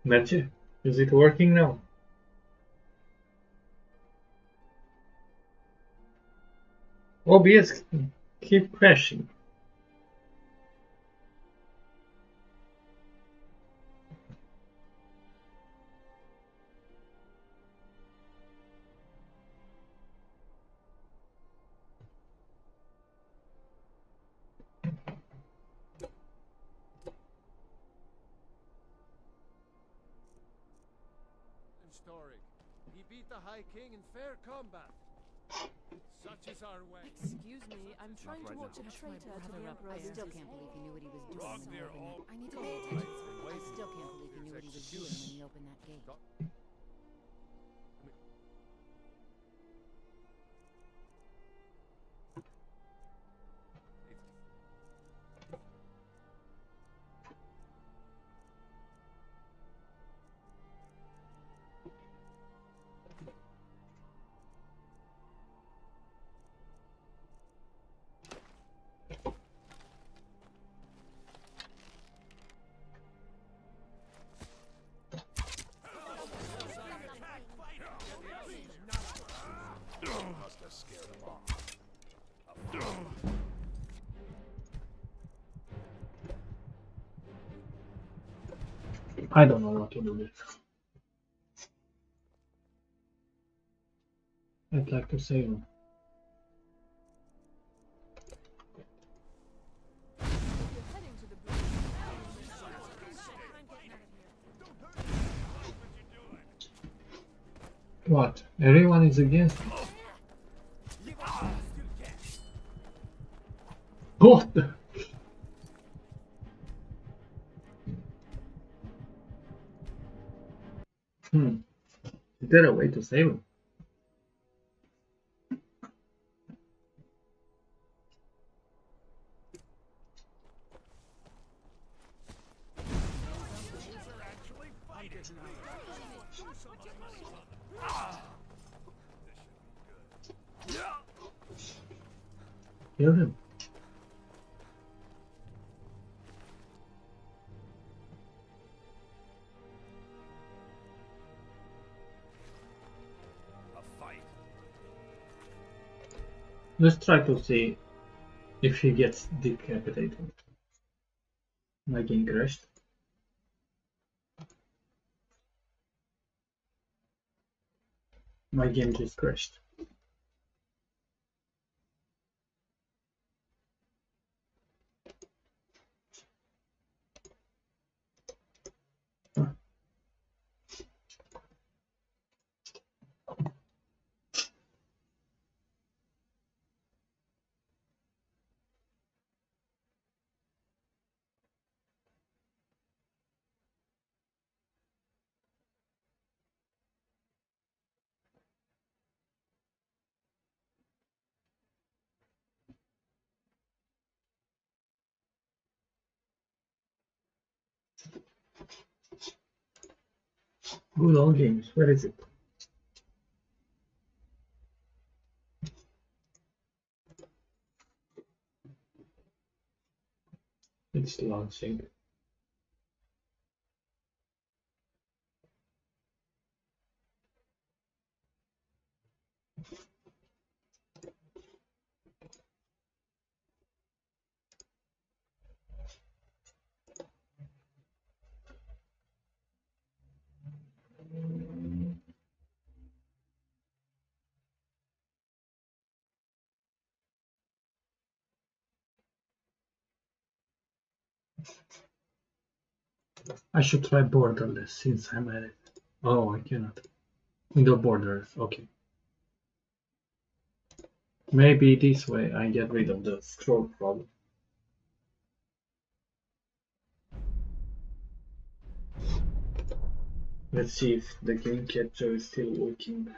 Matthew, is it working now? OBS keep crashing. Historic. He beat the High King in fair combat. Such is our way. Excuse me, I'm trying to watch a traitor to the Emperor. I still can't believe he knew what he was doing when he opened that. I need to Oh, pay attention. right. I still can't believe he knew what he was doing when he opened that gate. Must have scared him off. I don't know what to do with. I'd like to save him. What? Everyone is against me. What the? Is there a way to save him? Kill him. A fight. Let's try to see if he gets decapitated. Am I getting crushed? My game just crashed. Good old games. Where is it? It's launching. I should try borderless since I'm at it. Oh, I cannot. No borders. Okay. Maybe this way I get rid of the scroll problem. Let's see if the game capture is still working.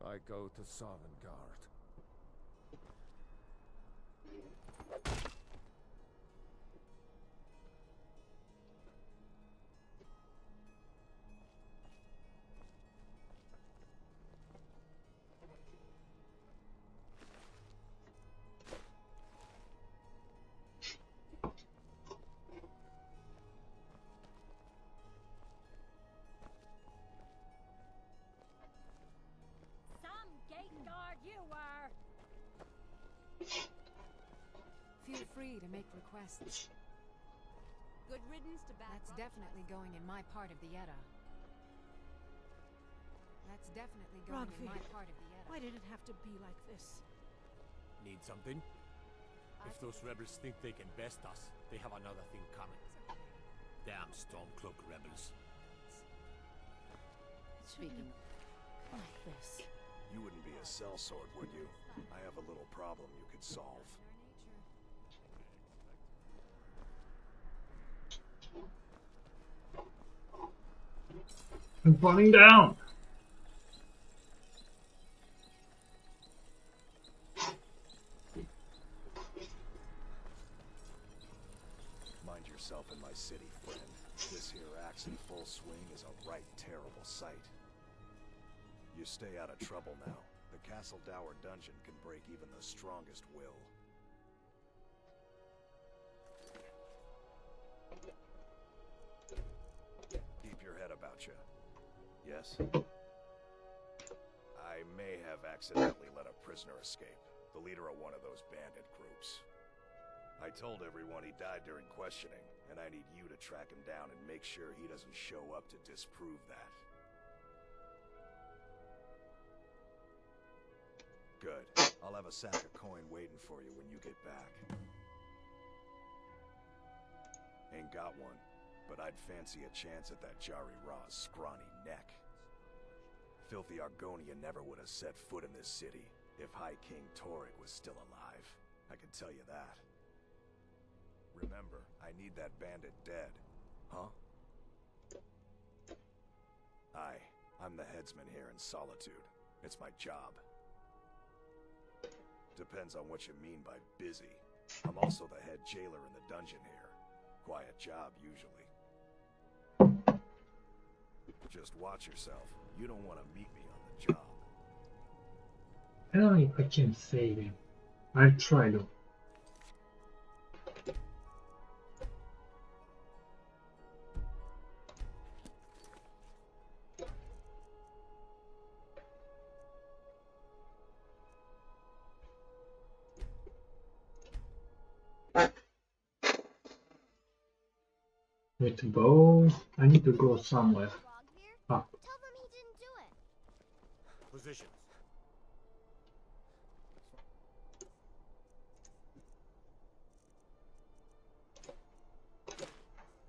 I go to Sovngarde. Some gate guard you were! Feel free to make requests. Good riddance to bad That's definitely going in my part of the Edda. That's definitely going in my part of the Edda. Why did it have to be like this? Need something? If those rebels think they can best us, they have another thing coming. Damn Stormcloak rebels. Speaking Like this. You wouldn't be a sellsword, would you? I have a little problem you could solve. I'm falling down. Mind yourself in my city, friend. This here axe in full swing is a right terrible sight. You stay out of trouble now. The Castle Dower dungeon can break even the strongest will. Keep your head about you. Yes? I may have accidentally let a prisoner escape. The leader of one of those bandit groups. I told everyone he died during questioning, and I need you to track him down and make sure he doesn't show up to disprove that. Good. I'll have a sack of coin waiting for you when you get back. Ain't got one, but I'd fancy a chance at that Jari Ra's scrawny neck. Filthy Argonian never would have set foot in this city if High King Torygg was still alive. I can tell you that. Remember, I need that bandit dead. Huh? Aye, I'm the headsman here in Solitude. It's my job. Depends on what you mean by busy. I'm also the head jailer in the dungeon here. Quiet job, usually. Just watch yourself. You don't want to meet me on the job. I don't know if I can save him. I'll try though. With bow, I need to go somewhere. Ah. Tell them he didn't do it. Positions.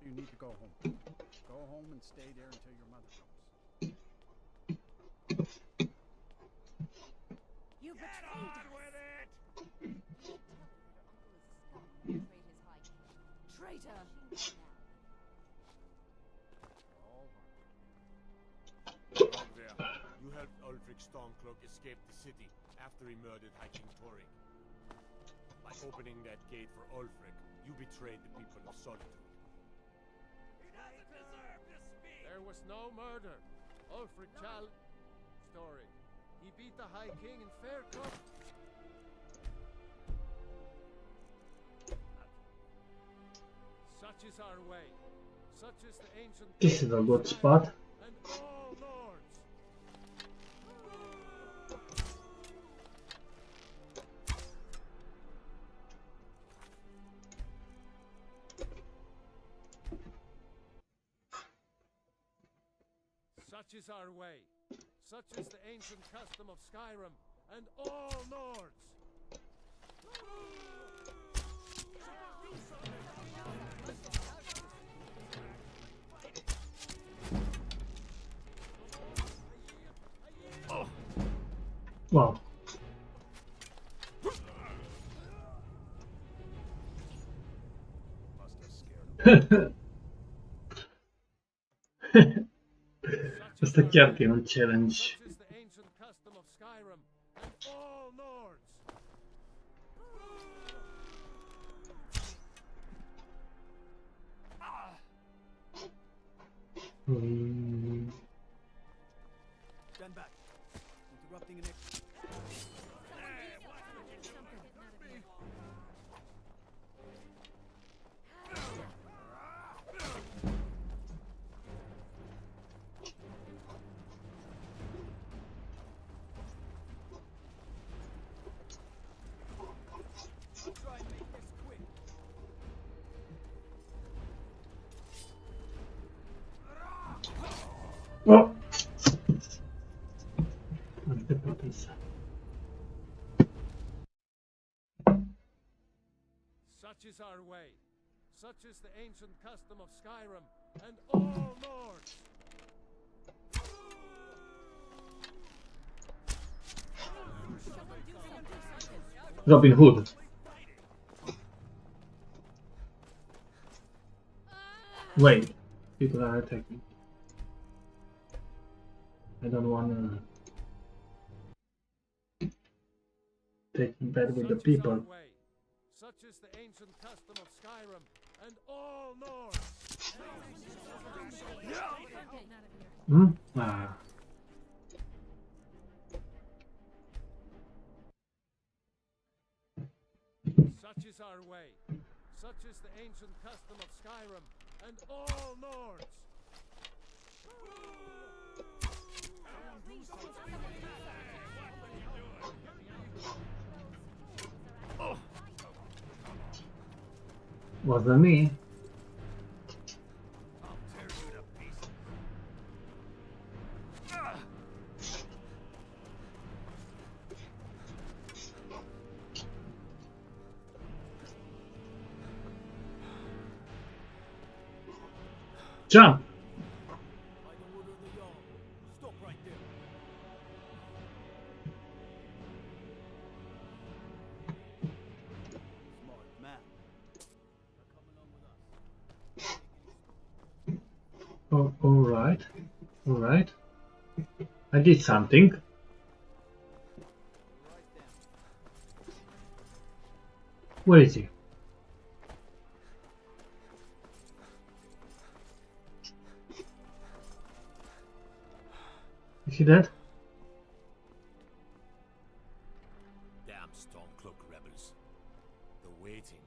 You need to go home. Go home and stay there until your mother comes. You betrayed us. with it! Traitor! There. You helped Ulfric Stormcloak escape the city after he murdered High King Torygg. By opening that gate for Ulfric, you betrayed the people of Solitude. He doesn't deserve to speak! There was no murder. Ulfric Storygg. He beat the High King in fair combat. Such is our way. Such is the ancient. This is a good spot. And all lords. Such is our way. Such is the ancient custom of Skyrim and all lords. Wow. Must have scared him. Questa chiarti è un challenge. Such is the ancient custom of Skyrim Skyrim and all Nords. Hmm. Stand back. Interrupting an ex. Try and make this quick. Oh! Madafakas. Such is our way. Such is the ancient custom of Skyrim and all Nords. Robin Hood. Wait, people are attacking. I don't wanna take it bad with the Such is our people. way. Such is the ancient custom of Skyrim and all Nords. Hmm? Ah. Such is our way. Such is the ancient custom of Skyrim and all Nords. Wasn't me. I'll tear you to pieces. Jump! By the order of the Jarl. Stop right there. Smart man. Now come along with us. Oh, alright. Alright. I did something. Right down. Where is he? Is he dead? Damn Stormcloak rebels. The waiting.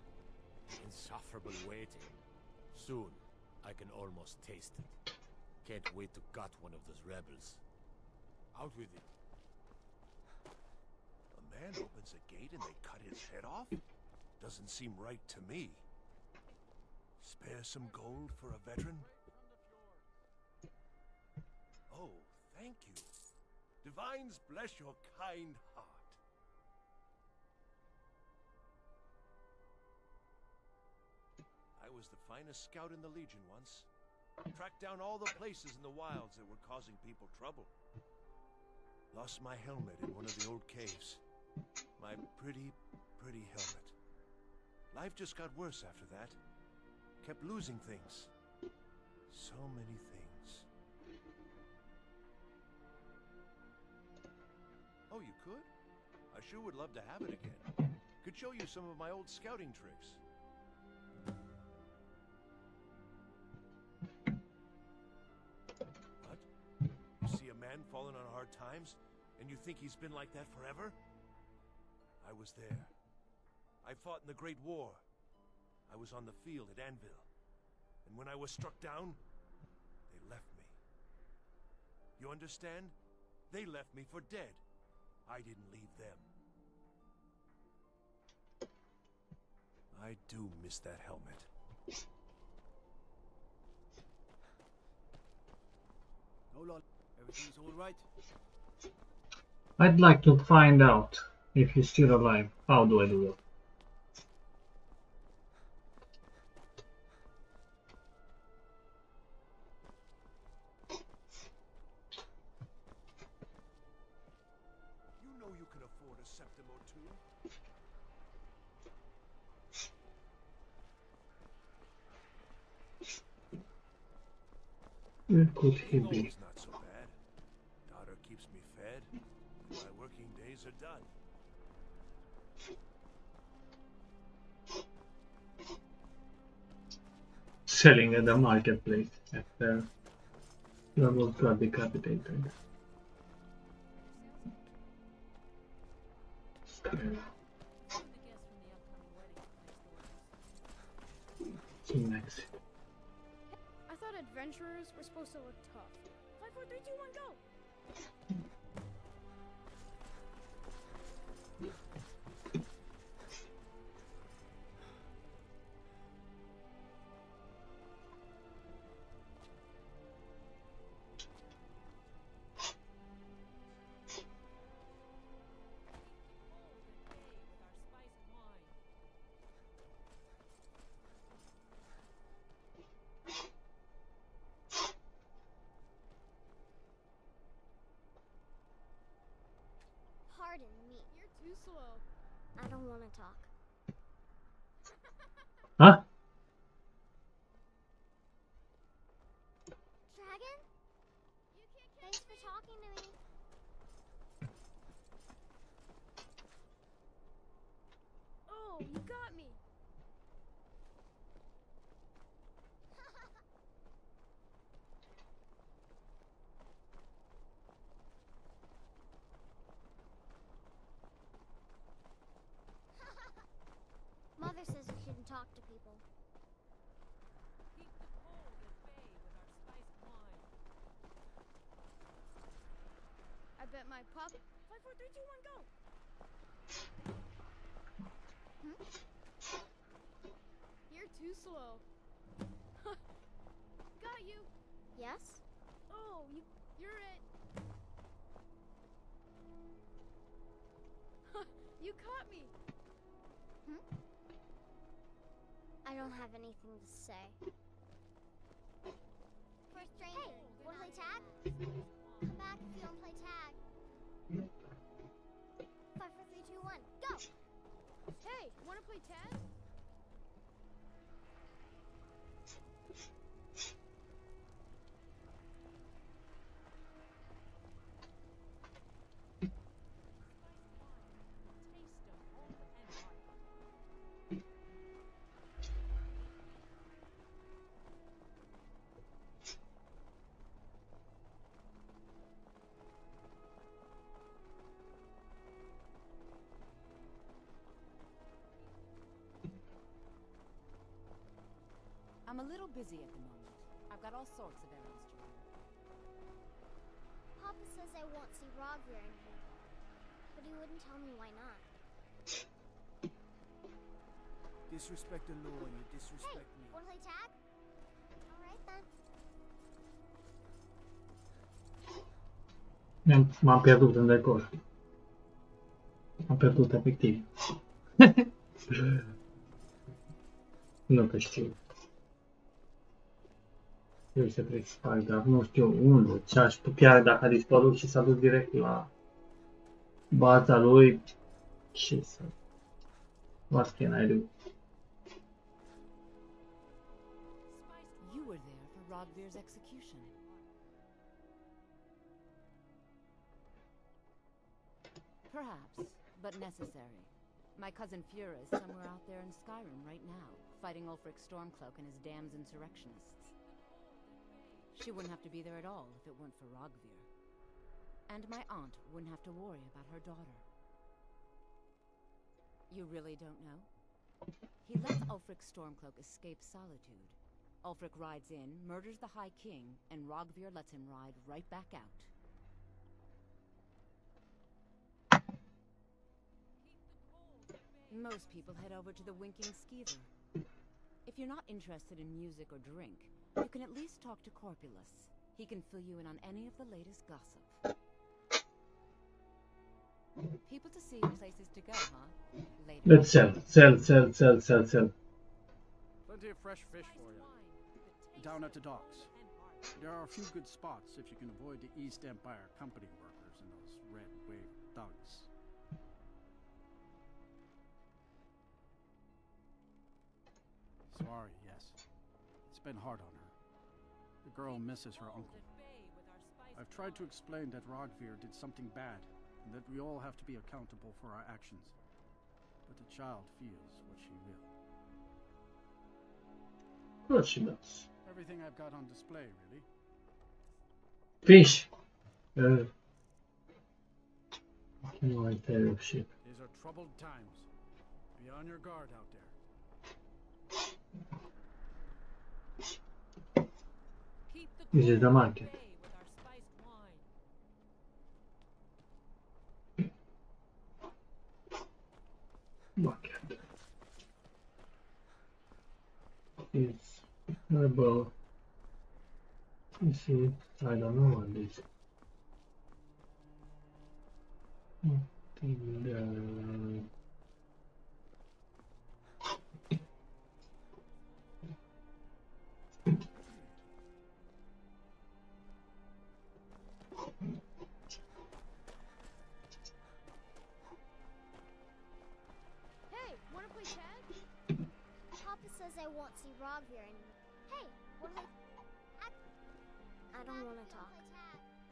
Insufferable waiting. Soon, I can almost taste it. Can't wait to gut one of those rebels. Out with it. A man opens a gate and they cut his head off? Doesn't seem right to me. Spare some gold for a veteran? Oh, thank you. Divines bless your kind heart. I was the finest scout in the Legion once. Tracked down all the places in the wilds that were causing people trouble. Lost my helmet in one of the old caves. My pretty, pretty helmet. Life just got worse after that. Kept losing things. So many things. Oh, you could? I sure would love to have it again. Could show you some of my old scouting tricks. What? You see a man falling on hard times, and you think he's been like that forever? I was there. I fought in the Great War. I was on the field at Anvil. And when I was struck down, they left me. You understand? They left me for dead. I didn't leave them. I do miss that helmet. Hold on. Everything's all right? I'd like to find out if he's still alive. How do I do it? You know you can afford a septim or two. Where could he Being be? old's not so bad. Daughter keeps me fed. My working are done. Selling at the marketplace after levels got decapitated. Skyrim. Next. I thought adventurers were supposed to look tough. 5, 4, 3, 2, 1, go! Pardon me. You're too slow. I don't want to talk. Huh? Dragon? Thanks for talking to me. Oh, you got me. Mother says we shouldn't talk to people. Keep the cold at bay with our spiced wine. I bet my pup. 5, 4, 3, 2, 1, go! You're too slow. Got you. Yes? Oh, you're it. You caught me. I don't have anything to say. For a stranger, hey, wanna play tag? Come back if you don't play tag. 5, 4, 3, 2, 1, go! Hey, wanna play tag? I'm a little busy at the moment. I've got all sorts of errands to run. Papa says I won't see Rogver in here, but he wouldn't tell me why not. Disrespect the law and you disrespect Hey, me. wanna play tag? Alright then. M-am pierdut în decor. Am pierdut efectiv. Nu că știu. Eu să trebuie să fac, dar nu știu unde. Ce aș putea dacă a dispărut și s-a dus direct la baza lui. Ce să... What can I do? You were there for Rogvir's execution. Perhaps, but necessary. My cousin Fura is somewhere out there in Skyrim right now, fighting Ulfric Stormcloak and his damned insurrectionists. She wouldn't have to be there at all if it weren't for Rogvir. And my aunt wouldn't have to worry about her daughter. You really don't know? He lets Ulfric Stormcloak escape solitude. Ulfric rides in, murders the High King, and Rogvir lets him ride right back out. Most people head over to the Winking Skeever. If you're not interested in music or drink, you can at least talk to Corpulus. He can fill you in on any of the latest gossip. People to see and places to go, huh? Later. Let's sell. Plenty of fresh fish for you. Down at the docks. There are a few good spots if you can avoid the East Empire Company workers and those red wave thugs. Sorry, yes. It's been hard on her. The girl misses her uncle. I've tried to explain that Rogvir did something bad, and that we all have to be accountable for our actions. But the child feels what she will. Of course she does. Everything I've got on display, really. Fish! My favorite ship. These are troubled times. Be on your guard out there. Keep the This is the cold market. at bay with our spiced wine. Market. It's herbal. You see, I don't know what this. Hey, wanna play tag? Papa says I won't see Rogvir anymore. Hey, what are they? I don't want to talk.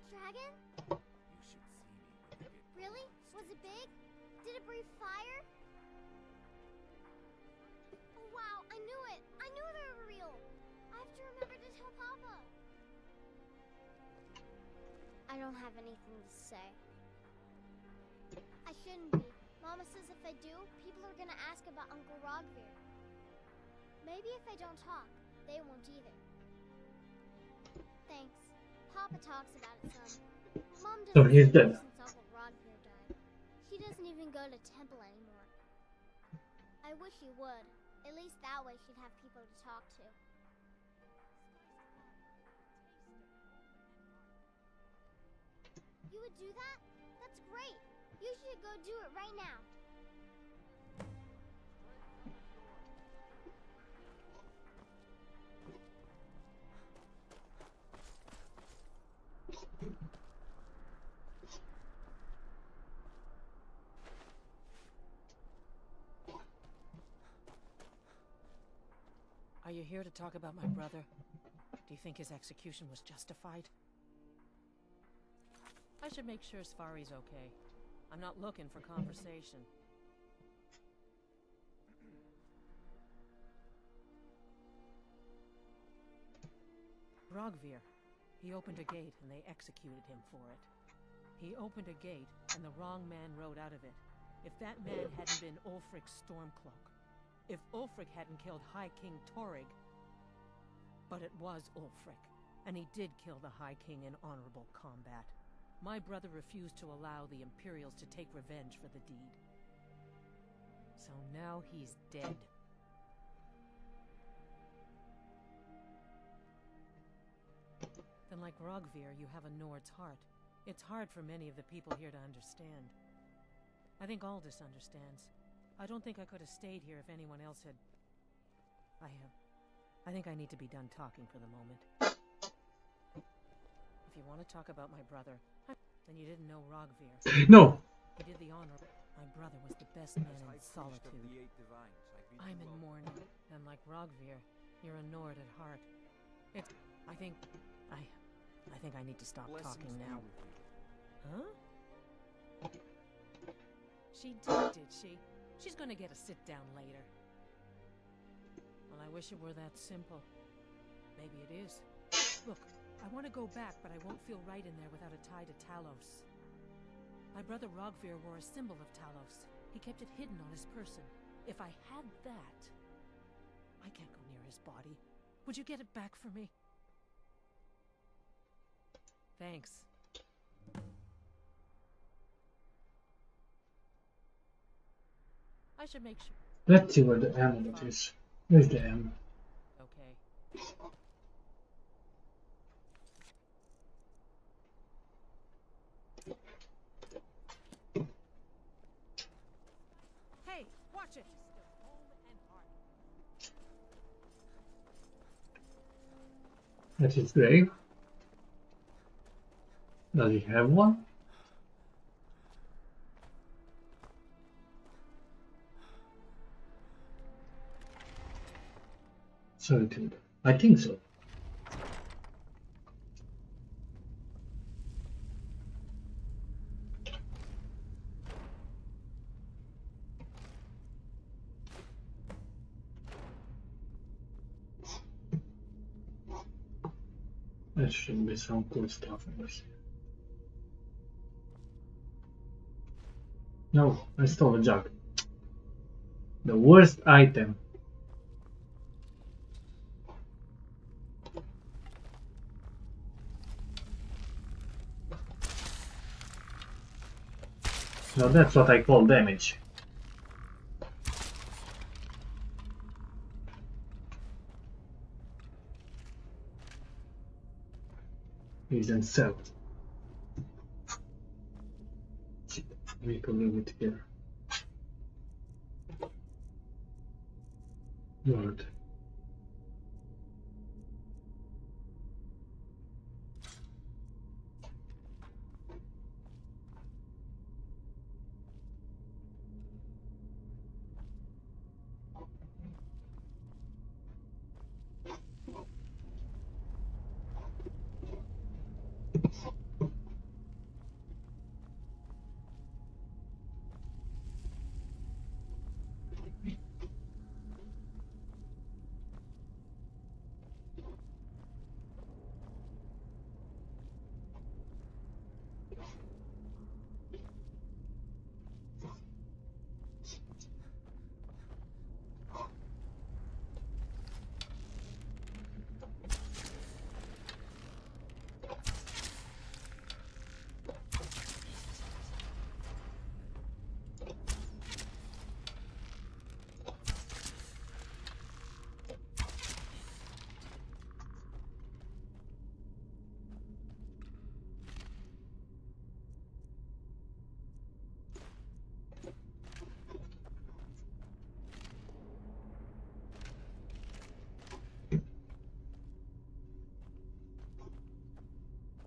Dragon? You should see me when I get Really? Was it big? Did it breathe fire? Oh wow, I knew it! I knew they were real! I have to remember to tell Papa! I don't have anything to say. I shouldn't be. Mama says if I do, people are gonna ask about Uncle Rogvir. Maybe if I don't talk, they won't either. Thanks. Papa talks about it some. Mom So doesn't he's see dead. me since Uncle Rogvir died. She doesn't even go to temple anymore. I wish she would. At least that way she'd have people to talk to. You would do that? That's great. You should go do it right now. Are you here to talk about my brother? Do you think his execution was justified? I should make sure Sfari's okay. I'm not looking for conversation. Rogvir. He opened a gate and they executed him for it. He opened a gate and the wrong man rode out of it. If that man hadn't been Ulfric Stormcloak, if Ulfric hadn't killed High King Torrig, but it was Ulfric, and he did kill the High King in honorable combat. My brother refused to allow the Imperials to take revenge for the deed. So now he's dead. Then like Rogvir, you have a Nord's heart. It's hard for many of the people here to understand. I think Aldous understands. I don't think I could have stayed here if anyone else had... I think I need to be done talking for the moment. If you want to talk about my brother, then you didn't know Rogvir. No! He did the honor. My brother was the best man in solitude. I'm in mourning, and like Rogvir, you're a Nord at heart. I think I need to stop talking now. Huh? She did she? She's gonna get a sit-down later. Well, I wish it were that simple. Maybe it is. Look, I want to go back, but I won't feel right in there without a tie to Talos. My brother Rogvir wore a symbol of Talos. He kept it hidden on his person. If I had that... I can't go near his body. Would you get it back for me? Thanks. I should make sure... Let's see where the amulet is. Where's the amulet? Okay. Hey, watch it! That's his grave. Does he have one? Solitude. I think so. There should be some cool stuff in this. No, I stole a jug. The worst item. Now that's what I call damage. Isn't so. We can leave it here. Good.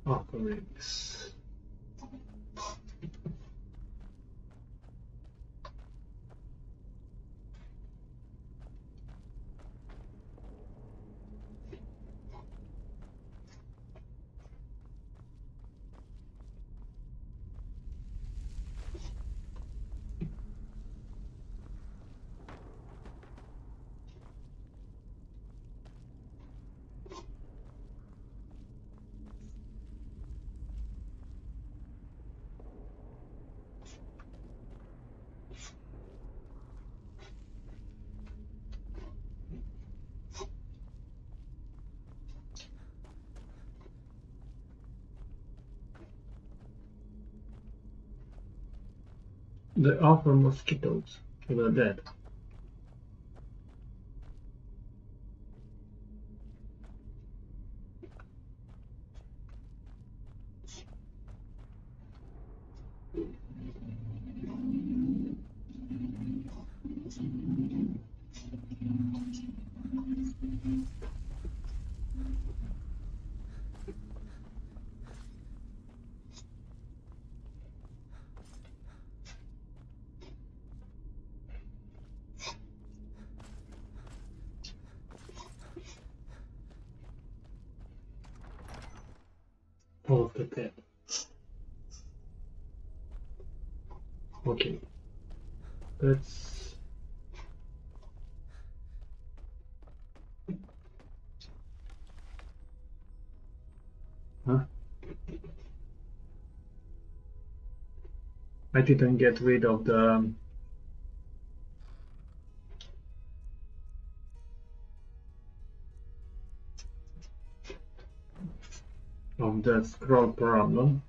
Offerings. They offer mosquitoes. They are dead. All of the dead. Okay. Let's I didn't get rid of the scroll problem.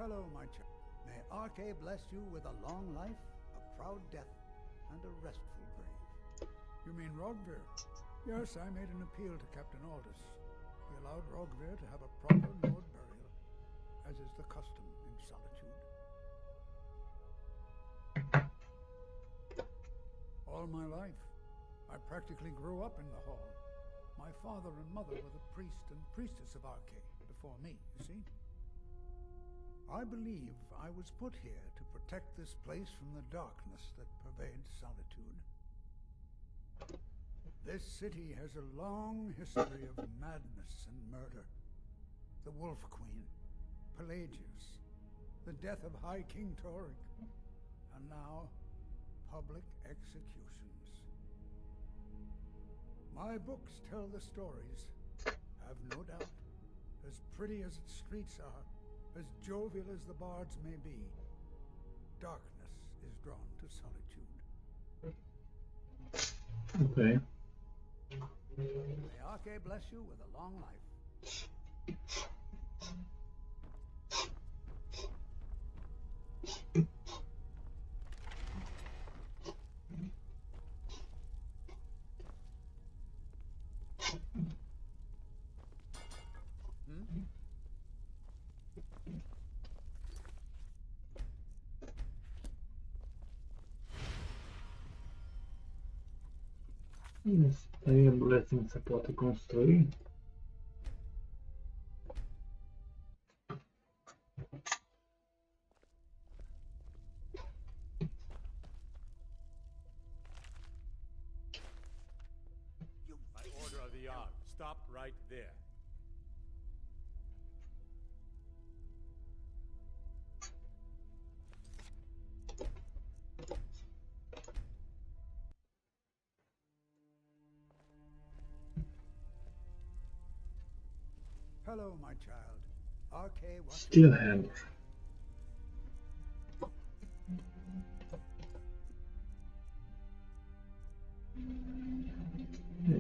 Hello, my child. May Arche bless you with a long life, a proud death, and a restful grave. You mean Rogvir? Yes, I made an appeal to Captain Aldous. He allowed Rogvir to have a proper lord burial, as is the custom in Solitude. All my life, I practically grew up in the hall. My father and mother were the priest and priestess of Arche before me, you see? I believe I was put here to protect this place from the darkness that pervades Solitude. This city has a long history of madness and murder. The Wolf Queen, Pelagius, the death of High King Toric, and now, public executions. My books tell the stories, have no doubt. As pretty as its streets are, as jovial as the bards may be, darkness is drawn to Solitude. Okay. May Arche bless you with a long life. Estaria blessing você pode construir. By order of the Jarl, stop right there. Hello, my child. Arche was Steel hammer.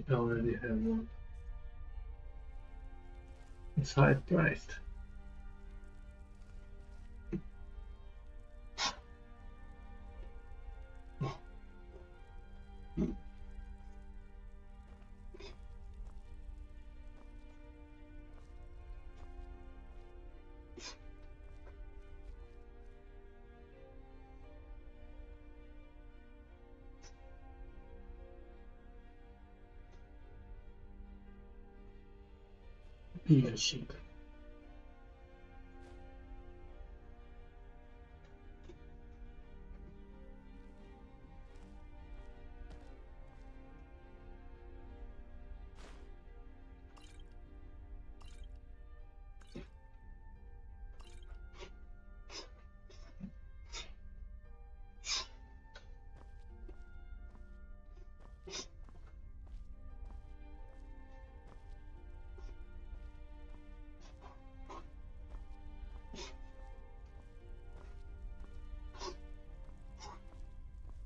I already have one. It's high priced. Leadership.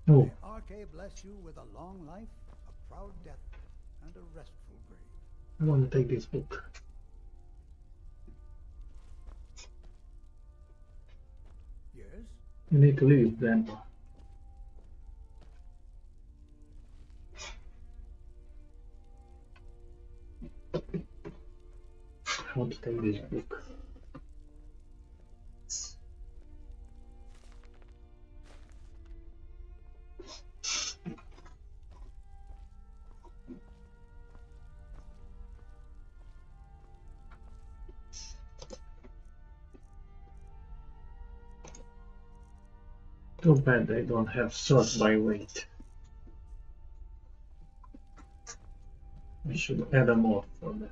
Oh, May Arche bless you with a long life, a proud death, and a restful grave. I want to take this book. Yes? You need to leave, Grandpa. I want to take this book. Too bad they don't have sort by weight. I should add a mod for that.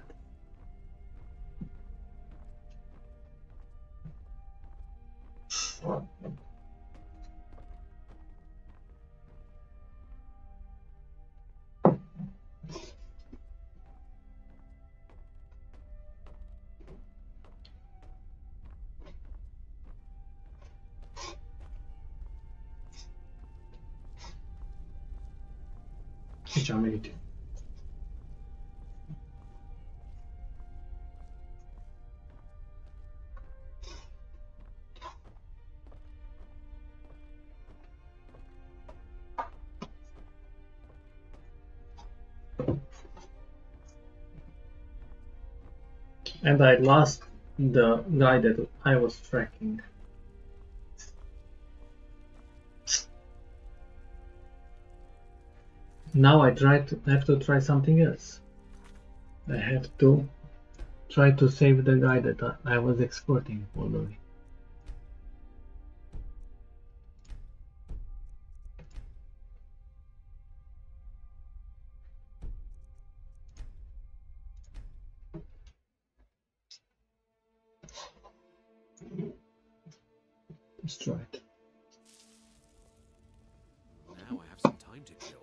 Which are many. And I lost the guy that I was tracking. Now I have to try something else. I have to try to save the guy that I was escorting all the way. Let's try it. Now I have some time to kill.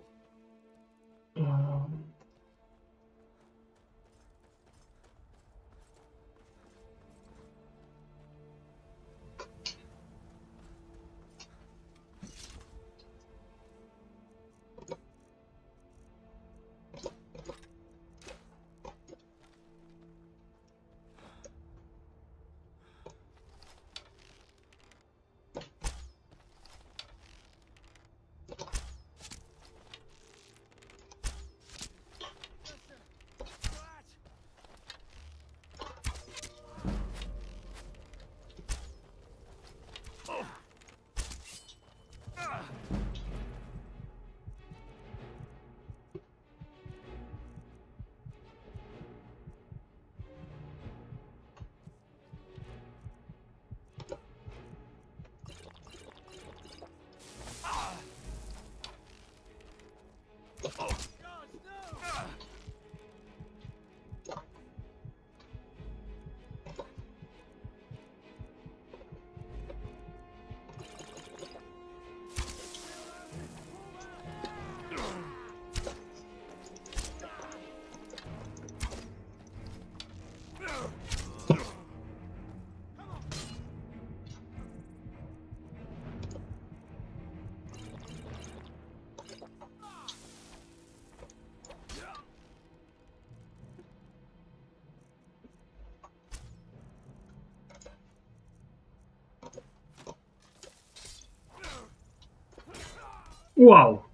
Wow!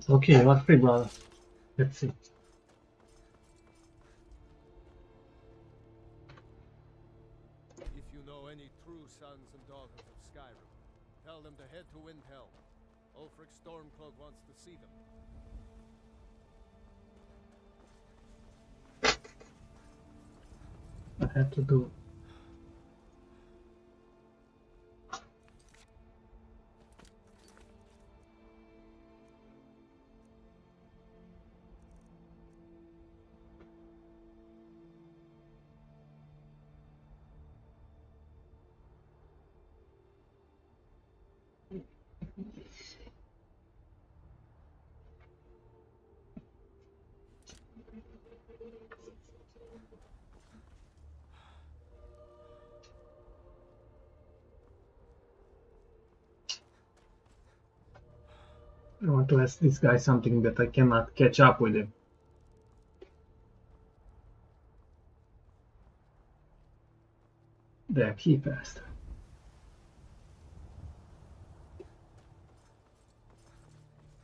Okay, what's free, brother? Let's see. If you know any true sons and daughters of Skyrim, tell them to head to Windhelm. Ulfric Stormcloak wants to see them. I have to do. I want to ask this guy something that I cannot catch up with him. Damn, he passed.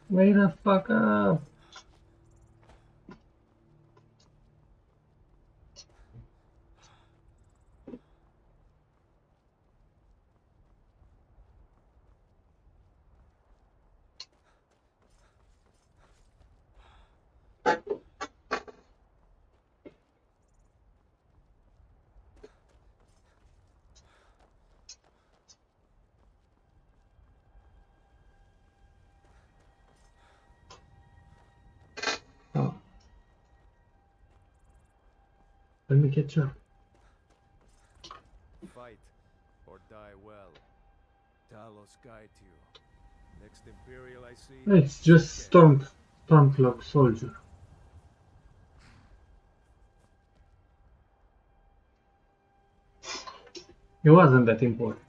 Wait the fuck up! Oh. Let me catch up. Fight or die well. Talos guide to you. Next Imperial I see. It's just Stormcloak soldier. It wasn't that important.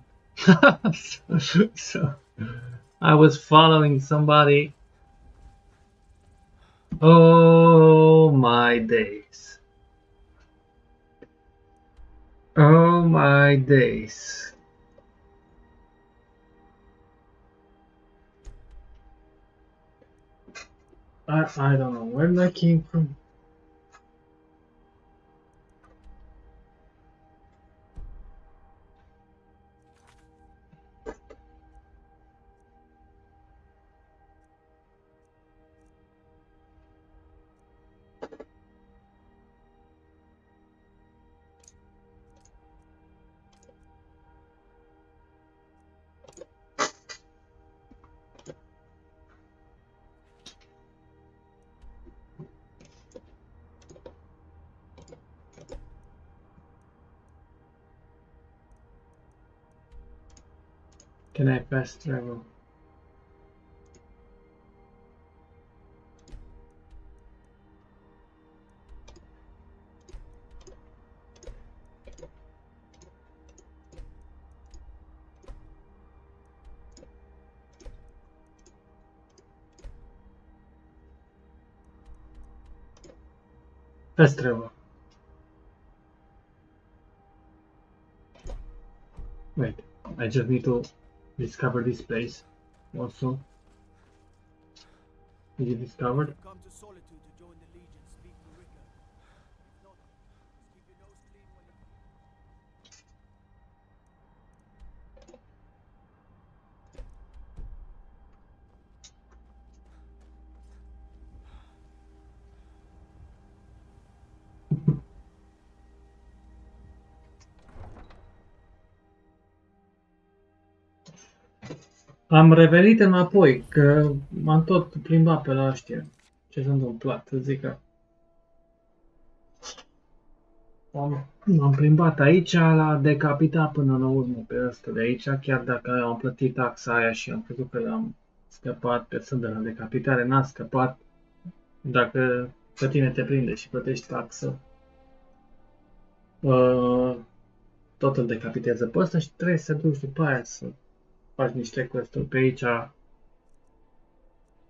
So I was following somebody. Oh my days. Oh my days. I don't know where that came from. Can I fast travel? Fast travel. Wait, I just need to discover this place. Also, is it discovered? Come to Solitude to join the Legion, speak to Ricker. If not, just keep your nose clean when you... Am revenit înapoi, că m-am tot plimbat pe la ăștia. Ce s-a întâmplat, să zic că... M-am plimbat aici, l-a decapitat până la urmă pe ăsta de aici, chiar dacă am plătit taxa aia și am crezut că l-am scăpat persoana de la decapitare, n-a scăpat. Dacă pe tine te prinde și plătești taxă, tot îl decapitează pe ăsta și trebuie să duci după aia să faci niște quest-uri pe aici.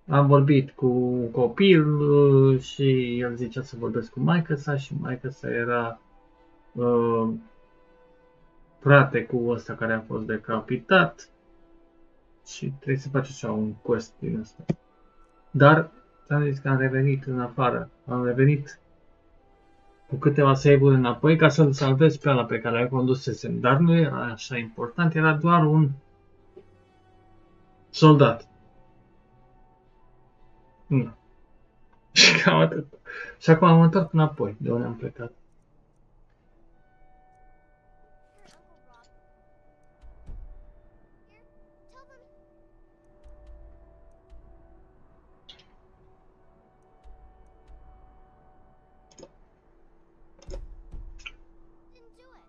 Am vorbit cu un copil și el zicea să vorbesc cu maică-sa și maică-sa era frate cu ăsta care a fost decapitat și trebuie să faci așa un quest din ăsta. Dar ți-am zis că am revenit în afară, am revenit cu câteva save-uri înapoi ca să-l salvez pe ăla pe care l-a condusesem, dar nu era așa important, era doar un soldat. Nu. Și cam atât. Și acum am întors înapoi de unde am plecat.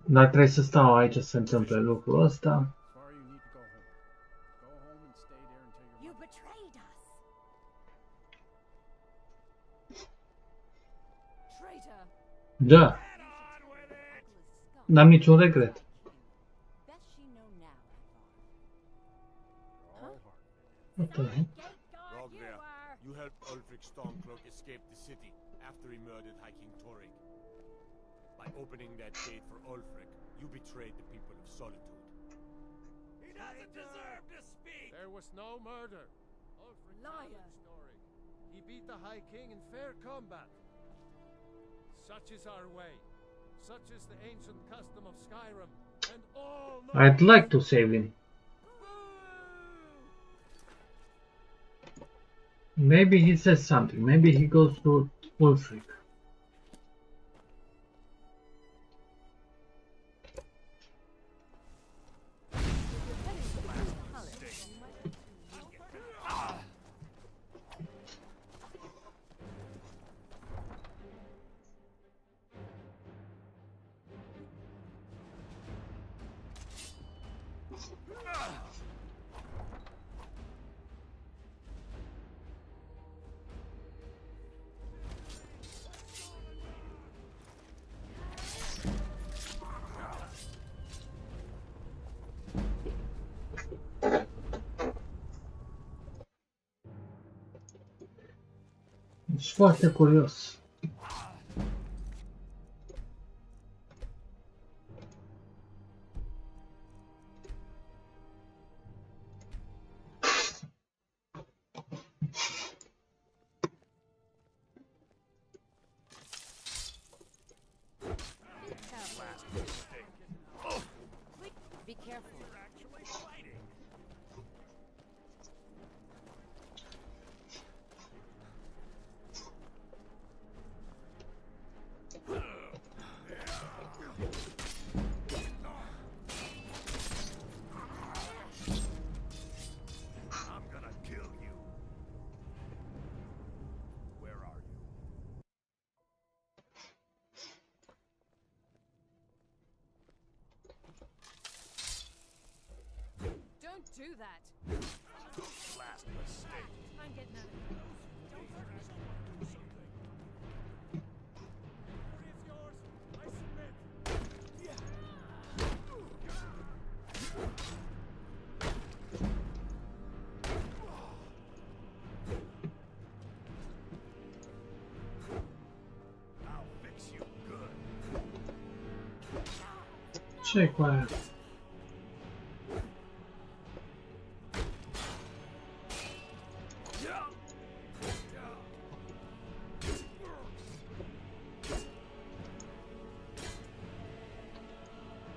Dar trebuie să stau aici să se întâmple lucrul ăsta. You betrayed us! Traitor! Da. N-am niciun regret. Best she know now, What the heck? Rogue there. You helped Ulfric Stormcloak escape the city after he murdered High King Torrik. By opening that gate for Ulfric, you betrayed the people of Solitude. He doesn't deserve to speak! There was no murder. Ulfric Liar. story. He beat the High King in fair combat. Such is our way. Such is the ancient custom of Skyrim. And all I'd like to save him. Maybe he says something. Maybe he goes to Ulfric. foarte curios. Be careful. I'm gonna kill you. Where are you? Don't do that. Last mistake. I'm getting out of here. Don't hurt me. Victory is yours. I submit. I'll fix you good. Ce-i cu aia?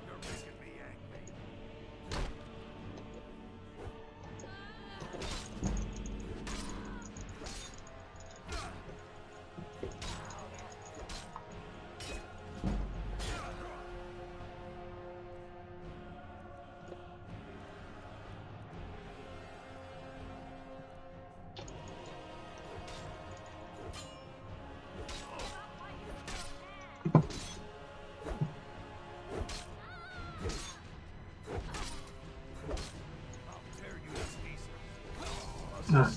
You're making me angry. I'll tear you to pieces. Ah.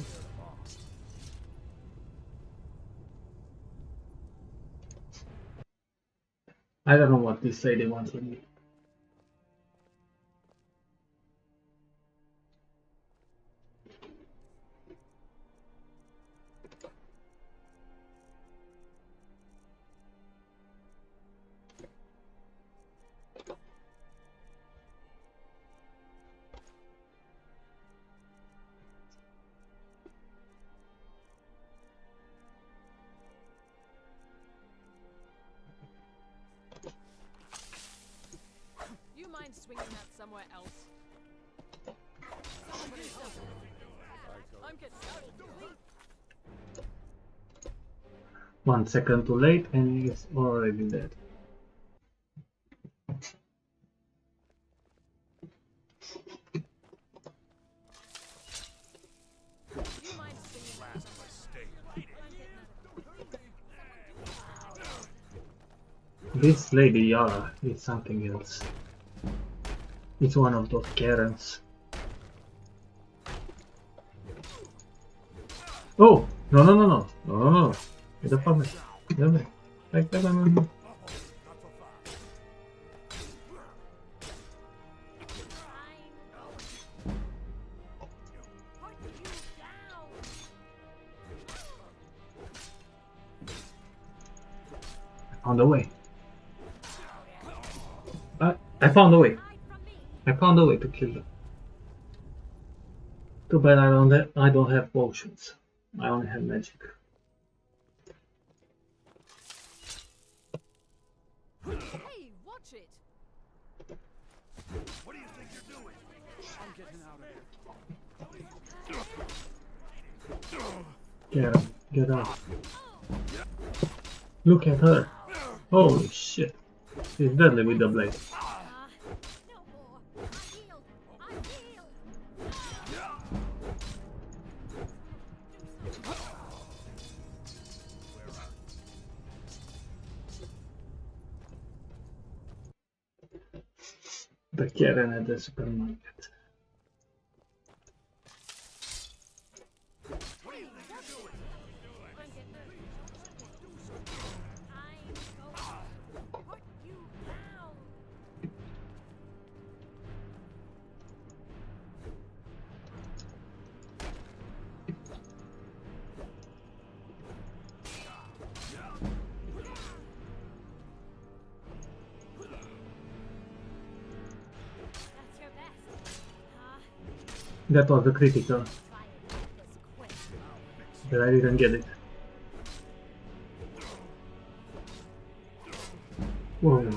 I don't know what this lady wants from me. You mind swinging that somewhere else? Someone do something. I'm getting out of here. 1 second too late and he's already dead. You mind swinging that Last somewhere? mistake. I'm getting out of here. This lady Yara is something else. It's one of those Karens. Oh! No, no, no, no. No, no, no. Get the fuck back. Get back. Back, back, back, back, back. I found a way. I found a way. I found a way to kill them. Too bad I don't have potions. I only have magic. Hey, watch it! What do you think you're doing? I'm getting out of here. Get him. Get up. Look at her. Holy shit. She's deadly with the blade. No more. I healed. I healed. The Karen at the supermarket. What do you think you're doing? I'm getting out of here. I'm going to put you down. That was the critical. But I didn't get it. Whoa.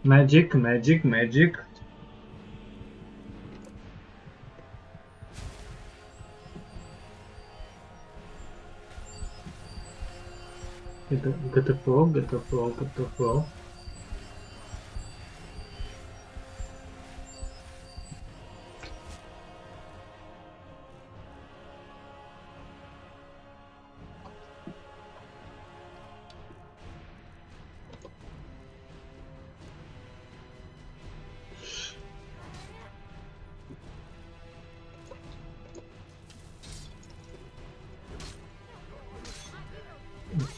Magic, magic, magic. Get the frog, get the frog, get the frog.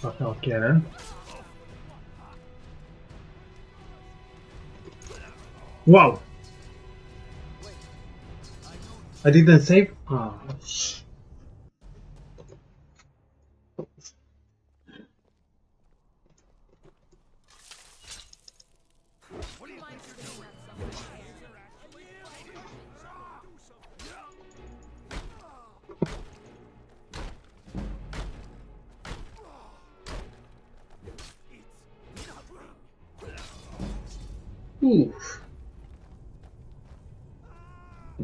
Fuck out, Karen. Wow! I didn't save. Ah, oof.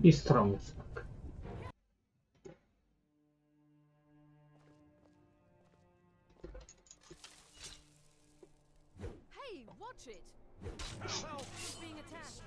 He's strong as fuck. Hey, watch it! He's being attacked.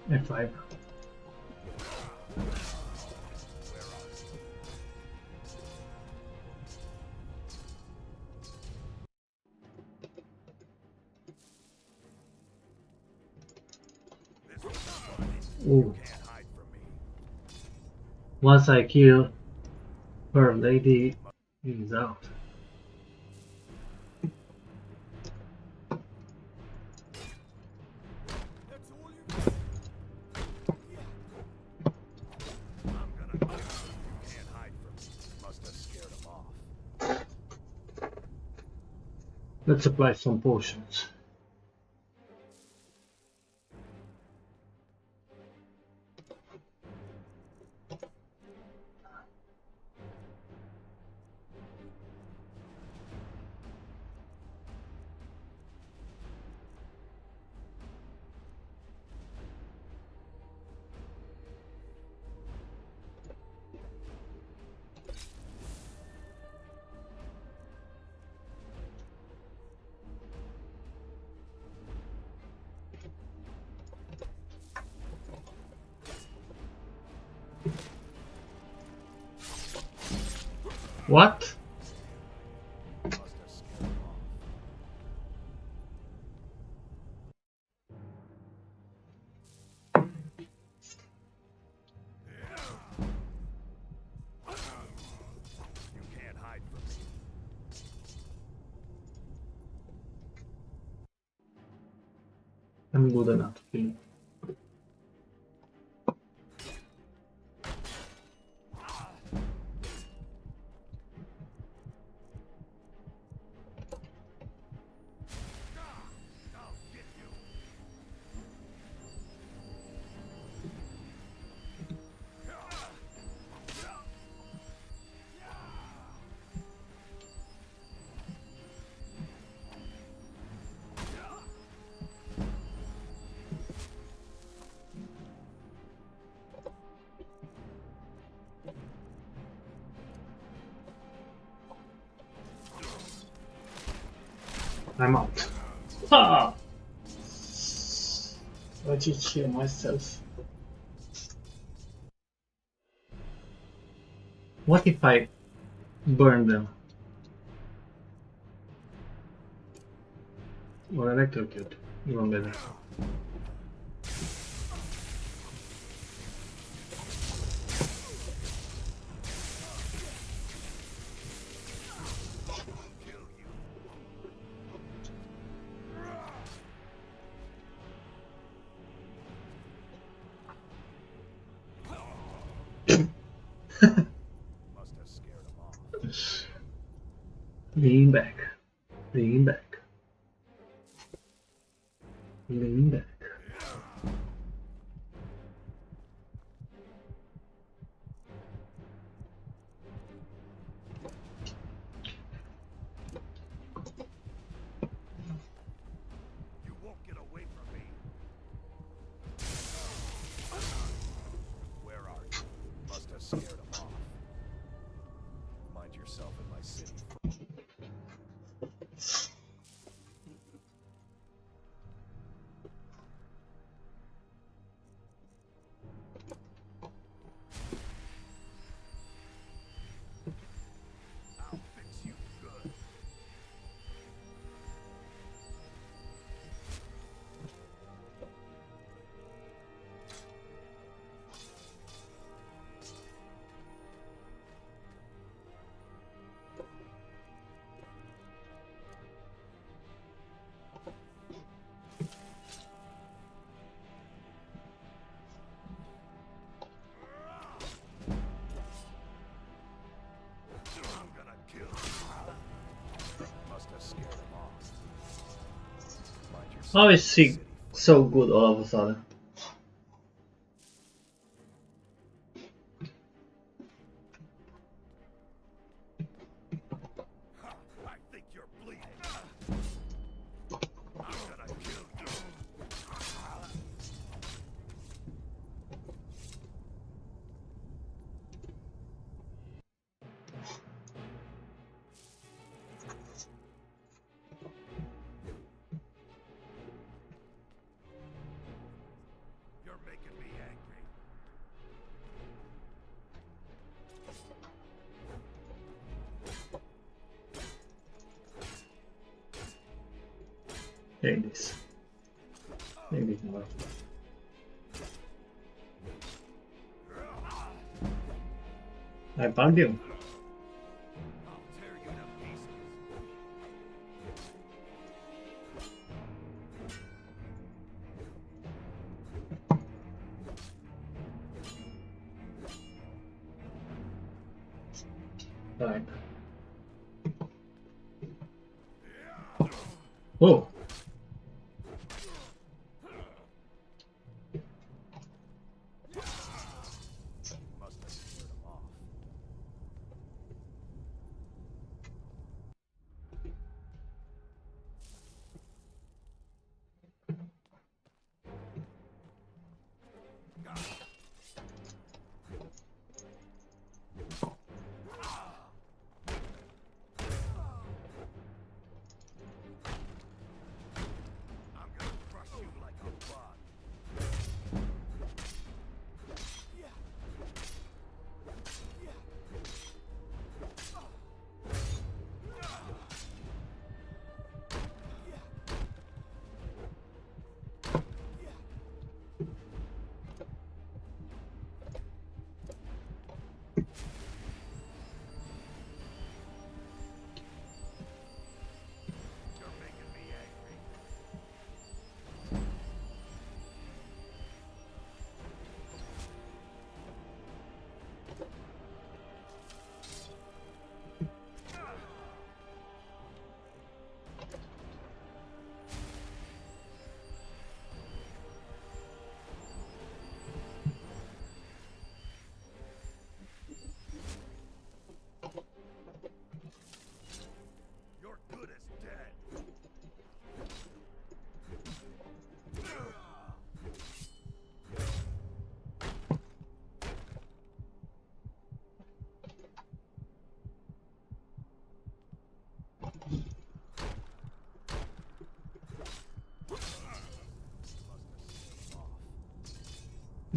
F5. Ooh. Once I kill her, lady is out. Let's apply some potions. What? I'm good enough to kill you. I'm out. Ha! I just heal myself. What if I burn them? Or electrocute? Even better. Must have scared him off. Lean back. Lean back. Lean back. You won't get away from me. Where are you? Must have scared him off. Mind yourself in my city. I'll fix you good. I'm gonna kill you. Must have scared him off. Mind yourself How in is my she city. so good all of a sudden? I think you're bleeding. I'm gonna kill you. You're making me angry. Take this. Take this more. I bugged you. I'll tear you to pieces. Right. Whoa. Must have scared him off.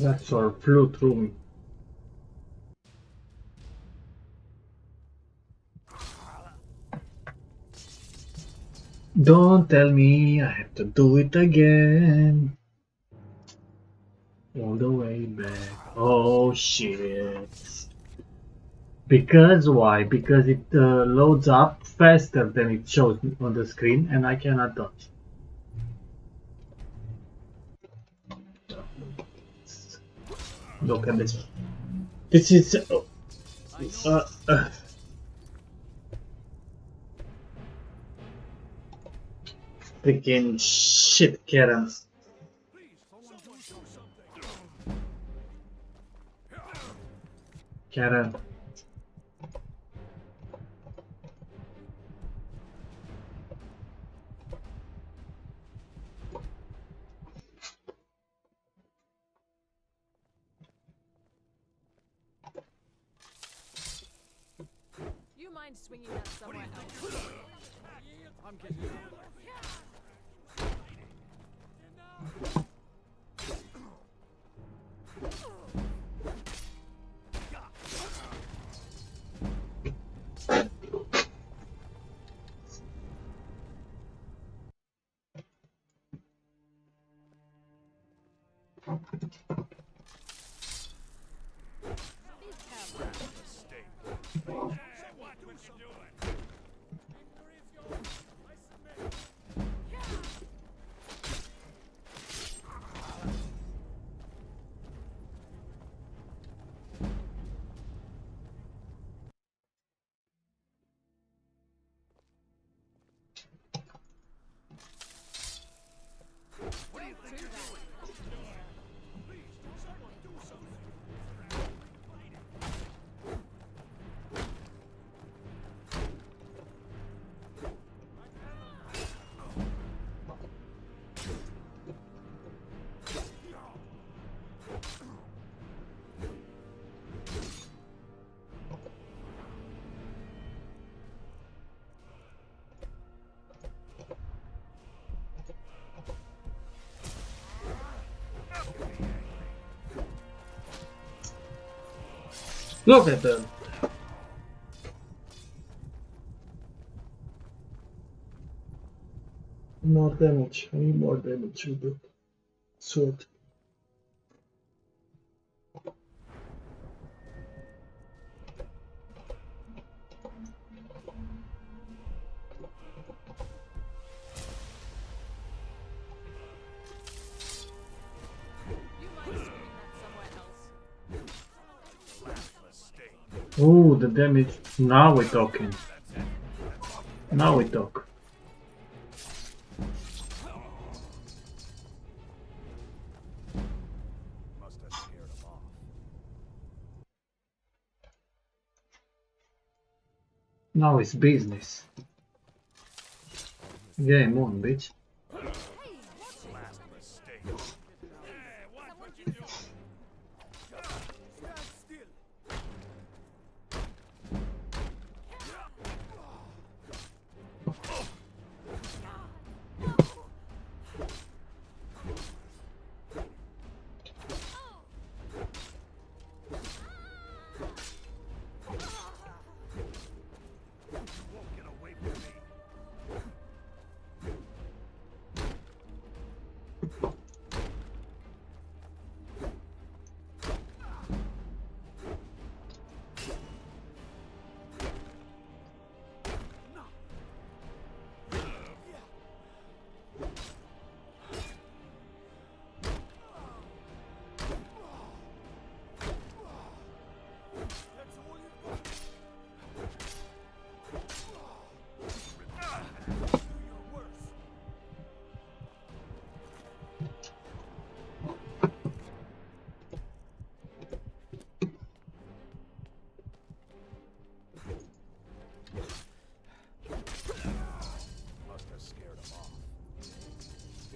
That sword flew through me. Don't tell me I have to do it again. All the way back. Oh shit. Because why? Because it loads up faster than it shows on the screen and I cannot dodge. Look at this. This is freaking shit, Karen. Karen. You mind swinging that somewhere else? I'm getting it. Look at them. More damage. I need more damage with the sword. Oh, the damage. Now we're talking. Now we talk. Must have scared him off. Now it's business. Game on, bitch. Last mistake.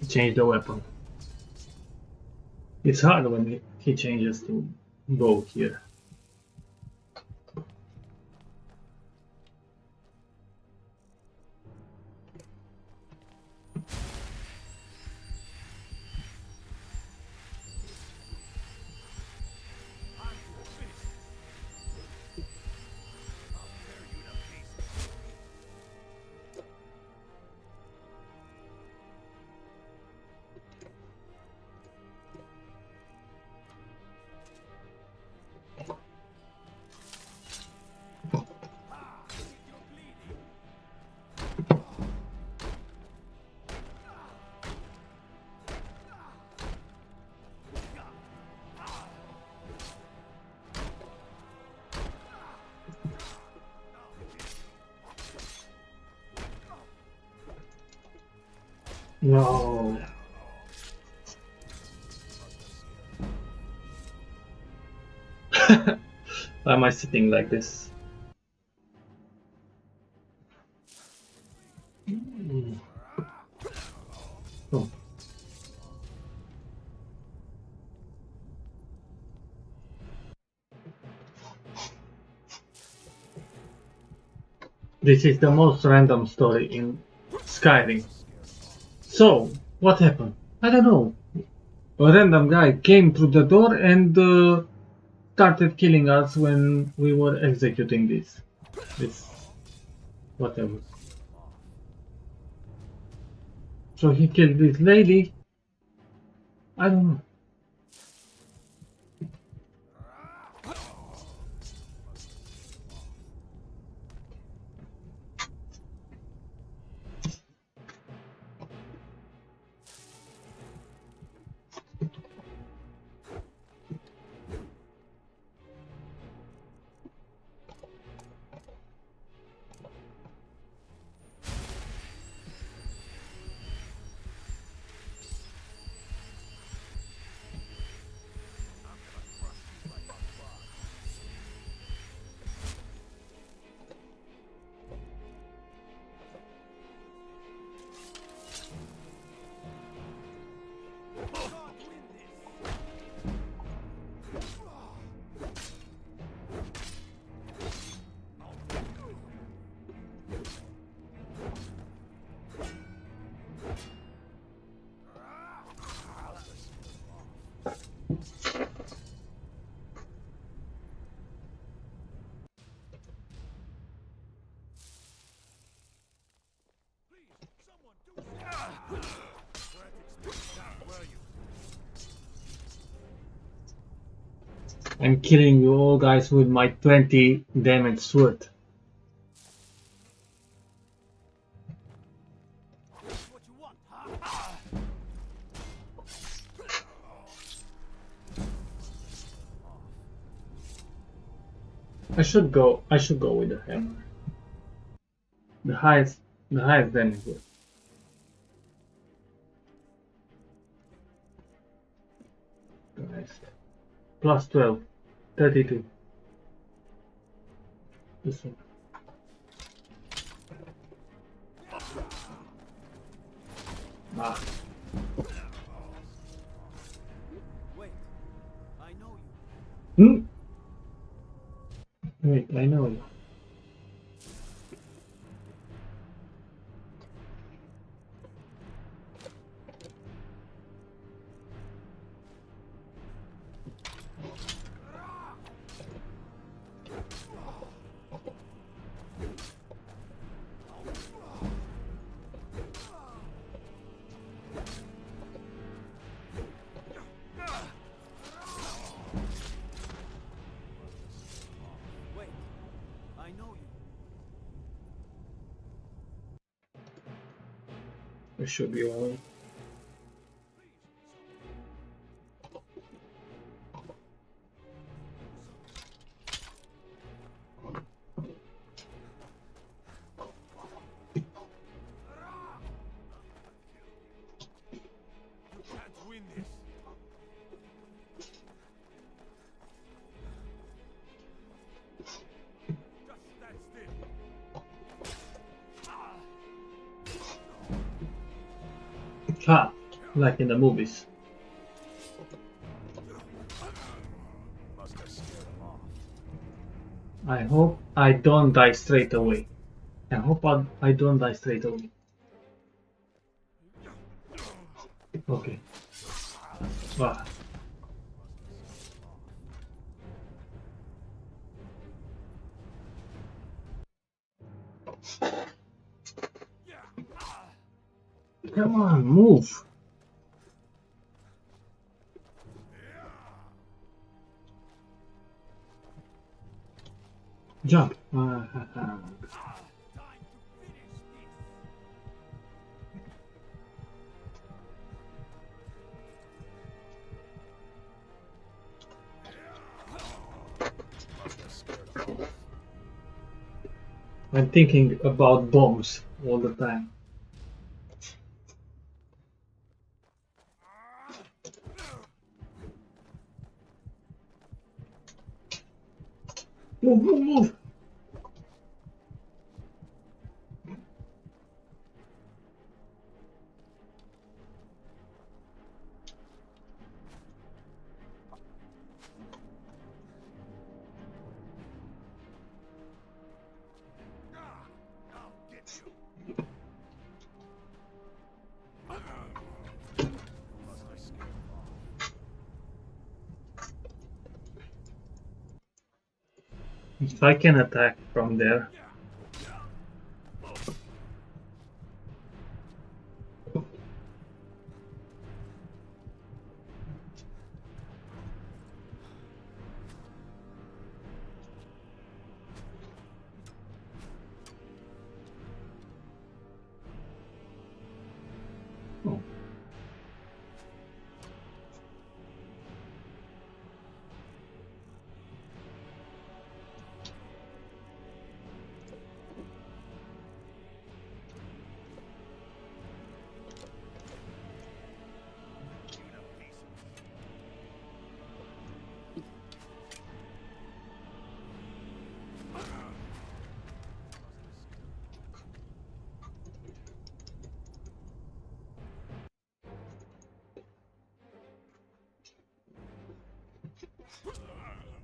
Change the weapon. It's hard when he changes to bow here. No. Why am I sitting like this? Oh. This is the most random story in Skyrim. So, what happened? I don't know. A random guy came through the door and started killing us when we were executing this. Whatever. So he killed this lady. I don't know. I'm killing you all guys with my 20 damage sword. I should go with the hammer. The highest damage. Nice. Plus 12. 32. This one. Ah. Wait, I know you. Wait, I know you. It should be alright. Ah, like in the movies. I hope I don't die straight away. I hope I don't die straight away. Okay. Ah. Come on, move. Jump. I'm thinking about bombs all the time. Move, move, move! I'll get you. Must have scared him off. If I can attack from there. Oh.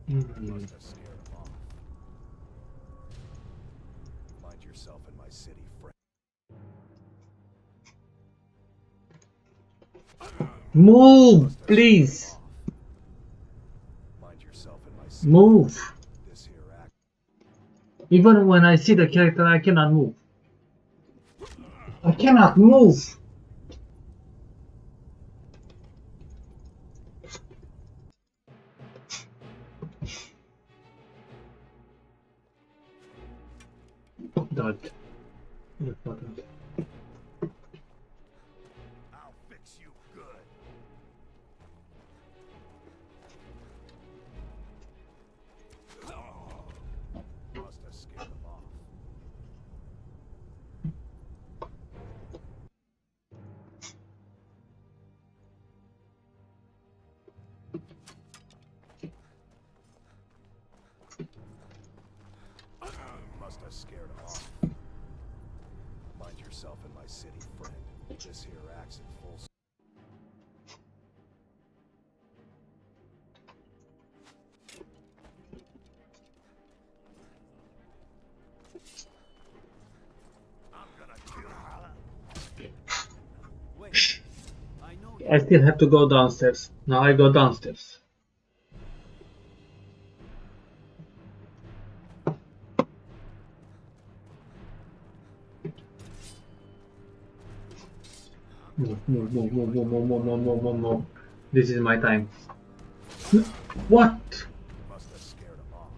Must have scared him off. Mind yourself in my city, friend. Move, please. Mind yourself in my city. Move. This here act. Even when I see the character, I cannot move. I cannot move. Dodge. I'll fix you good. Must have scared him off. Must have scared him off. Mind yourself in my city, friend. This here acts in full. I'm gonna kill you. Wait. I know you. I still have to go downstairs. Now I go downstairs. Move, move, move, move, move, move, move, move, move, move, move. This is my time. What? Must have scared him off.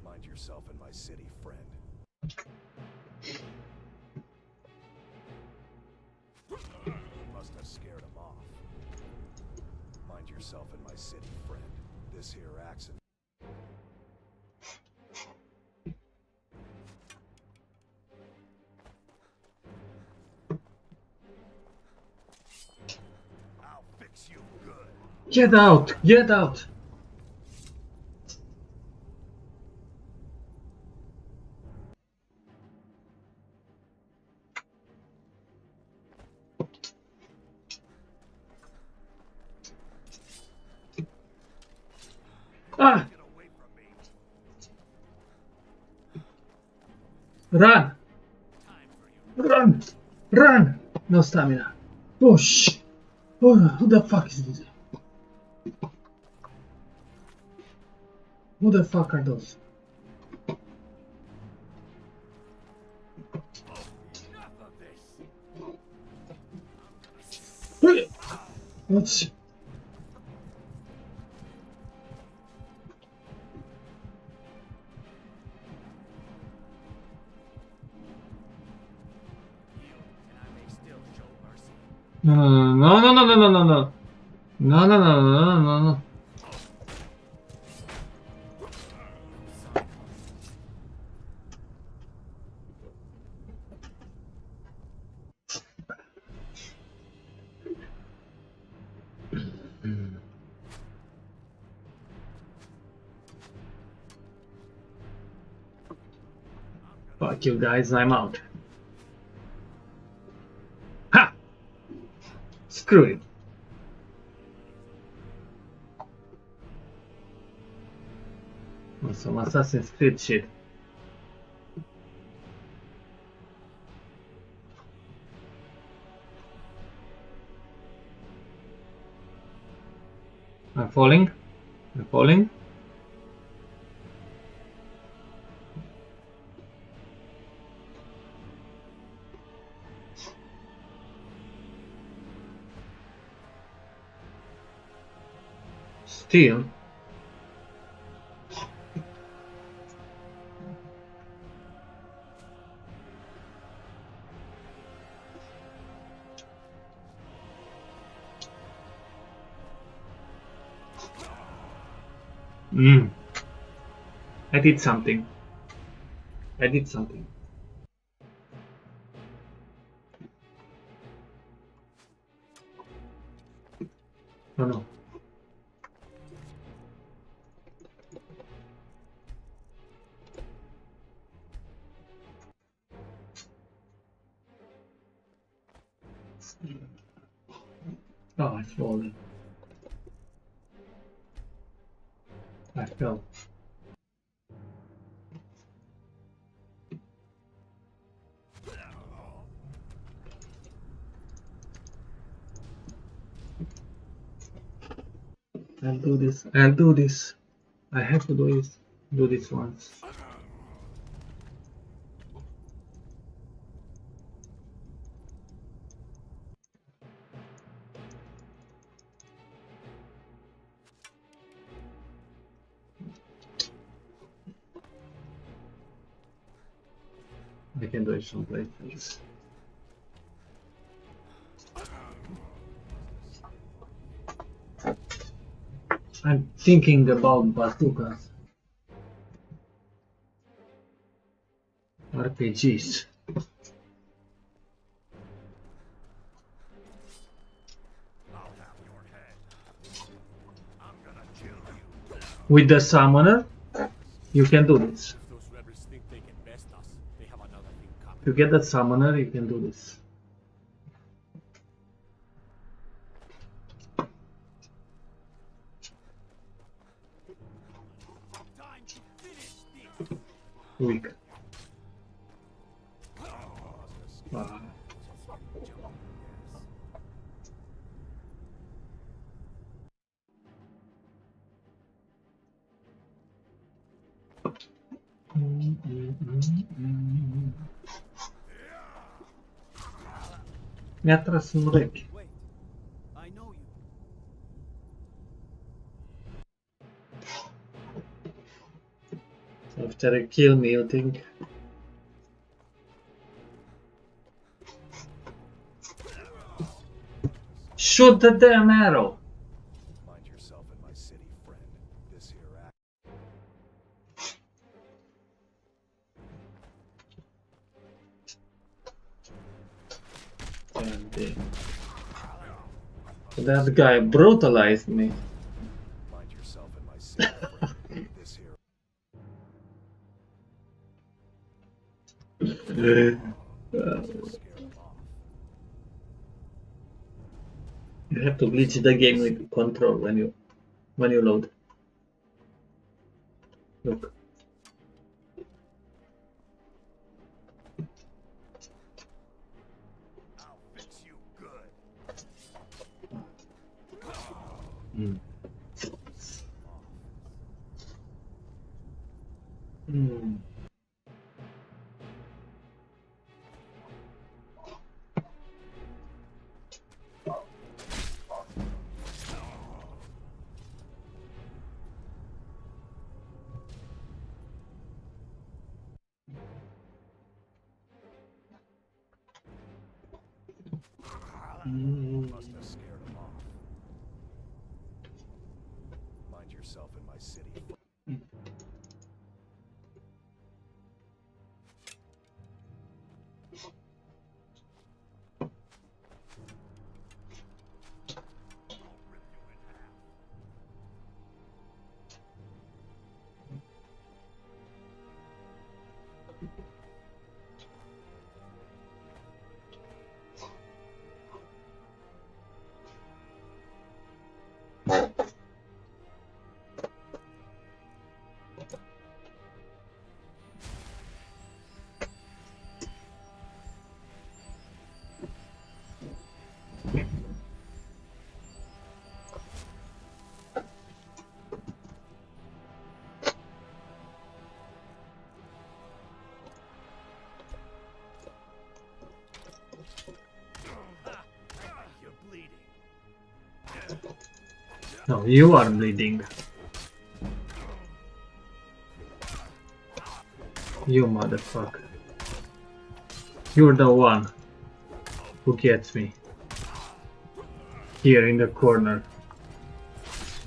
Mind yourself in my city, friend. Must have scared him off. Mind yourself in my city, friend. This here accident. I'll fix you good. Get out! Get out! Ah! Get away from me. Run! Run! Run! No stamina. Push! Oh, who the fuck is this? Who the fuck are those? Enough of this. What's... And I may still show mercy. No, no, no, no, no, no, no, no. No, no, no, no, no, no. Fuck you guys, I'm out. Ha! Screw it. Oh, some Assassin's Creed shit. I'm falling. I'm falling. Still. I did something. I did something. Oh no. Oh, I fallen. I fell. I'll do this. I'll do this. I have to do this. Do this once. I can do it someplace else. I'm thinking about bazookas. RPGs. With the summoner, you can do this. If those rebels think they can best us, they have another thing coming. If you get that summoner, you can do this. Time to finish this. Weak. Wow. Mi-a tras în urechi. Wait, I know you. After they kill me, you think? Shoot the damn arrow! Mind yourself in my city, friend. This here act. God damn. That guy brutalized me. Mind yourself in my city, friend. This here. Uh, Scare him off. You have to glitch the game with control when you load. Look. I'll fix you good. Mm. Mm. Must have scared him off. Mind yourself in my city. No, you are bleeding. You motherfucker. You're the one who gets me. Here in the corner.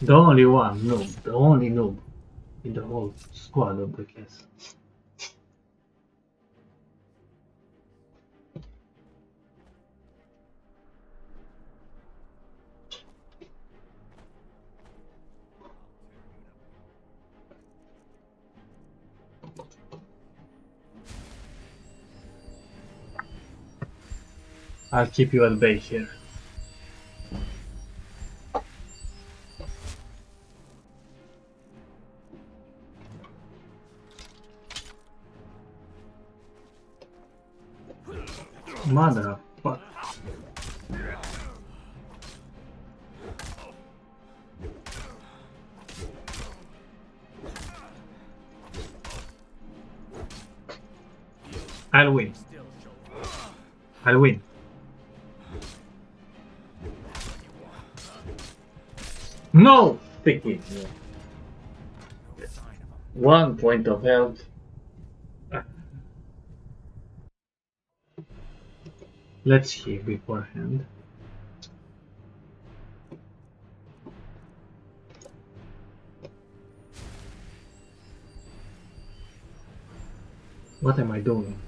The only one noob. The only noob in the whole squad of the class. I'll keep you at bay here. Motherfucker. I'll win. I'll win. No! Sticky. 1 point of health. Let's heal beforehand. What am I doing?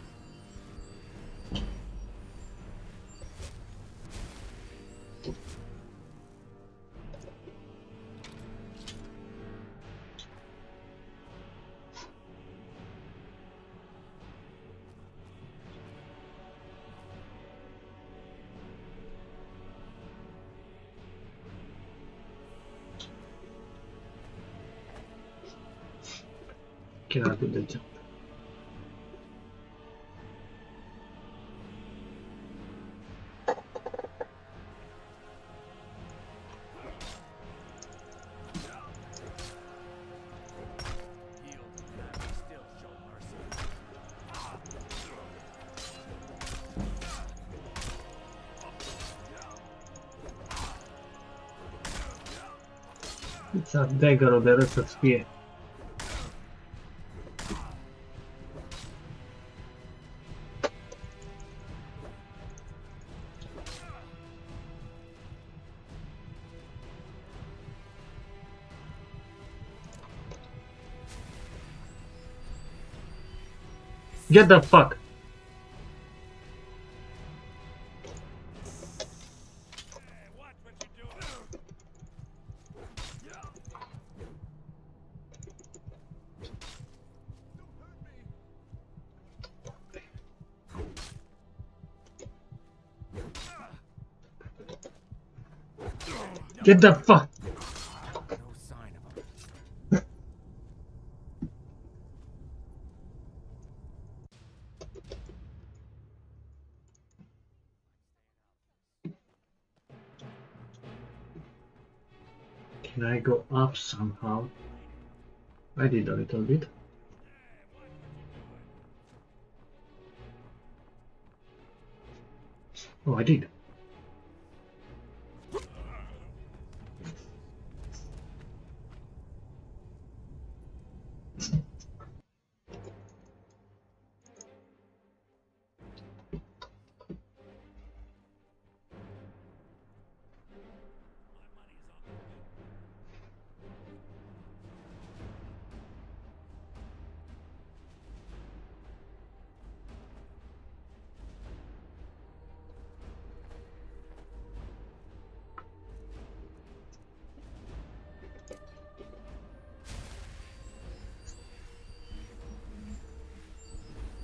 Cannot do the jump. It's a dagger of the rest of spear. Get the fuck! Get the fuck! No sign of him. Can I go up somehow? I did a little bit. Oh, I did.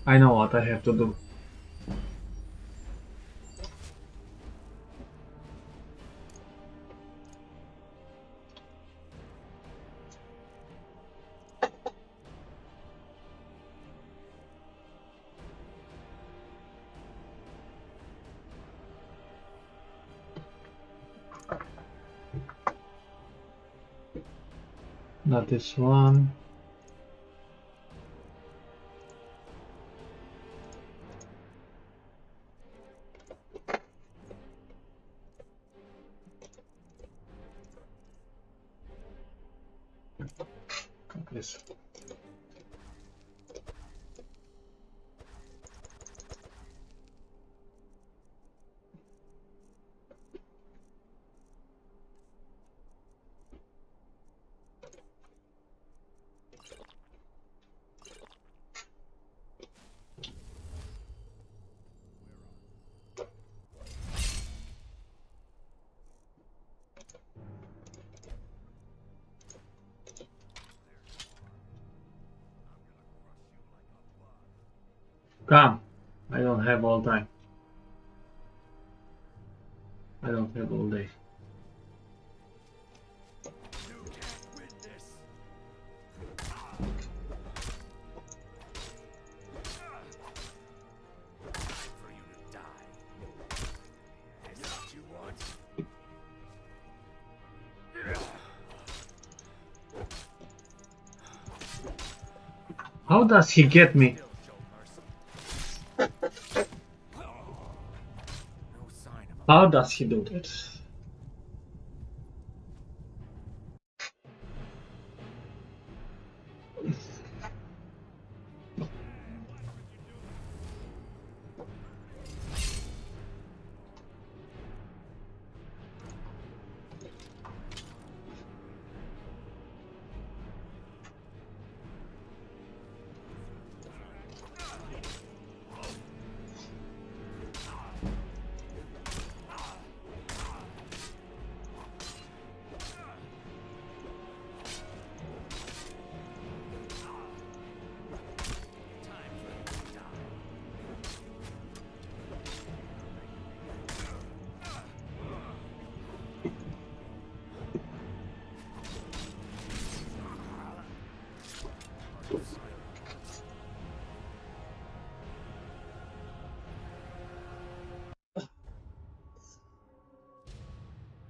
I know what I have to do. Not this one. This. Come, I don't have all time. I don't have all day. You can't win this. Time for you to die. Is that what you want? How does he get me? How does he do that?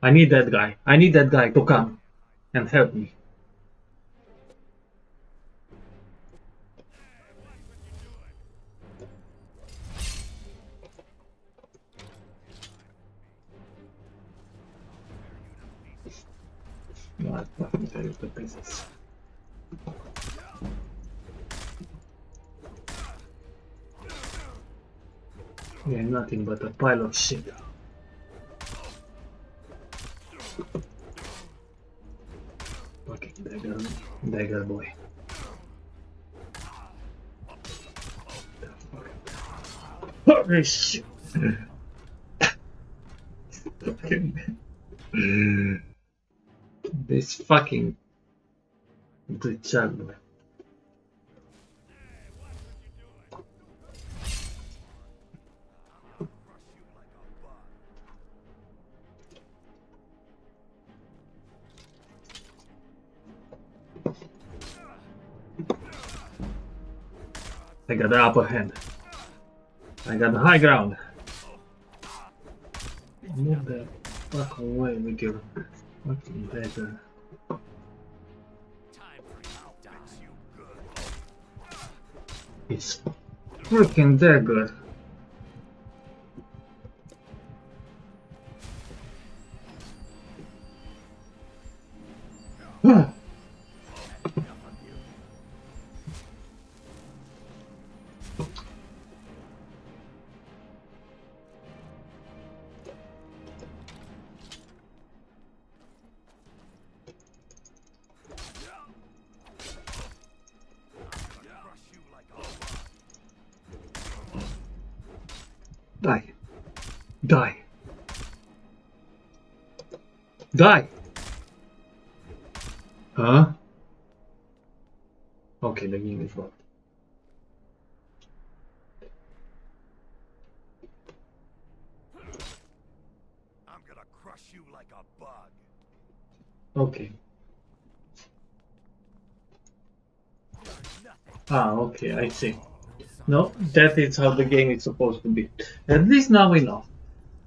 I need that guy. I need that guy to come and help me. No, I fucking tear you to pieces. Yeah, nothing but a pile of shit. Fucking dagger boy. Holy shit! This fucking child boy. I got the upper hand. I got the high ground. Move the fuck away with your fucking dagger. It's freaking dagger. Die. Die. Die! Huh? Okay, the game is locked. I'm gonna crush you like a bug. Okay. Ah, okay, I see. No, that is how the game is supposed to be. At least now we know.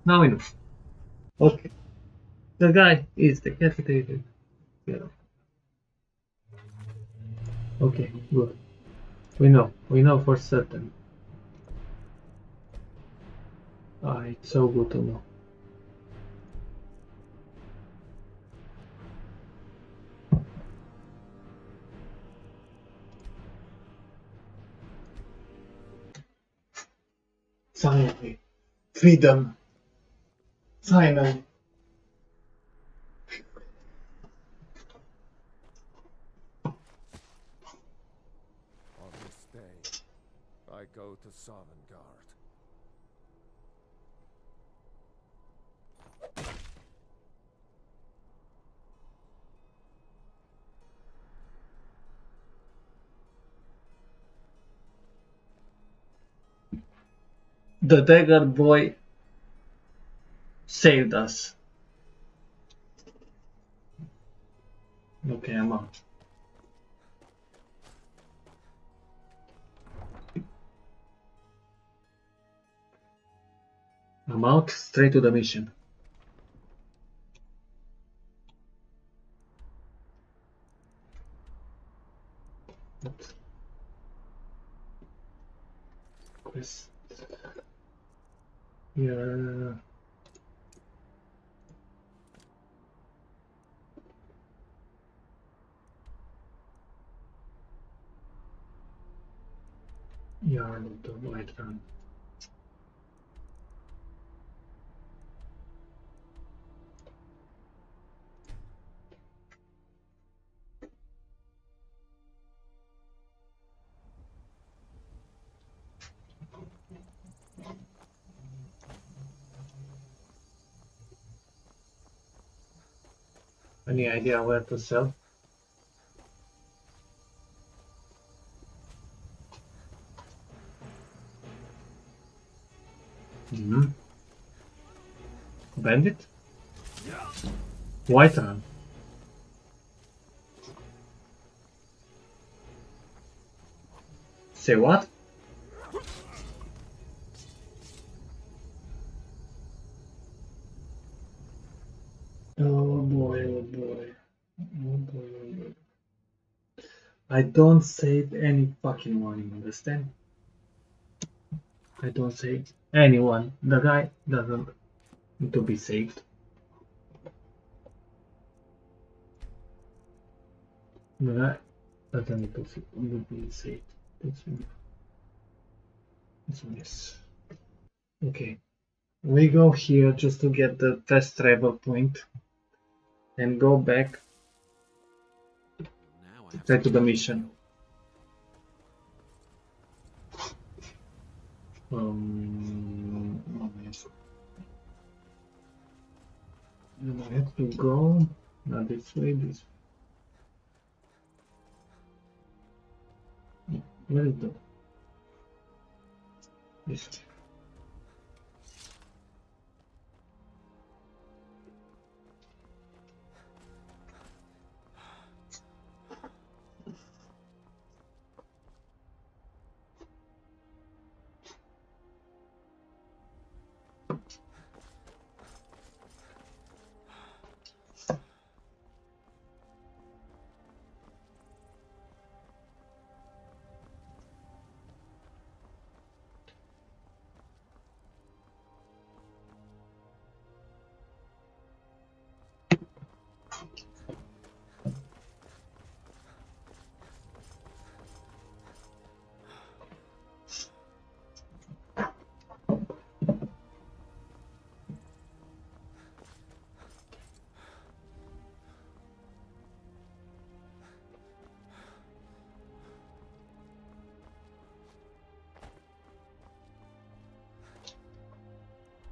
Now we know. Okay. The guy is decapitated. Yeah. Okay, good. We know for certain. It's so good to know. Finally, freedom. Finally. On this day, I go to Sovngarde. The dagger boy saved us. Okay, I'm out. I'm out, straight to the mission. Quest. Yeah. Yarn of the White Run. Any idea where to sell? Bandit? White Run. Say what? Oh boy, oh boy. Oh boy, oh boy. I don't save any fucking one, you understand? I don't save anyone. The guy doesn't need to be saved. The guy doesn't need to be saved. This one is. Okay. We go here just to get the fast travel point and go back straight to the mission. I have to go not this way, this way. Where is the this way?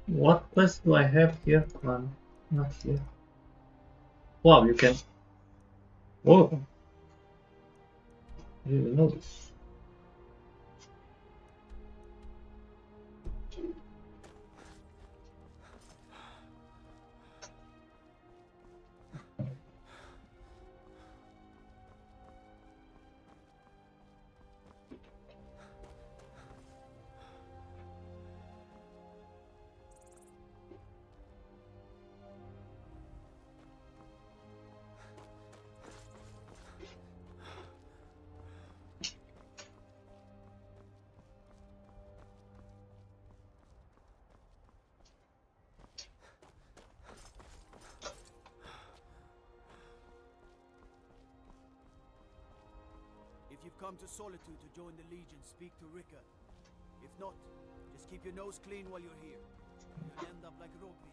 What quest do I have here? One, not here. Wow, you can. Whoa! I didn't know this. If you've come to Solitude to join the Legion, speak to Rika. If not, just keep your nose clean while you're here. You'll end up like Rogvi.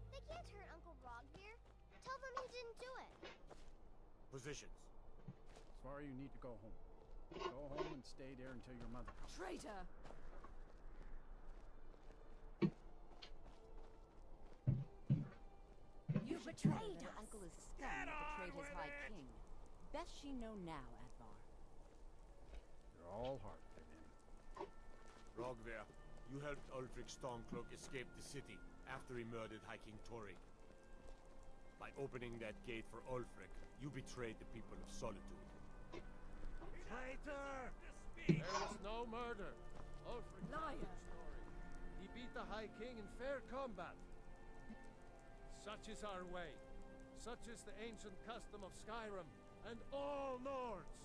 They can't hurt Uncle Rogvir. Tell them he didn't do it. Positions. Svar, you need to go home. Go home and stay there until your mother comes. Traitor! You betrayed us! Your uncle is scum that betrayed his High King. Best she know now, Advar. You're all heart, men. Rogver, you helped Ulfric Stormcloak escape the city after he murdered High King Torik. By opening that gate for Ulfric, you betrayed the people of Solitude. Traitor! There was no murder. Ulfric Liar! told the story. He beat the High King in fair combat. Such is our way. Such is the ancient custom of Skyrim and all Nords.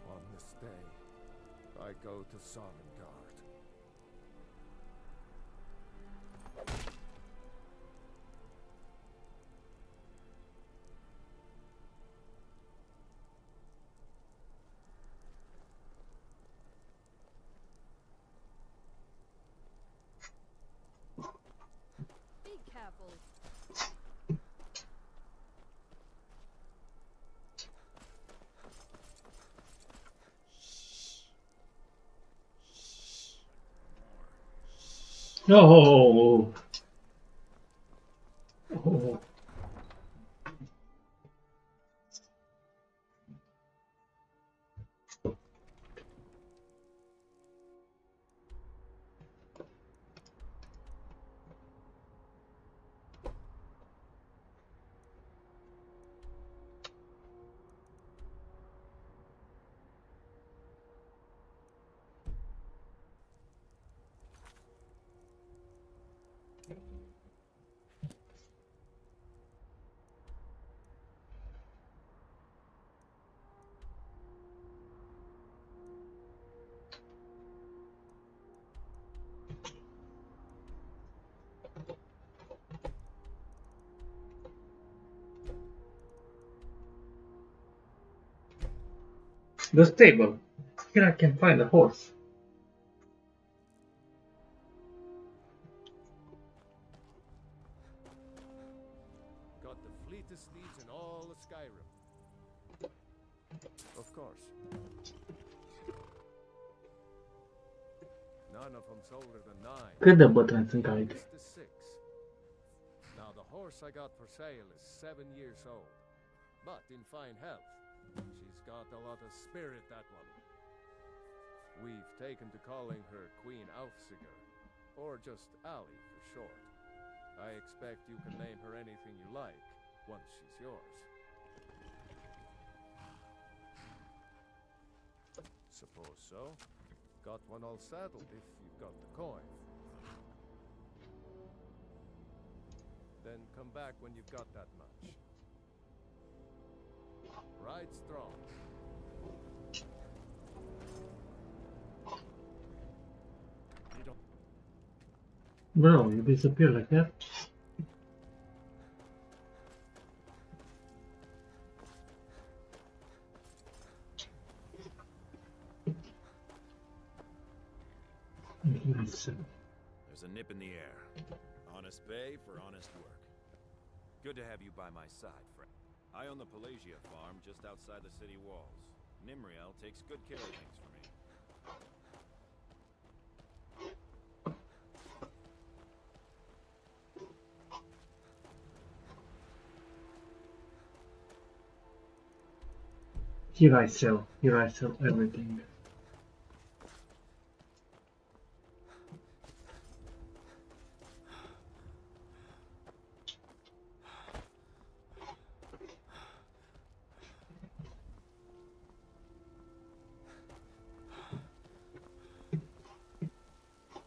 On this day, I go to Sovngarde. Be careful. No. Oh. The stable. Here I can find a horse. Got the fleetest steeds in all of Skyrim. Of course. None of them's older than 9. Cât de bătrâni sunt aici? Youngest is 6. Now the horse I got for sale is 7 years old, but in fine health. She's got a lot of spirit, that one. We've taken to calling her Queen Aufsiger, or just Ali for short. I expect you can name her anything you like, once she's yours. Suppose so. Got one all saddled if you've got the coin. Then come back when you've got that much. Ride strong. You don't. Bro, you disappear like that? There's a nip in the air. Honest pay for honest work. Good to have you by my side, friend. I own the Pelagia farm just outside the city walls. Nimriel takes good care of things for me. Here I sell everything.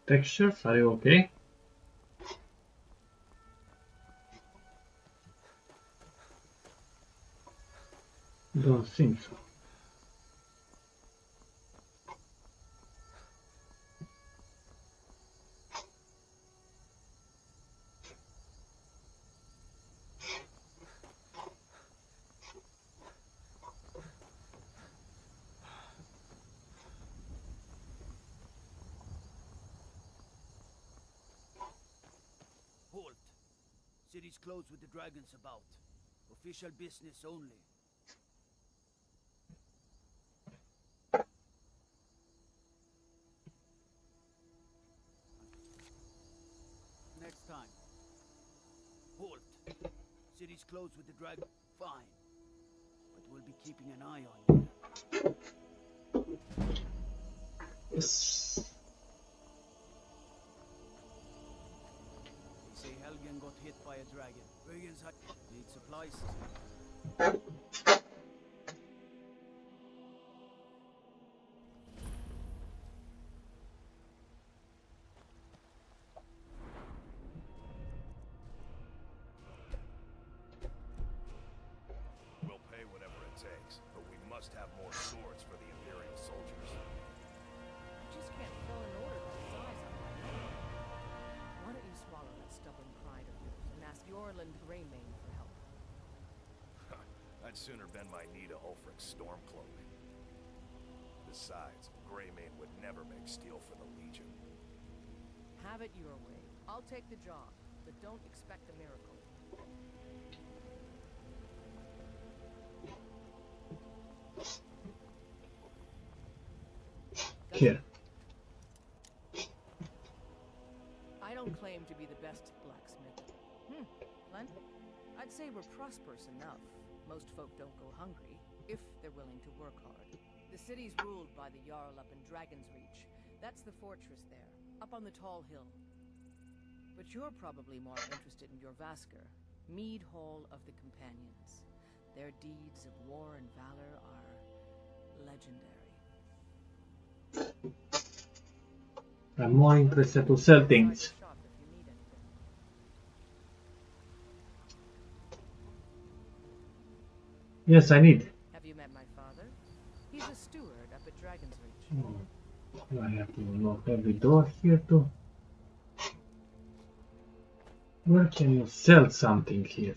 Textures, are you okay? Don't think so. Halt. City's closed with the dragons about. Official business only. Next time. Halt. City's closed with the dragon. Fine. But we'll be keeping an eye on you. Yes. They say Helgen got hit by a dragon. Dragons need supplies. We'll pay whatever it takes, but we must have more swords for the Imperial soldiers. I just can't fill an order by the size of my head. Why don't you swallow that stubborn pride of yours and ask Yorland Greymane for help? I'd sooner bend my knee to Ulfric's Stormcloak. Besides, Greymane would never make steel for the Legion. Have it your way. I'll take the job, but don't expect a miracle. Here. I don't claim to be the best blacksmith. Glenn? I'd say we're prosperous enough. Most folk don't go hungry, if they're willing to work hard. The city's ruled by the Jarl up in Dragon's Reach. That's the fortress there, up on the tall hill. But you're probably more interested in your Vasker, Mead Hall of the Companions. Their deeds of war and valor are legendary. I'm more interested to sell things. Yes, I need. Have you met my father? He's a steward up at Dragon's Reach. Do I have to unlock every door here too? Where can you sell something here?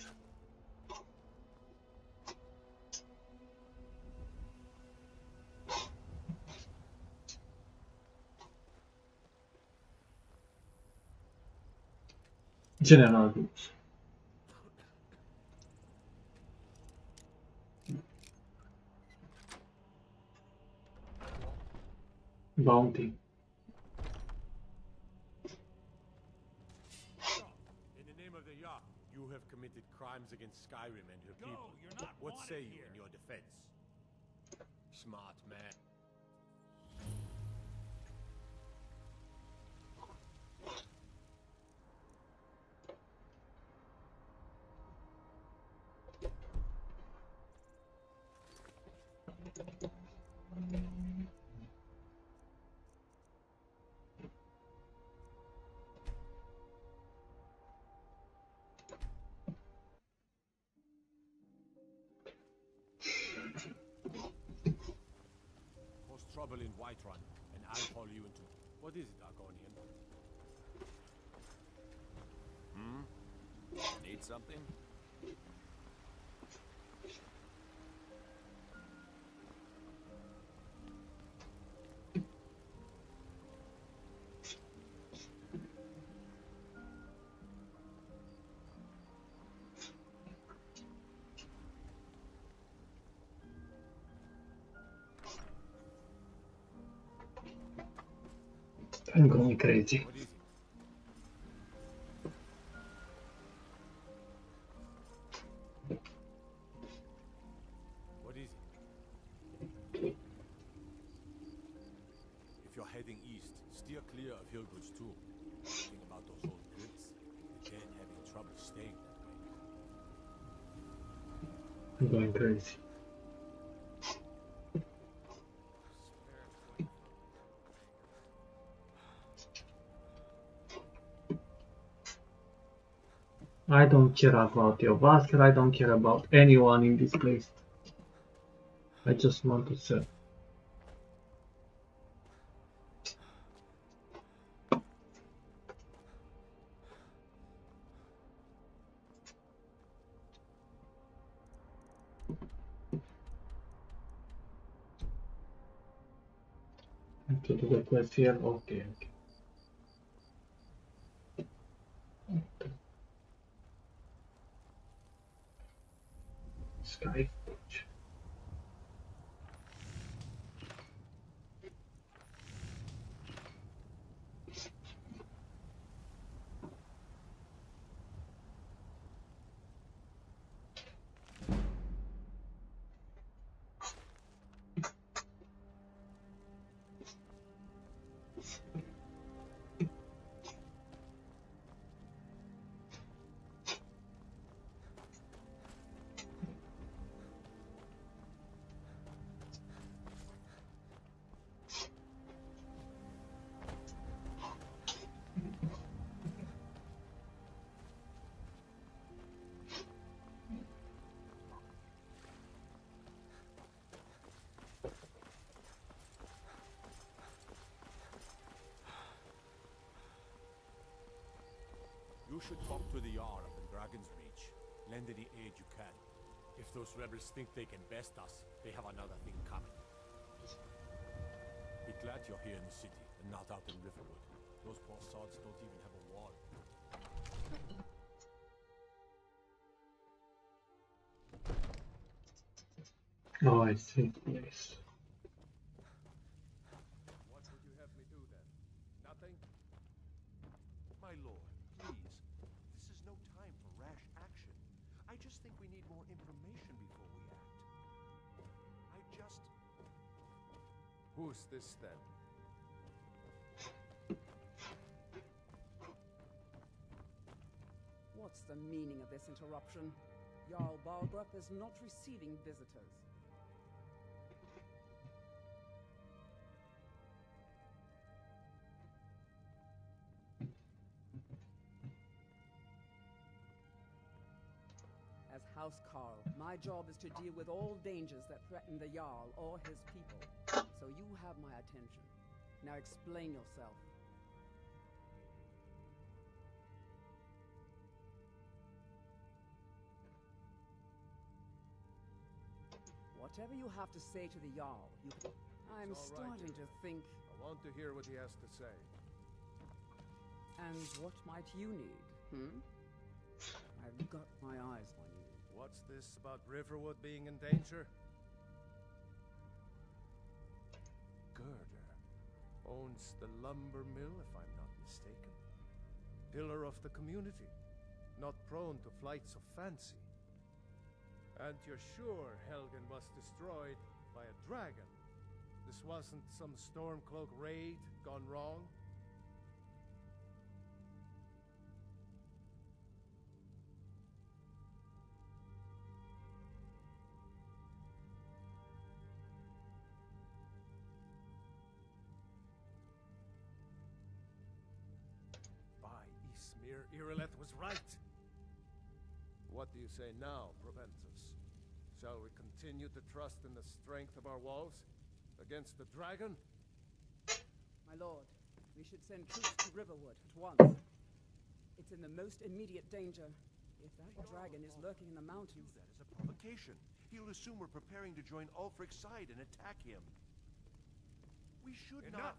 General goods. Bounty. In the name of the Jarl, you have committed crimes against Skyrim and her people. You're not What wanted say you here. in your defense? Smart man. Cause trouble in Whiterun, and I'll haul you into... What is it, Argonian? Need something? I'm going crazy. What is it? What is it? If you're heading east, steer clear of Hillbridge too. Think about those old crypts. You're dead having trouble staying that way. I'm going crazy. I don't care about your vassal, I don't care about anyone in this place. I just want to serve. To do the quest here, okay. Sky. You should talk to the Jarl up in Dragon's Reach. Lend any aid you can. If those rebels think they can best us, they have another thing coming. Be glad you're here in the city and not out in Riverwood. Those poor sods don't even have a wall. Oh, I see. Yes. What would you have me do then? Nothing? My lord, please. This is no time for rash action. I just think we need more information before we act. Who's this then? What's the meaning of this interruption? Jarl Balgrup is not receiving visitors. As House Carl, my job is to deal with all dangers that threaten the Jarl or his people. So you have my attention. Now explain yourself. Whatever you have to say to the Jarl, you can... I'm starting to think... I want to hear what he has to say. And what might you need, I've got my eyes on you. What's this about Riverwood being in danger? Girder owns the lumber mill, if I'm not mistaken. Pillar of the community, not prone to flights of fancy. And you're sure Helgen was destroyed by a dragon? This wasn't some Stormcloak raid gone wrong? Irileth was right. What do you say now, Proventus? Shall we continue to trust in the strength of our walls against the dragon? My lord, we should send troops to Riverwood at once. It's in the most immediate danger. If that dragon is lurking in the mountains... That is a provocation. He'll assume we're preparing to join Ulfric's side and attack him. We should not...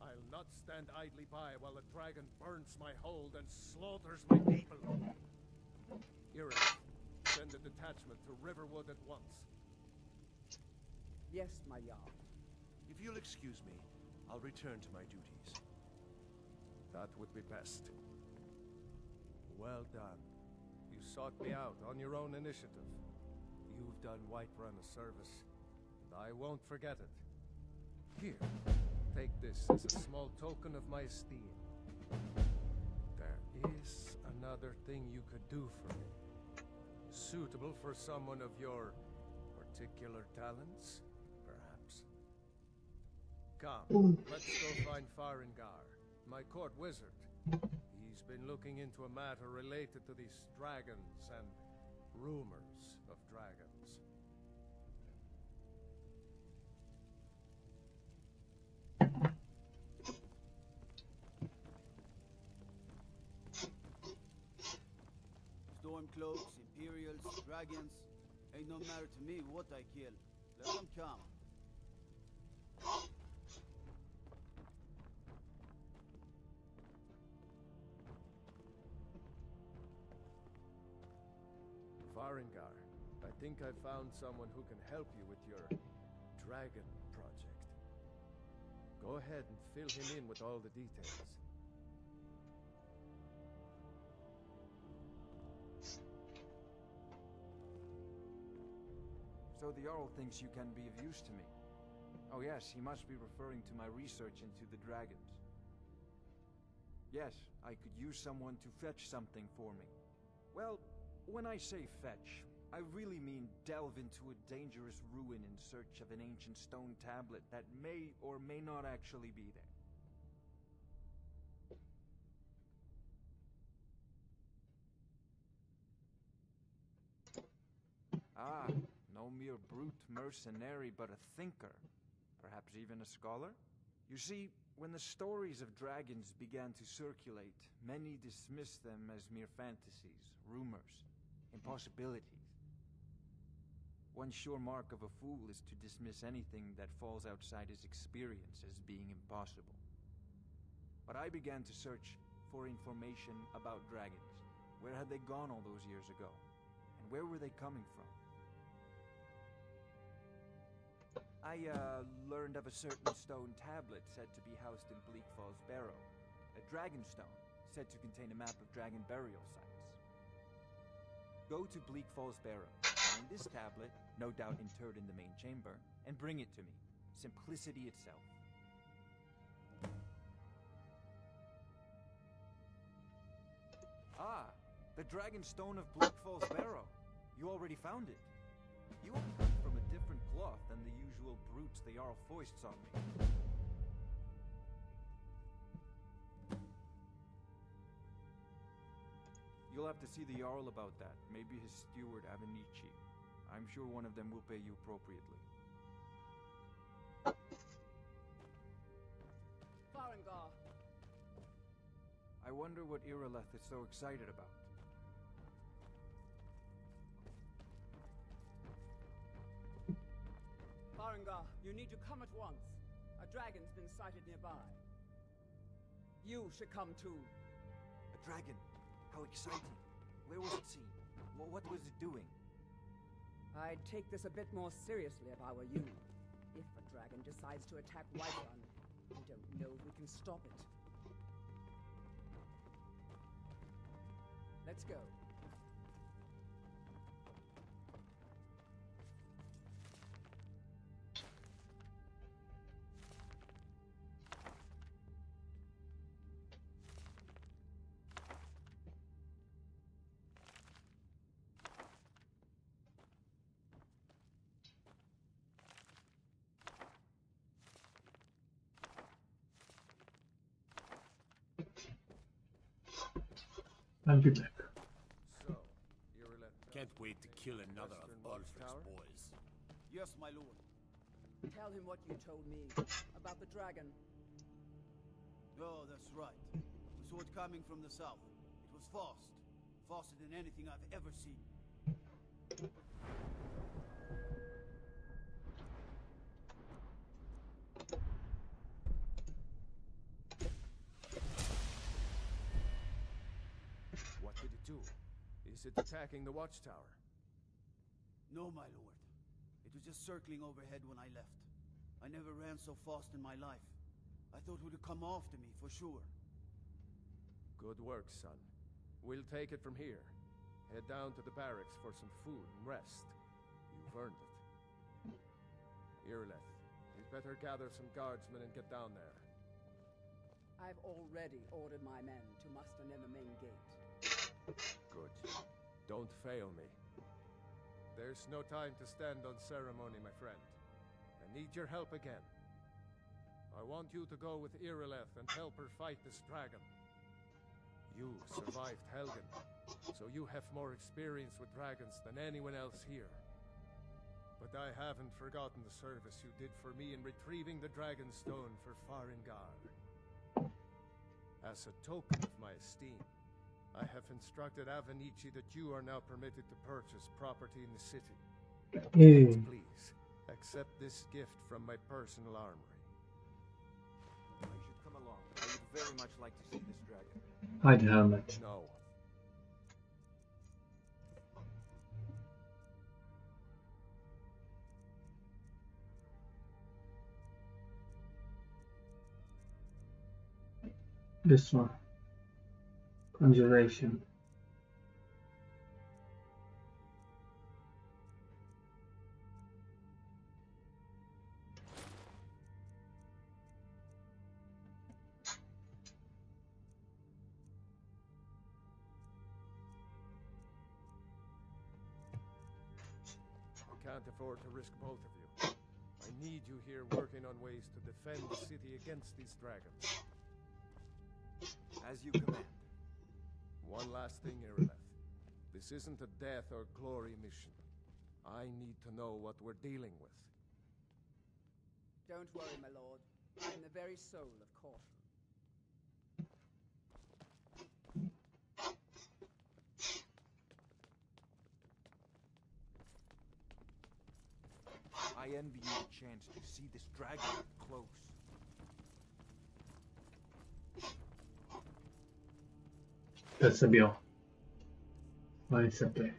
I'll not stand idly by while the dragon burns my hold and slaughters my people. Irileth, send a detachment to Riverwood at once. Yes, my Jarl. If you'll excuse me, I'll return to my duties. That would be best. Well done. You sought me out on your own initiative. You've done Whiterun a service, and I won't forget it. Here. Take this as a small token of my esteem. There is another thing you could do for me. Suitable for someone of your particular talents, perhaps. Come, let's go find Farengar, my court wizard. He's been looking into a matter related to these dragons and rumors of dragons. Stormcloaks, Imperials, dragons. Ain't no matter to me what I kill. Let them come. Farengar, I think I found someone who can help you with your dragon project. Go ahead and fill him in with all the details. So the Jarl thinks you can be of use to me. Oh yes, he must be referring to my research into the dragons. Yes, I could use someone to fetch something for me. Well, when I say fetch, I really mean delve into a dangerous ruin in search of an ancient stone tablet that may or may not actually be there. Ah, no mere brute mercenary, but a thinker. Perhaps even a scholar? You see, when the stories of dragons began to circulate, many dismissed them as mere fantasies, rumors, impossibilities. One sure mark of a fool is to dismiss anything that falls outside his experience as being impossible. But I began to search for information about dragons. Where had they gone all those years ago? And where were they coming from? I learned of a certain stone tablet said to be housed in Bleak Falls Barrow. A dragon stone, said to contain a map of dragon burial sites. Go to Bleak Falls Barrow, find this tablet, no doubt interred in the main chamber, and bring it to me. Simplicity itself. Ah, the dragon stone of Bleak Falls Barrow. You already found it. You are cut from a different cloth than the usual brutes the Jarl foists on me. You'll have to see the Jarl about that. Maybe his steward, Avenici. I'm sure one of them will pay you appropriately. Farengar. I wonder what Irileth is so excited about. Farengar, you need to come at once. A dragon's been sighted nearby. You should come too. A dragon? How exciting. Where was it seen? What was it doing? I'd take this a bit more seriously if I were you. If a dragon decides to attack Whiterun, we don't know if we can stop it. Let's go. I'll be back. So, Irileth Can't wait to kill another of Western Ulfric's Watchtower? boys. Yes, my lord. Tell him what you told me about the dragon. Oh, that's right. We saw it coming from the south. It was fast. Faster than anything I've ever seen. What did it do? Is it attacking the watchtower? No, my lord. It was just circling overhead when I left. I never ran so fast in my life. I thought it would come after me, for sure. Good work, son. We'll take it from here. Head down to the barracks for some food and rest. You've earned it. Irileth, you'd better gather some guardsmen and get down there. I've already ordered my men to muster near the main gate. Good. Don't fail me. There's no time to stand on ceremony, my friend. I need your help again. I want you to go with Irileth and help her fight this dragon. You survived Helgen, so you have more experience with dragons than anyone else here. But I haven't forgotten the service you did for me in retrieving the dragon stone for Farengar. As a token of my esteem, I have instructed Avenici that you are now permitted to purchase property in the city. Please, accept this gift from my personal armory. I should come along. I would very much like to see this dragon. Hide helmet. No. This one. Conjuration. I can't afford to risk both of you. I need you here working on ways to defend the city against these dragons. As you command. One last thing, Irileth. This isn't a death or glory mission. I need to know what we're dealing with. Don't worry, my lord. I'm the very soul of caution. I envy you the chance to see this dragon up close. Percebió. Mai să plec.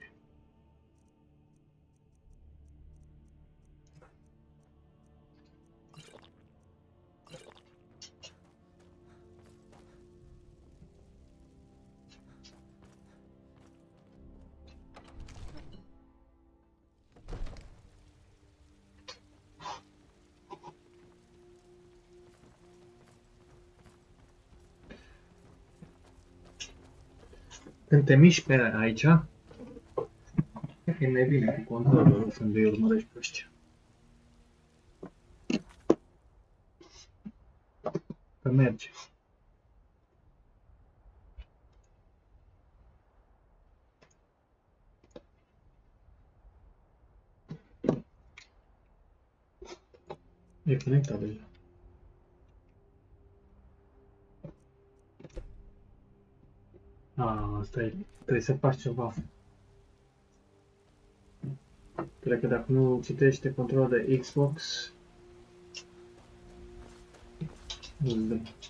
Când te miști pe aici, cred că e mai bine cu controlul când îi urmărești pe ăștia. Că merge. E conectat deja. Asta e. Trebuie să faci ceva. Cred că dacă nu citește controlul de Xbox,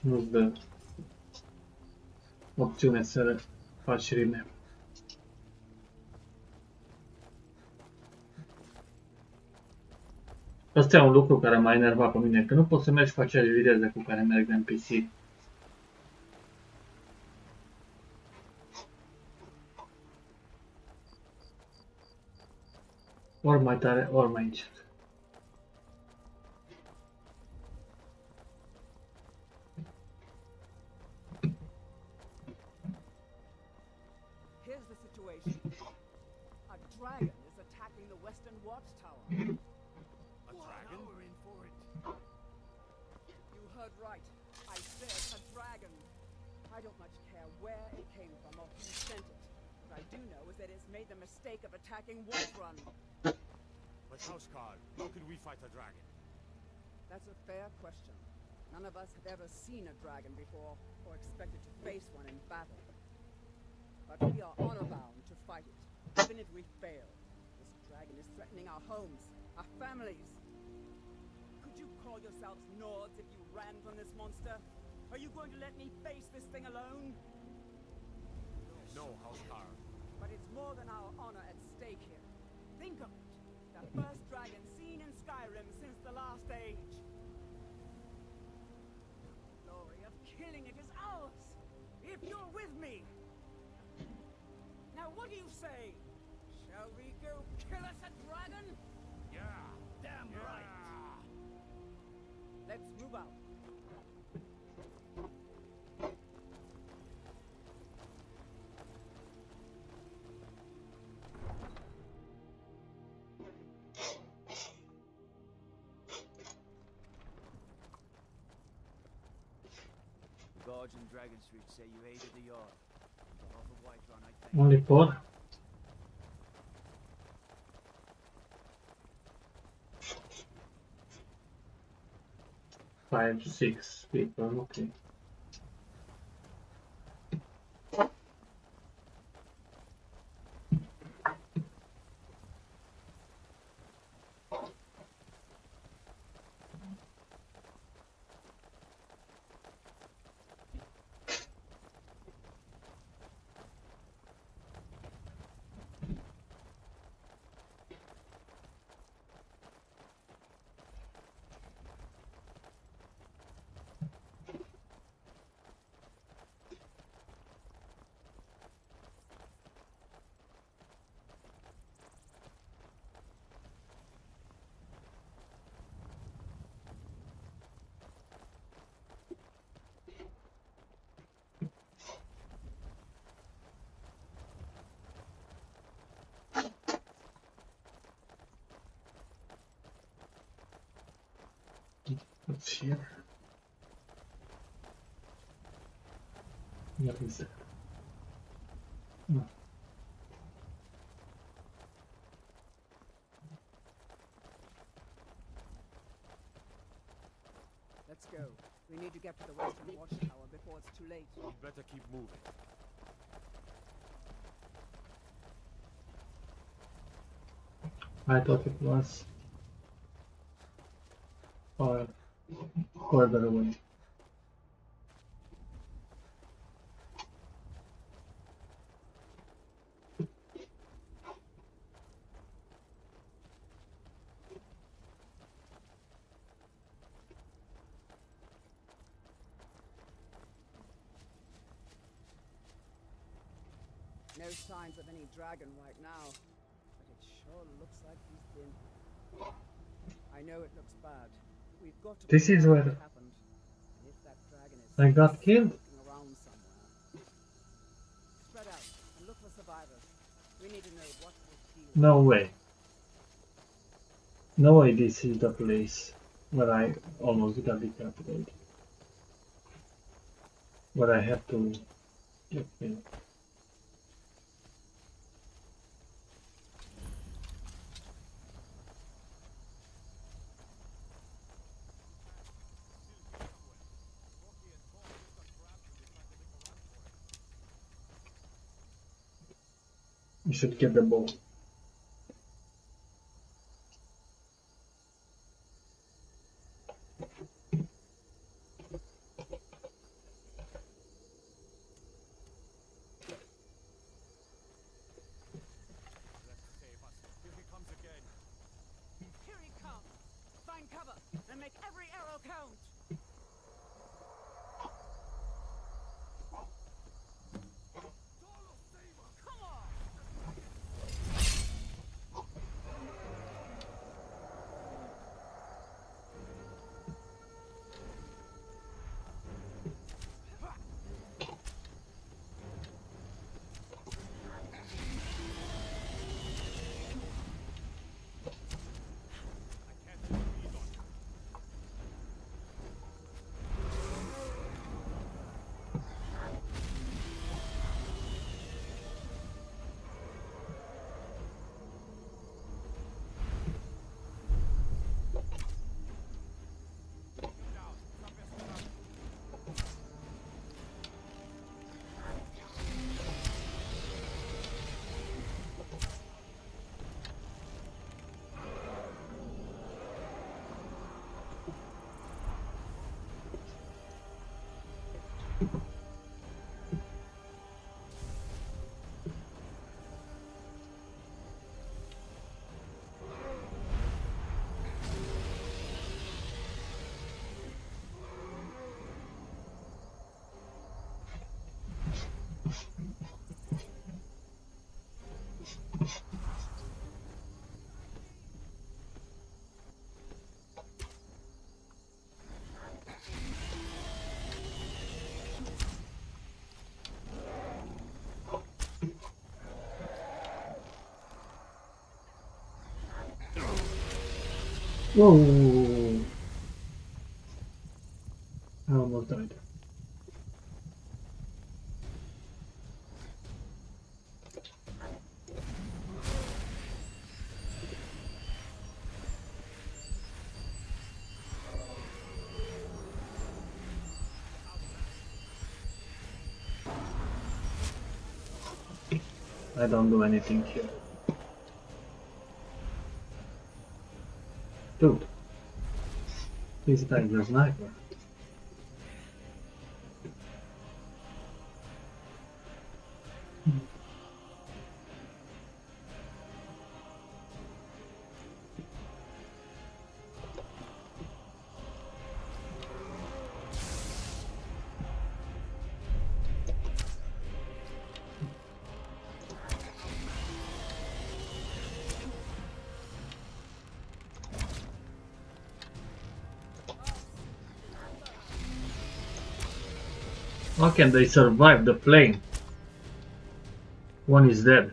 nu-ți dă opțiune să faci remake. Asta e un lucru care m-a enervat pe mine, că nu poți să mergi cu aceeași viteză cu care merg în PC. Ori mai tare, ori mai încet. Here's the situation. A dragon is attacking the western watchtower. A dragon? We're in for it. You heard right. I said a dragon. I don't much care where it came from or who sent it. What I do know is that it's made the mistake of attacking Wolfrun. But Housecarl, how can we fight a dragon? That's a fair question. None of us have ever seen a dragon before, or expected to face one in battle. But we are honor-bound to fight it, even if we fail. This dragon is threatening our homes, our families. Could you call yourselves Nords if you ran from this monster? Are you going to let me face this thing alone? No, Housecarl. But it's more than our honor at stake here. Think of it. The first dragon seen in Skyrim since the last age. The glory of killing it is ours, if you're with me. Now what do you say? Shall we go kill us a dragon? Yeah, Damn right. Let's move out. The guards in Dragon Street say you aided the yard. Whiterun, I think. Only 4? Five to 6 people, okay. What's here? What is it? Oh. Let's go. We need to get to the western watchtower before it's too late. You better keep moving. I thought it was further away. No signs of any dragon right now, but it sure looks like he's been. I know it looks bad. We've got to This is figure out where what happened. And if that dragon is I got killed. lurking around somewhere. Spread out and look for survivors. We need to know what this deal is. No way. No way this is the place where I almost got decapitated. Where I have to get killed. You should get the bow. Here he comes. Find cover and make every arrow count. Come on. Whoa! I almost died. I don't do anything here. Dude, this guy is a sniper. How can they survive the plane? One is dead.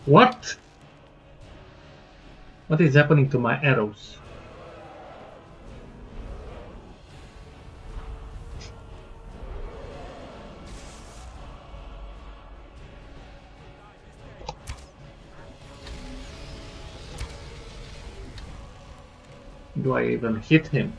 What? What is happening to my arrows? Do I even hit him?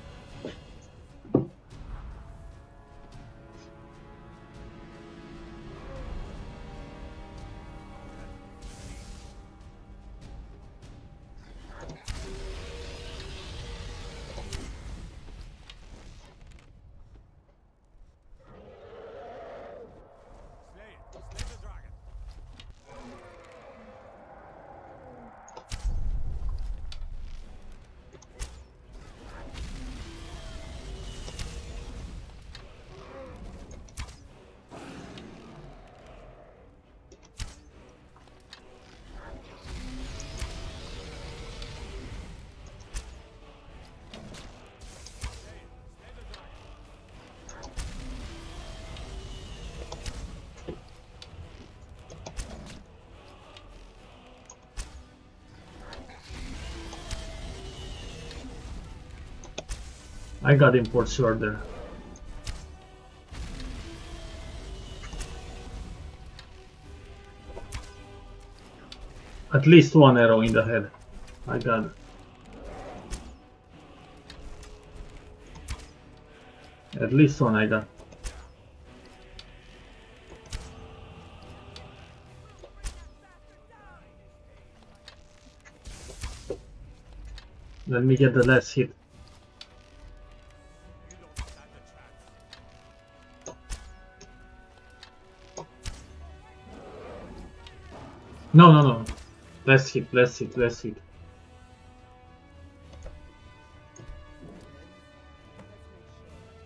I got him for sure there. At least one arrow in the head. I got it. At least one I got. Let me get the last hit. No, no, no. Last hit, last hit, last hit.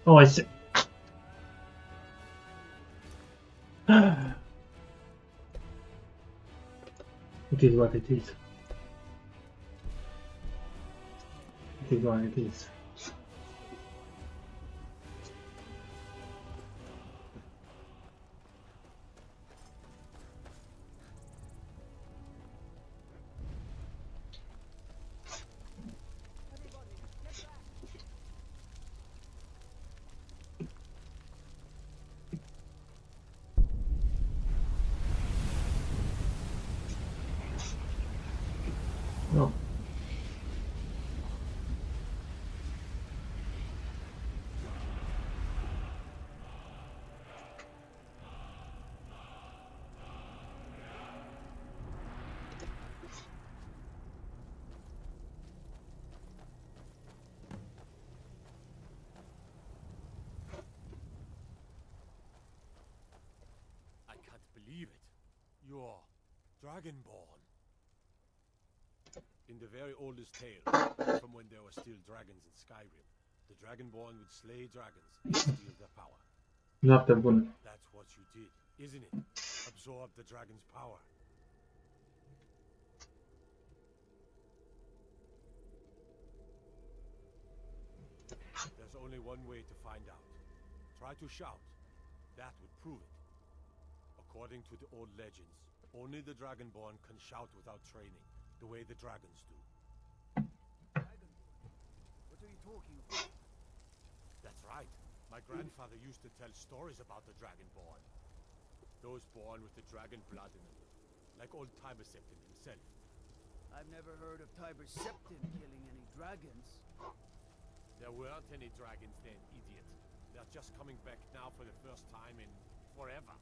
Oh, I see. It is what it is. It is what it is. No. I can't believe it. You're Dragonborn. In the very oldest tale, from when there were still dragons in Skyrim, the Dragonborn would slay dragons and steal their power. Noaptea bună. That's what you did, isn't it? Absorb the dragon's power. There's only one way to find out. Try to shout. That would prove it. According to the old legends, only the Dragonborn can shout without training, the way the dragons do. What are you talking about? That's right. My grandfather used to tell stories about the Dragonborn. Those born with the dragon blood in them. Like old Tiber Septim himself. I've never heard of Tiber Septim killing any dragons. There weren't any dragons then, idiot. They're just coming back now for the first time in forever.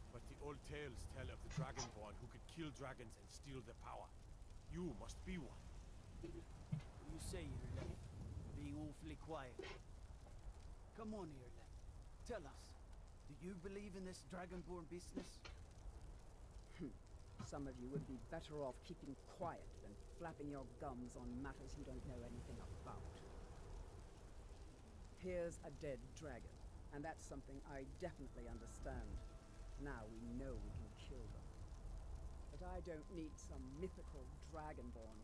But the old tales tell of the Dragonborn who could kill dragons and steal their power. You must be one. You say you're left, being awfully quiet. Come on here, lad. Tell us, do you believe in this Dragonborn business? Some of you would be better off keeping quiet than flapping your gums on matters you don't know anything about. Here's a dead dragon, and that's something I definitely understand. Now we know we can kill them. But I don't need some mythical dragonborn.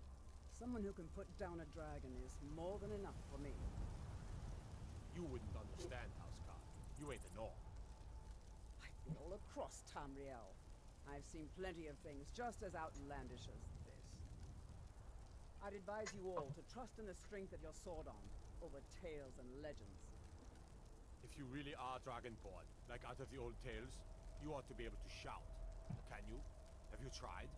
Someone who can put down a dragon is more than enough for me. You wouldn't understand, Housecarl. You ain't the norm. I've been all across Tamriel. I've seen plenty of things just as outlandish as this. I'd advise you all to trust in the strength of your sword arm over tales and legends. If you really are Dragonborn, like out of the old tales, you ought to be able to shout. Can you? Have you tried?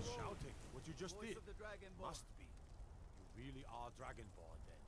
Shouting, what you just did. Must be. You really are Dragonborn then.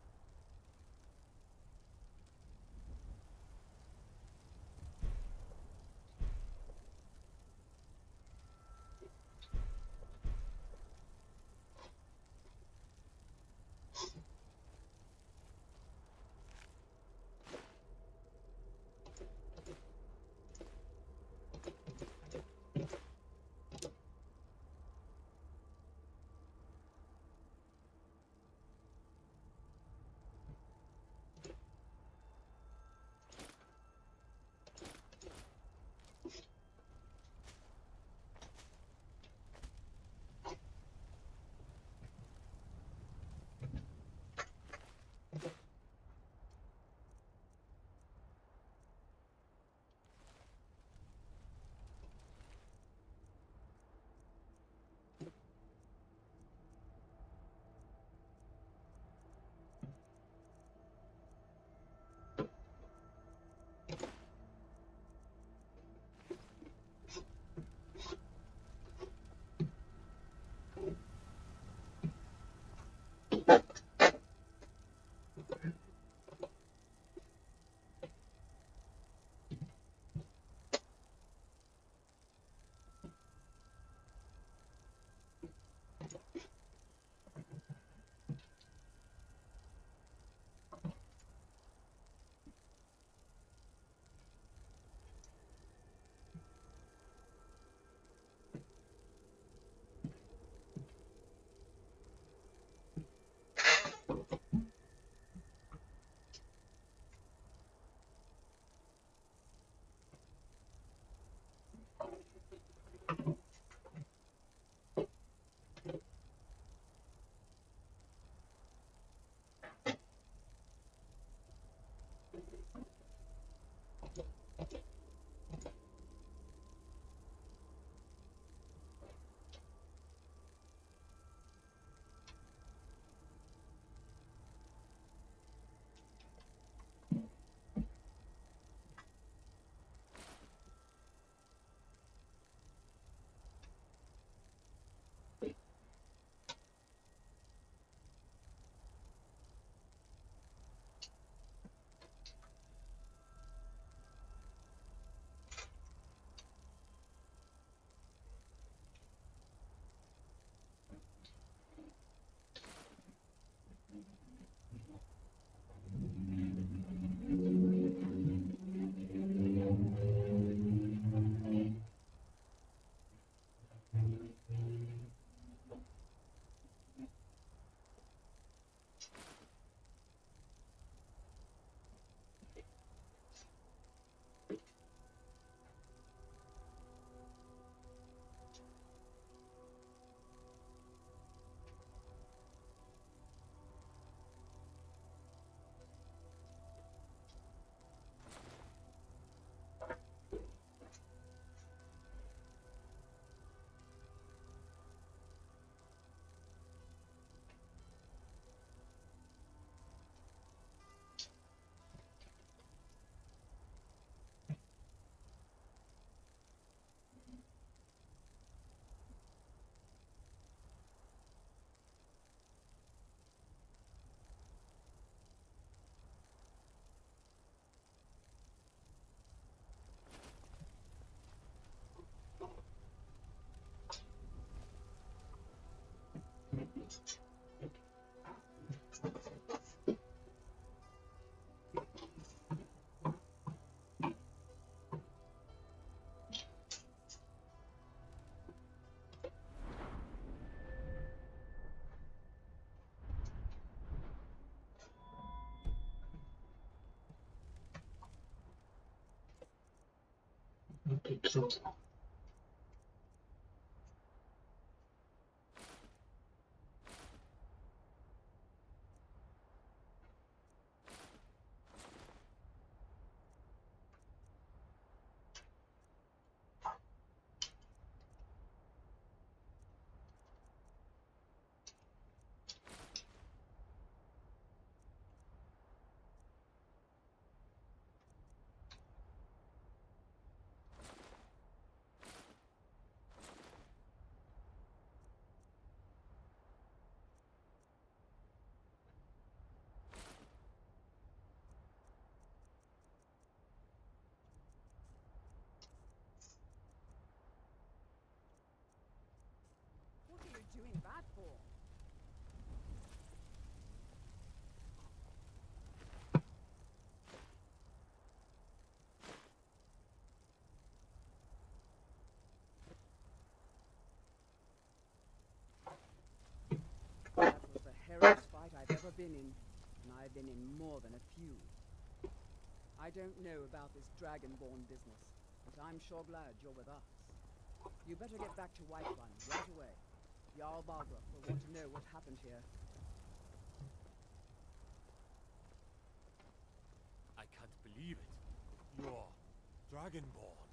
So, What are you doing that for? That was the hairiest fight I've ever been in, and I've been in more than a few. I don't know about this dragonborn business, but I'm sure glad you're with us. You better get back to Whiterun right away. Jarl Balgruuf will want to know what happened here. I can't believe it. You're Dragonborn.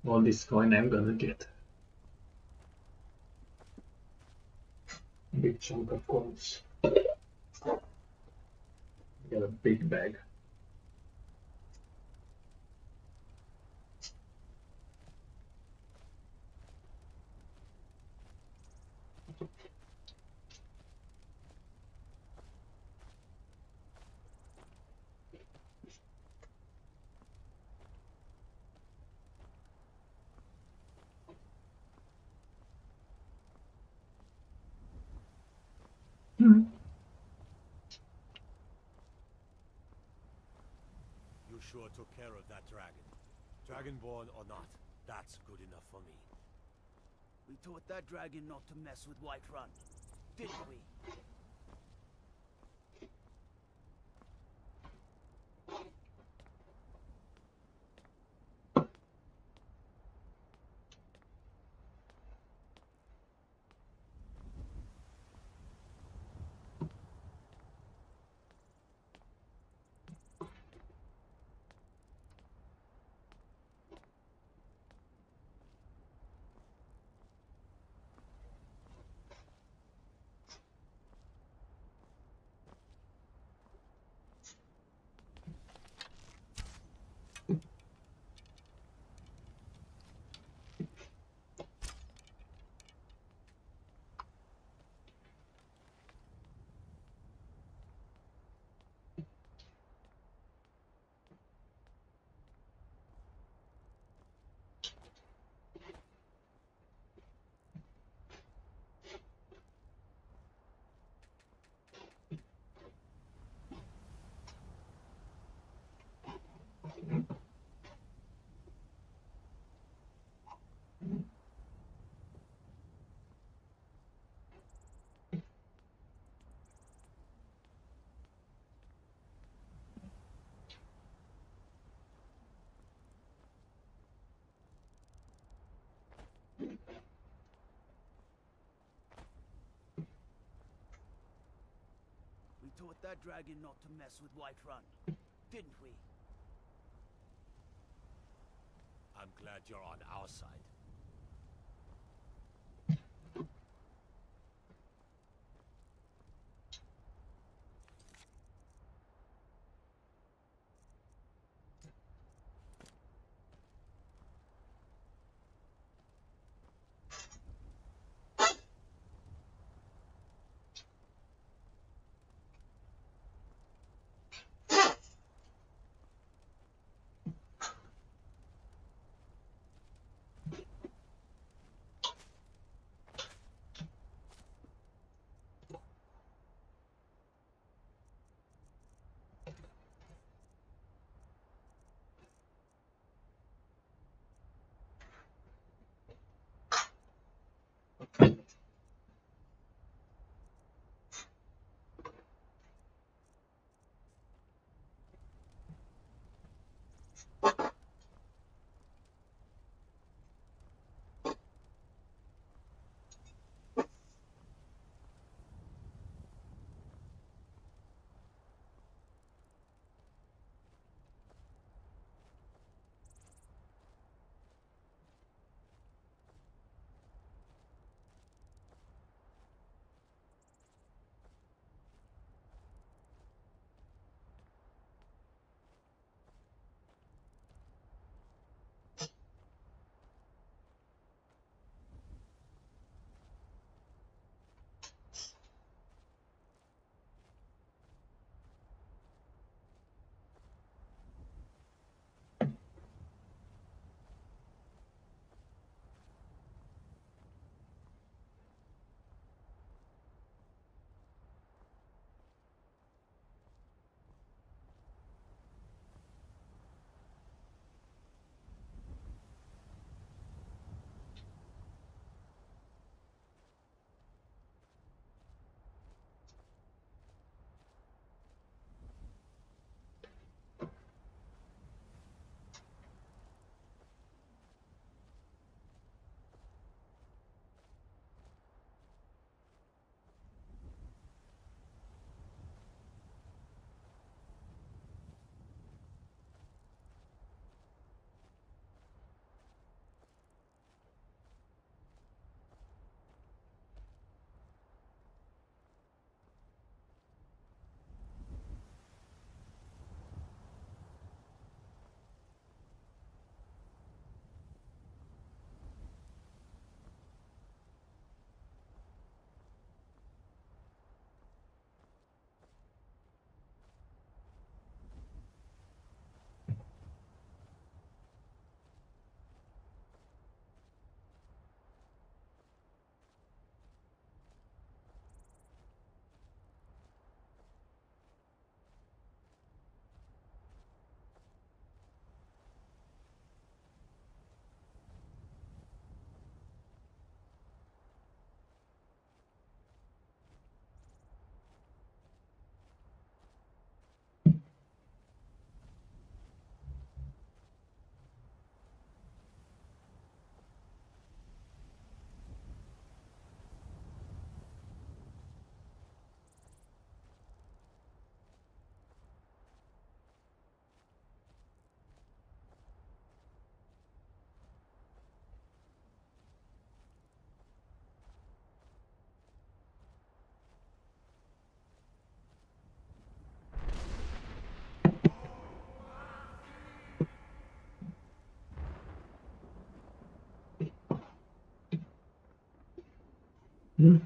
all this coin I'm gonna get. Big chunk of coins. Get a big bag. You sure took care of that dragon. Dragonborn or not, that's good enough for me. We taught that dragon not to mess with Whiterun, didn't we? We taught that dragon not to mess with Whiterun, didn't we? I'm glad you're on our side. Hmm?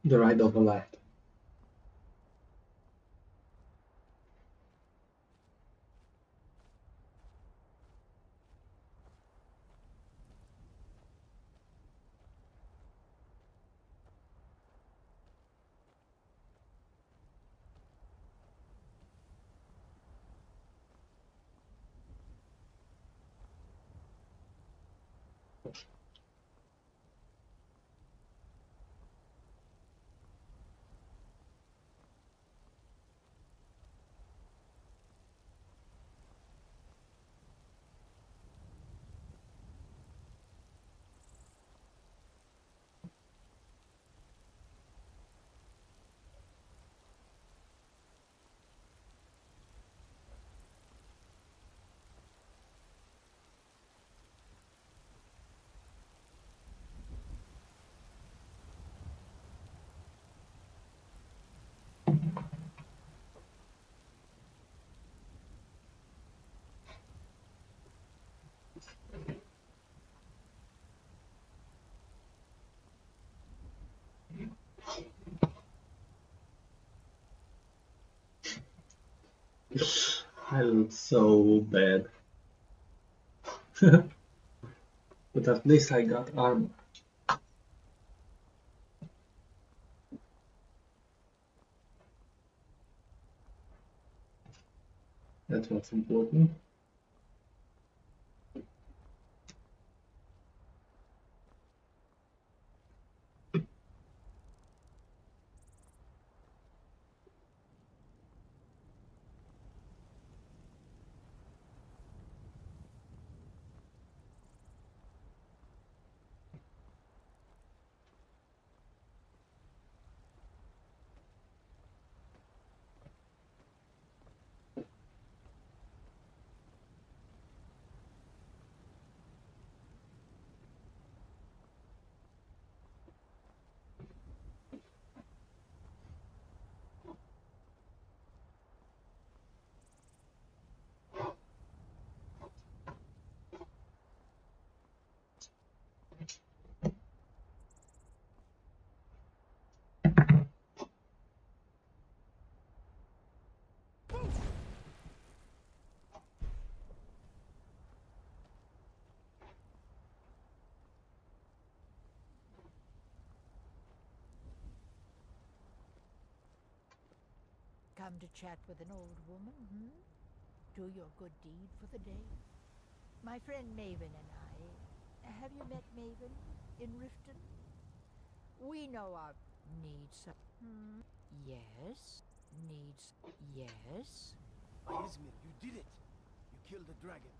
The right of the left. I look so bad. But at least I got armor. That's what's important. Come to chat with an old woman, hmm? Do your good deed for the day. My friend Maven and I... Have you met Maven in Riften? We know our needs... Hmm? Yes? Needs... Yes? Izmir, you did it! You killed the dragon.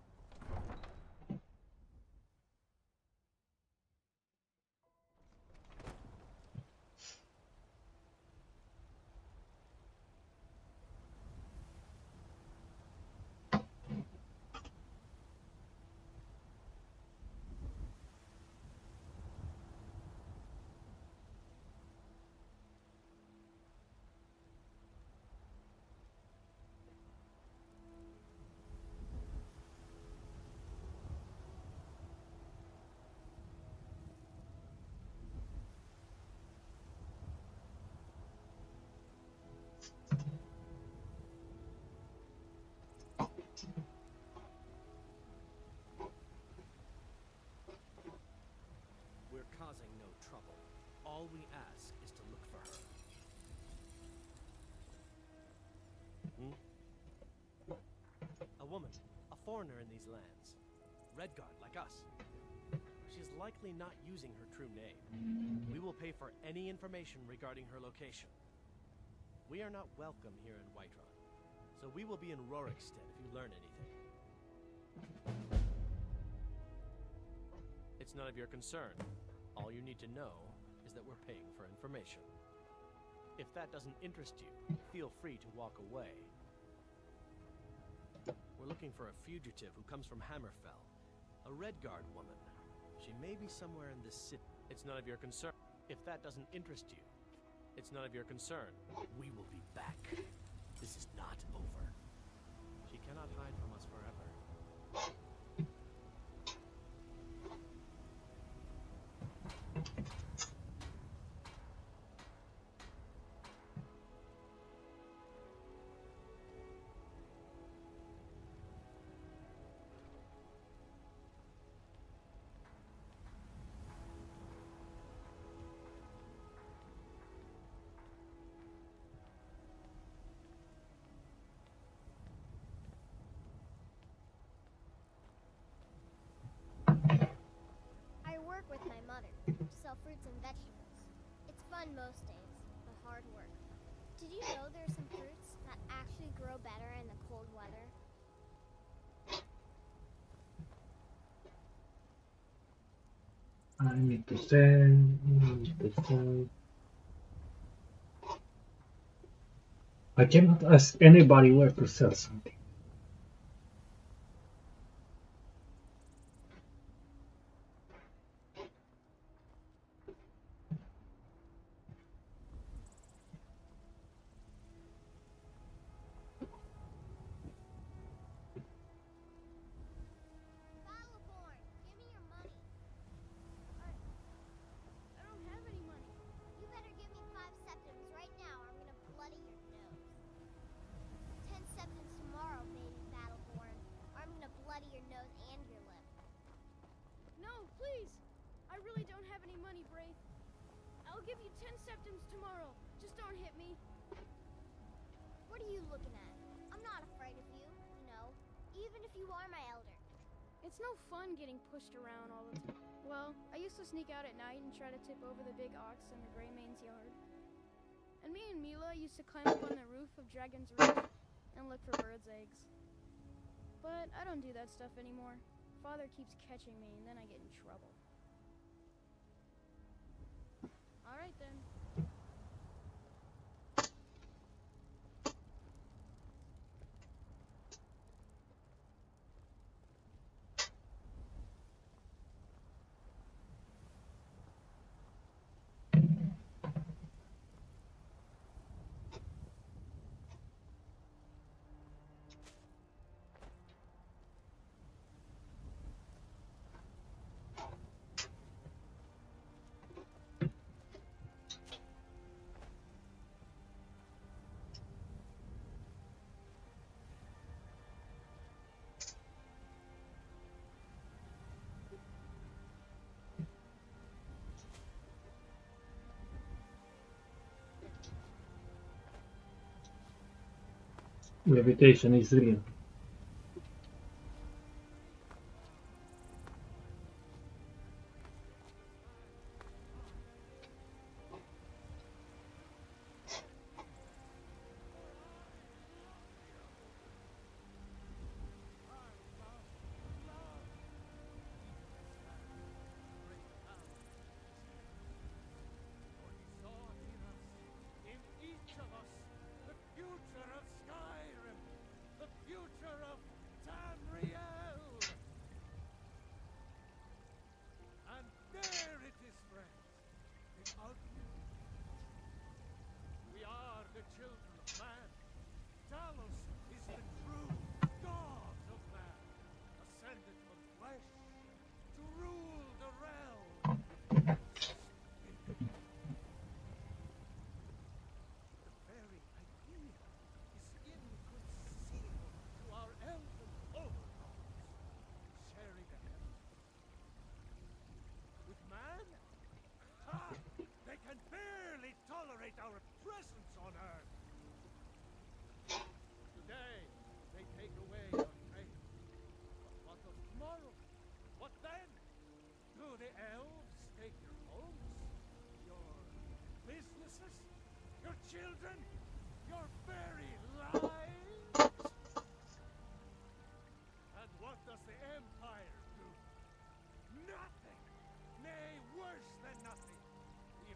We're causing no trouble. All we ask is to look for her. A woman, a foreigner in these lands. Redguard, like us. She's likely not using her true name. We will pay for any information regarding her location. We are not welcome here in Whiterun, so we will be in Rorikstead if you learn anything. It's none of your concern. All you need to know is that we're paying for information. If that doesn't interest you, feel free to walk away. We're looking for a fugitive who comes from Hammerfell. A Redguard woman. She may be somewhere in this city. It's none of your concern. If that doesn't interest you, it's none of your concern. We will be back. This is not over. She cannot hide from us forever. I work with my mother to sell fruits and vegetables. It's fun most days, but hard work. Did you know there are some fruits that actually grow better in the cold weather? I need to sell. I cannot ask anybody where to sell something. Battleborn, give me your money. I don't have any money. You better give me 5 septims right now or I'm gonna bloody your nose. 10 septims tomorrow, baby Battleborn, or I'm gonna bloody your nose and your lip. No, please! I really don't have any money, Braith. I'll give you 10 septims tomorrow. Just don't hit me. What are you looking at? I'm not afraid of you, you know, even if you are my elder. It's no fun getting pushed around all the time. Well, I used to sneak out at night and try to tip over the big ox in the Greymane's yard. And me and Mila used to climb up on the roof of Dragon's Roost and look for birds' eggs. But I don't do that stuff anymore. Father keeps catching me and then I get in trouble. Alright then. Levitation is real. In each of us, the future of Skyrim, the future of Tamriel. And there it is, friends, the ultimate. We are the children of man. Talos is the true God of man, ascended from flesh to rule the realm. Very idea is inconceivable to our elven overlords, sharing a heaven. With man, ha! They can barely tolerate our presence on Earth. Today, they take away your trade. But what of tomorrow? What then? Do the elves take your homes? Your businesses? Your children? Your very lives? And what does the Empire do? Nothing! Nay, worse than nothing! The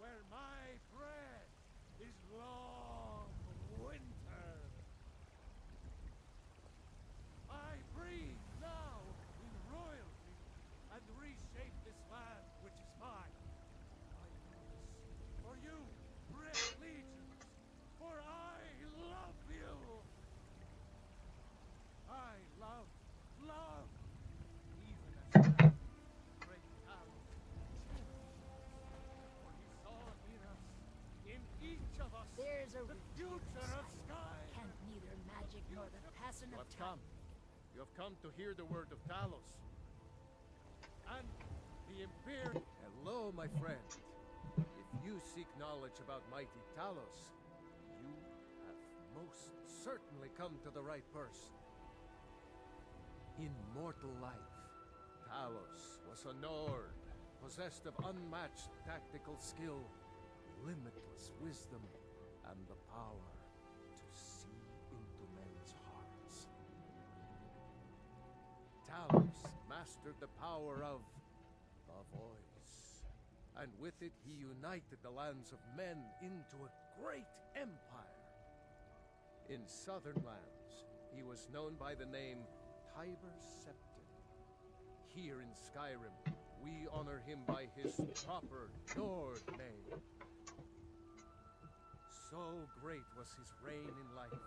where my breath is long winter. I breathe now in royalty and reshape this land which is mine. I do this for you, Red Legions, for I love you. I love, even as that great Talos for he saw in us, in each of us, There's a the future of Skyrim. Can't neither magic nor the passing You of have time. come. You have come to hear the word of Talos. And the Imperial... Hello, my friend. If you seek knowledge about mighty Talos, you have most certainly come to the right person. In mortal life, Talos was a Nord, possessed of unmatched tactical skill, limitless wisdom, and the power to see into men's hearts. Talos mastered the power of the voice, and with it he united the lands of men into a great empire. In southern lands, he was known by the name Tiber Septim. Here in Skyrim, we honor him by his proper Nord name. So great was his reign in life.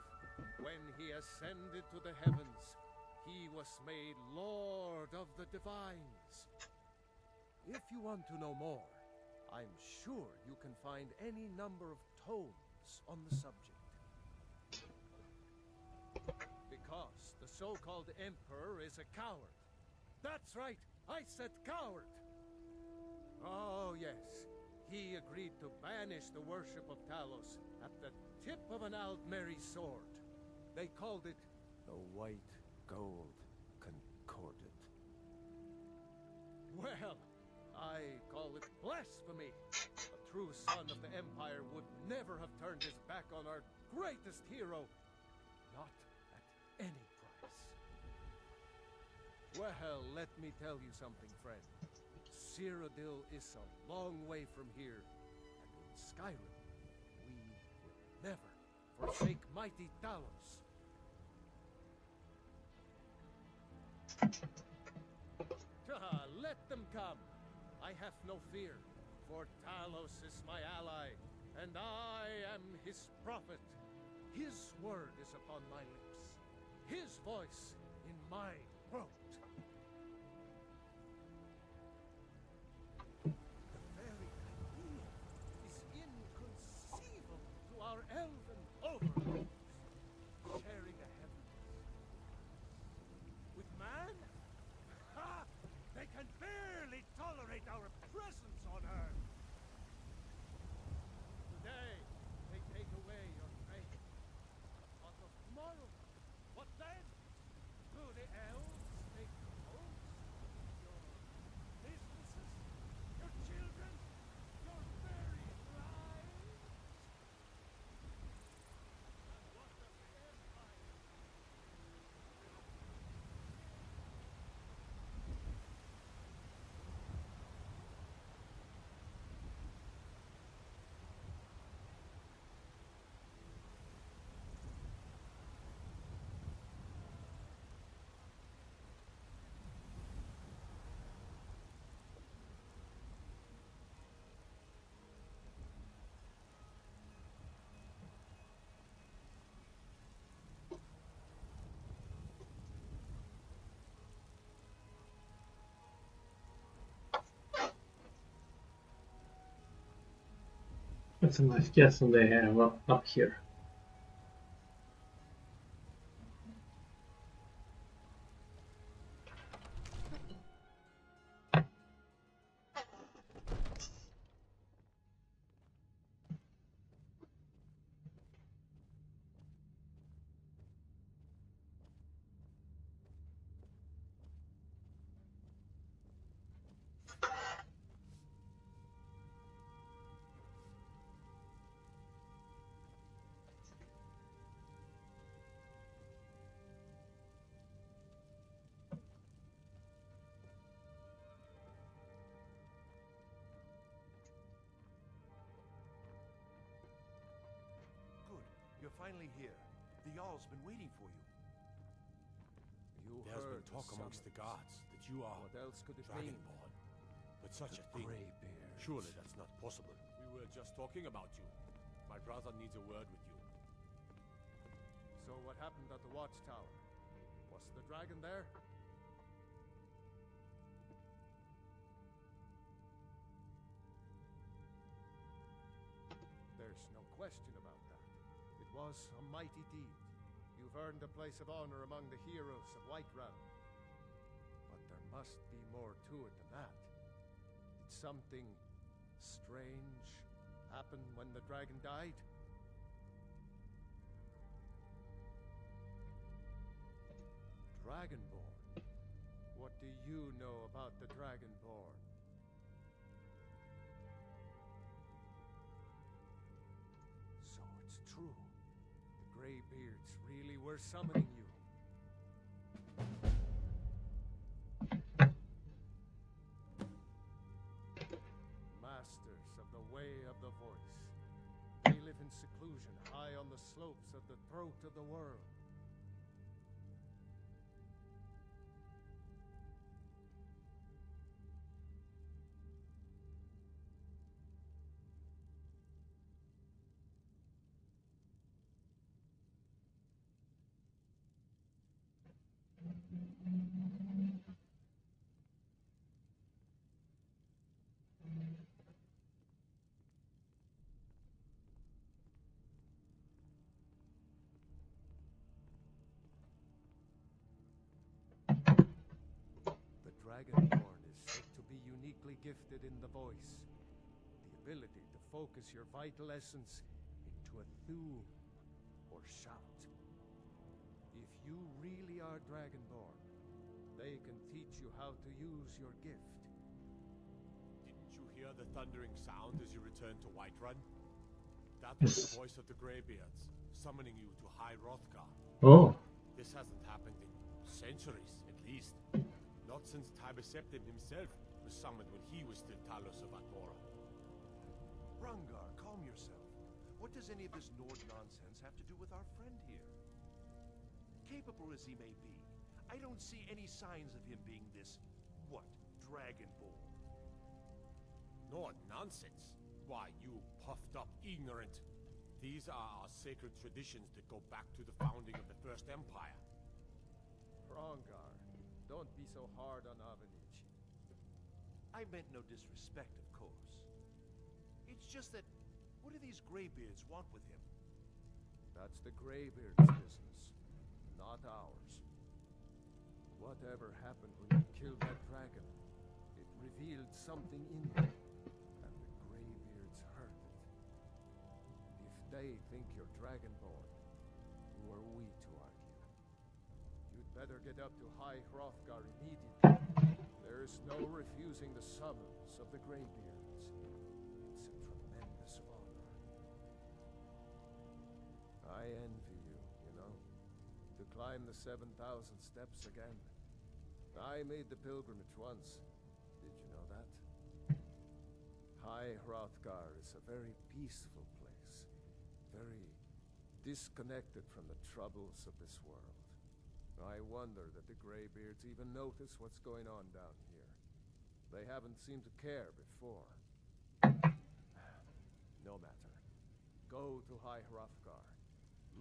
When he ascended to the heavens, he was made Lord of the Divines. If you want to know more, I'm sure you can find any number of tomes on the subject. Because the so-called Emperor is a coward. That's right, I said coward! Oh yes, he agreed to banish the worship of Talos at the tip of an Aldmeri sword. They called it the White Gold Concordat. Well, I call it blasphemy. A true son of the Empire would never have turned his back on our greatest hero. Not at any price. Well, let me tell you something, friend. Cyrodiil is a long way from here, and in Skyrim, we will never forsake mighty Talos. Let them come. I have no fear, for Talos is my ally, and I am his prophet. His word is upon my lips, his voice in my throat. The very idea is inconceivable to our elven overlords, sharing a heaven with man. Ha! They can barely tolerate our presence on Earth. Today, they take away your faith. But of tomorrow, what then? Do the elves take your homes, your businesses, your children, your very lives? And what does the Empire? That's a nice castle they have up here. finally here. The Jarl's been waiting for you. There's been talk amongst the guards that you are What else could it Dragonborn. But such a thing, Greybeards. surely that's not possible. We were just talking about you. My brother needs a word with you. So what happened at the watchtower? Was the dragon there? There's no question about that. It was a mighty deed. You've earned a place of honor among the heroes of Whiterun. But there must be more to it than that. Did something strange happen when the dragon died? Dragonborn? What do you know about the Dragonborn? So it's true. The Greybeards really were summoning you. Masters of the Way of the Voice. They live in seclusion high on the slopes of the throat of the world. The Dragonborn is said to be uniquely gifted in the voice. The ability to focus your vital essence into a thum or shout. If you really are Dragonborn, they can teach you how to use your gift. Didn't you hear the thundering sound as you returned to Whiterun? That was the voice of the Greybeards, summoning you to High Hrothgar. Oh. This hasn't happened in centuries, at least. Not since Tiber Septim himself was summoned when he was still Talos of Atmora. Rungar, calm yourself. What does any of this Nord nonsense have to do with our friend here? Capable as he may be, I don't see any signs of him being this, what, Dragonborn? Nord nonsense? Why, you puffed up ignorant. These are our sacred traditions that go back to the founding of the First Empire. Rongar, don't be so hard on Avenich. I meant no disrespect, of course. It's just that, what do these Greybeards want with him? That's the Greybeards' business, not ours. Whatever happened when you killed that dragon, it revealed something in you, and the Greybeards heard it. If they think you're Dragonborn, who are we to argue? You'd better get up to High Hrothgar immediately. There's no refusing the summons of the Greybeards. It's a tremendous honor. I envy you, you know, to climb the 7,000 steps again. I made the pilgrimage once. Did you know that? High Hrothgar is a very peaceful place. Very disconnected from the troubles of this world. I wonder that the Greybeards even notice what's going on down here. They haven't seemed to care before. No matter. Go to High Hrothgar.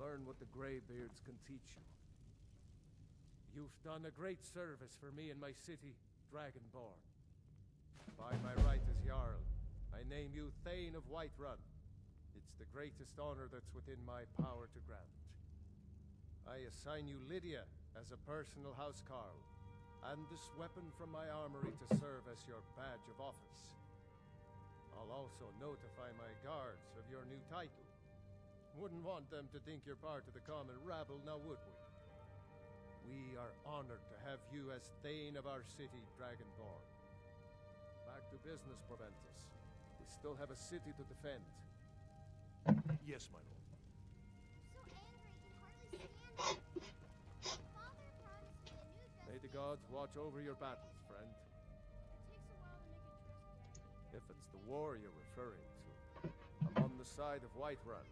Learn what the Greybeards can teach you. You've done a great service for me in my city, Dragonborn. By my right as Jarl, I name you Thane of Whiterun. It's the greatest honor that's within my power to grant. I assign you Lydia as a personal housecarl, and this weapon from my armory to serve as your badge of office. I'll also notify my guards of your new title. Wouldn't want them to think you're part of the common rabble, now would we? We are honored to have you as Thane of our city, Dragonborn. Back to business, Proventus. We still have a city to defend. Yes, my lord. May the gods watch over your battles, friend. If it's the war you're referring to, I'm on the side of Whiterun.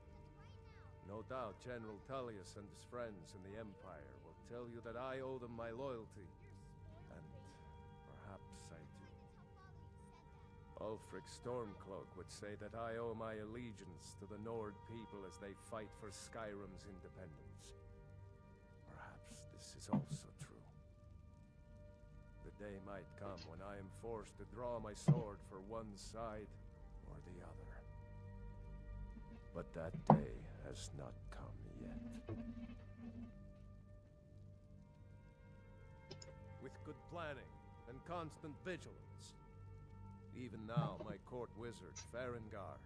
No doubt General Tullius and his friends in the Empire will tell you that I owe them my loyalty. And perhaps I do. Ulfric Stormcloak would say that I owe my allegiance to the Nord people as they fight for Skyrim's independence. Perhaps this is also true. The day might come when I am forced to draw my sword for one side or the other. But that day has not come yet. With good planning and constant vigilance. Even now, my court wizard, Farengar,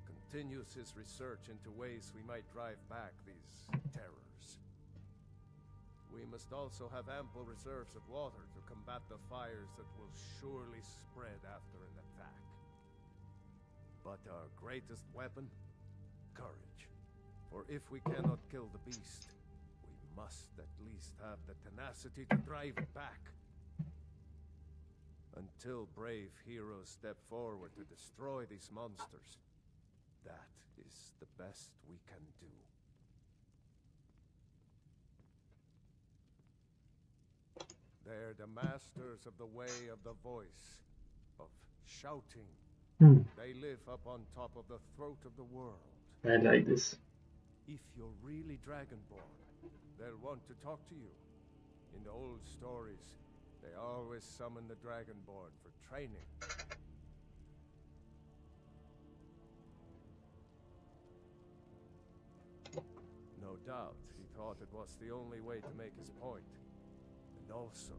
continues his research into ways we might drive back these terrors. We must also have ample reserves of water to combat the fires that will surely spread after an attack. But our greatest weapon? Courage. For if we cannot kill the beast, we must at least have the tenacity to drive it back. Until brave heroes step forward to destroy these monsters, that is the best we can do. They're the masters of the way of the voice, of shouting. They live up on top of the throat of the world. I like this. If you're really Dragonborn, they'll want to talk to you. In the old stories, they always summon the Dragonborn for training. No doubt, he thought it was the only way to make his point. And also,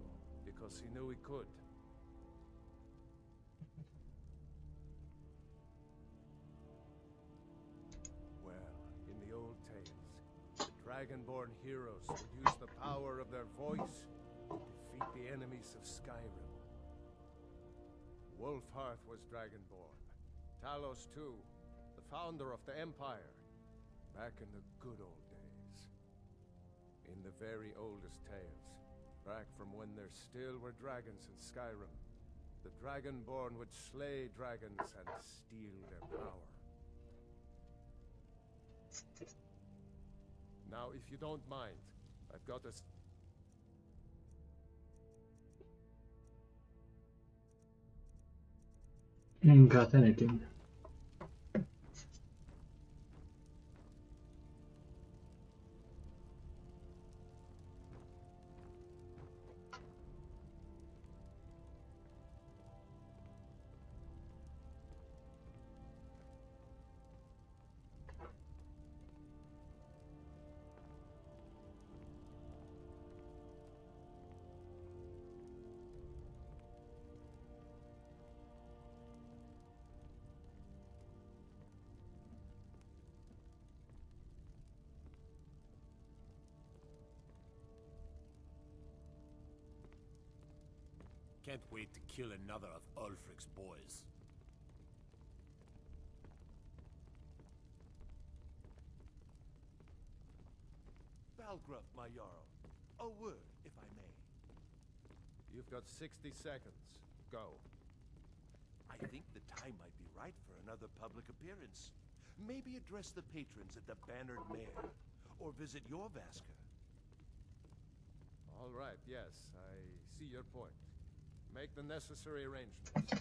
because he knew he could. Dragonborn heroes would use the power of their voice to defeat the enemies of Skyrim. Wolfhearth was Dragonborn. Talos too, the founder of the Empire, back in the good old days. In the very oldest tales, back from when there still were dragons in Skyrim, the Dragonborn would slay dragons and steal their power. Now, if you don't mind, I've got a... Ain't got anything. Can't wait to kill another of Ulfric's boys. Valgruff, my Jarl. A word, if I may. You've got 60 seconds. Go. I think the time might be right for another public appearance. Maybe address the patrons at the Bannered Mare, or visit your Vasker. All right, yes, I see your point. Make the necessary arrangements.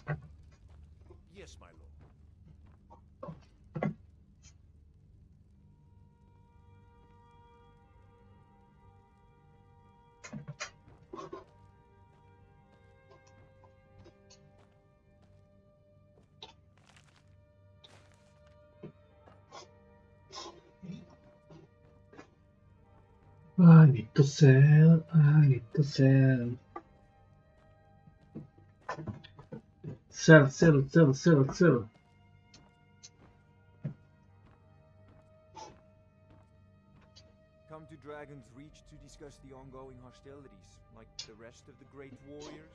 Yes, my lord. I need to sell, I need to sell. Sell, sell, sell, sell, sell. Come to Dragon's Reach to discuss the ongoing hostilities, like the rest of the great warriors?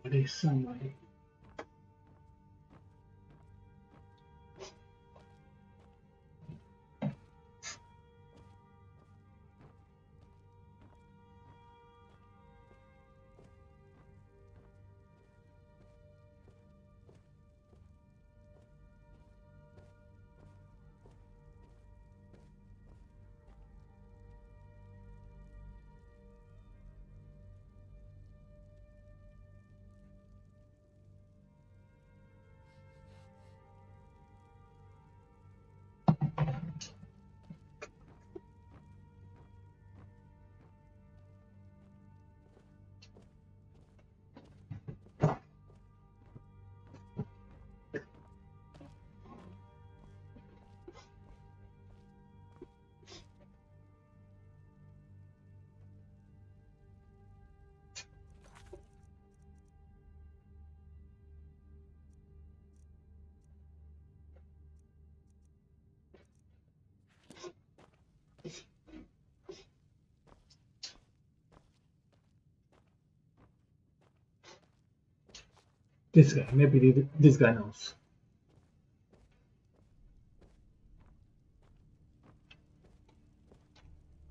There's somebody. This guy, maybe this guy knows.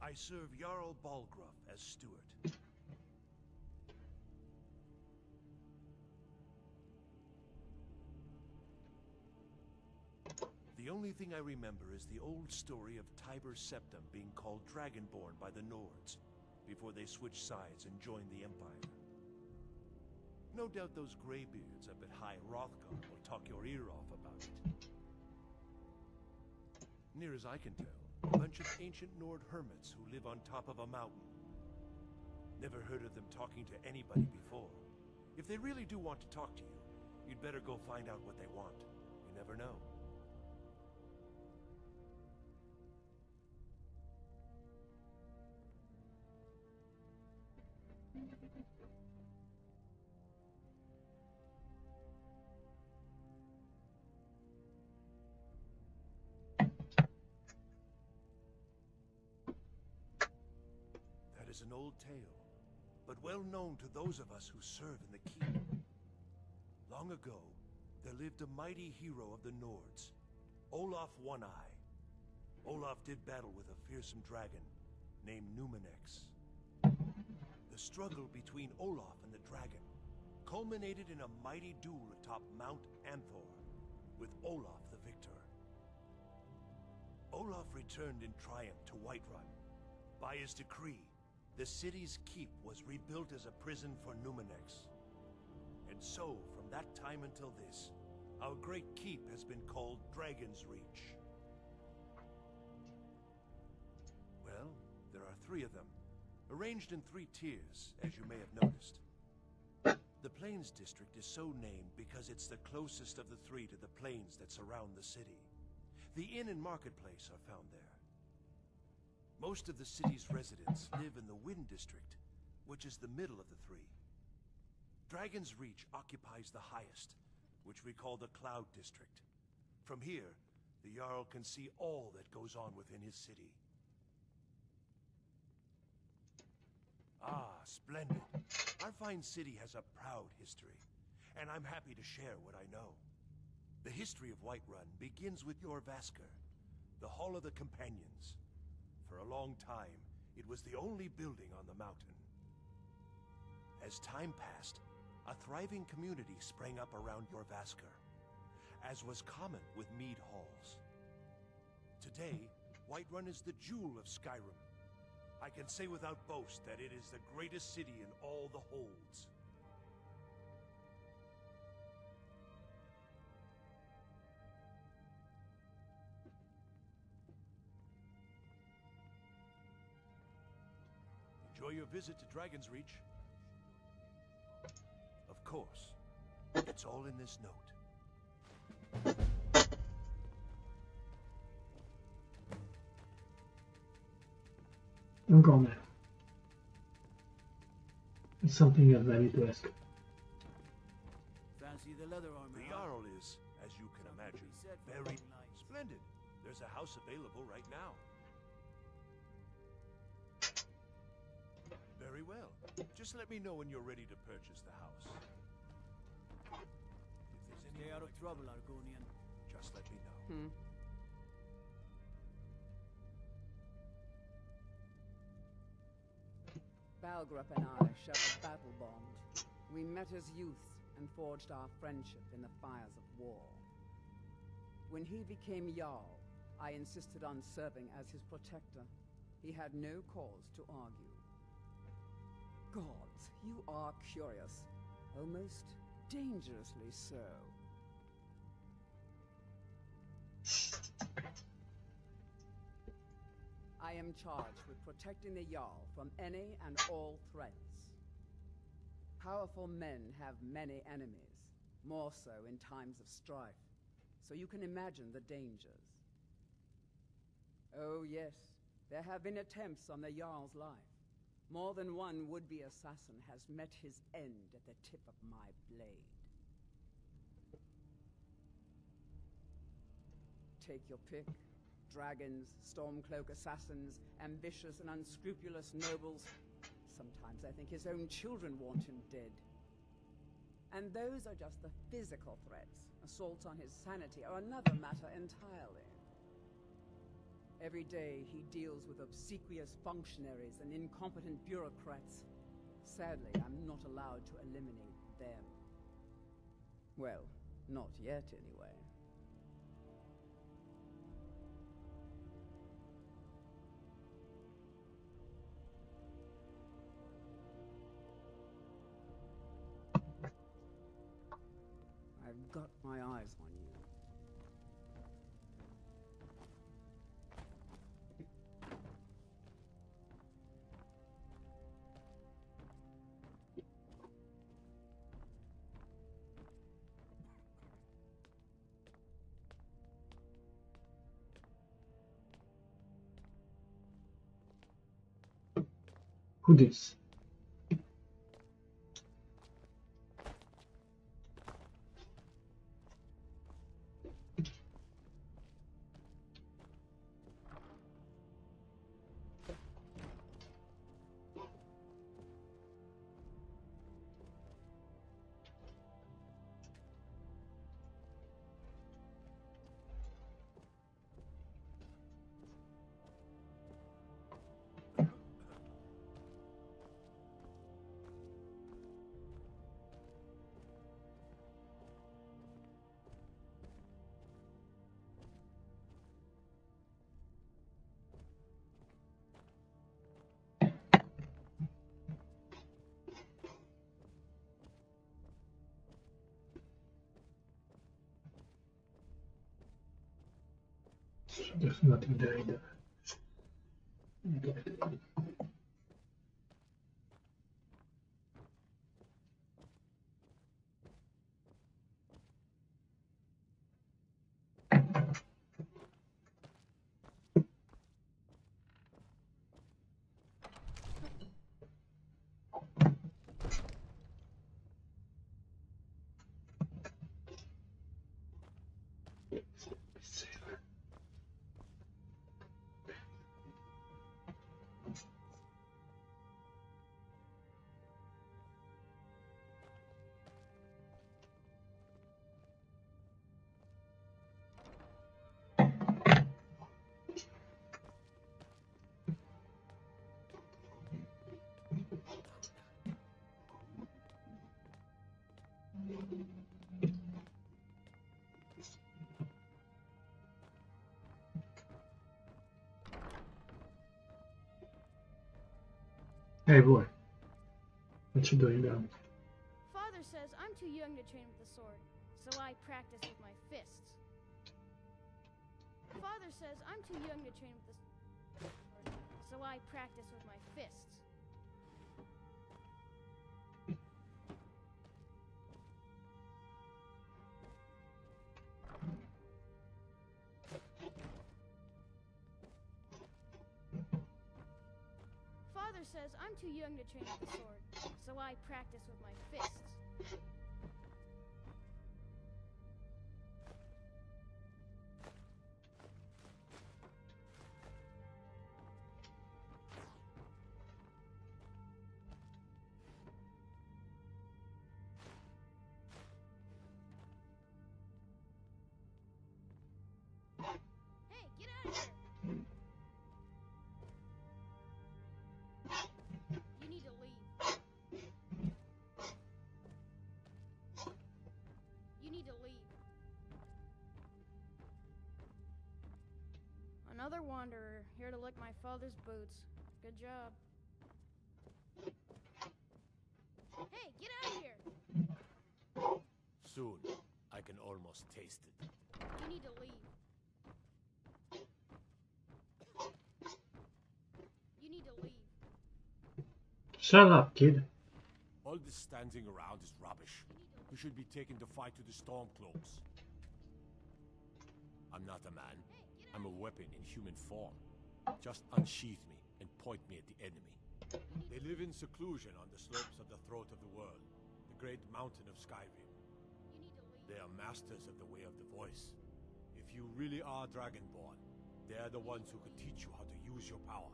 I serve Jarl Balgruff as steward. The only thing I remember is the old story of Tiber Septim being called Dragonborn by the Nords, before they switched sides and joined the Empire. No doubt those graybeards up at High Rothgar will talk your ear off about it. Near as I can tell, a bunch of ancient Nord hermits who live on top of a mountain. Never heard of them talking to anybody before. If they really do want to talk to you, you'd better go find out what they want. You never know. That is an old tale, but well known to those of us who serve in the keep. Long ago, there lived a mighty hero of the Nords, Olaf One-Eye. Olaf did battle with a fearsome dragon named Numenex. The struggle between Olaf and the dragon culminated in a mighty duel atop Mount Anthor, with Olaf the victor. Olaf returned in triumph to Whiterun. By his decree, the city's keep was rebuilt as a prison for Numenex. And so, from that time until this, our great keep has been called Dragon's Reach. Well, there are 3 of them, arranged in 3 tiers, as you may have noticed. The Plains District is so named because it's the closest of the 3 to the plains that surround the city. The inn and marketplace are found there. Most of the city's residents live in the Wind District, which is the middle of the 3. Dragon's Reach occupies the highest, which we call the Cloud District. From here, the Jarl can see all that goes on within his city. Ah, splendid. Our fine city has a proud history, and I'm happy to share what I know. The history of Whiterun begins with Jorrvaskr, the Hall of the Companions. For a long time, it was the only building on the mountain. As time passed, a thriving community sprang up around Jorrvaskr, as was common with mead halls. Today, Whiterun is the jewel of Skyrim. I can say without boast that it is the greatest city in all the holds. Enjoy your visit to Dragon's Reach. Of course, it's all in this note. I'm gone now. It's something you're ready to ask. Fancy the leather armor. The Jarl is, as you can imagine, very splendid. There's a house available right now. Very well. Just let me know when you're ready to purchase the house. If there's any Stay out of trouble, Argonian. just let me know. Balgruff and I shared a battle bond. We met as youths and forged our friendship in the fires of war. When he became Jarl, I insisted on serving as his protector. He had no cause to argue. Gods, you are curious. Almost dangerously so. I am charged with protecting the Jarl from any and all threats. Powerful men have many enemies, more so in times of strife, so you can imagine the dangers. Oh yes, there have been attempts on the Jarl's life. More than one would-be assassin has met his end at the tip of my blade. Take your pick. Dragons, Stormcloak assassins, ambitious and unscrupulous nobles. Sometimes I think his own children want him dead. And those are just the physical threats. Assaults on his sanity are another matter entirely. Every day he deals with obsequious functionaries and incompetent bureaucrats. Sadly, I'm not allowed to eliminate them. Well, not yet, anyway. I've got my eyes on you. Who this? There's nothing there either. Hey boy, what you doing down? Father says I'm too young to train with the sword, so I practice with my fists. Father says I'm too young to train with the sword, so I practice with my fists. Father says I'm too young to train with the sword, so I practice with my fists. Hey, get out of here! You need to leave. You need to leave. Another wanderer, here to lick my father's boots. Good job. Hey, get out of here! Soon, I can almost taste it. You need to leave. You need to leave. Shut up, kid. All this standing around is rubbish. You should be taken to fight with the Stormcloaks. I'm not a man. I'm a weapon in human form. Just unsheath me and point me at the enemy. They live in seclusion on the slopes of the throat of the world, the great mountain of Skyrim. They are masters of the way of the voice. If you really are Dragonborn, they are the ones who could teach you how to use your power.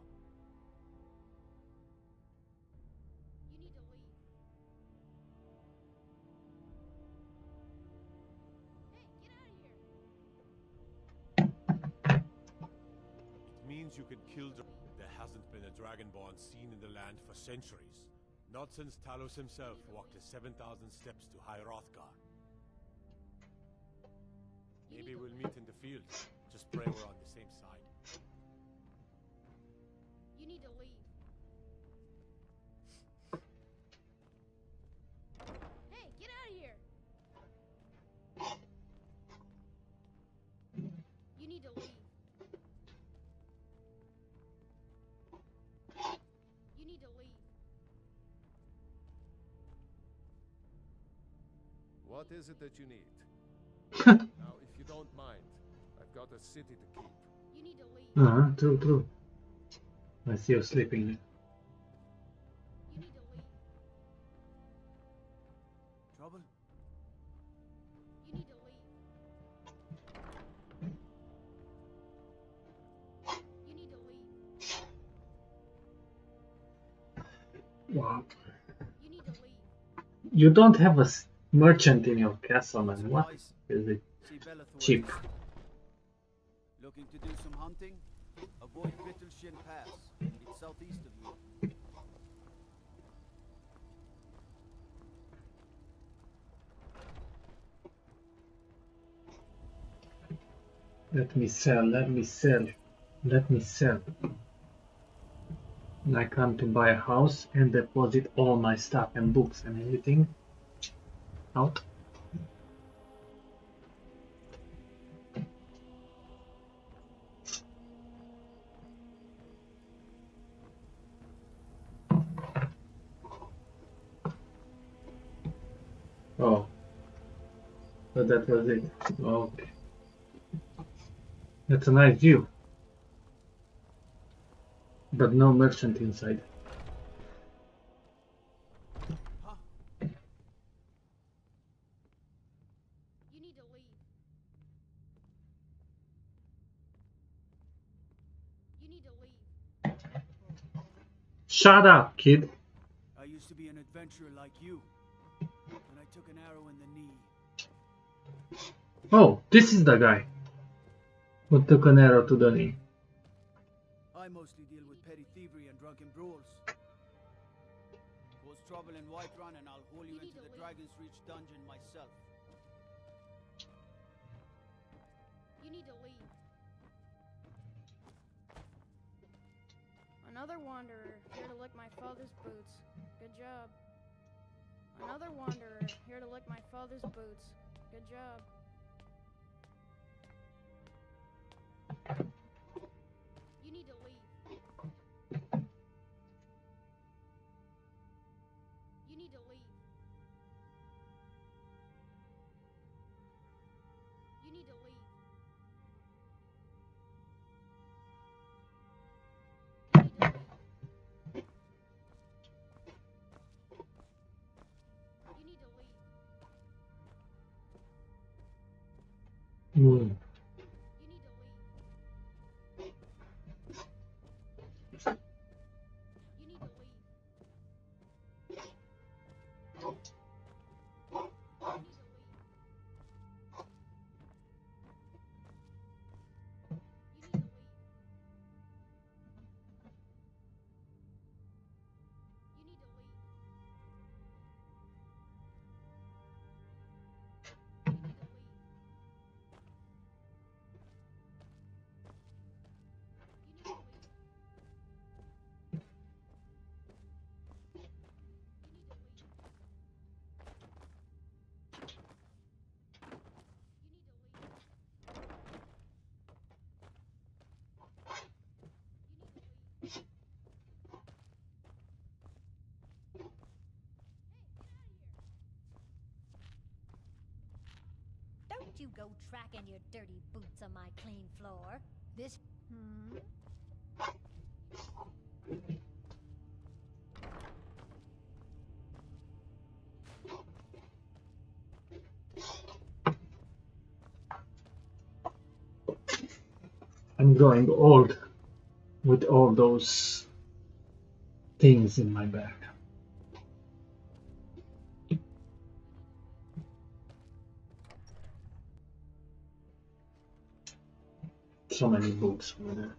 You need to leave. could kill there hasn't been a dragonborn seen in the land for centuries. Not since Talos himself walked his 7,000 steps to High Hrothgar. Maybe we'll meet in the field. Just pray we're on the same side. You need to leave. Hey, get out of here! You need to leave. You need to leave. What is it that you need? Now, if you don't mind, I've got a city to keep. You need to leave. True, true. I see you sleeping there. You need to leave. Trouble? You need to leave. You need to leave. Wow. You need to leave. You don't have a merchant in your castle, man. What is it? Cheap. Looking to do some hunting? Avoid Vittleshin Pass. It's southeast of you. Let me sell, let me sell, let me sell. I come to buy a house and deposit all my stuff and books and everything out. Oh, so that was it. Okay. That's a nice view. But no merchant inside. You need to leave. You need to leave. Shut up, kid. I used to be an adventurer like you. And I took an arrow in the knee. Oh, this is the guy who took an arrow to the knee. I mostly deal with petty thievery and drunken brawls. Cause trouble in Whiterun and I'll haul you into the Dragon's Reach dungeon myself. You need to leave. Another wanderer here to lick my father's boots. Good job. Another wanderer here to lick my father's boots. Good job. You need to leave. You need to leave. You need to leave. You need to leave. Mm. Don't you go tracking your dirty boots on my clean floor. This... I'm growing old with all those things in my bag. So many books over there.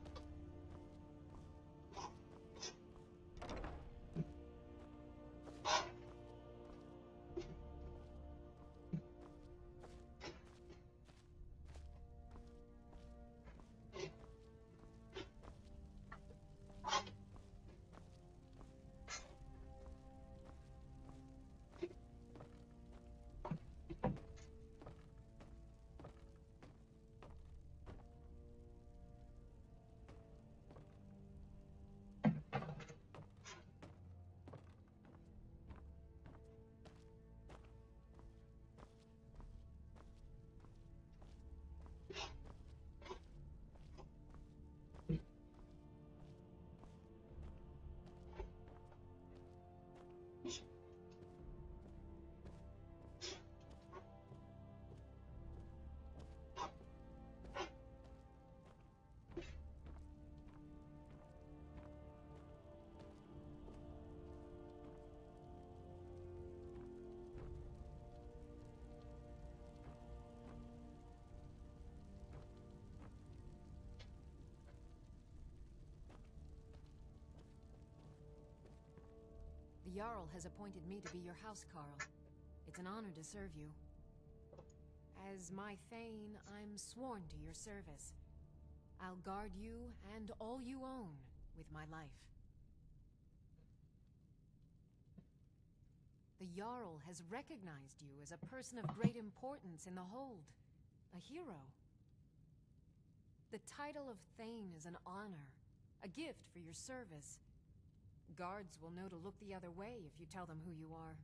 The Jarl has appointed me to be your housecarl. It's an honor to serve you. As my Thane, I'm sworn to your service. I'll guard you and all you own with my life. The Jarl has recognized you as a person of great importance in the Hold. A hero. The title of Thane is an honor, a gift for your service. Guards will know to look the other way if you tell them who you are.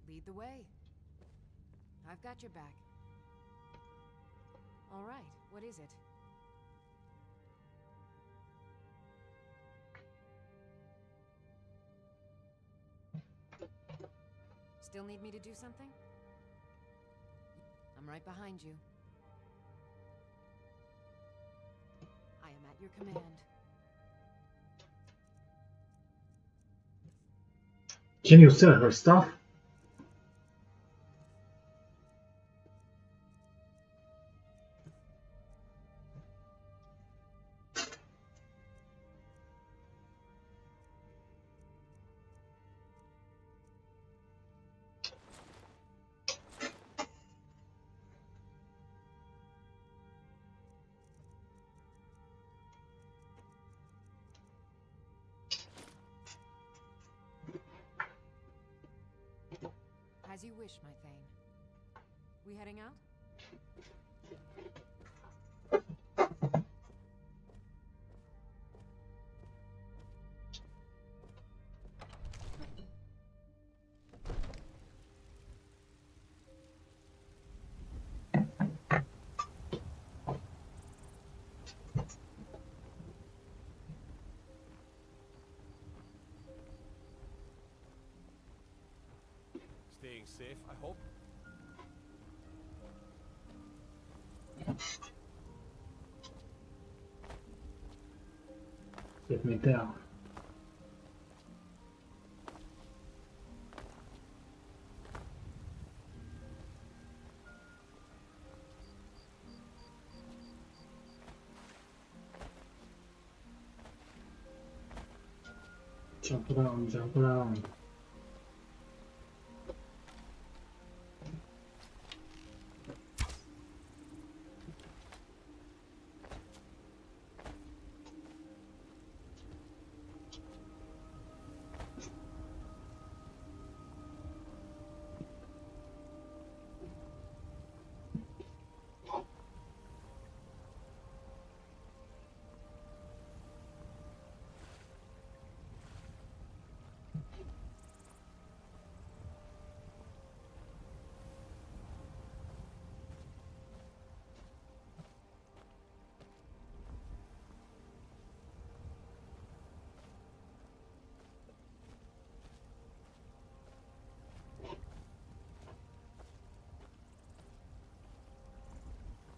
Lead the way. I've got your back. All right, what is it? Still need me to do something? I'm right behind you. I am at your command. Can you sell her stuff? As you wish, my Thane. We heading out? Staying safe, I hope. Get me down. Jump around, jump around.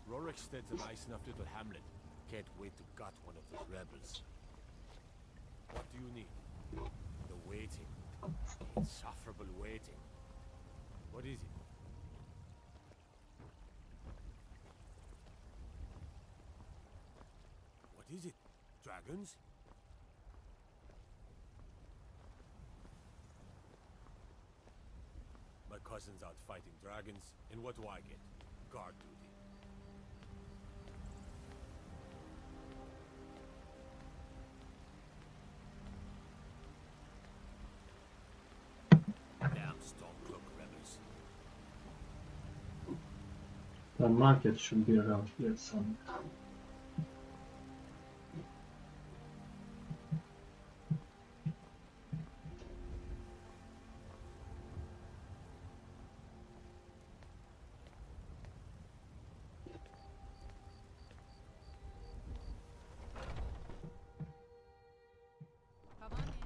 Rorikstead's a nice enough little hamlet. Can't wait to gut one of those rebels. What do you need? The waiting. The insufferable waiting. What is it? What is it? Dragons? My cousin's out fighting dragons, and what do I get? Guard duty. Damn Stormcloak rebels. The market should be around here somewhere.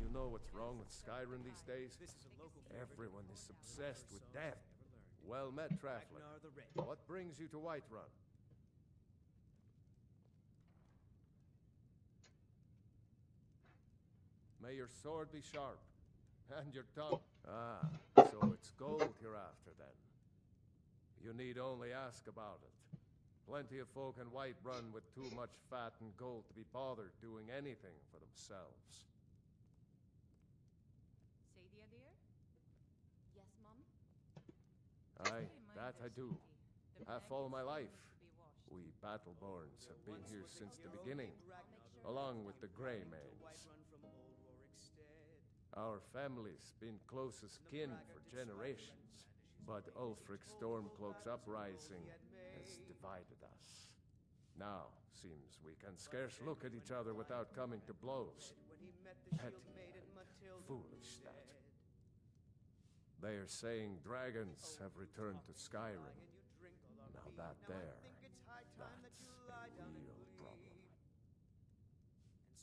You know what's wrong with Skyrim these days? Everyone is obsessed with death. Well met, traveler. What brings you to Whiterun? May your sword be sharp, and your tongue. Ah, so it's gold you're after then. You need only ask about it. Plenty of folk in Whiterun with too much fat and gold to be bothered doing anything for themselves. Sadia, dear? Yes, Mum? Aye, that I do. Half all my life. We Battleborns have been here since the beginning, along with the Greymanes. Our family's been closest kin for generations, but Ulfric Stormcloak's uprising has divided us. Now, seems we can scarce look at each other without coming to blows. Petty and foolish, that. They are saying dragons have returned to Skyrim. Now that's a real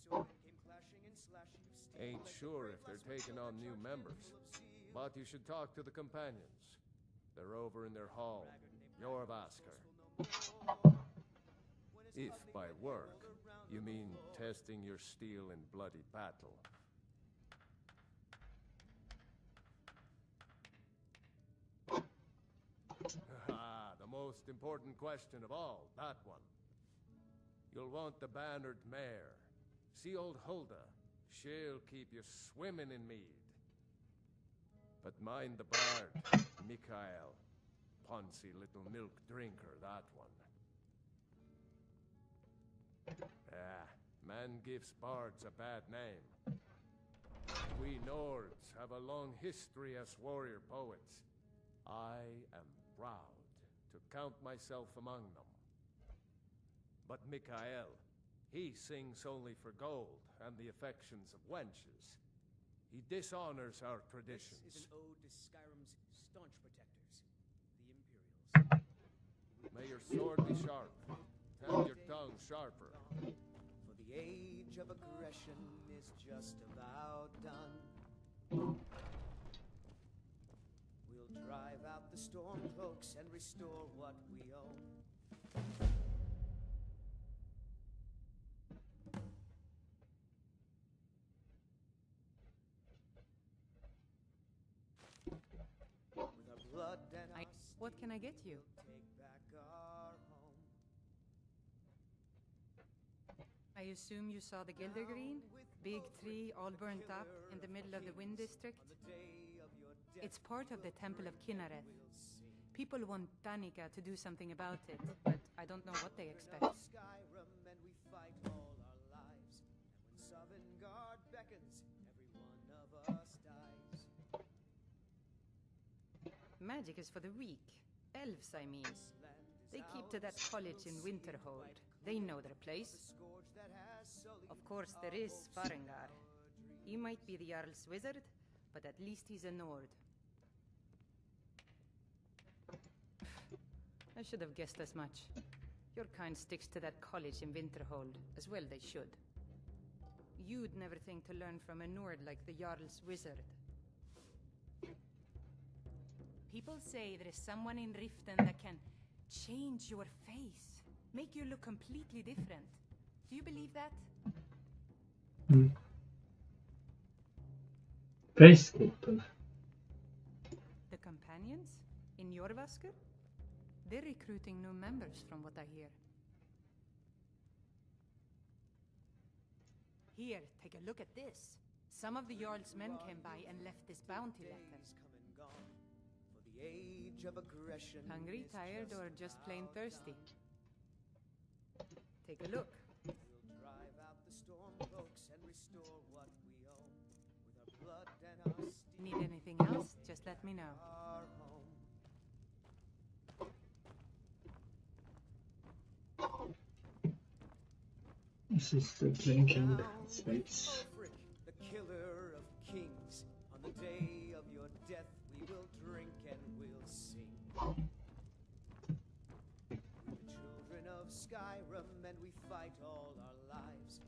problem. Ain't sure if they're taking on new members, but you should talk to the companions. They're over in their hall, Jorvaskr. If by work, you mean testing your steel in bloody battle. Ah, the most important question of all, that one. You'll want the bannered mare. See old Hulda. She'll keep you swimming in mead. But mind the bard, Mikael. Poncy little milk drinker, that one. Ah, man gives bards a bad name. We Nords have a long history as warrior poets. I am proud to count myself among them. But Mikael, he sings only for gold and the affections of wenches. He dishonors our traditions. This is an ode to Skyrim's staunch protectors, the Imperials. May your sword be sharp, and your tongue sharper. For the age of aggression is just about done. We'll drive out the Stormcloaks and restore what we own. What can I get you? I assume you saw the Gildergreen? Big tree all burnt up in the middle of the Wind District? It's part of the Temple of Kinnareth. People want Danica to do something about it, but I don't know what they expect. Magic is for the weak. Elves, I mean. They keep to that college in Winterhold. They know their place. Of course, there is Farengar. He might be the Jarl's wizard, but at least he's a Nord. I should have guessed as much. Your kind sticks to that college in Winterhold, as well they should. You'd never think to learn from a Nord like the Jarl's wizard. People say there is someone in Riften that can change your face, make you look completely different. Do you believe that? Face sculptor. The companions? In Jorvaskr? They're recruiting new members from what I hear. Here, take a look at this. Some of the Jarl's men came by and left this bounty letter. The age of aggression. Hungry, tired, or just plain thirsty? Take a look. We'll drive out the Stormcloaks and restore what we own. With our blood and our steel. Need anything else? Just let me know. Our home. This is the drinking space. Ulfric, the killer of kings. On the day of your death, we will drink and we'll sing. We're the children of Skyrim, and we fight all our lives.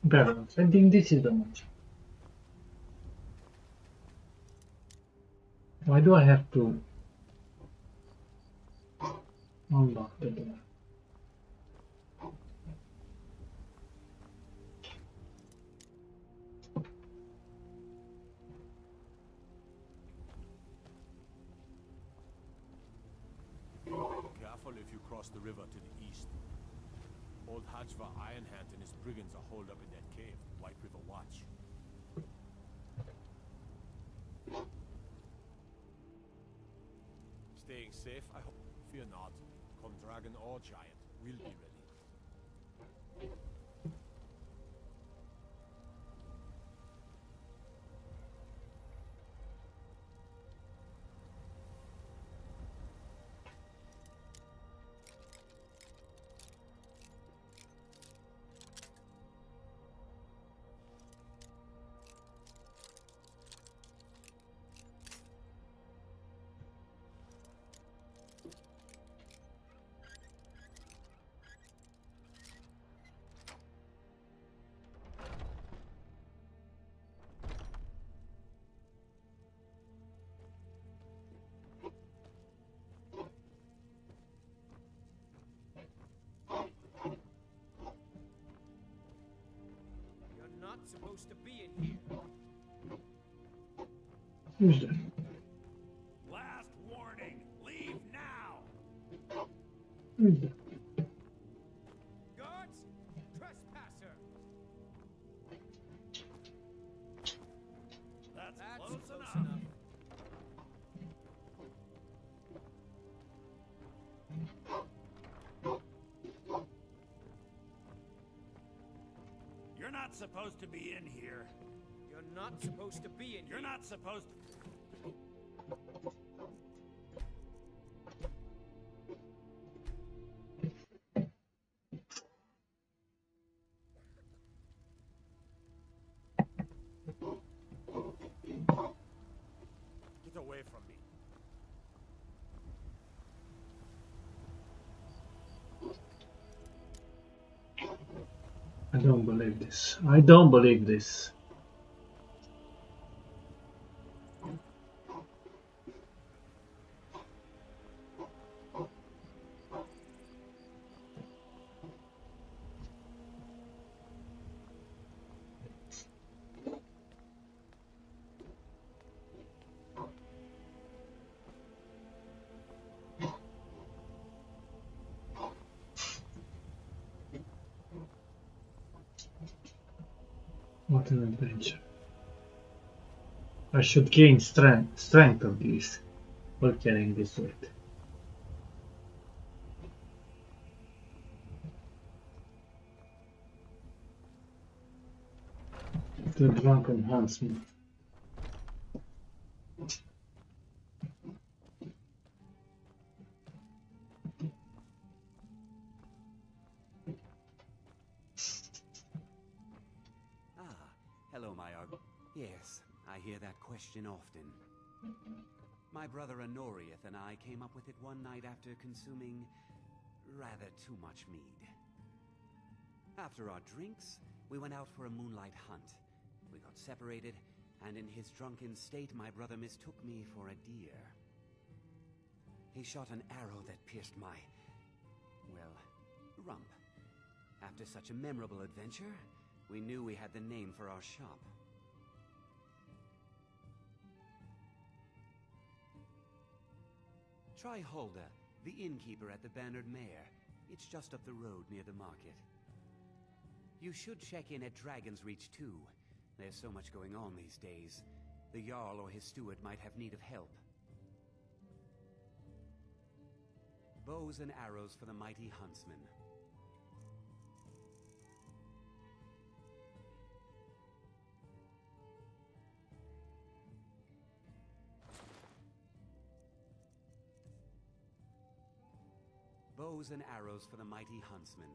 Barrels. I think this is the match. Why do I have to unlock the door? Careful if you cross the river to the east. Old Hajva Ironhand and his brigands are holed up in that cave, White River Watch. Staying safe, I hope. Fear not. Come dragon or giant, we'll be ready. Not supposed to be in here. Who's that? Last warning, leave now! Who's that? Guards, trespasser. That's close enough. You're not supposed to be in here. You're not supposed to be in here. You're not supposed to... Get away from me. I don't believe this. I don't believe this. What an adventure. I should gain strength of these while carrying this weight. The drunken huntsman. Hello, my Arg. Yes, I hear that question often. My brother Honorius and I came up with it one night after consuming rather too much mead. After our drinks, we went out for a moonlight hunt. We got separated, and in his drunken state, my brother mistook me for a deer. He shot an arrow that pierced my, well, rump. After such a memorable adventure, we knew we had the name for our shop. Try Hulda, the innkeeper at the Bannered Mare. It's just up the road near the market. You should check in at Dragon's Reach too. There's so much going on these days. The Jarl or his steward might have need of help. Bows and arrows for the mighty huntsman. Bows and arrows for the mighty huntsman.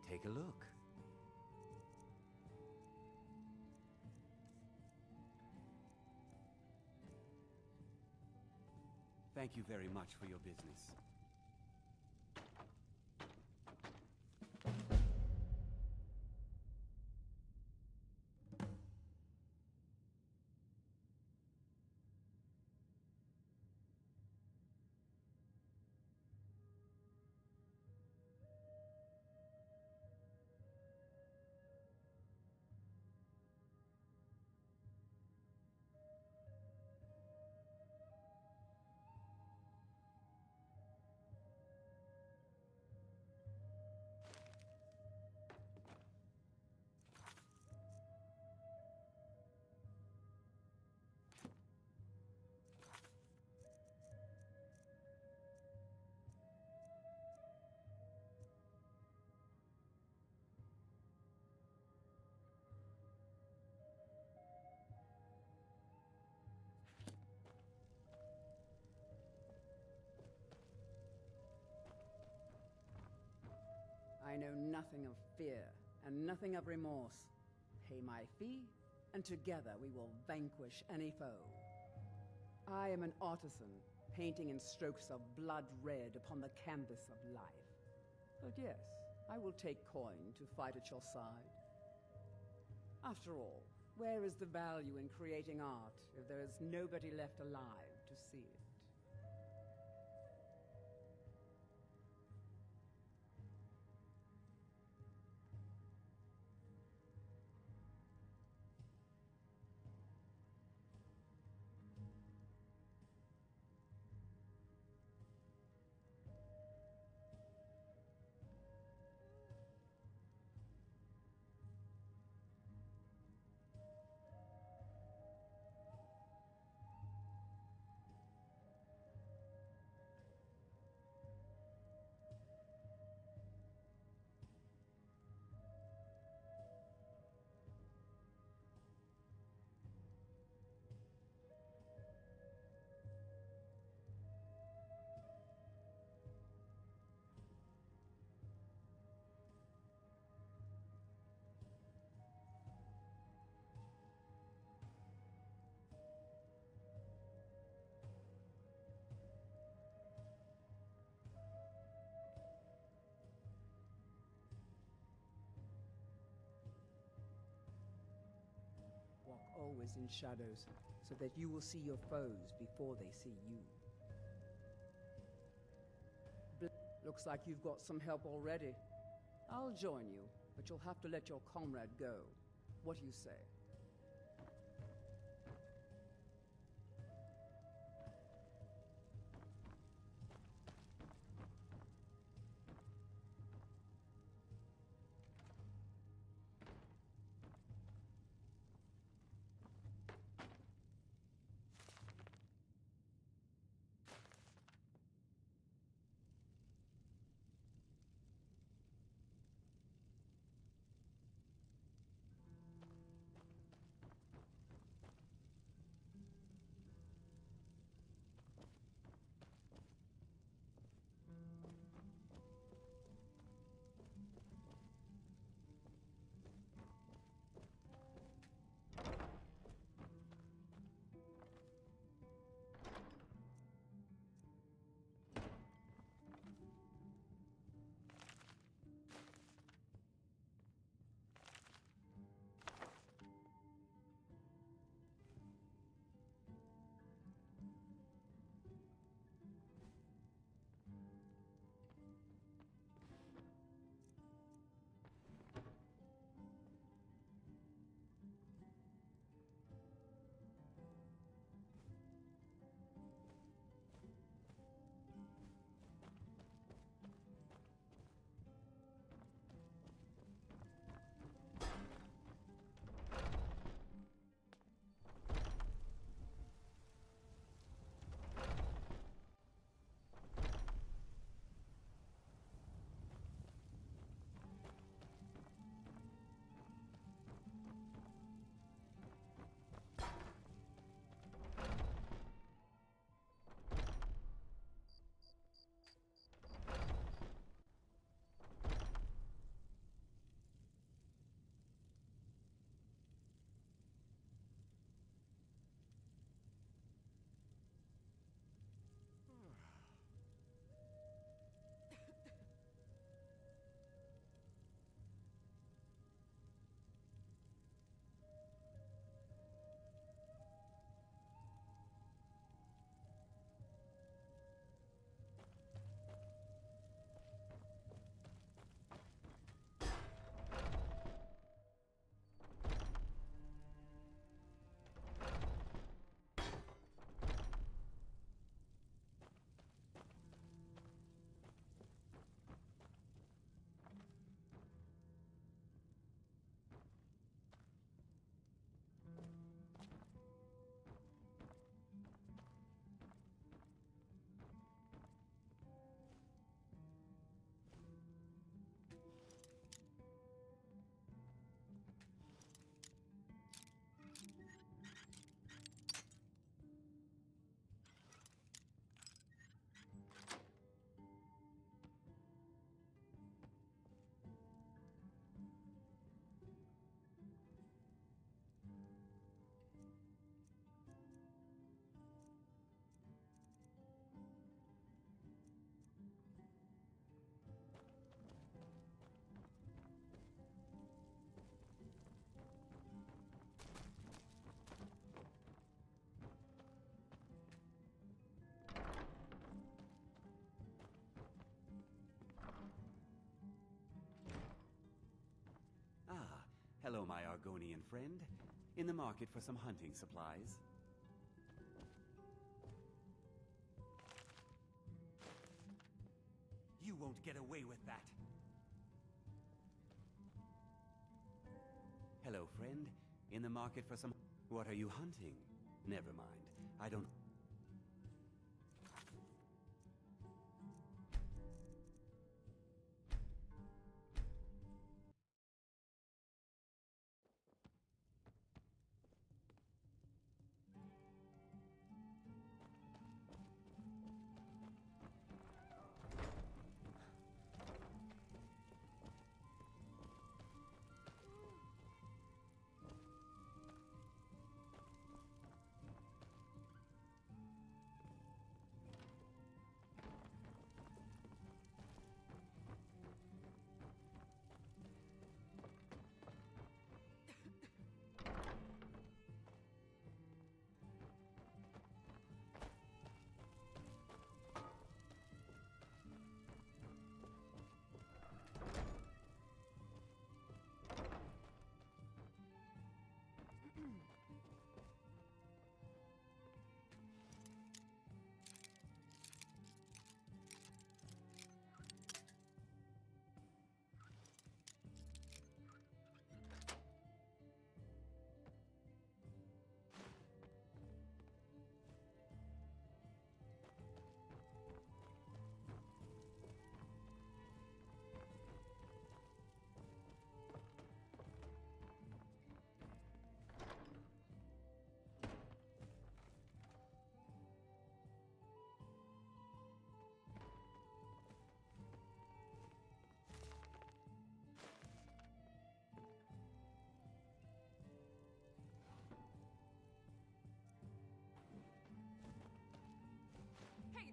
Take a look. Thank you very much for your business. I know nothing of fear and nothing of remorse. Pay my fee, and together we will vanquish any foe. I am an artisan, painting in strokes of blood red upon the canvas of life. But yes, I will take coin to fight at your side. After all, where is the value in creating art if there is nobody left alive to see it? Walk always in shadows, so that you will see your foes before they see you. Looks like you've got some help already. I'll join you, but you'll have to let your comrade go. What do you say? Argonian friend. In the market for some hunting supplies. You won't get away with that. Hello, friend. In the market for some... What are you hunting? Never mind. I don't...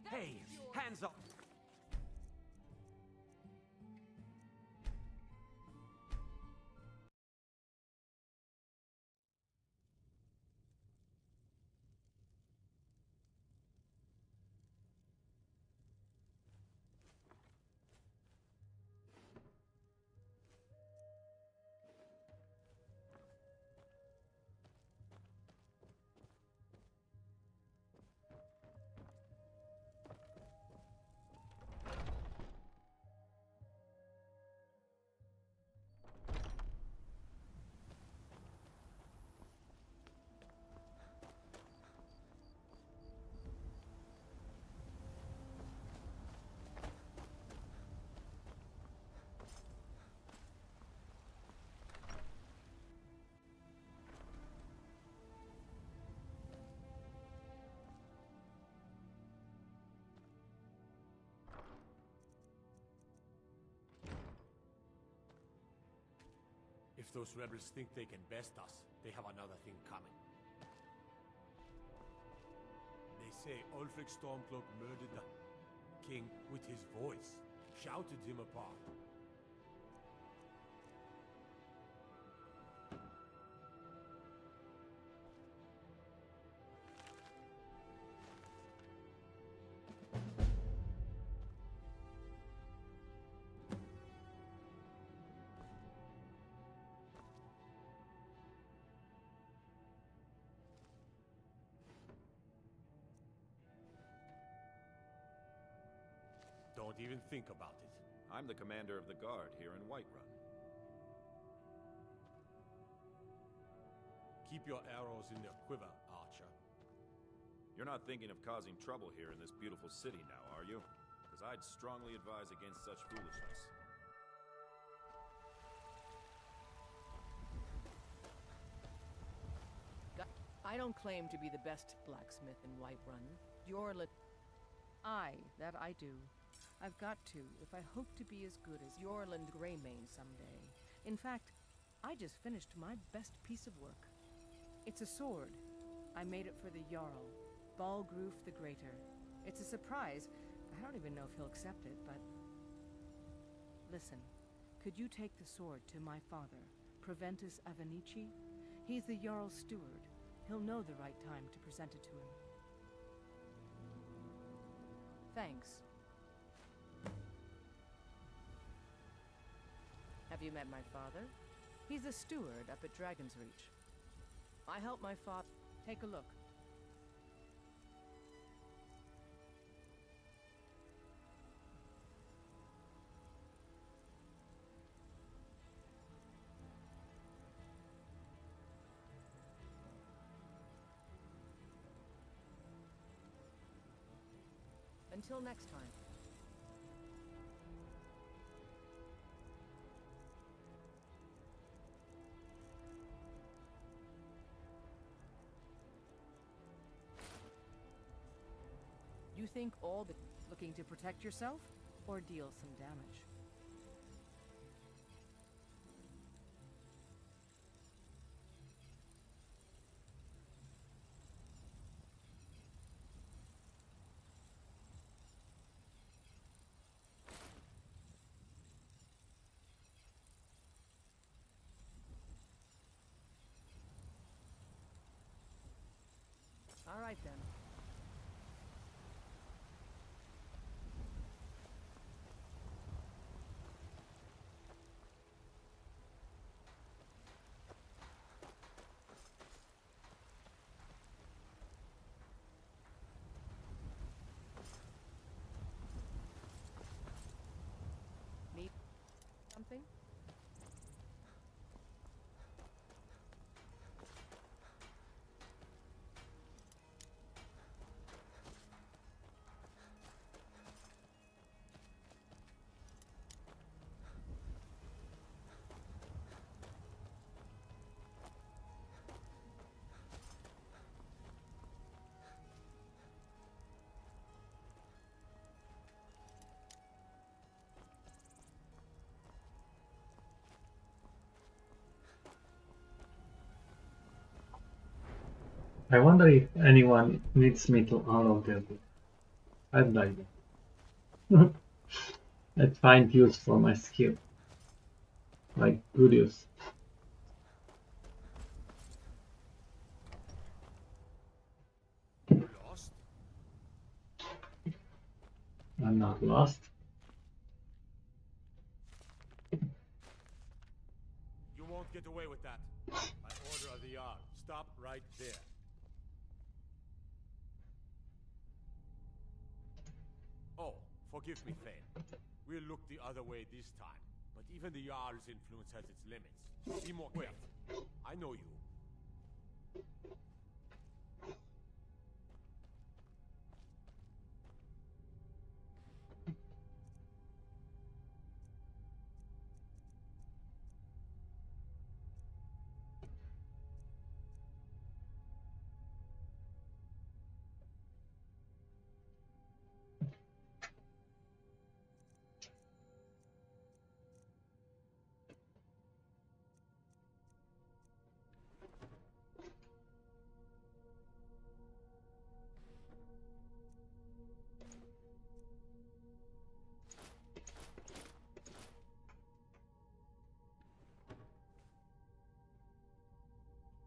Hey, hands up! If those rebels think they can best us, they have another thing coming. They say Ulfric Stormcloak murdered the king with his voice, shouted him apart. Don't even think about it. I'm the commander of the guard here in Whiterun. Keep your arrows in their quiver, Archer. You're not thinking of causing trouble here in this beautiful city now, are you? Because I'd strongly advise against such foolishness. I don't claim to be the best blacksmith in Whiterun. That I do. I've got to, if I hope to be as good as Yorland Greymane someday. In fact, I just finished my best piece of work. It's a sword. I made it for the Jarl, Balgruf the Greater. It's a surprise. I don't even know if he'll accept it, but... Listen, could you take the sword to my father, Proventus Avenici? He's the Jarl's steward. He'll know the right time to present it to him. Thanks. Have you met my father? He's a steward up at Dragon's Reach. I help my father. Take a look. Until next time. You think all the looking to protect yourself or deal some damage? All right then. Need something? I wonder if anyone needs me to unlock their book. I'd like that. I'd find use for my skill. Like, good use. Lost? I'm not lost. You won't get away with that. By order of the Jarl. Stop right there. Oh, forgive me, Thane. We'll look the other way this time. But even the Jarl's influence has its limits. Be more careful. I know you.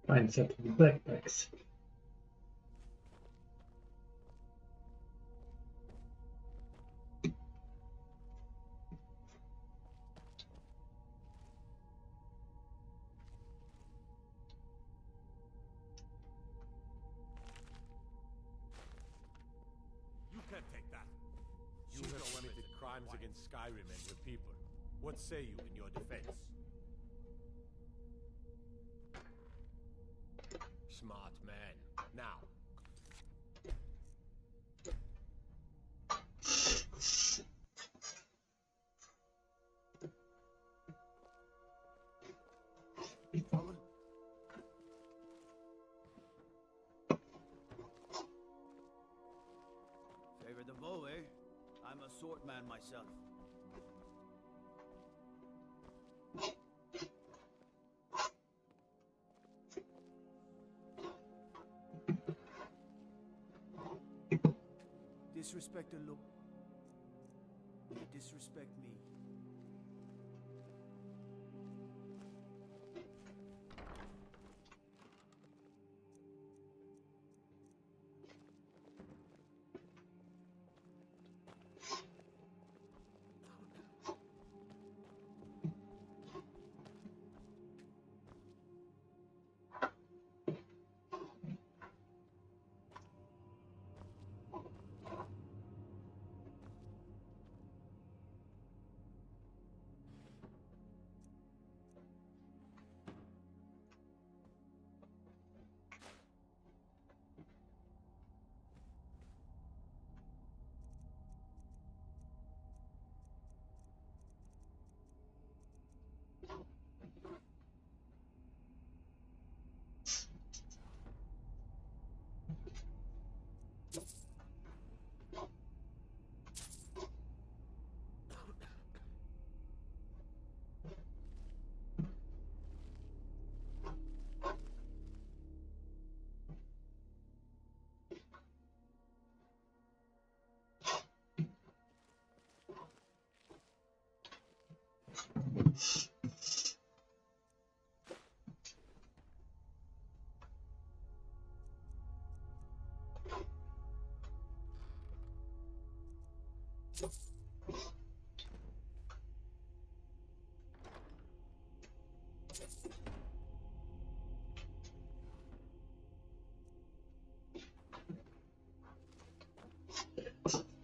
Find set of backpacks. You can't take that. You have committed crimes against Skyrim and your people. What say you in your defense? Smart man. Now. Favor the bow, eh? I'm a sword man myself. Disrespect the look. You disrespect me.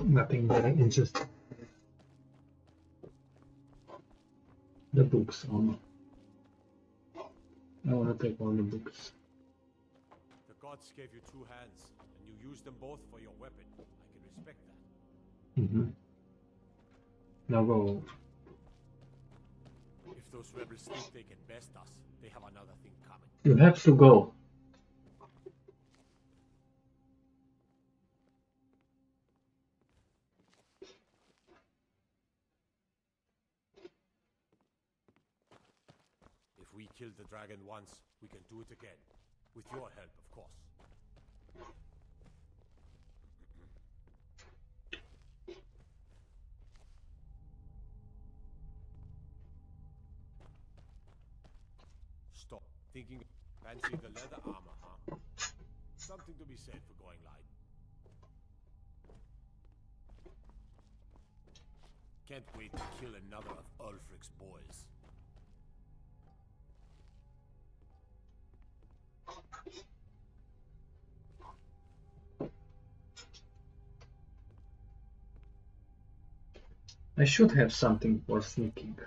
Nothing very interesting. The books on. I want to take all the books. The gods gave you two hands, and you used them both for your weapon. I can respect that. Mm-hmm. Now go. If those rebels think they can best us, they have another thing coming. You have to go. If we killed the dragon once, we can do it again. With your help, of course. Stop. Thinking. Fancy the leather armor, huh? Something to be said for going light. Can't wait to kill another of Ulfric's boys. I should have something for sneaking.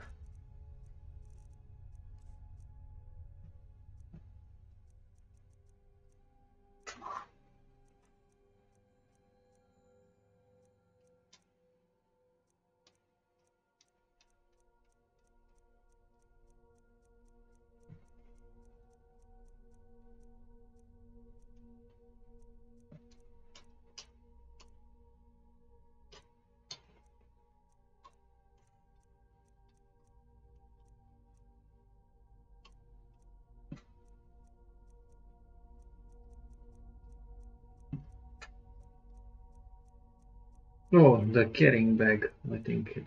Oh, the carrying bag, I think it.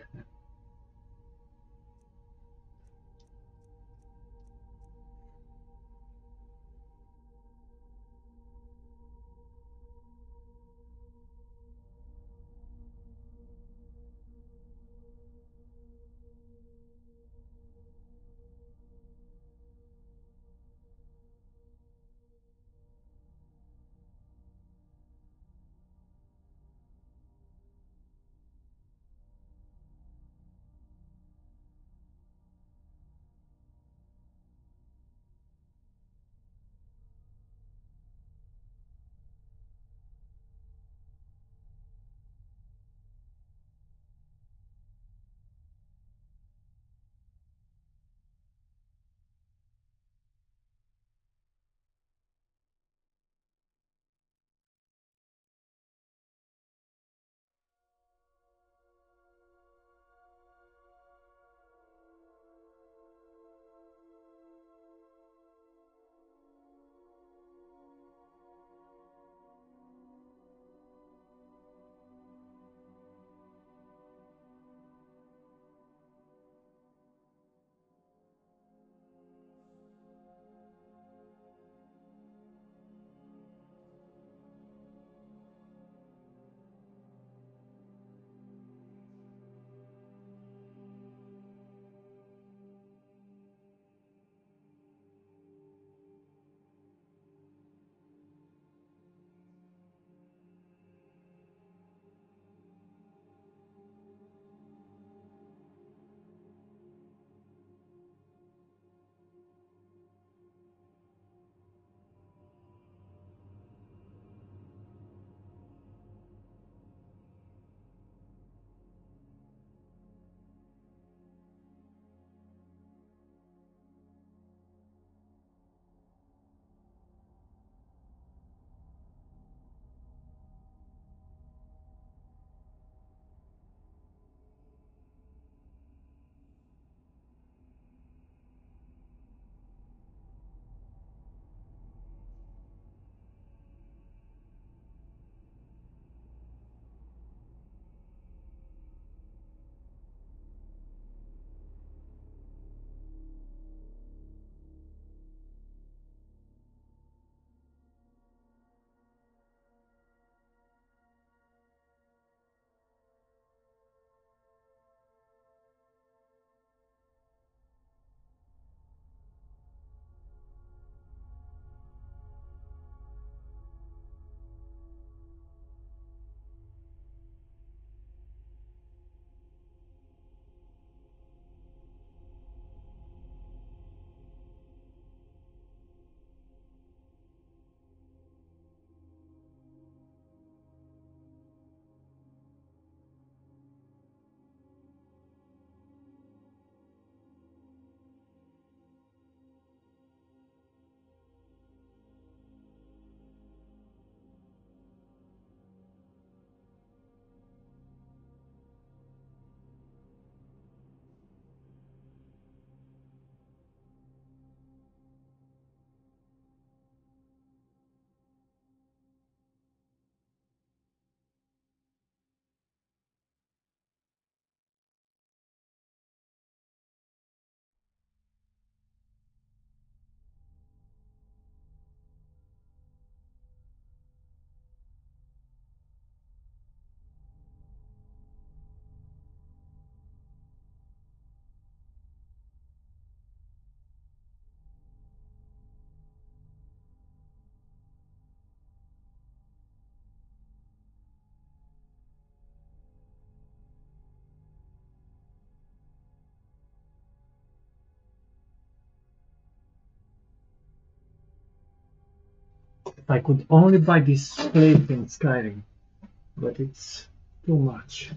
If I could only buy this plate in Skyrim, but it's too much.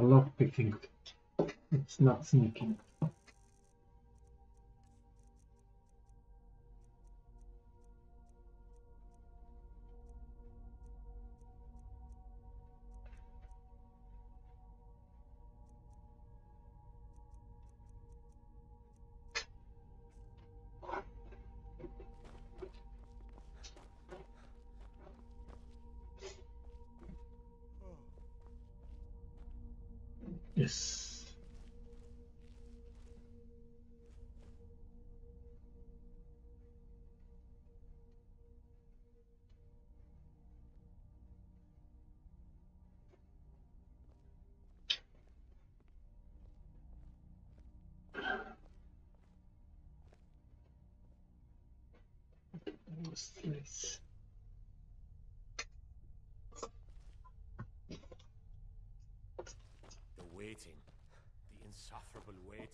Lockpicking. It's not sneaking. Yes. What's this? The waiting. The insufferable waiting.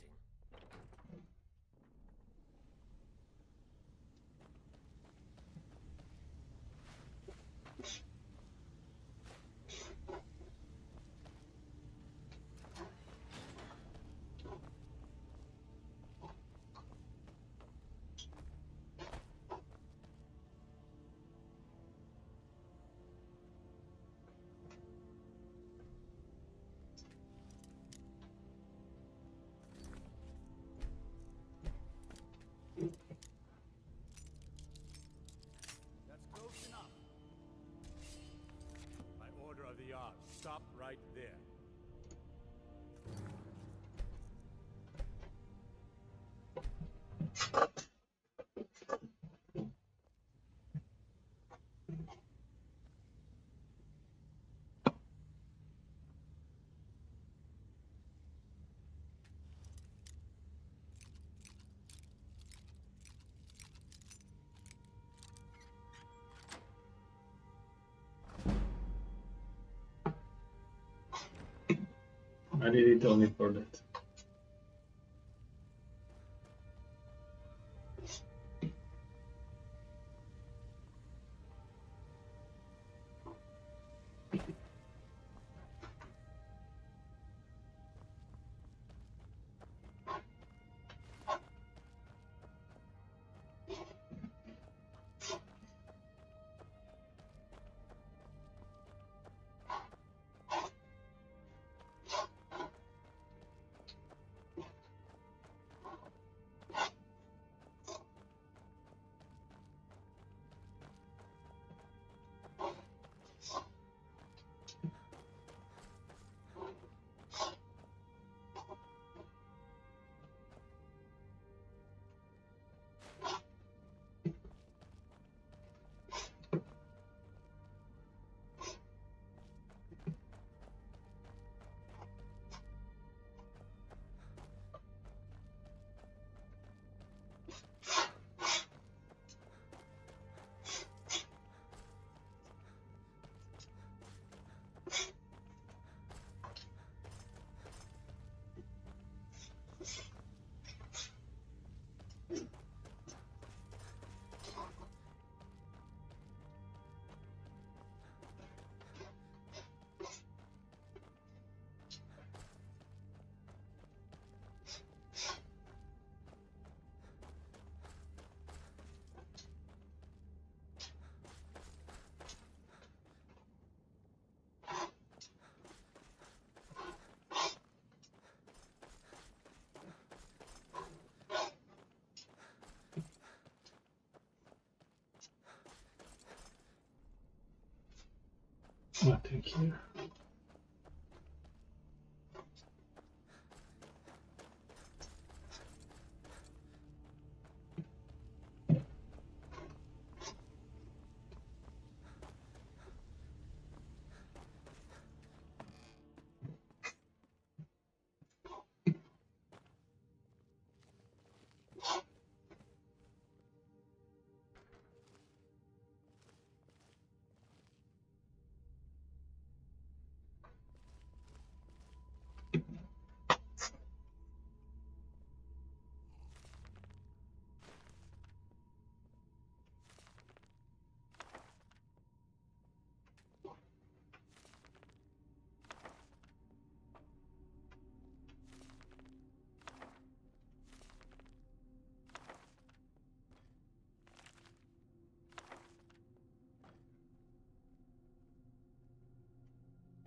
That's close enough. By order of the Jarl, stop right there. I did it only for that. Oh, thank you.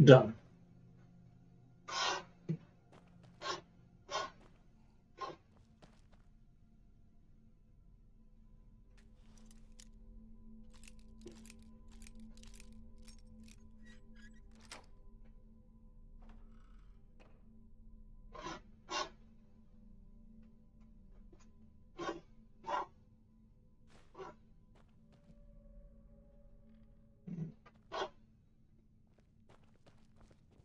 Done.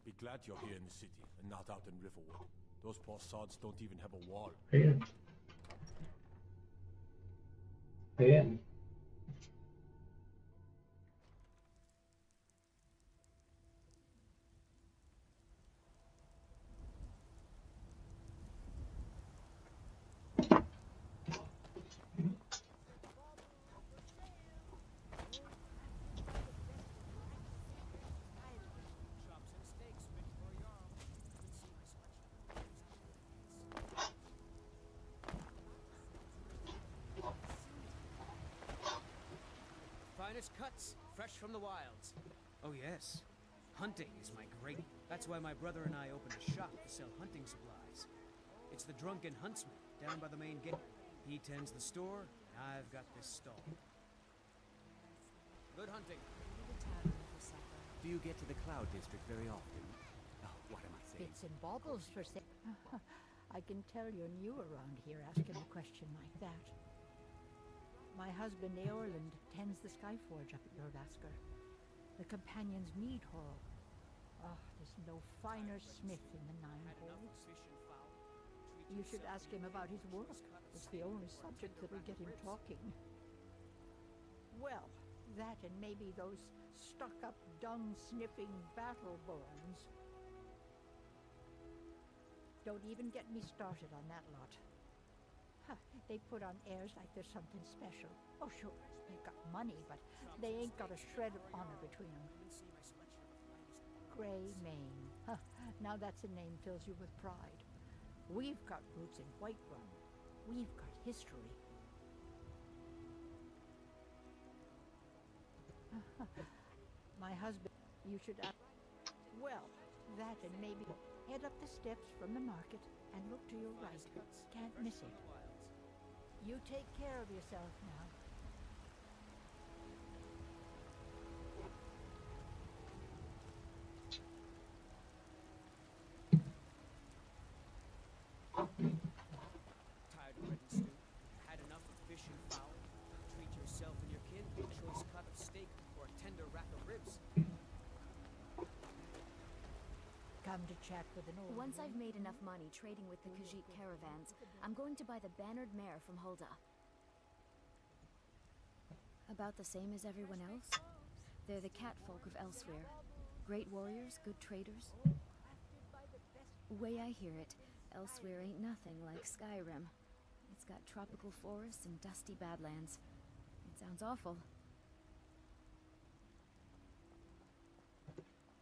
Be glad you're here in the city and not out in Riverwood. Those poor sods don't even have a wall. Yeah. Yeah. Finest cuts, fresh from the wilds. Oh yes, hunting is my great... That's why my brother and I opened a shop to sell hunting supplies. It's the Drunken Huntsman, down by the main gate. He tends the store, I've got this stall. Good hunting. Do you get to the Cloud District very often? Oh, what am I saying? Bits and baubles for sale. I can tell you're new around here asking a question like that. My husband, Eorland, tends the Skyforge up at Lord Asker. The Companion's Mead Hall. Oh, there's no finer smith in the Nine Halls. You should ask him about his work. It's the only subject that'll get him talking. Well, that and maybe those stuck-up, dung-sniffing battle-borns. Don't even get me started on that lot. Huh, they put on airs like there's something special. Oh, sure, they've got money, but they ain't got a shred of honor between them. Grey Mane. Huh, now that's a name fills you with pride. We've got roots in Whiterun. We've got history. My husband, you should ask. Well, that and maybe head up the steps from the market and look to your right. Can't miss it. You take care of yourself now. Tired of bread and stew? Had enough of fish and fowl? Treat yourself and your kin to a choice cut of steak or a tender rack of ribs. Come to chat with an old Once I've woman. made enough money trading with the Khajiit caravans, I'm going to buy the bannered mare from Hulda. About the same as everyone else. They're the catfolk of Elsewhere. Great warriors, good traders. Way I hear it, Elsewhere ain't nothing like Skyrim. It's got tropical forests and dusty badlands. It sounds awful.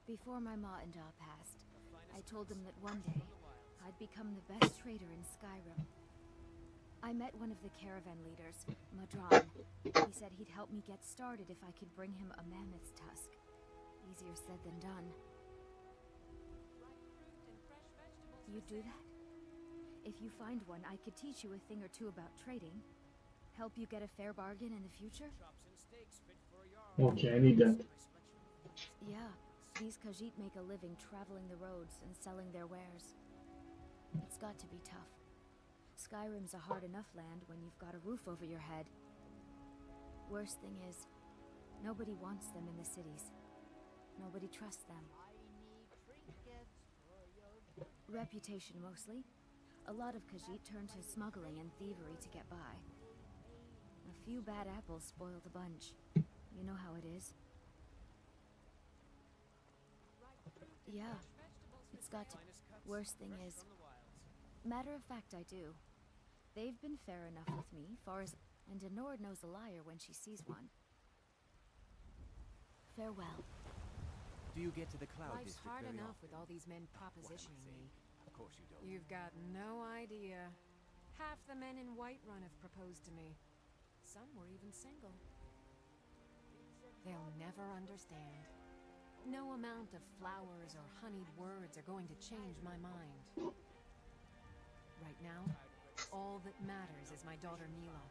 Before my ma and Da passed, I told them that one day I'd become the best trader in Skyrim. I met one of the caravan leaders, Madron. He said he'd help me get started if I could bring him a mammoth's tusk. Easier said than done. You'd do that? If you find one, I could teach you a thing or two about trading. Help you get a fair bargain in the future? Okay, I need that. Yeah, these Khajiit make a living traveling the roads and selling their wares. It's got to be tough. Skyrim's a hard enough land when you've got a roof over your head. Worst thing is, nobody wants them in the cities. Nobody trusts them. Reputation mostly. A lot of Khajiit turn to smuggling and thievery to get by. A few bad apples spoil the bunch. You know how it is. Yeah, it's got to. Worst thing is, matter of fact, I do. They've been fair enough with me, far as, and Denord knows a liar when she sees one. Farewell. Do you get to the Cloud Life's District hard very enough often? with all these men What am I propositioning saying? me. Of course you don't. You've got no idea. Half the men in Whiterun have proposed to me. Some were even single. They'll never understand. No amount of flowers or honeyed words are going to change my mind. Right now, all that matters is my daughter Mila.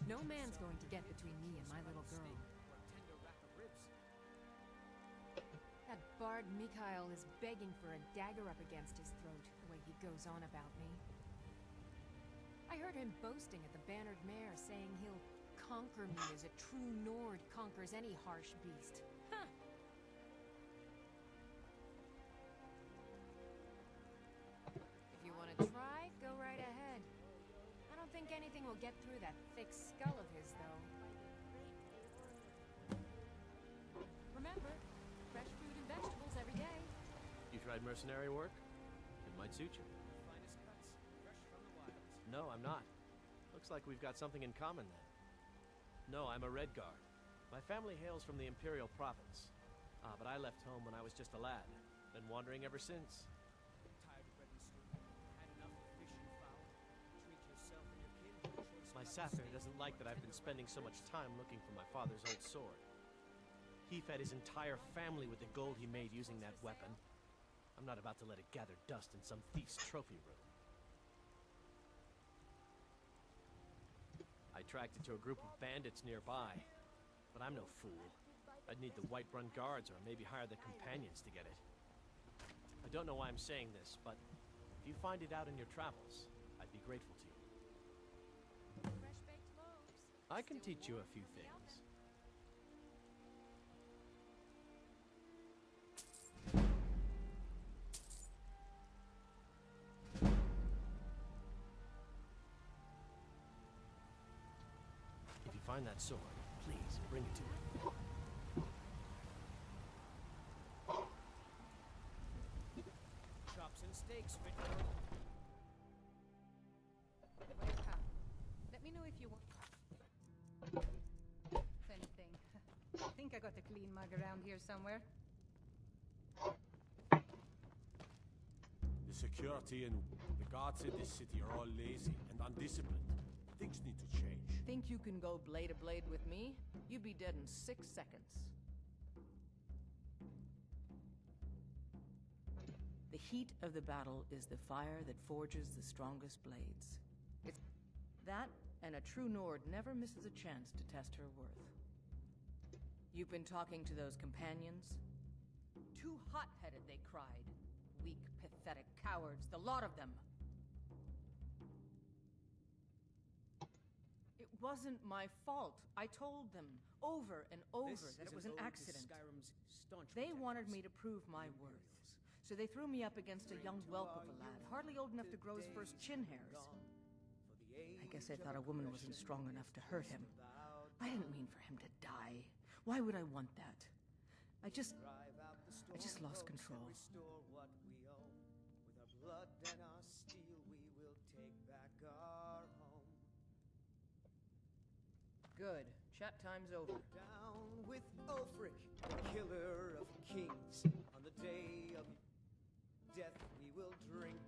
No man's going to get between me and my little girl. That bard Mikhail is begging for a dagger up against his throat, the way he goes on about me. I heard him boasting at the Bannered Mare, saying he'll conquer me as a true Nord conquers any harsh beast. Huh! If you want to try, go right ahead. I don't think anything will get through that thick skull of his, though. Remember, fresh fruit and vegetables every day. You tried mercenary work? It might suit you. Finest cuts, fresh from the wilds. No, I'm not. Looks like we've got something in common then. No, I'm a Red Guard. My family hails from the Imperial Province. But I left home when I was just a lad. Been wandering ever since. Tired of bread and stew? Had enough of fish and fowl? Treat yourself and your kin to a choice My cut Sathir steak. doesn't like that I've been spending so much time looking for my father's old sword. He fed his entire family with the gold he made using that weapon. I'm not about to let it gather dust in some thief's trophy room. I tracked it to a group of bandits nearby, but I'm no fool. I'd need the White-Run Guards or maybe hire the companions to get it. I don't know why I'm saying this, but if you find it out in your travels, I'd be grateful to you. Fresh-baked loaves. I can teach you a few things. If you find that sword, please bring it to me. Chops and steaks fit for... Welcome. Let me know if you want anything. I think I got a clean mug around here somewhere. The security and the guards in this city are all lazy and undisciplined. Things need to change. Think you can go blade to blade with me? You'd be dead in 6 seconds. The heat of the battle is the fire that forges the strongest blades. It's that, and a true Nord never misses a chance to test her worth. You've been talking to those companions? Too hot-headed, they cried. Weak, pathetic cowards, the lot of them. It wasn't my fault. I told them over and over that it was an accident. They wanted me to prove my worth. So they threw me up against a young whelp of a lad, hardly old enough to grow his first chin hairs. I guess they thought a woman wasn't strong enough to hurt him. I didn't mean for him to die. Why would I want that? I just lost control. Restore what we own. With our blood and our steel, we will take back our home. Good. Chat time's over. Down with Ulfric, the killer of kings. On the day of death, we will drink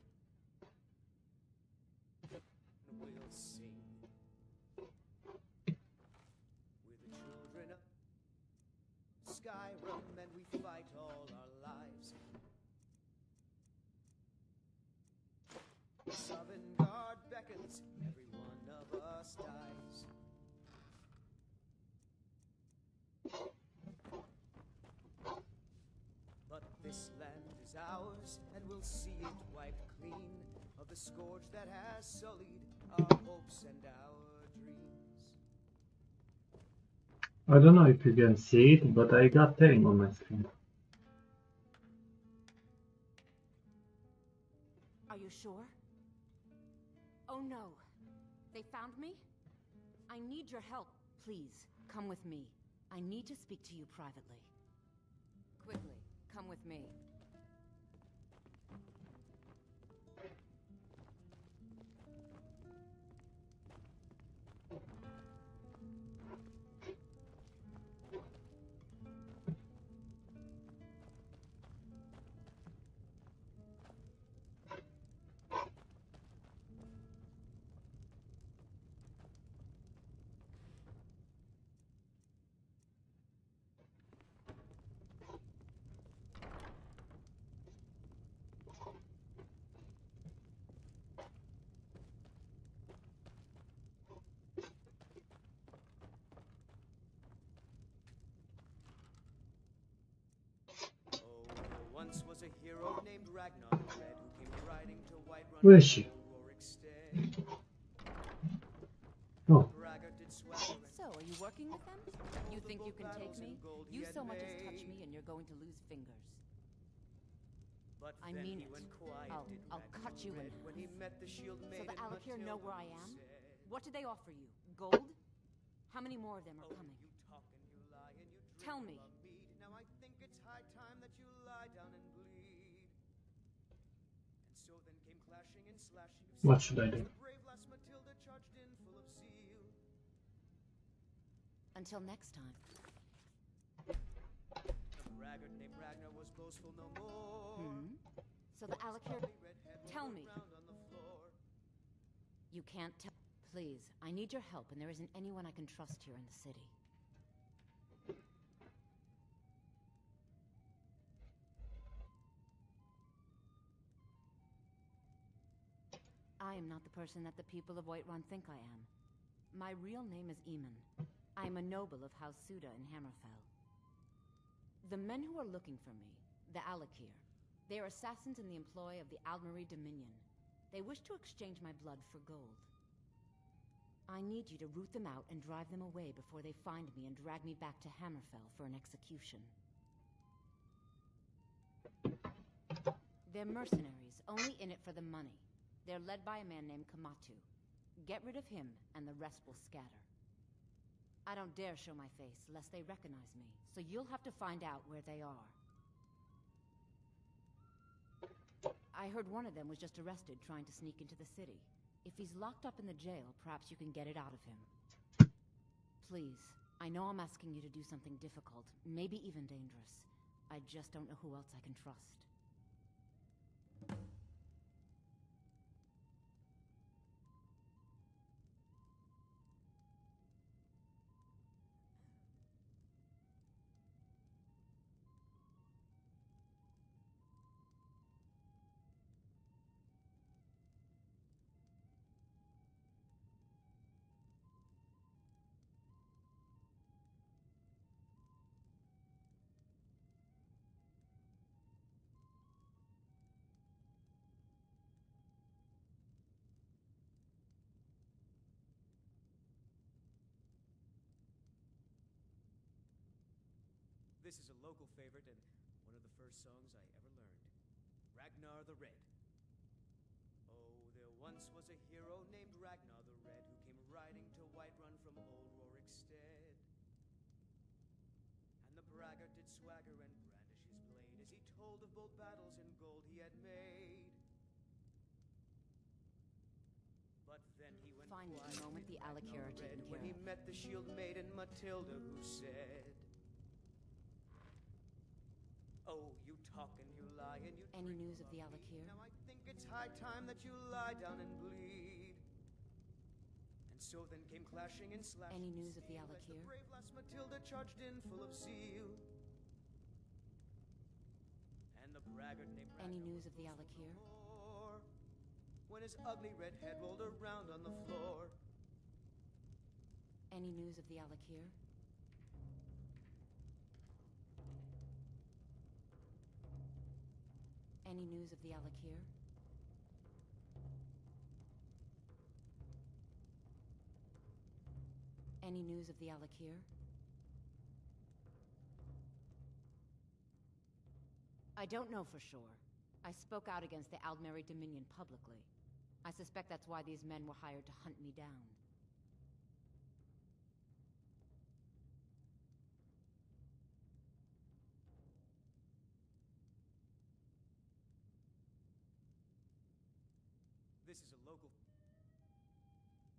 and we'll sing. We're the children of Skyrim, and we fight all our lives. Sovngarde beckons, every one of us dies. But this land is ours, and we'll see it wiped clean of the scourge that has sullied our hopes and our dreams. I don't know if you can see it, but I got Tang on my screen. Are you sure? Oh no. They found me? I need your help. Please, come with me. I need to speak to you privately. Quickly, come with me. a hero named Ragnar the Red who came riding to Whiterun Where is from she? Rorick Stead. Oh. Braggart did swagger and So, are you working with them? You think you can take me? You so much as touch me and you're going to lose fingers. But I then mean he it. went quiet, did I'll Ragnar cut you in Red, when he half. met the shield So maiden the Alakir know Matilda where I who am? said, What did they offer you? Gold? How many more of them are coming? You talk and you lie and you drink Tell me. all our mead. Now I think it's high time that you lie down and bleed. And so then came clashing and slashing of What should I steel do? as the brave lass Matilda charged in full of zeal. Until next time. The braggart named Ragnar was boastful no more. So the Alakir... Tell me. Around on the floor. You can't tell... Please, I need your help and there isn't anyone I can trust here in the city. I am not the person that the people of Whiterun think I am. My real name is Eamon. I am a noble of House Suda in Hammerfell. The men who are looking for me, the Alakir, they are assassins in the employ of the Aldmeri Dominion. They wish to exchange my blood for gold. I need you to root them out and drive them away before they find me and drag me back to Hammerfell for an execution. They're mercenaries, only in it for the money. They're led by a man named Kamatu. Get rid of him, and the rest will scatter. I don't dare show my face, lest they recognize me, so you'll have to find out where they are. I heard one of them was just arrested trying to sneak into the city. If he's locked up in the jail, perhaps you can get it out of him. Please, I know I'm asking you to do something difficult, maybe even dangerous. I just don't know who else I can trust. This is a local favorite and one of the first songs I ever learned. Ragnar the Red. Oh, there once was a hero named Ragnar the Red who came riding to Whiterun from old Rorick Stead. And the braggart did swagger and brandish his blade as he told of bold battles and gold he had made. But then he went Finally, quiet the moment the Alakir are taken when care he of. met the shield maiden Matilda who said, oh, you talk and you lie and you Any news of the Alakir? Now I think it's high time that you lie down and bleed. And so then came clashing and slashing. Any news of the steel as Alakir? the brave lass Matilda charged in full of zeal. And the braggart named Any Ragnar news was of the boastful Alakir? no more, when his ugly red head rolled around on the floor. Any news of the Alakir? Any news of the Alakir? Any news of the Alakir? I don't know for sure. I spoke out against the Aldmeri Dominion publicly. I suspect that's why these men were hired to hunt me down. This is a local...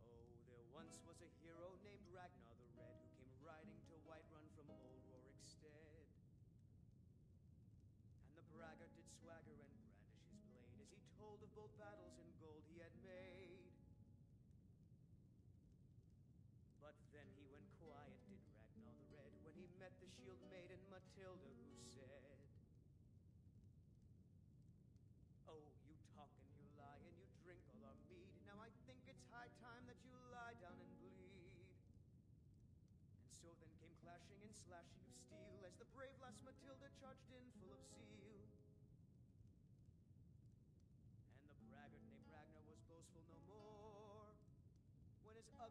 Oh, there once was a hero named Ragnar the Red who came riding to Whiterun from old Rorick Stead. And the braggart did swagger and brandish his blade as he told of bold battles and gold he had made. But then he went quiet, did Ragnar the Red, when he met the shield maiden Matilda who said, oh, you talk and you lie and you drink all our mead. Now I think it's high time that you lie down and bleed. And so then came clashing and slashing of steel as the brave lass Matilda charged in full of zeal.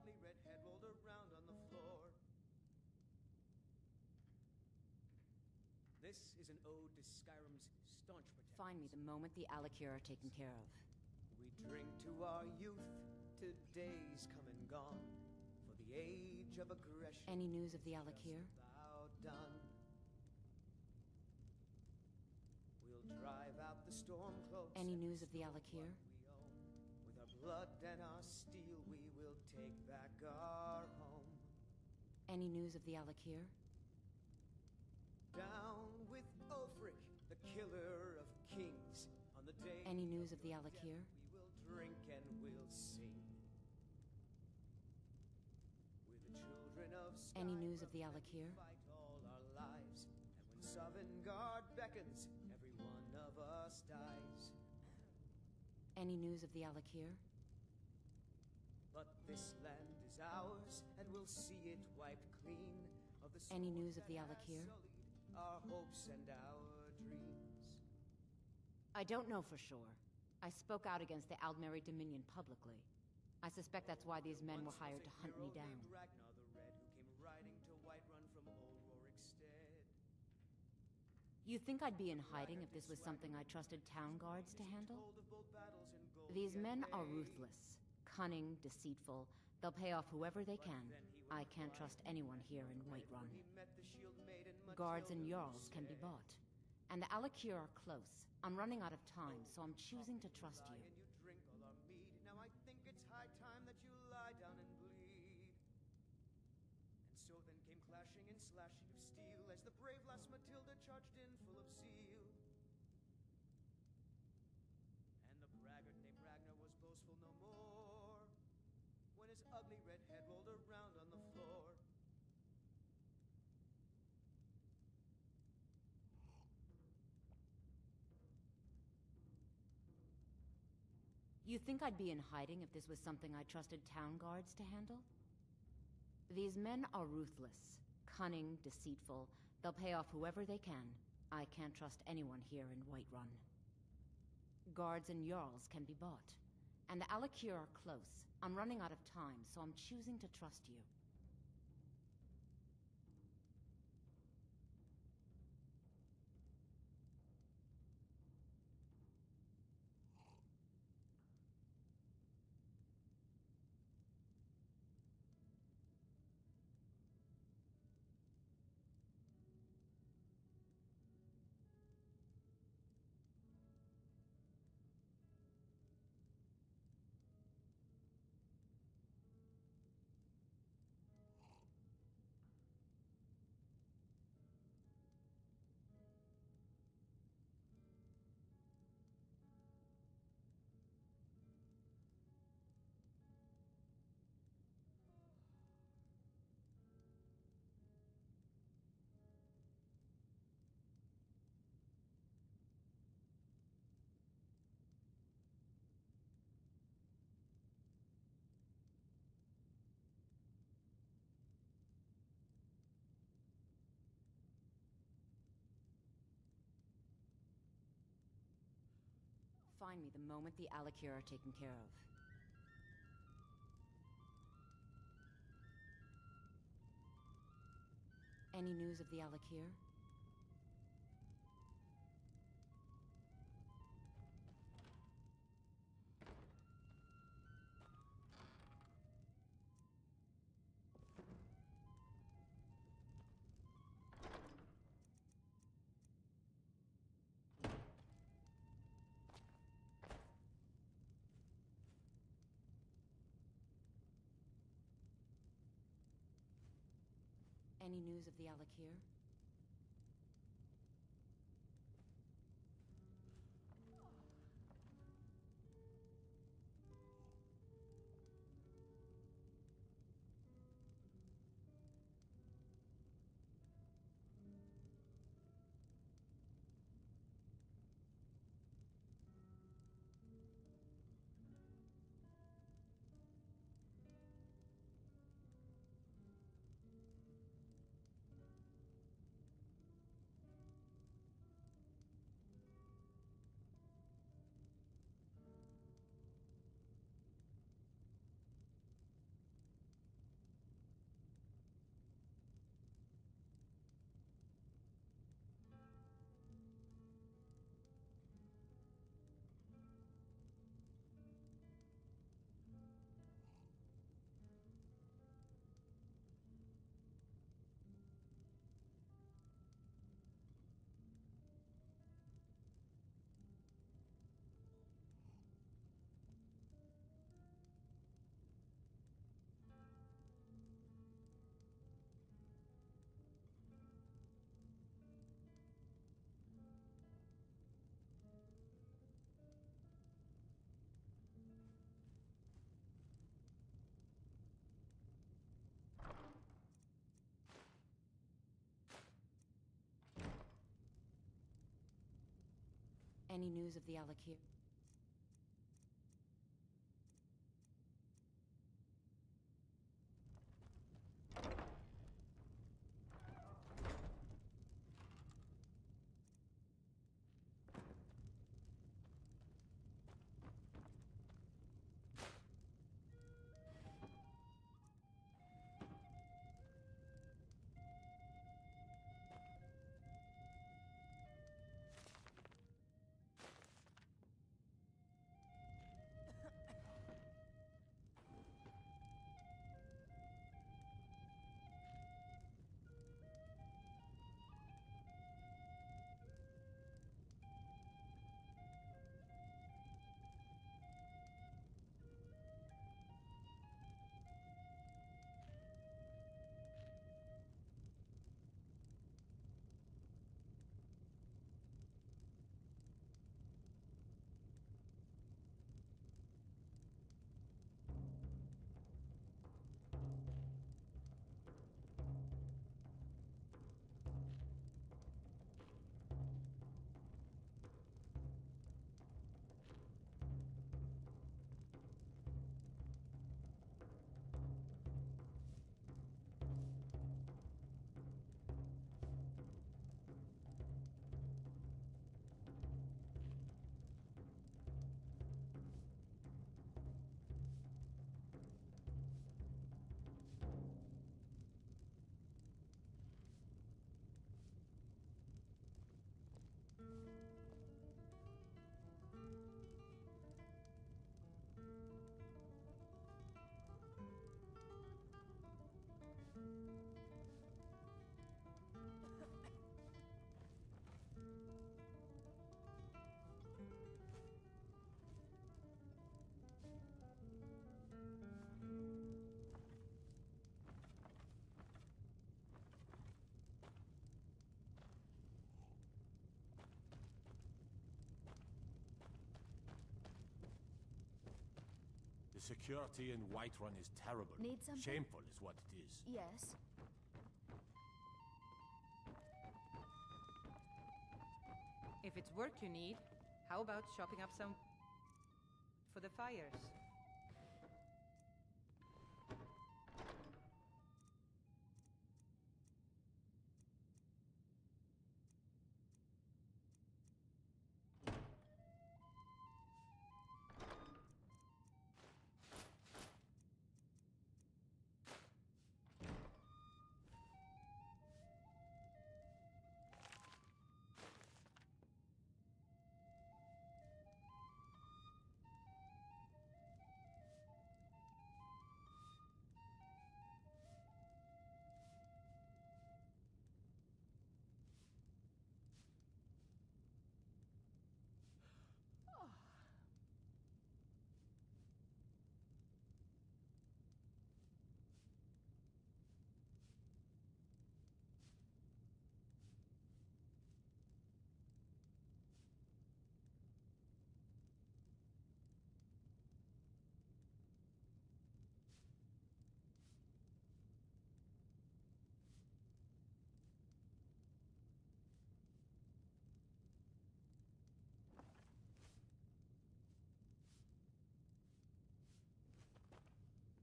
ugly red head rolled around on the floor. This is an ode to Skyrim's staunch protectors. Find me the moment the Alikir are taken care of. We drink to our youth, to days come and gone, for the age of aggression. Any news of the Alikir? About done. We'll drive out the stormcloaks. Any news of the Alikir? With our blood and our steel, we will take back our home. Any news of the Alikir? Down with Ulfric, the killer of kings. On the day Any news of the Alikir? we will drink and we'll sing. We're the children of Skyrim. Any news of the Alikir? Fight all our lives, and when Sovngarde beckons, every one of us dies. Any news of the Alikir? But this land is ours, and we'll see it wiped clean of the Any swords news of the that has Alikir? sullied our hopes and our dreams. I don't know for sure. I spoke out against the Aldmeri Dominion publicly. I suspect that's why these men were hired to hunt me down. Ragnar the Red, who came riding to Whiterun from old Rorikstead. You think I'd be in hiding if this was something I trusted town guards to handle? These men are ruthless, cunning, deceitful. They'll pay off whoever they can. I can't trust anyone here in Whiterun. Guards and Jarls can be bought. And the Alikir are close. I'm running out of time, so I'm choosing to trust you. And you drink all our mead. Now I think it's high time that you lie down and bleed. And so then came clashing and slashing of steel as the brave lass Matilda charged in full of zeal. And the braggart named Ragnar was boastful no more when his ugly red head rolled around on the floor. You think I'd be in hiding if this was something I trusted town guards to handle? These men are ruthless, cunning, deceitful. They'll pay off whoever they can. I can't trust anyone here in Whiterun. Guards and Jarls can be bought. And the Alikir are close. I'm running out of time, so I'm choosing to trust you. Find me the moment the Alikir are taken care of. Any news of the Alikir? Any news of the Alikir? Any news of the Alakir? The security in Whiterun is terrible. Need something? Shameful is what it is. Yes. If it's work you need, how about chopping up some for the fires?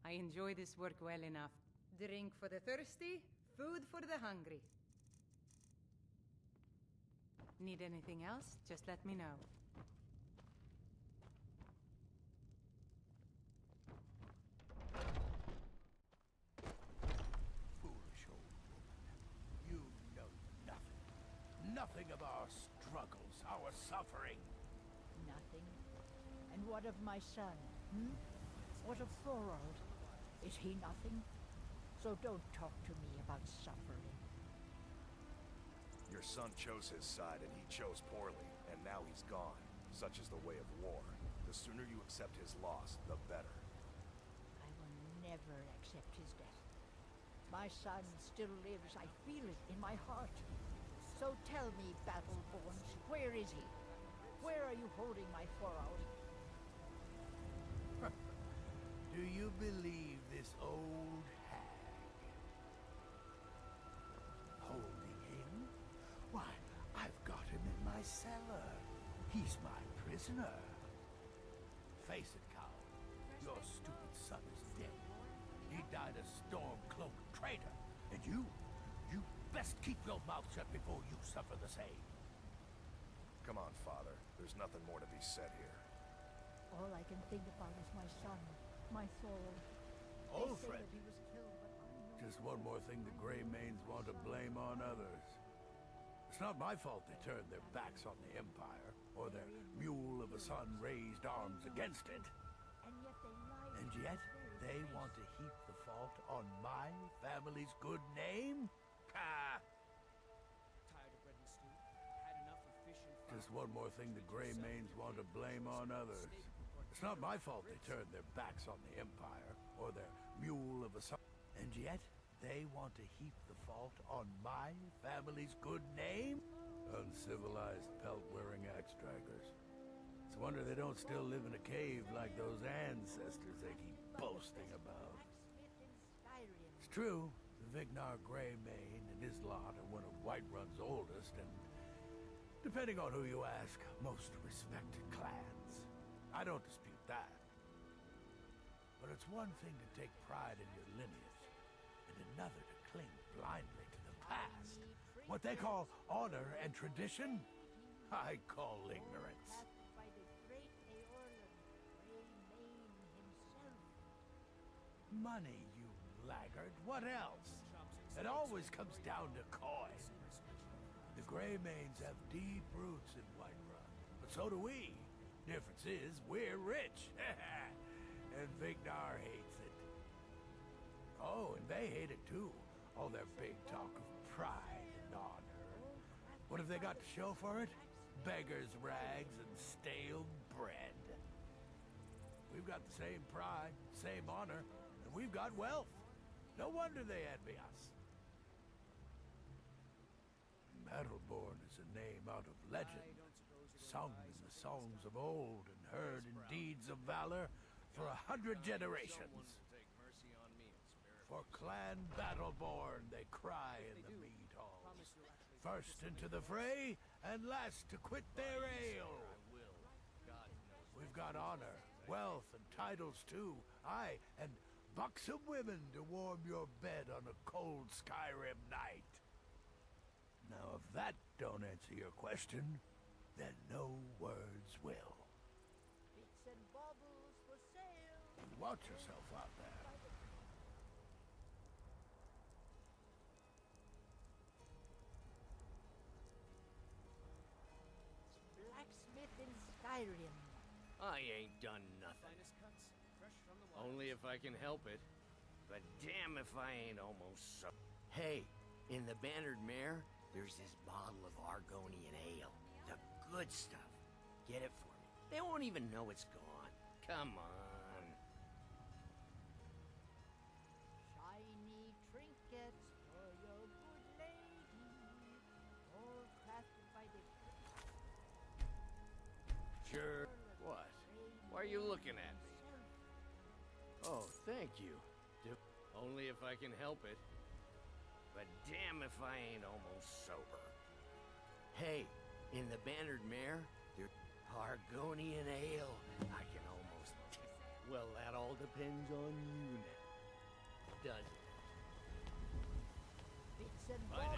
I enjoy this work well enough. Drink for the thirsty, food for the hungry. Need anything else? Just let me know. Foolish old woman. You know nothing. Nothing of our struggles, our suffering. Nothing. And what of my son? What of Thorold? Is he nothing? So don't talk to me about suffering. Your son chose his side, and he chose poorly, and now he's gone. Such is the way of war. The sooner you accept his loss, the better. I will never accept his death. My son still lives. I feel it in my heart. So tell me, Battleborns, where is he? Where are you holding my Thorold? Do you believe this old hag? Holding him? Why, I've got him in my cellar. He's my prisoner. Face it, coward. Your stupid son is dead. He died a Stormcloak traitor. And you best keep your mouth shut before you suffer the same. Come on, Father. There's nothing more to be said here. All I can think about is my son, my soul. Old They say friend. that he was killed, but I know Just one more thing the Greymanes want to blame on others. It's not my fault they turned their backs on the Empire, or their mule of a son raised arms against it. and yet they lied. And yet, they want to heap the fault on my family's good name? Ha! Tired of bread and stew? Had enough of fish and Just one more thing the Greymanes want to blame on others. It's not my fault they turned their backs on the Empire, or their mule of a son. And yet, they want to heap the fault on my family's good name? Uncivilized pelt-wearing axe-draggers. It's a wonder they don't still live in a cave like those ancestors they keep boasting about. It's true, the Vignar Greymane and his lot are one of Whiterun's oldest and, depending on who you ask, most respected clans. I don't dispute that. But it's one thing to take pride in your lineage, and another to cling blindly to the past. What they call honor and tradition, I call ignorance. By the great Eorlan, Greymane himself. Money, you laggard. What else? It always comes down to coin. The Greymanes have deep roots in Whiterun, but so do we. Difference is, we're rich. And Vignar hates it. Oh, and they hate it too. All their big talk of pride and honor. What have they got to show for it? Beggars' rags and stale bread. We've got the same pride, same honor, and we've got wealth. No wonder they envy us. Battleborn is a name out of legend, sung in the songs of old and heard in deeds of valor for 100 generations. For Clan Battleborn they cry in the mead halls, first into the fray and last to quit their ale. We've got honor, wealth, and titles too. Aye, and buxom women to warm your bed on a cold Skyrim night. Now, if that don't answer your question, then no words will. Bits and baubles for sale. Watch yourself out there. Blacksmith in Skyrim. I ain't done nothing. Only if I can help it. But damn if I ain't almost so. Hey, in the Bannered Mare, there's this bottle of Argonian ale. The good stuff. Get it for me. They won't even know it's gone. Come on. Shiny trinkets for your good lady. All crafted by the Sure. What? Why are you looking at me? Oh, thank you. Only if I can help it. But damn if I ain't almost sober. Hey, in the Bannered Mare, there's Argonian ale. I can almost... Well, that all depends on you now. Does it? bits and I know.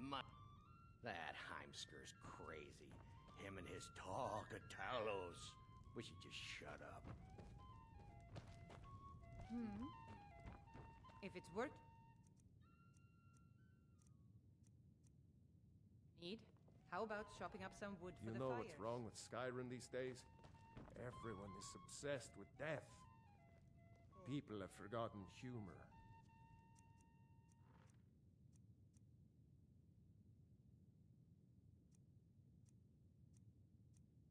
baubles. That Heimskir's crazy. Him and his talk of Talos. Wish he'd just shut up. If it's work... Need? How about chopping up some wood for You the know fires? what's wrong with Skyrim these days? Everyone is obsessed with death. People have forgotten humor.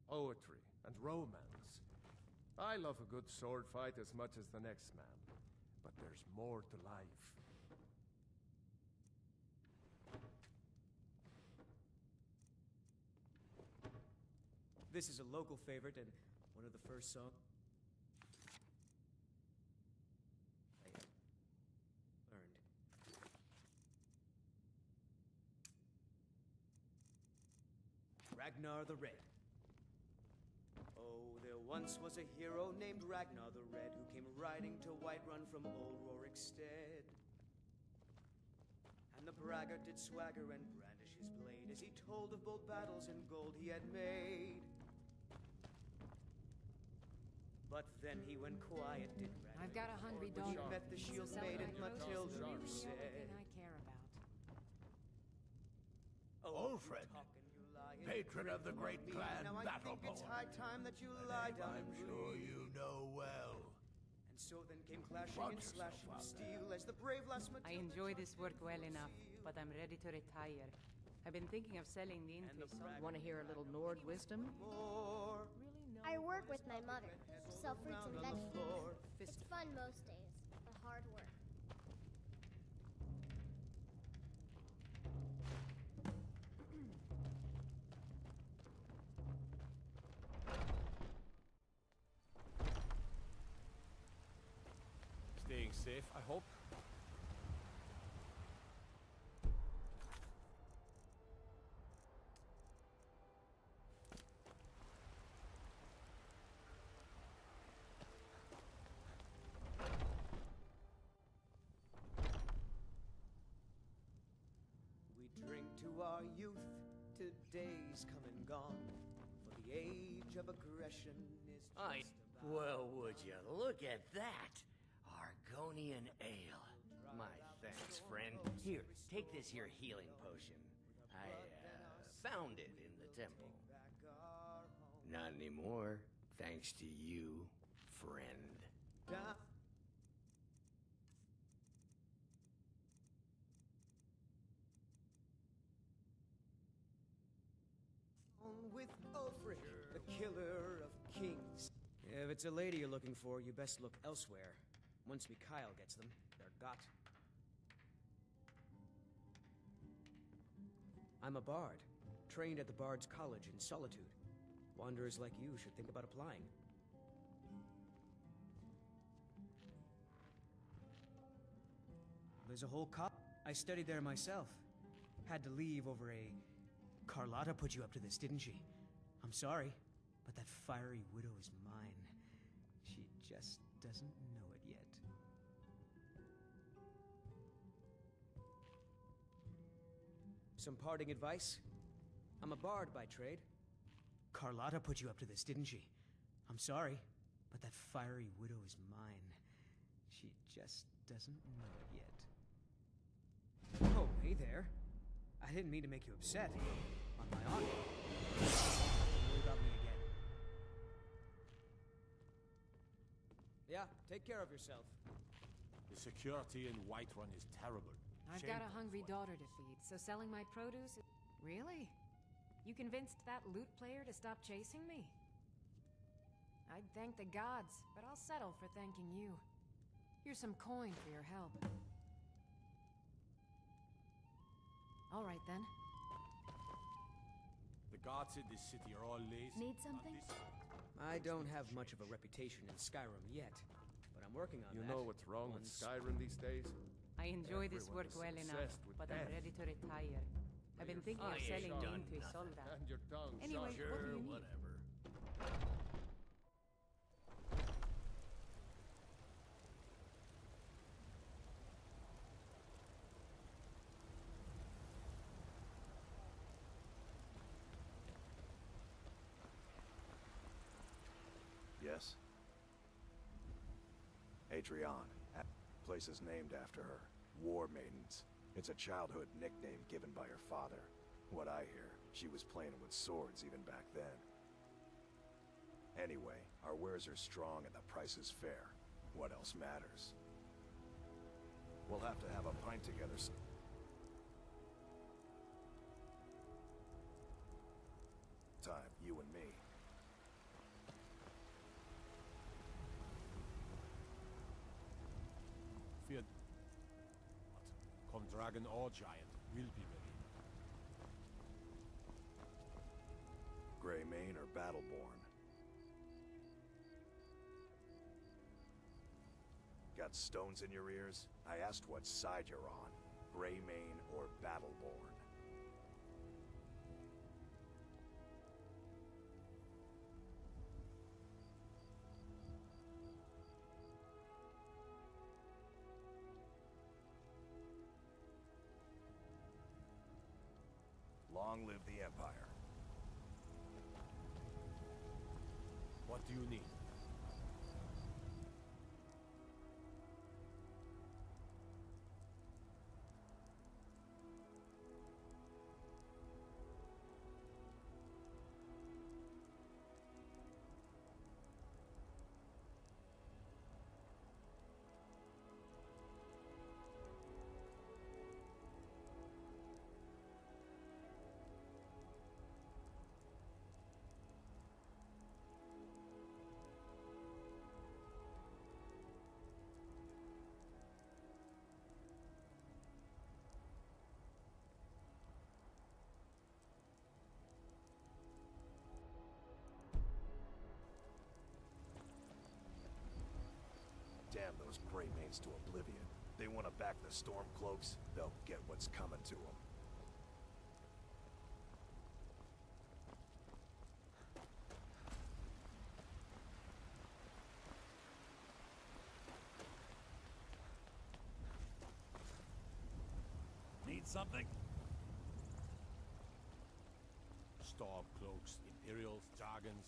Poetry and romance. I love a good sword fight as much as the next man. But there's more to life. This is a local favorite and one of the first songs. Ragnar the Red. Oh, there once was a hero named Ragnar the Red who came riding to Whiterun from old Rorikstead. And the braggart did swagger and brandish his blade as he told of bold battles and gold he had made. But then he went quiet, did Ragnar. I've got a hungry When daughter. he met the shield maiden Matilda, Really who the said, only thing I care about. Ulfred, patron of the great clan now I think it's Battleborn. high time that you lie down I'm and sure bleed. you know well. And so then came clashing Watch and slashing of yourself out steel as the brave lass Matilda. I enjoy this work well enough, but I'm ready to retire. I've been thinking of selling the interest. Want to hear a little Nord wisdom? I work with my mother, sell fruits and vegetables. It's fun most days, but hard work. Staying safe, I hope. We drink to our youth, to days come and gone. For the age of aggression is just Well, would you look at that? Argonian ale. My thanks, friend. Here, take this here healing potion. I, found it in the temple. Not anymore, thanks to you, friend. With Ulfric, the killer of kings. If it's a lady you're looking for, you best look elsewhere. Once Mikhail gets them, they're got. I'm a bard, trained at the Bard's College in Solitude. Wanderers like you should think about applying. There's a whole I studied there myself. Had to leave over a... Carlotta put you up to this, didn't she? I'm sorry, but that fiery widow is mine. She just doesn't know it yet. Some parting advice? I'm a bard by trade. Carlotta put you up to this, didn't she? I'm sorry, but that fiery widow is mine. She just doesn't know it yet. Oh, hey there. I didn't mean to make you upset. On my honor. Don't worry about me again. Yeah, take care of yourself. The security in Whiterun is terrible. I've got a hungry daughter to feed, so selling my produce is... Really? You convinced that lute player to stop chasing me? I'd thank the gods, but I'll settle for thanking you. Here's some coin for your help. All right, then. The guards in this city are all lazy. Need something? I don't have much of a reputation in Skyrim yet, but I'm working on that. You know what's wrong with Skyrim these days? I enjoy this Everyone work is well enough, obsessed with but I'm death. ready to retire. I've been thinking of selling the into Isolda. And your tongue Anyway, shut. what do you need? Whatever. Yes? Adrian. That place is named after her. War Maidens. It's a childhood nickname given by her father. What I hear, she was playing with swords even back then. Anyway, our wares are strong and the price is fair. What else matters? We'll have to have a pint together time, you and me. Fear. Come dragon or giant, we'll be ready. Greymane or Battleborn? Got stones in your ears? I asked what side you're on. Greymane or Battleborn? Long live the Empire. What do you need? Damn those Greymanes to oblivion. They want to back the Stormcloaks, they'll get what's coming to them. Need something? Stormcloaks, Imperials, Jargons.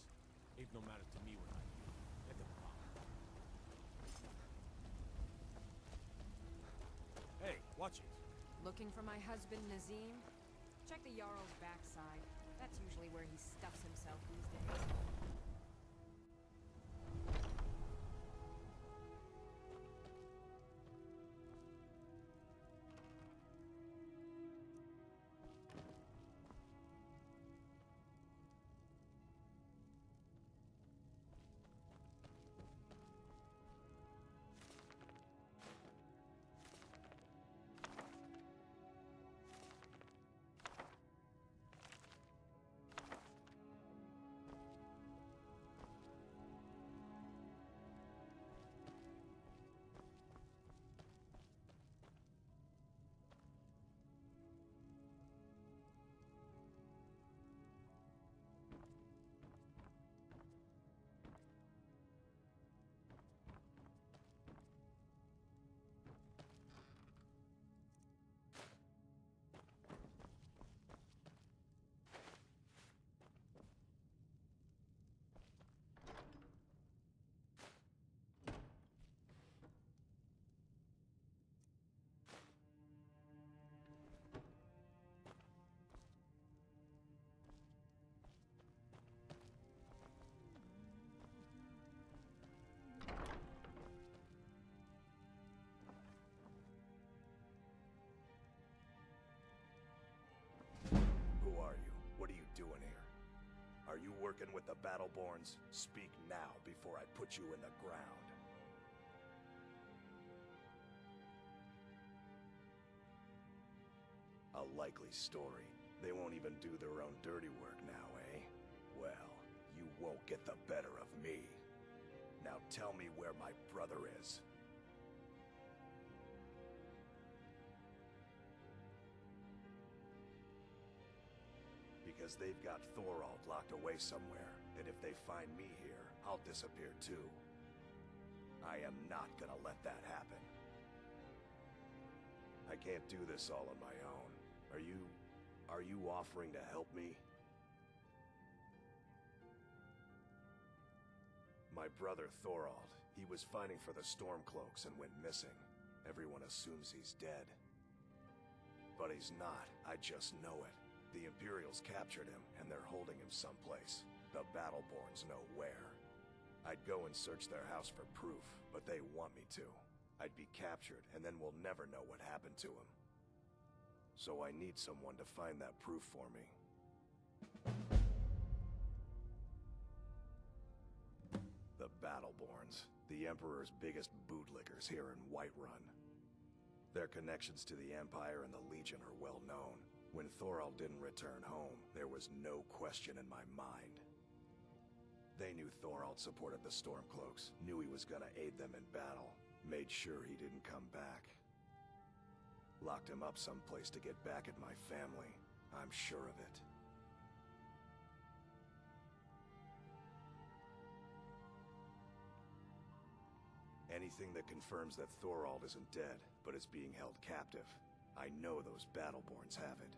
It no matter to me what I do. Let them come. Hey, watch it. Looking for my husband, Nazim? Check the Jarl's backside. That's usually where he stuffs himself these days. Doing here? Are you working with the Battleborns? Speak now before I put you in the ground. A likely story. They won't even do their own dirty work now, eh? Well, you won't get the better of me. Now tell me where my brother is. Because they've got Thorald locked away somewhere, and if they find me here, I'll disappear too. I am not gonna let that happen. I can't do this all on my own. Are you offering to help me? My brother Thorald, he was fighting for the Stormcloaks and went missing. Everyone assumes he's dead. But he's not, I just know it. The Imperials captured him, and they're holding him someplace. The Battleborns know where. I'd go and search their house for proof, but they want me to. I'd be captured, and then we'll never know what happened to him. So I need someone to find that proof for me. The Battleborns, the Emperor's biggest bootlickers here in Whiterun. Their connections to the Empire and the Legion are well known. When Thorald didn't return home, there was no question in my mind. They knew Thorald supported the Stormcloaks, knew he was gonna aid them in battle, made sure he didn't come back. Locked him up someplace to get back at my family, I'm sure of it. Anything that confirms that Thorald isn't dead, but is being held captive. I know those Battleborns have it.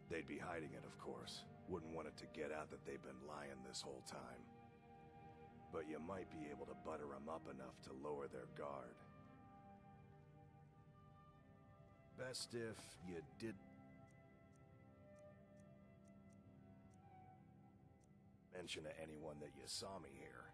They They'd be hiding it, of course. Wouldn't want it to get out that they've been lying this whole time. But you might be able to butter them up enough to lower their guard. Best if you did mention to anyone that you saw me here.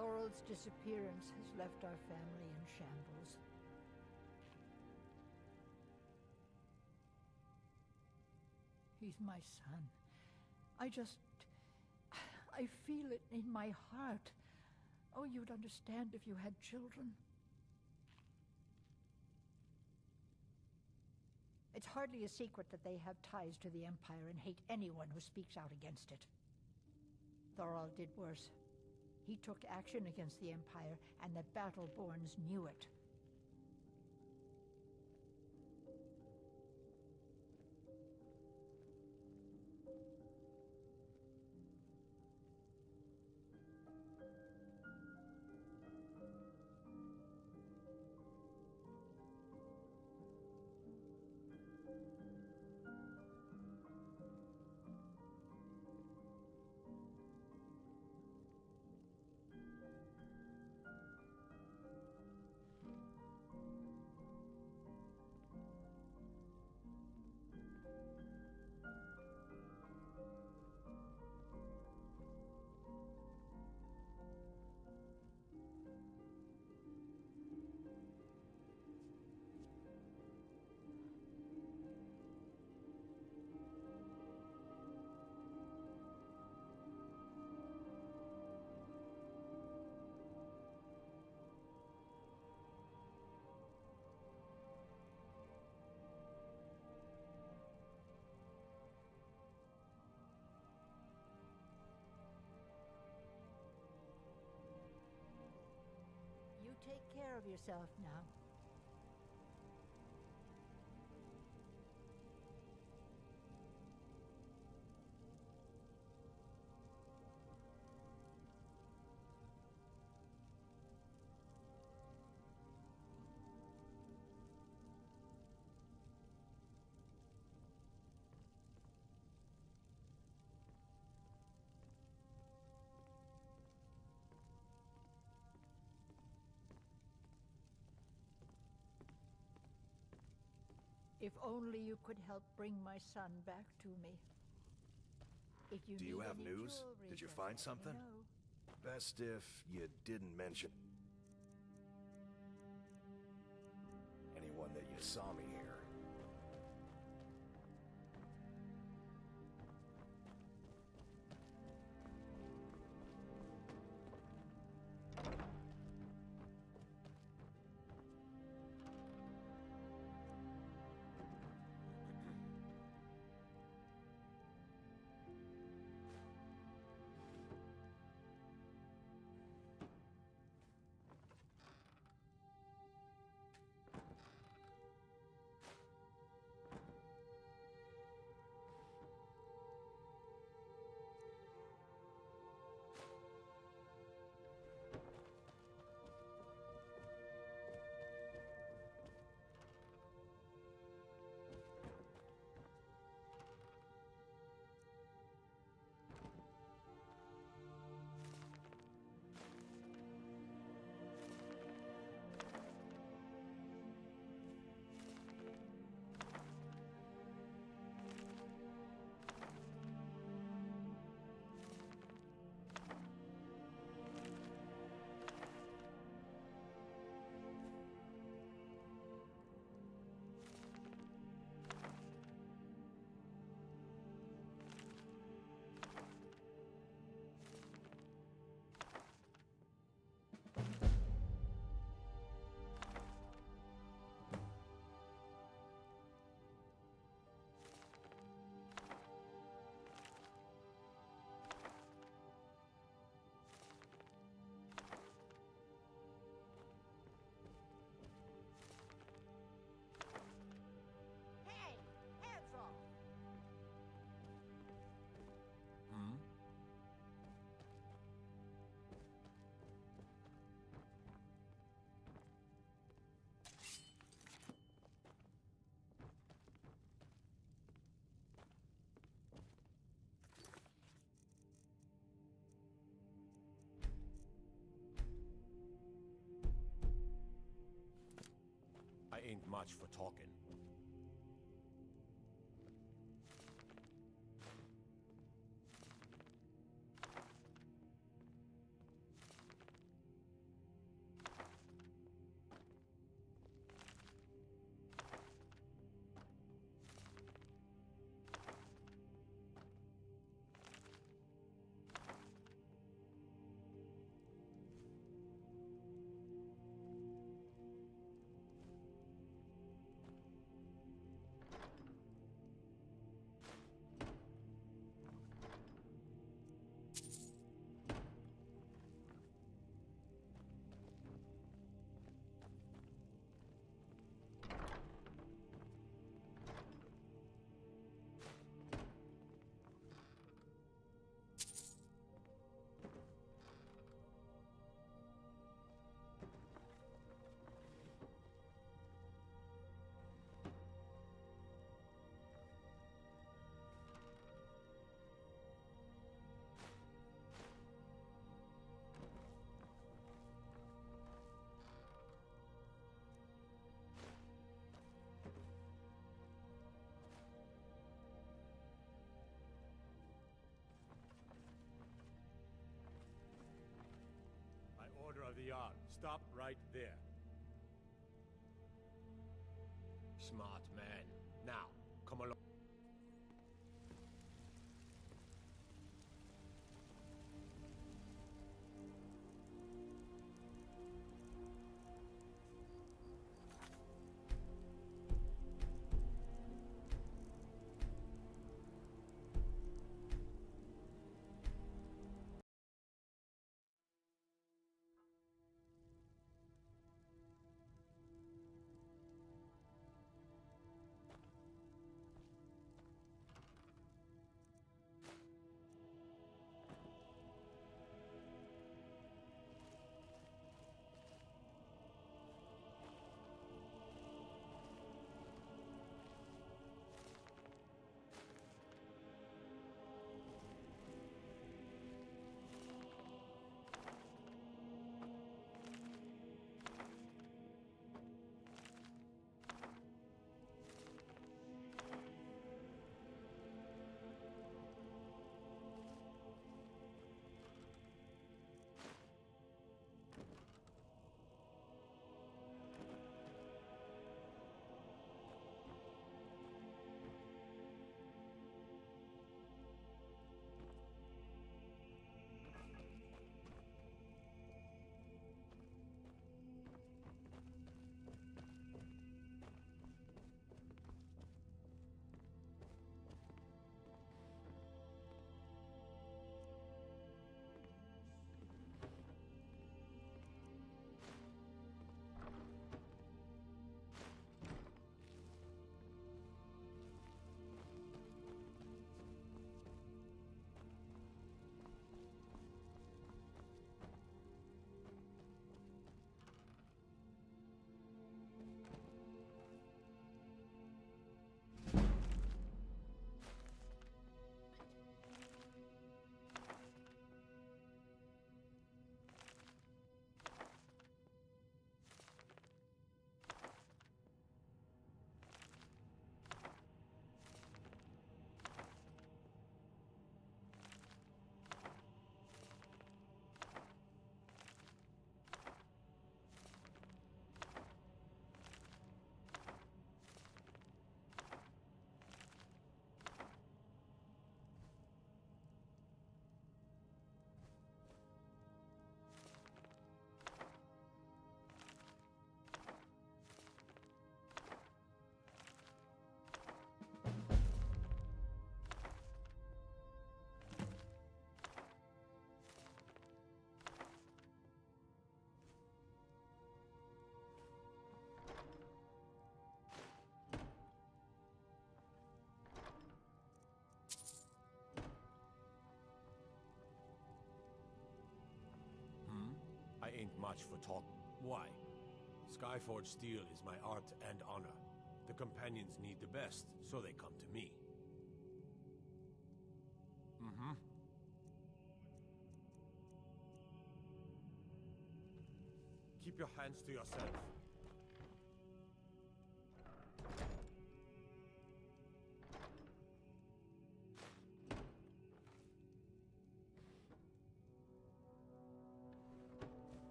Thorald's disappearance has left our family in shambles. He's my son. I feel it in my heart. Oh, you'd understand if you had children. It's hardly a secret that they have ties to the Empire and hate anyone who speaks out against it. Thorald did worse. He took action against the Empire, and the Battleborns knew it. You take care of yourself now. If only you could help bring my son back to me. If you Do you need have any news? jewelry, Did you just find let me something? know. Best if you didn't mention anyone that you saw me here. much for talking. Order of the yard. Stop right there. Smart man. Now, come along. I ain't much for talk. Why? Skyforge steel is my art and honor. The companions need the best, so they come to me. Mm-hmm. Keep your hands to yourself.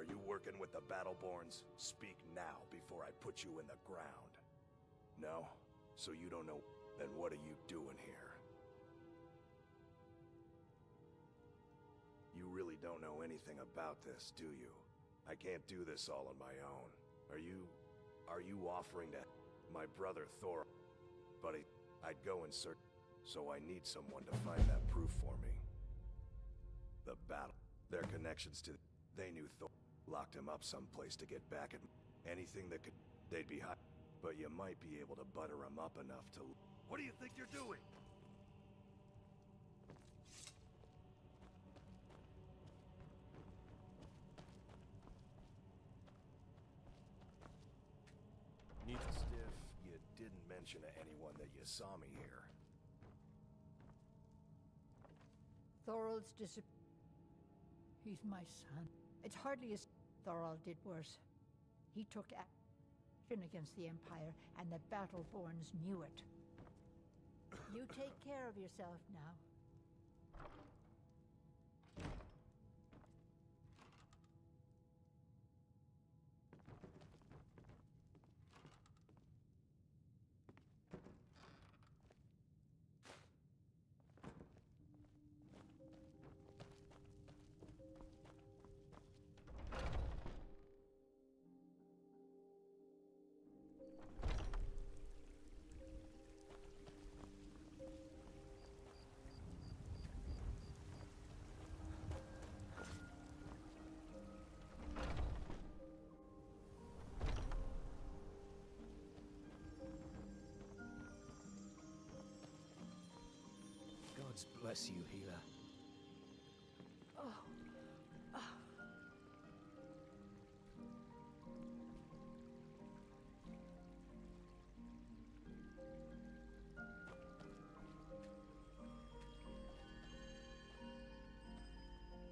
Are you working with the Battleborns? Speak now before I put you in the ground. No? So you don't know? Then what are you doing here? You really don't know anything about this, do you? I can't do this all on my own. Are you offering to... My brother Thor... Buddy, I'd go and search... So I need someone to find that proof for me. The battle... Their connections to... They knew Thor... Locked him up someplace to get back at... Anything that could... They'd be hot. But you might be able to butter him up enough to... What do you think you're doing? Stiff, you didn't mention to anyone that you saw me here. Thorald's He's my son. It's hardly as Thorald did worse. He took action against the Empire, and the Battleborns knew it. You take care of yourself now. God bless you, healer.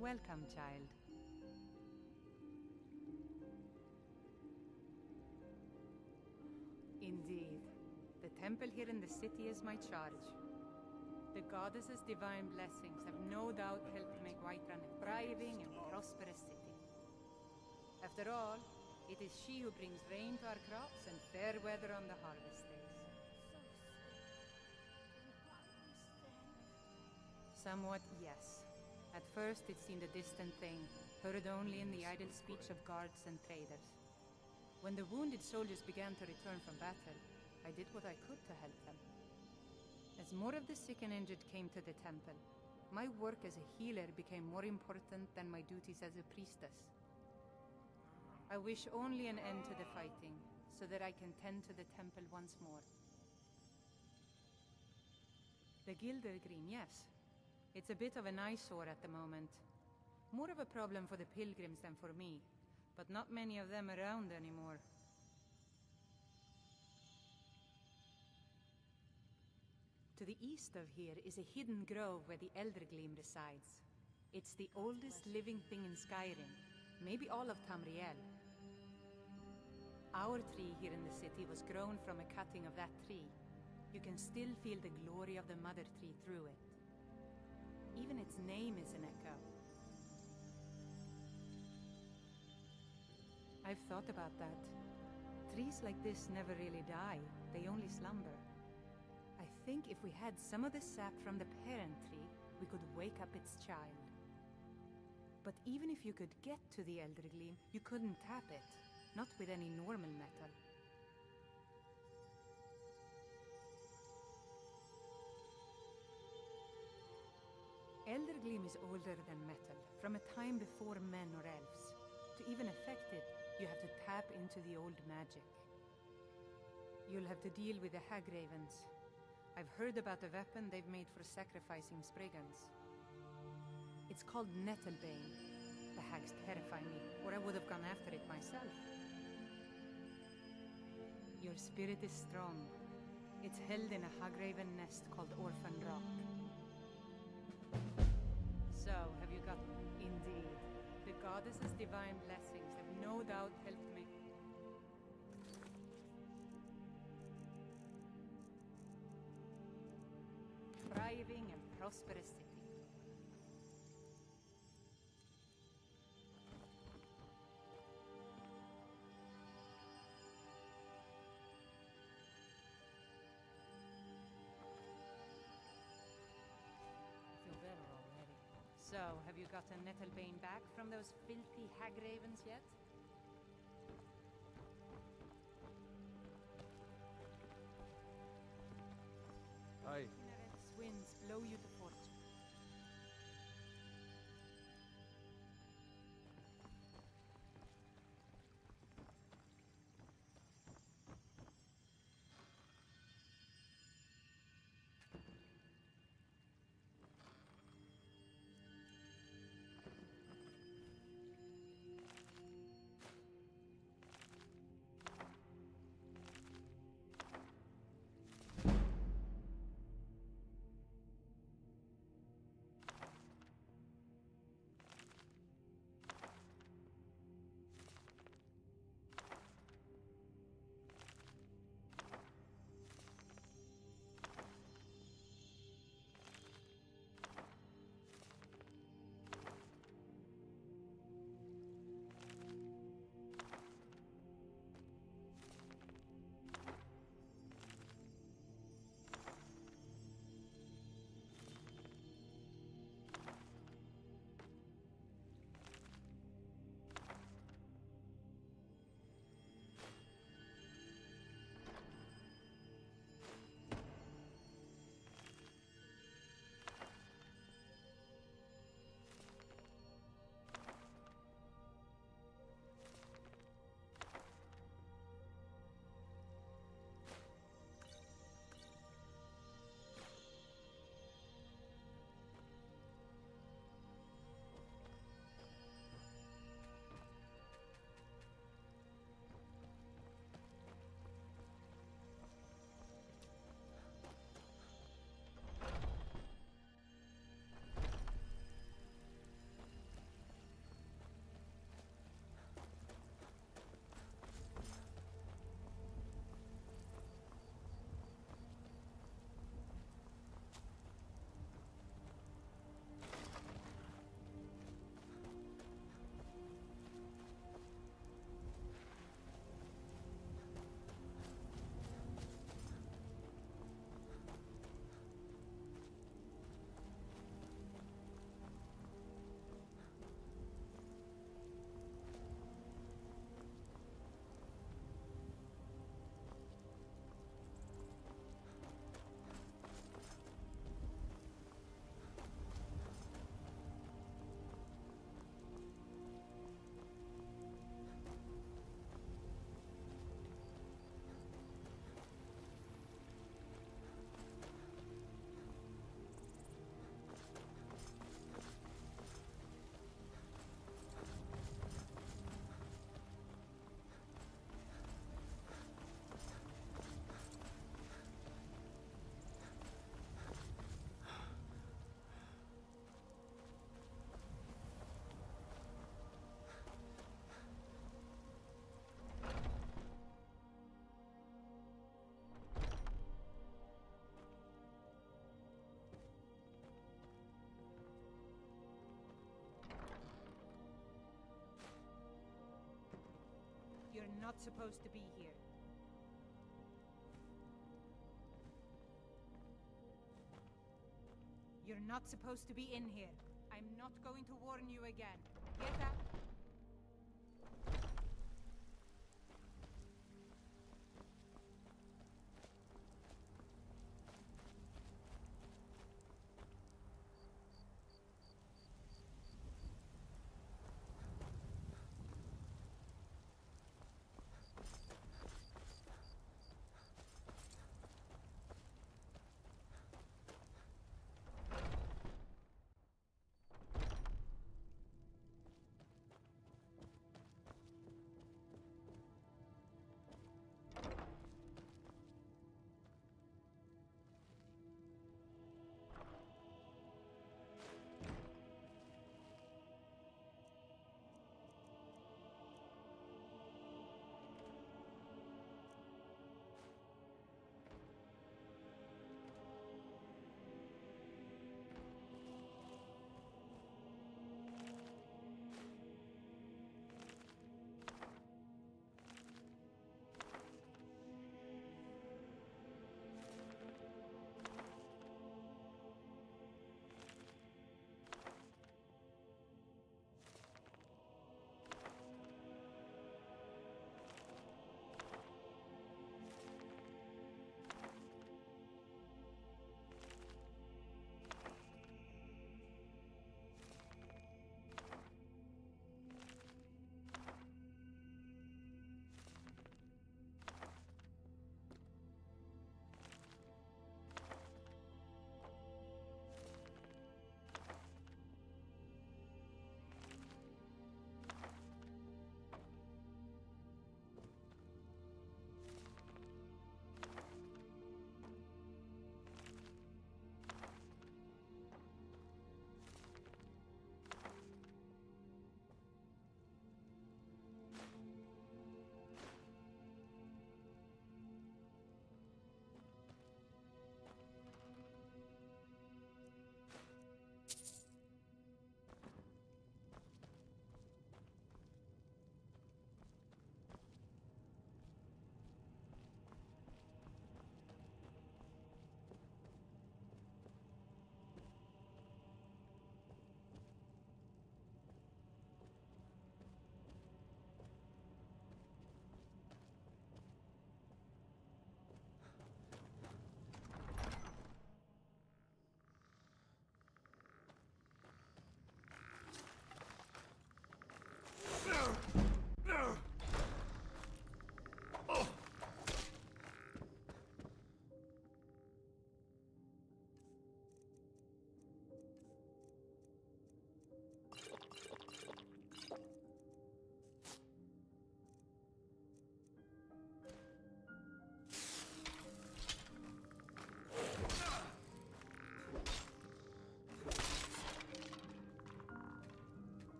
Welcome, child. Indeed. The temple here in the city is my charge. The goddess's divine blessings have no doubt helped make Whiterun a thriving and prosperous city. After all, it is she who brings rain to our crops and fair weather on the harvest days. Somewhat, yes. At first it seemed a distant thing, heard only in the idle speech of guards and traders. When the wounded soldiers began to return from battle, I did what I could to help them. As more of the sick and injured came to the temple, my work as a healer became more important than my duties as a priestess. I wish only an end to the fighting, so that I can tend to the temple once more. The Gildergreen, yes. It's a bit of an eyesore at the moment. More of a problem for the pilgrims than for me, but not many of them around anymore. To the east of here is a hidden grove where the Eldergleam resides. It's the oldest living thing in Skyrim, maybe all of Tamriel. Our tree here in the city was grown from a cutting of that tree. You can still feel the glory of the mother tree through it. Even its name is an echo. I've thought about that. Trees like this never really die, they only slumber. I think if we had some of the sap from the parent tree, we could wake up its child. But even if you could get to the Eldergleam, you couldn't tap it, not with any normal metal. Eldergleam is older than metal, from a time before men or elves. To even affect it, you have to tap into the old magic. You'll have to deal with the hag ravens. I've heard about the weapon they've made for sacrificing Spriggans. It's called Nettlebane. The hags terrify me, or I would have gone after it myself. Your spirit is strong. It's held in a hagraven nest called Orphan Rock. So, have you got... Indeed. The goddess's divine blessings have no doubt helped me. Thriving and prosperous city. So, have you gotten Nettlebane back from those filthy hag ravens yet? Aye. Kinnared's winds blow you to fortune. You're not supposed to be here. You're not supposed to be in here. I'm not going to warn you again. Get out.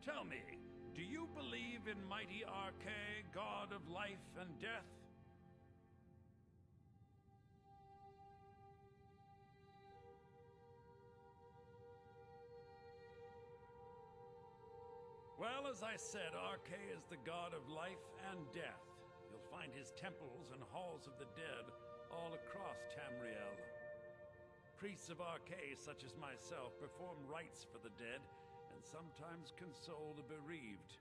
Tell me, do you believe in mighty Arche, god of life and death? Well, as I said, Arche is the god of life and death. You'll find his temples and halls of the dead all across Tamriel. Priests of Arche, such as myself, perform rites for the dead and sometimes console the bereaved.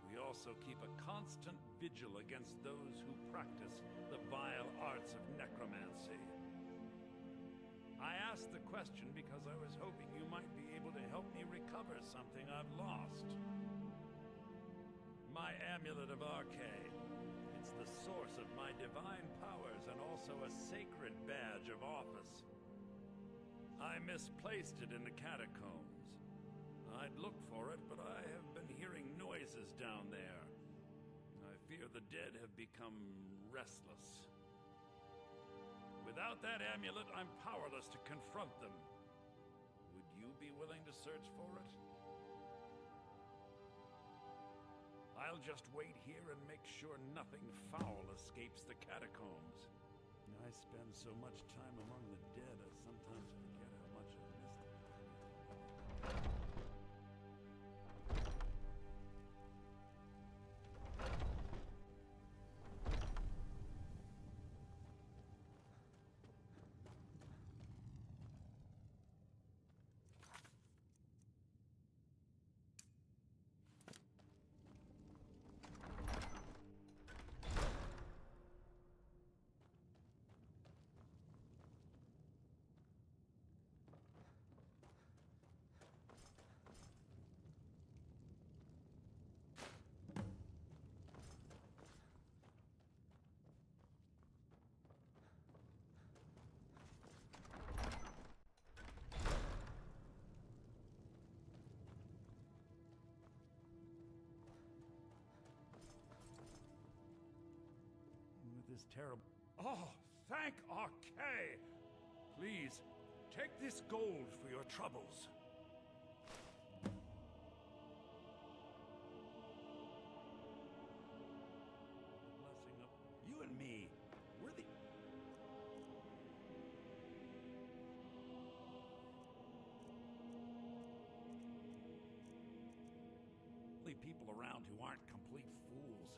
We also keep a constant vigil against those who practice the vile arts of necromancy. I asked the question because I was hoping you might be able to help me recover something I've lost. My amulet of Arche. It's the source of my divine powers and also a sacred badge of office. I misplaced it in the catacombs. I'd look for it, but I have been hearing noises down there. I fear the dead have become restless. Without that amulet, I'm powerless to confront them. Would you be willing to search for it? I'll just wait here and make sure nothing foul escapes the catacombs. I spend so much time among the dead, I sometimes forget how much I missed them. this terrible... Oh, thank Archay! Please, take this gold for your troubles. Blessing of... You and me, we're the... people around who aren't complete fools.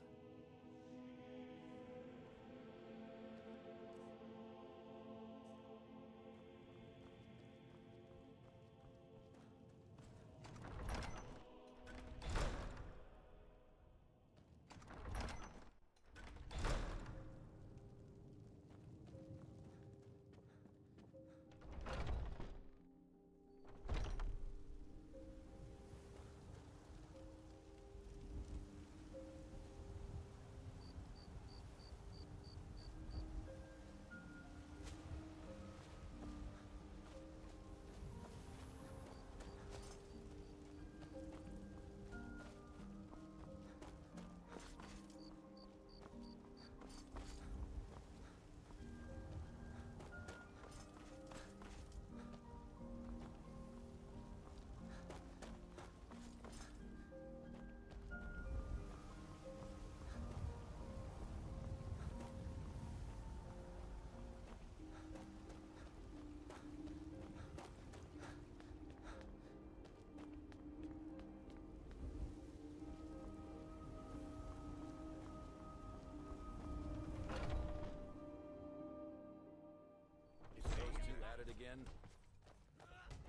Again.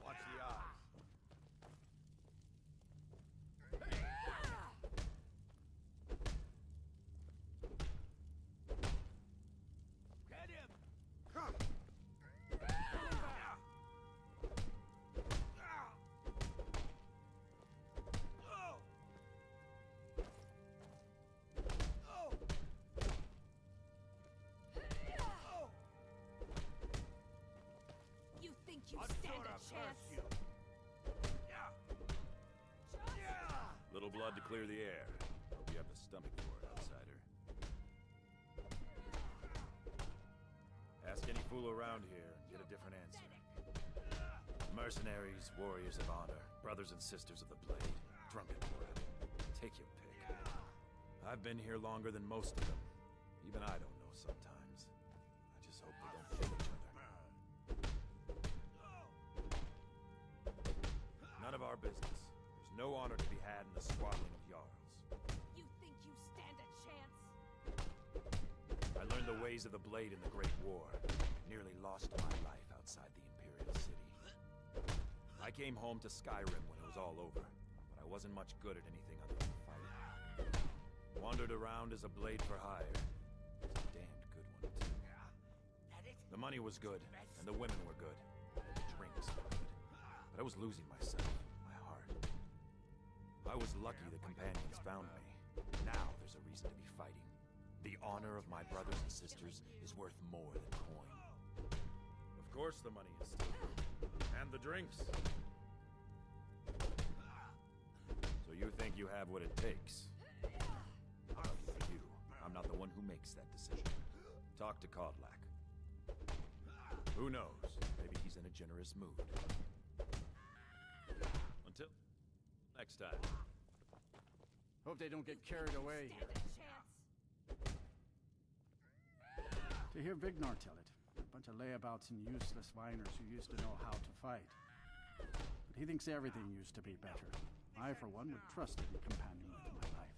Watch the eyes. Get him! You stand a chance. Little blood to clear the air. Hope you have the stomach for it, outsider. Ask any fool around here and get a different answer. Mercenaries, warriors of honor, brothers and sisters of the blade, drunken blood. Take your pick. I've been here longer than most of them. Even I don't know sometimes. I just hope they don't kill each other. None of our business. There's no honor to be had in the squabbling of Jarls. You think you stand a chance? I learned the ways of the blade in the Great War. Nearly lost my life outside the Imperial City. I came home to Skyrim when it was all over, but I wasn't much good at anything other than fighting. Wandered around as a blade for hire. It was a damned good one, too. The money was good, and the women were good. The drinks were good. But I was losing myself, my heart. I was lucky the companions found me. Now there's a reason to be fighting. The honor of my brothers and sisters is worth more than coin. Of course the money is still good. And the drinks. So you think you have what it takes? Lucky for you, I'm not the one who makes that decision. Talk to Kodlak. Who knows? Maybe he's in a generous mood. Until next time. Hope they don't get carried away here. To hear Vignar tell it, a bunch of layabouts and useless whiners who used to know how to fight. But he thinks everything used to be better. I, for one, would trust any companion with my life.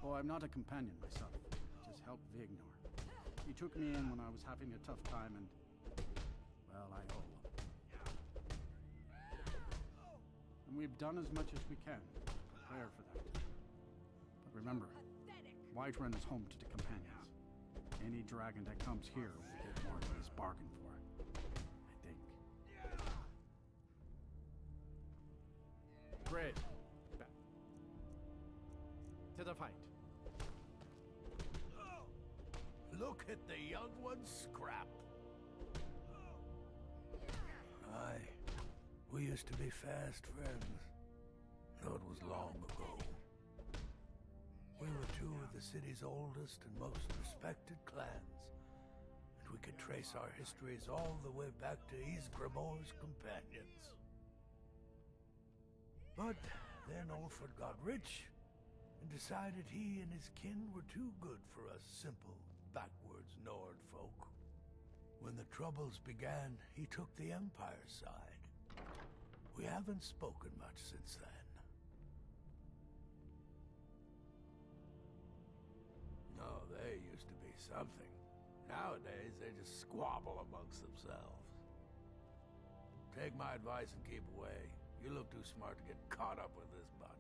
Oh, I'm not a companion myself. I just help Vignar. He took me in when I was having a tough time and... well, I owe him. And we've done as much as we can. Prepare for that. But remember, Whiterun is home to the companions. Any dragon that comes here will get more than he's bargained for. I think. Great. To the fight. Look at the young ones scrap. Aye. We used to be fast friends. Though it was long ago. We were two of the city's oldest and most respected clans, and we could trace our histories all the way back to Ysgramor's companions. But then Ulfred got rich and decided he and his kin were too good for us simple, backwards Nord folk. When the Troubles began, he took the Empire's side. We haven't spoken much since then. No, they used to be something. Nowadays, they just squabble amongst themselves. Take my advice and keep away. You look too smart to get caught up with this bunch.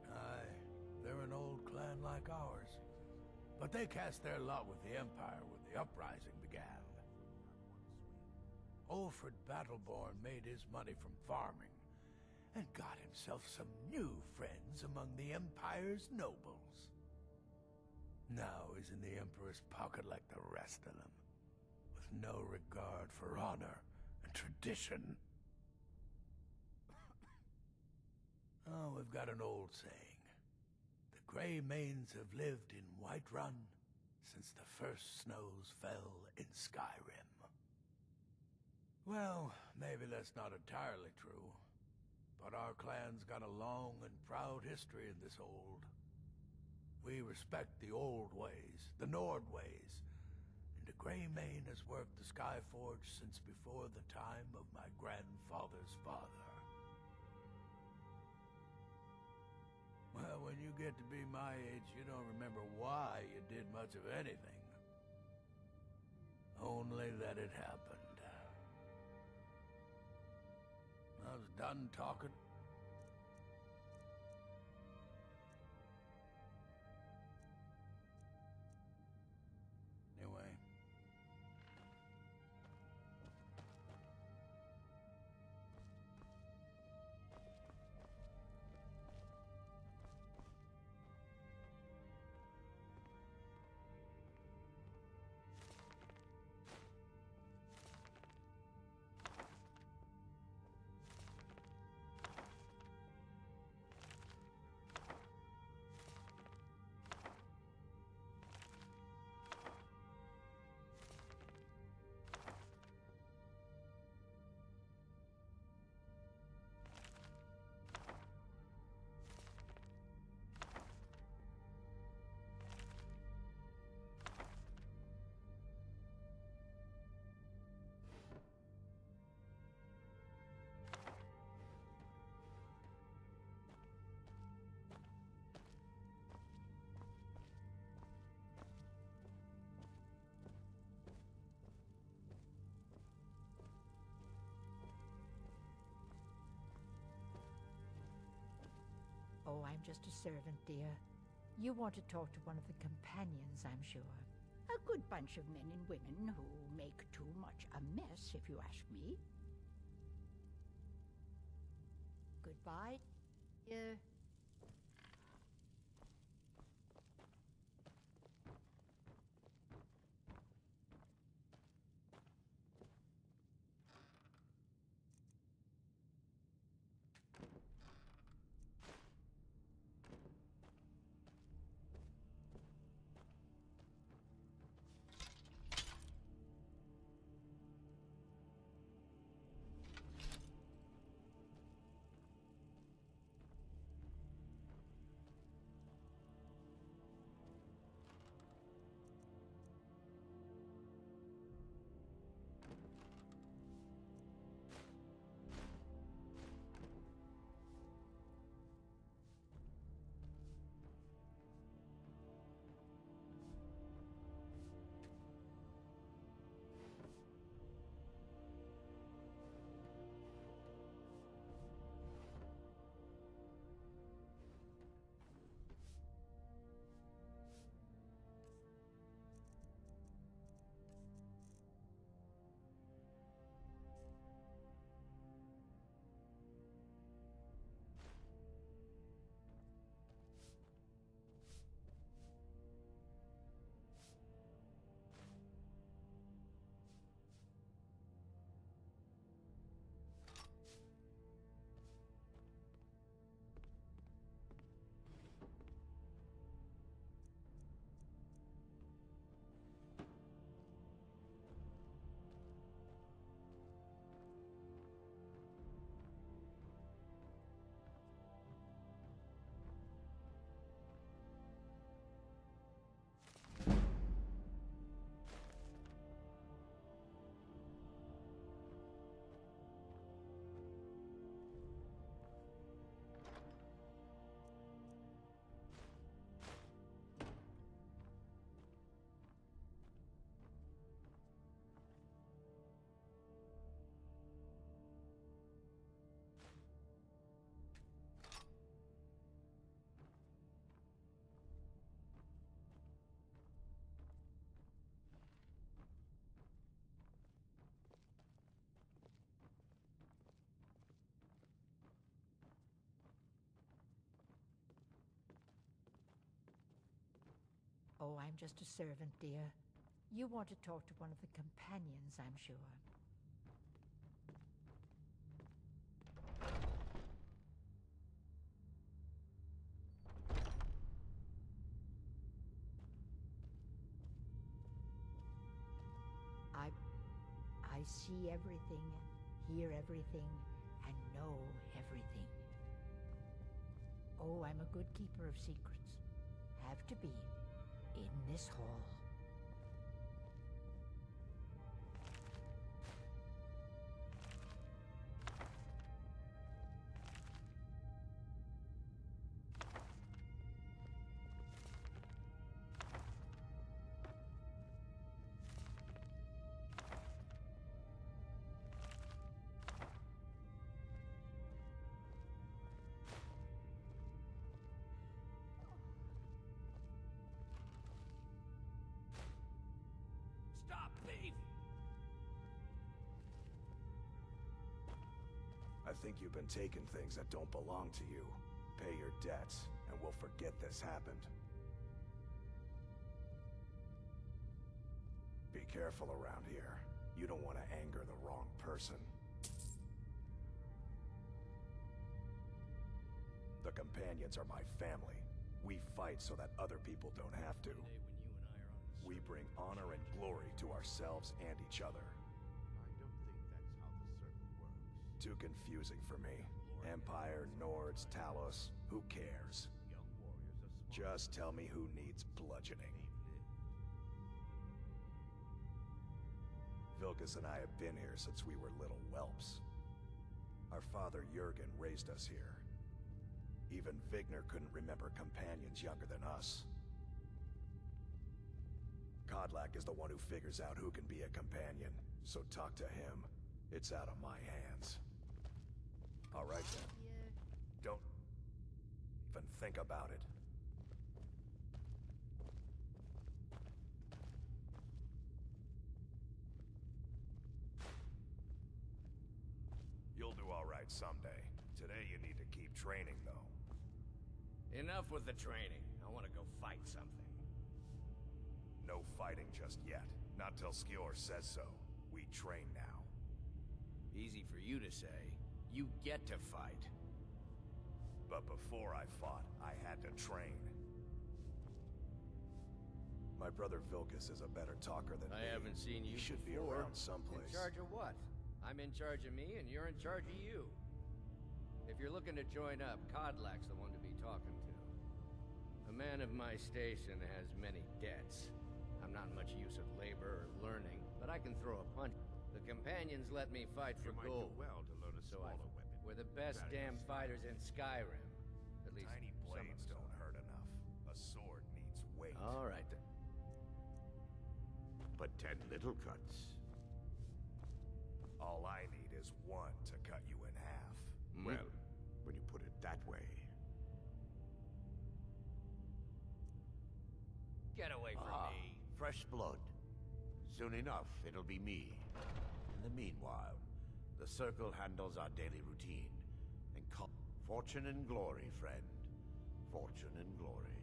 Aye, they're an old clan like ours. But they cast their lot with the Empire when the uprising began. Ulfred Battleborn made his money from farming, and got himself some new friends among the Empire's nobles. Now he's in the Emperor's pocket like the rest of them, with no regard for honor and tradition. Oh, we've got an old saying. The Grey Manes have lived in Whiterun since the first snows fell in Skyrim. Well, maybe that's not entirely true. But our clan's got a long and proud history in this hold. We respect the old ways, the Nord ways, and the Greymane has worked the Skyforge since before the time of my grandfather's father. Well, when you get to be my age, you don't remember why you did much of anything. Only that it happened. I was done talking. Anyway. Oh, I'm just a servant, dear. You want to talk to one of the companions, I'm sure. A good bunch of men and women who make too much a mess, if you ask me. Goodbye, dear. Oh, I'm just a servant, dear. You want to talk to one of the companions, I'm sure. I see everything, hear everything, and know everything. Oh, I'm a good keeper of secrets. Have to be in this hall. Stop, thief! I think you've been taking things that don't belong to you. Pay your debts, and we'll forget this happened. Be careful around here. You don't want to anger the wrong person. The companions are my family. We fight so that other people don't have to. We bring honor and glory to ourselves and each other. I don't think that's how the circle works. Too confusing for me. Empire, Nords, Talos, who cares? Just tell me who needs bludgeoning. Vilkas and I have been here since we were little whelps. Our father Jurgen raised us here. Even Vigner couldn't remember companions younger than us. Kodlak is the one who figures out who can be a companion, so talk to him. It's out of my hands. All right then. Don't even think about it. You'll do all right someday. Today you need to keep training, though. Enough with the training. I want to go fight something. No fighting just yet. Not till Skjor says so. We train now. Easy for you to say. You get to fight. But before I fought, I had to train. My brother Vilkas is a better talker than me. I haven't seen you He should be before. around someplace. In charge of what? I'm in charge of me, and you're in charge of you. If you're looking to join up, Kodlak's the one to be talking to. A man of my station has many debts. I'm not much use of labor or learning, but I can throw a punch. The companions let me fight for gold. Well to learn a smaller weapon. We're the best damn fighters in Skyrim. At least Tiny blades don't hurt enough. A sword needs weight. All right then. But 10 little cuts. All I need is one to cut you in half. Well, when you put it that way. Get away from me. Fresh blood. Soon enough, it'll be me. In the meanwhile, the Circle handles our daily routine. And fortune and glory, friend. Fortune and glory.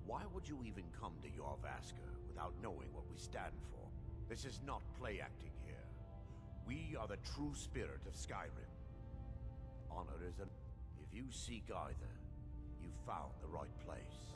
Why would you even come to Jorvaska without knowing what we stand for? This is not play acting here. We are the true spirit of Skyrim. Honor is an... If you seek either, you've found the right place.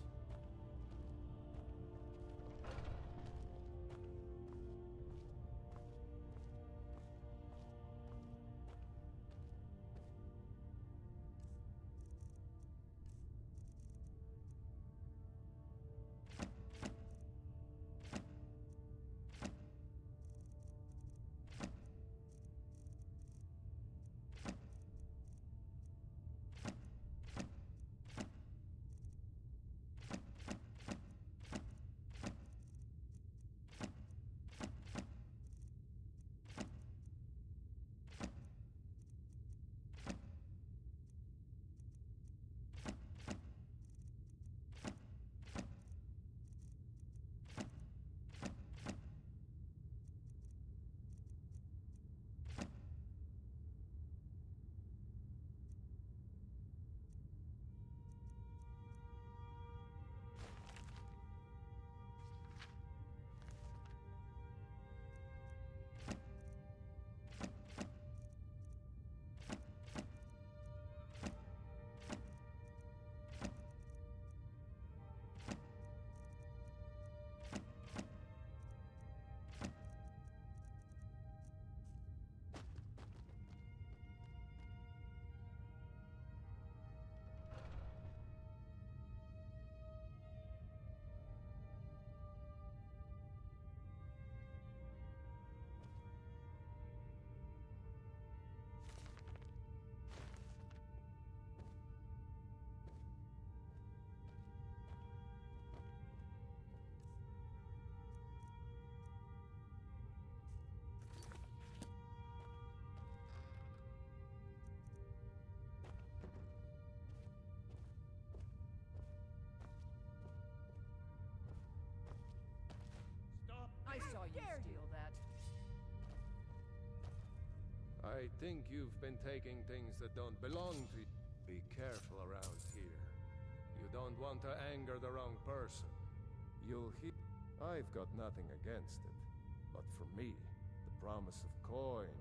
I think you've been taking things that don't belong to you. Be careful around here. You don't want to anger the wrong person. You'll hear. I've got nothing against it. But for me, the promise of coin,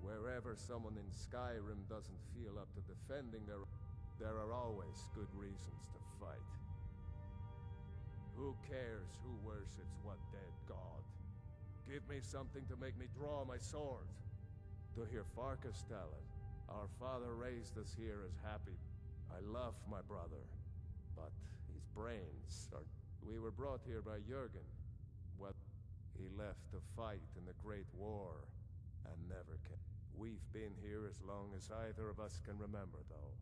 wherever someone in Skyrim doesn't feel up to defending there are always good reasons to fight. Who cares who worships what dead god? Give me something to make me draw my sword. To hear Farkas tell it, our father raised us here as happy. I love my brother, but his brains are... We were brought here by Jurgen. Well, he left to fight in the Great War, and never came. We've been here as long as either of us can remember, though.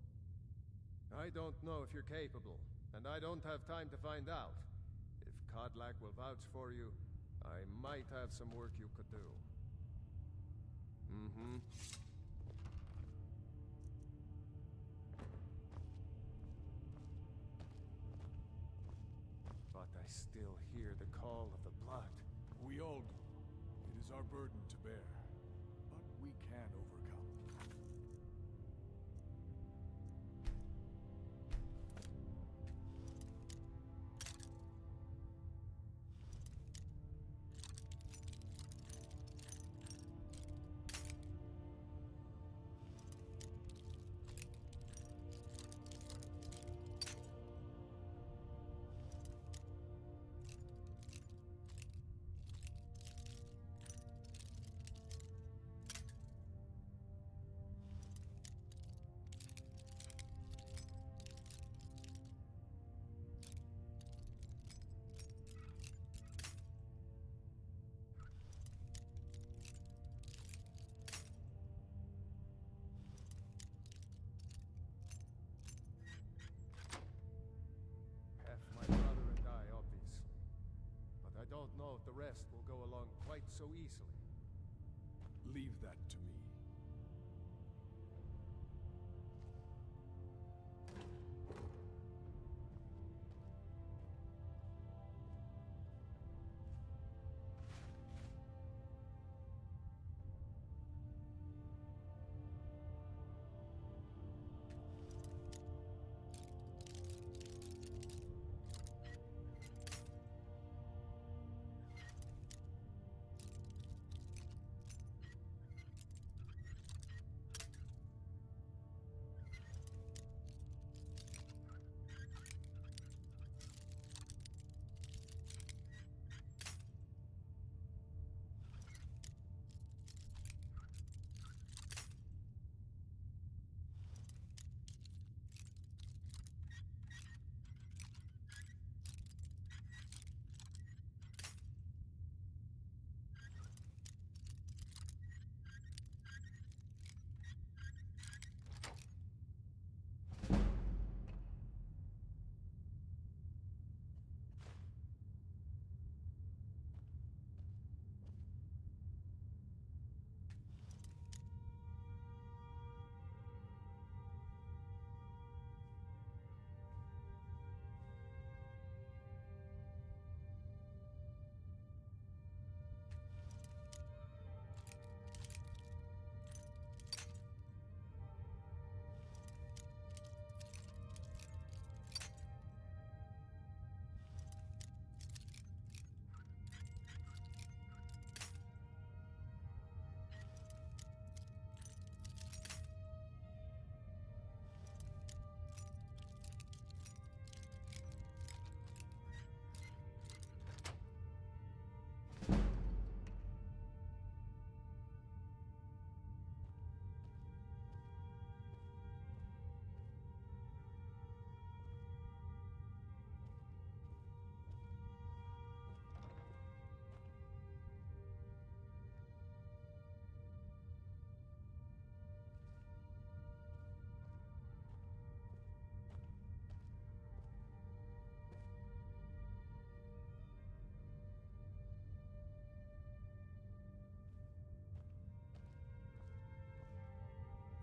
I don't know if you're capable, and I don't have time to find out. If Kodlak will vouch for you, I might have some work you could do. Mm-hmm. But I still hear the call of the blood. We all do. It is our burden to bear. But we can overcome. Don't know if the rest will go along quite so easily. Leave that to me.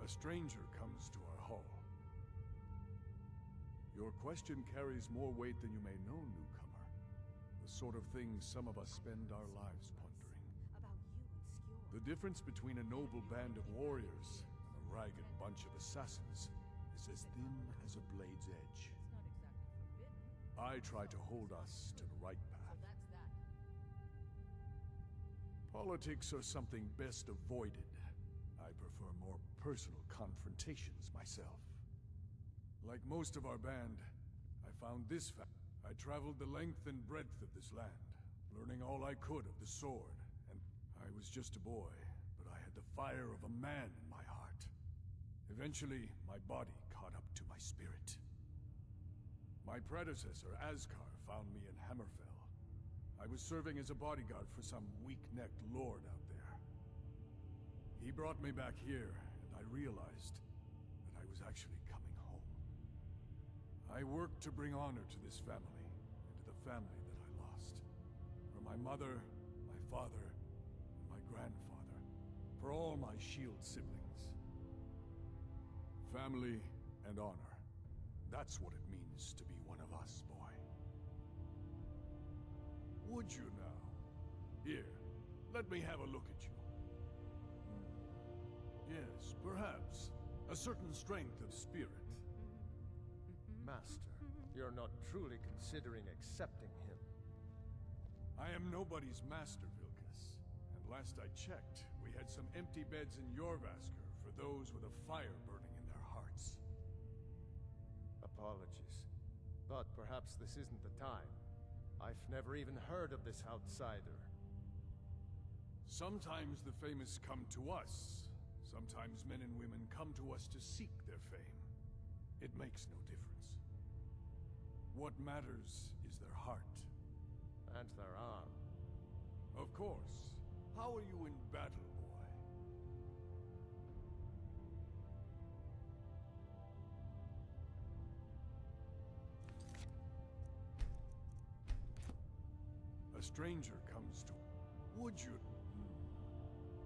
A stranger comes to our hall. Your question carries more weight than you may know, newcomer. The sort of thing some of us spend our lives pondering. About you and Skjord. The difference between a noble band of warriors and a ragged bunch of assassins is as thin as a blade's edge. I try to hold us to the right path. Politics are something best avoided. I prefer more personal confrontations myself. Like most of our band, I found this fact. I traveled the length and breadth of this land, learning all I could of the sword, and I was just a boy, but I had the fire of a man in my heart. Eventually, my body caught up to my spirit. My predecessor, Askar, found me in Hammerfell. I was serving as a bodyguard for some weak-necked lord out there. He brought me back here, and I realized that I was actually coming home. I worked to bring honor to this family, and to the family that I lost. For my mother, my father, and my grandfather. For all my shield siblings. Family and honor. That's what it means to be one of us, boy. Would you now? Here, let me have a look at you. Yes, perhaps. A certain strength of spirit. Master, you're not truly considering accepting him. I am nobody's master, Vilkas. And last I checked, we had some empty beds in Jorvaskr for those with a fire burning in their hearts. Apologies, but perhaps this isn't the time. I've never even heard of this outsider. Sometimes the famous come to us. Sometimes men and women come to us to seek their fame. It makes no difference. What matters is their heart. And their arm. Of course. How are you in battle, boy? A stranger comes to... Would you...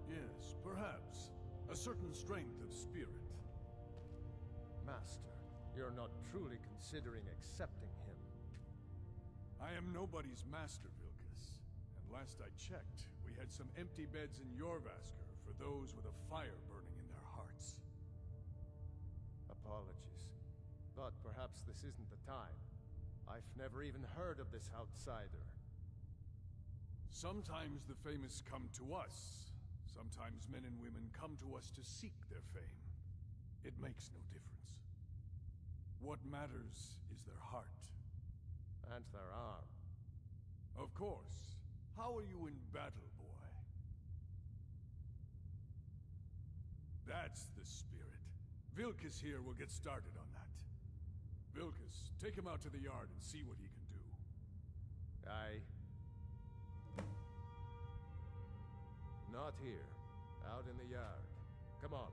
Yes, perhaps. A certain strength of spirit. Master, you're not truly considering accepting him. I am nobody's master, Vilkas. And last I checked, we had some empty beds in Jorvaskr for those with a fire burning in their hearts. Apologies, but perhaps this isn't the time. I've never even heard of this outsider. Sometimes the famous come to us. Sometimes men and women come to us to seek their fame. It makes no difference. What matters is their heart. And their arm. Of course. How are you in battle, boy? That's the spirit. Vilkas here will get started on that. Vilkas, take him out to the yard and see what he can do. Aye. Not here. Out in the yard. Come on.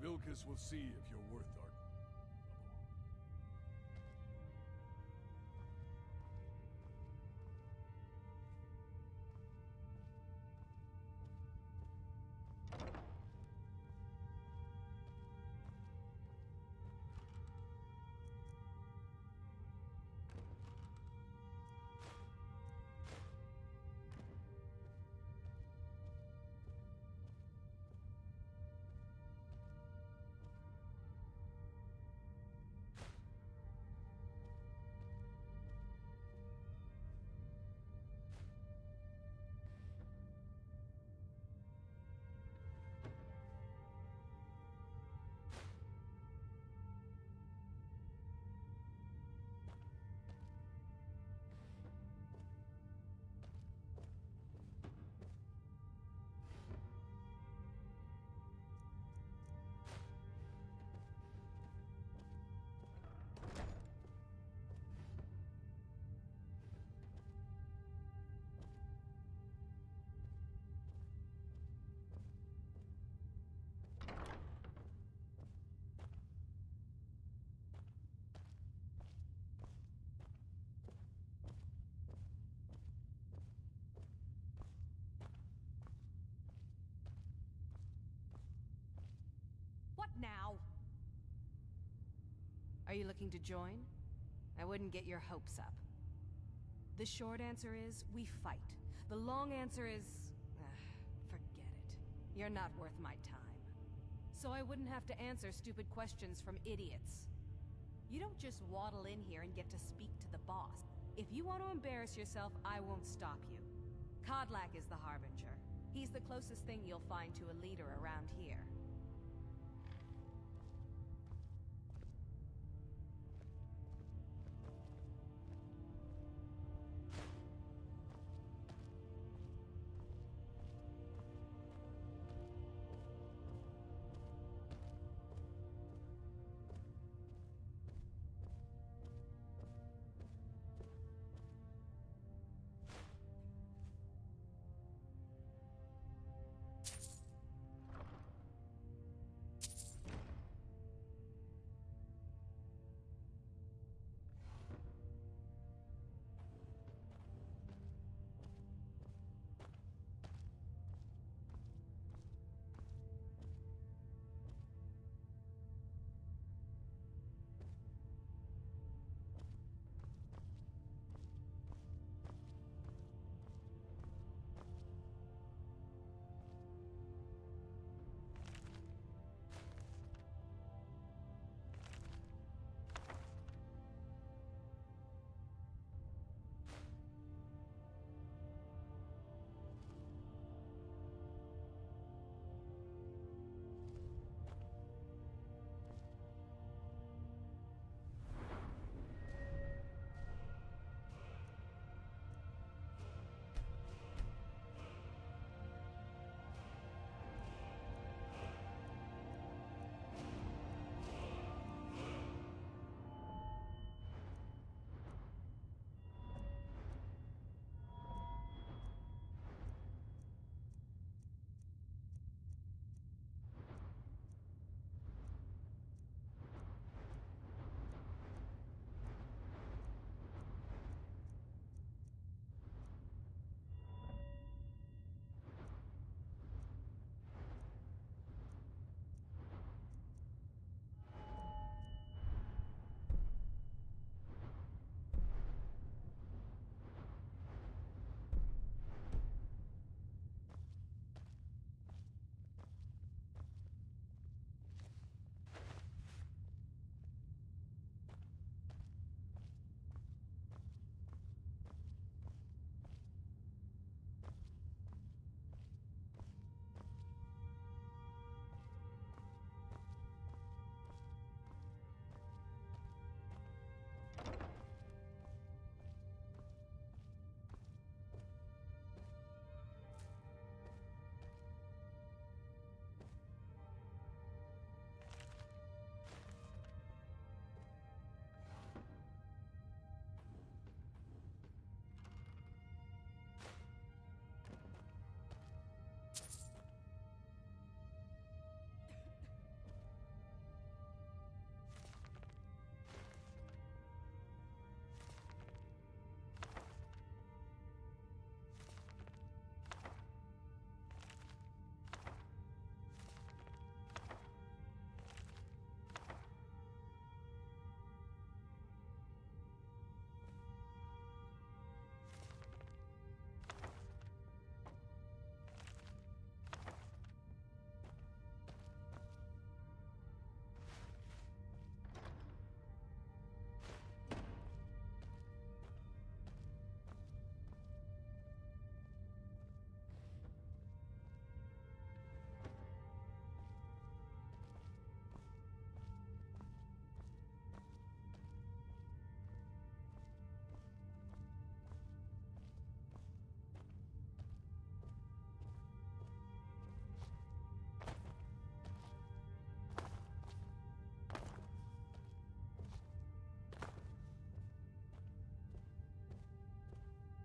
Vilkas will see if you're worth our... Now! Are you looking to join? I wouldn't get your hopes up. The short answer is, we fight. The long answer is... forget it. You're not worth my time. So I wouldn't have to answer stupid questions from idiots. You don't just waddle in here and get to speak to the boss. If you want to embarrass yourself, I won't stop you. Kodlak is the Harbinger. He's the closest thing you'll find to a leader around here.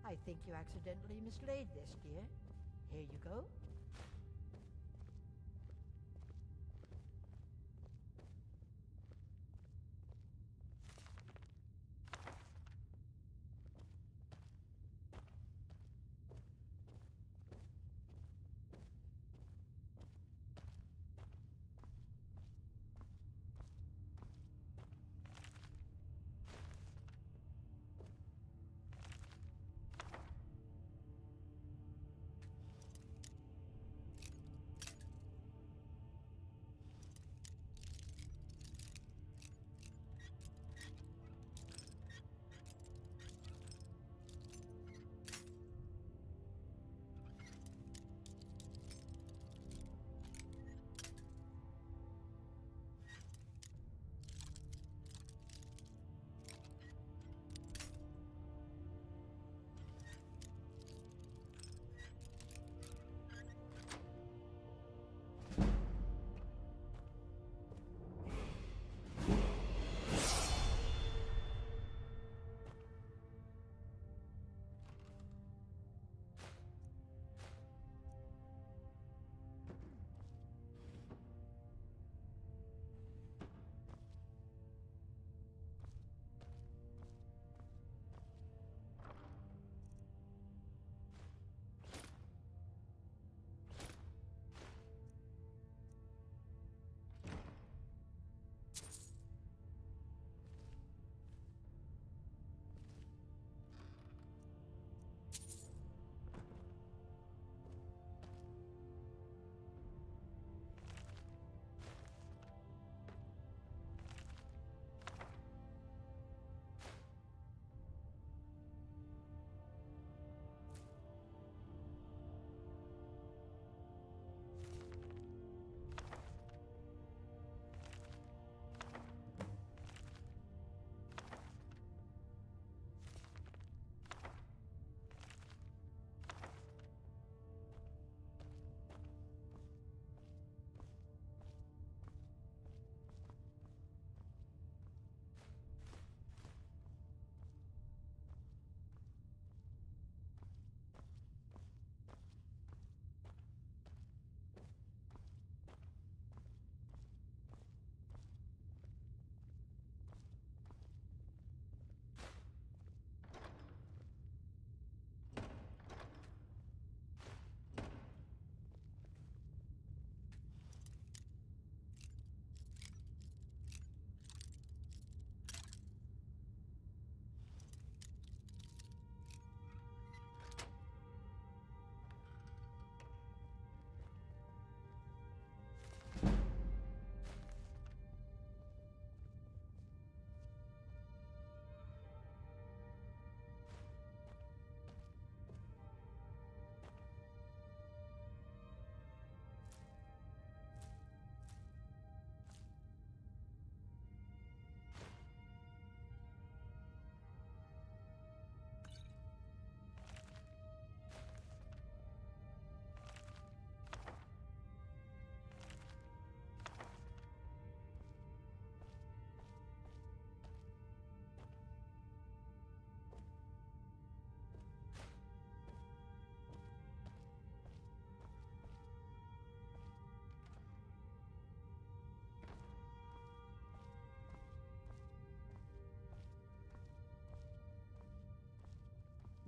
I think you accidentally mislaid this, dear. Here you go.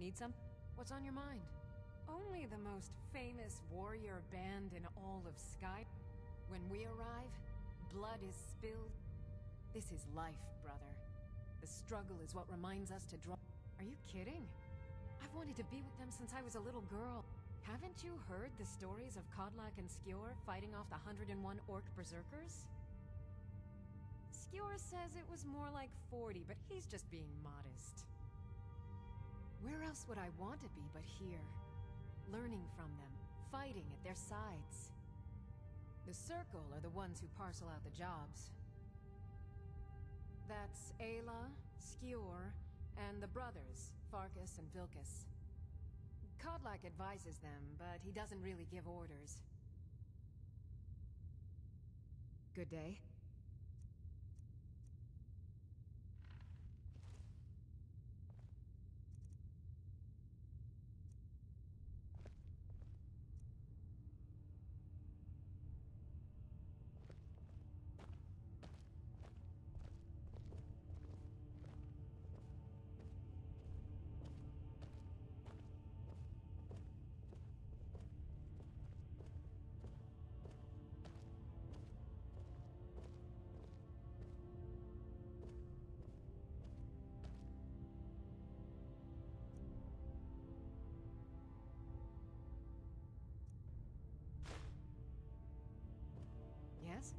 Need some? What's on your mind? Only the most famous warrior band in all of Sky. When we arrive, blood is spilled. This is life, brother. The struggle is what reminds us to draw. Are you kidding? I've wanted to be with them since I was a little girl. Haven't you heard the stories of Kodlak and Skjor fighting off the 101 orc berserkers? Skjor says it was more like 40, but he's just being modest. Where else would I want to be but here? Learning from them, fighting at their sides. The Circle are the ones who parcel out the jobs. That's Ayla, Skjor, and the brothers, Farkas and Vilkas. Kodlak advises them, but he doesn't really give orders. Good day. Yes?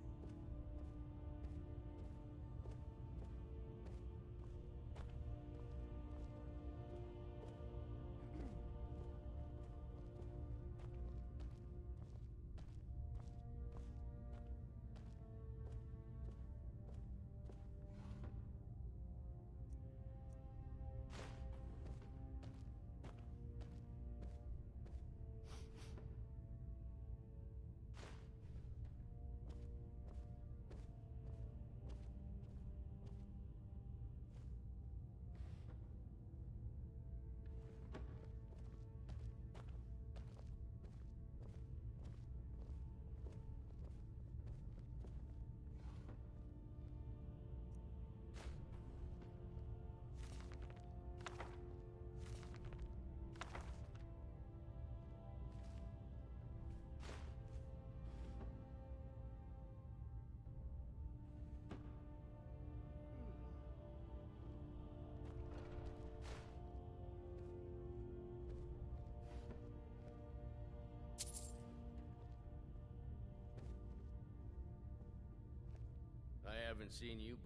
I haven't seen you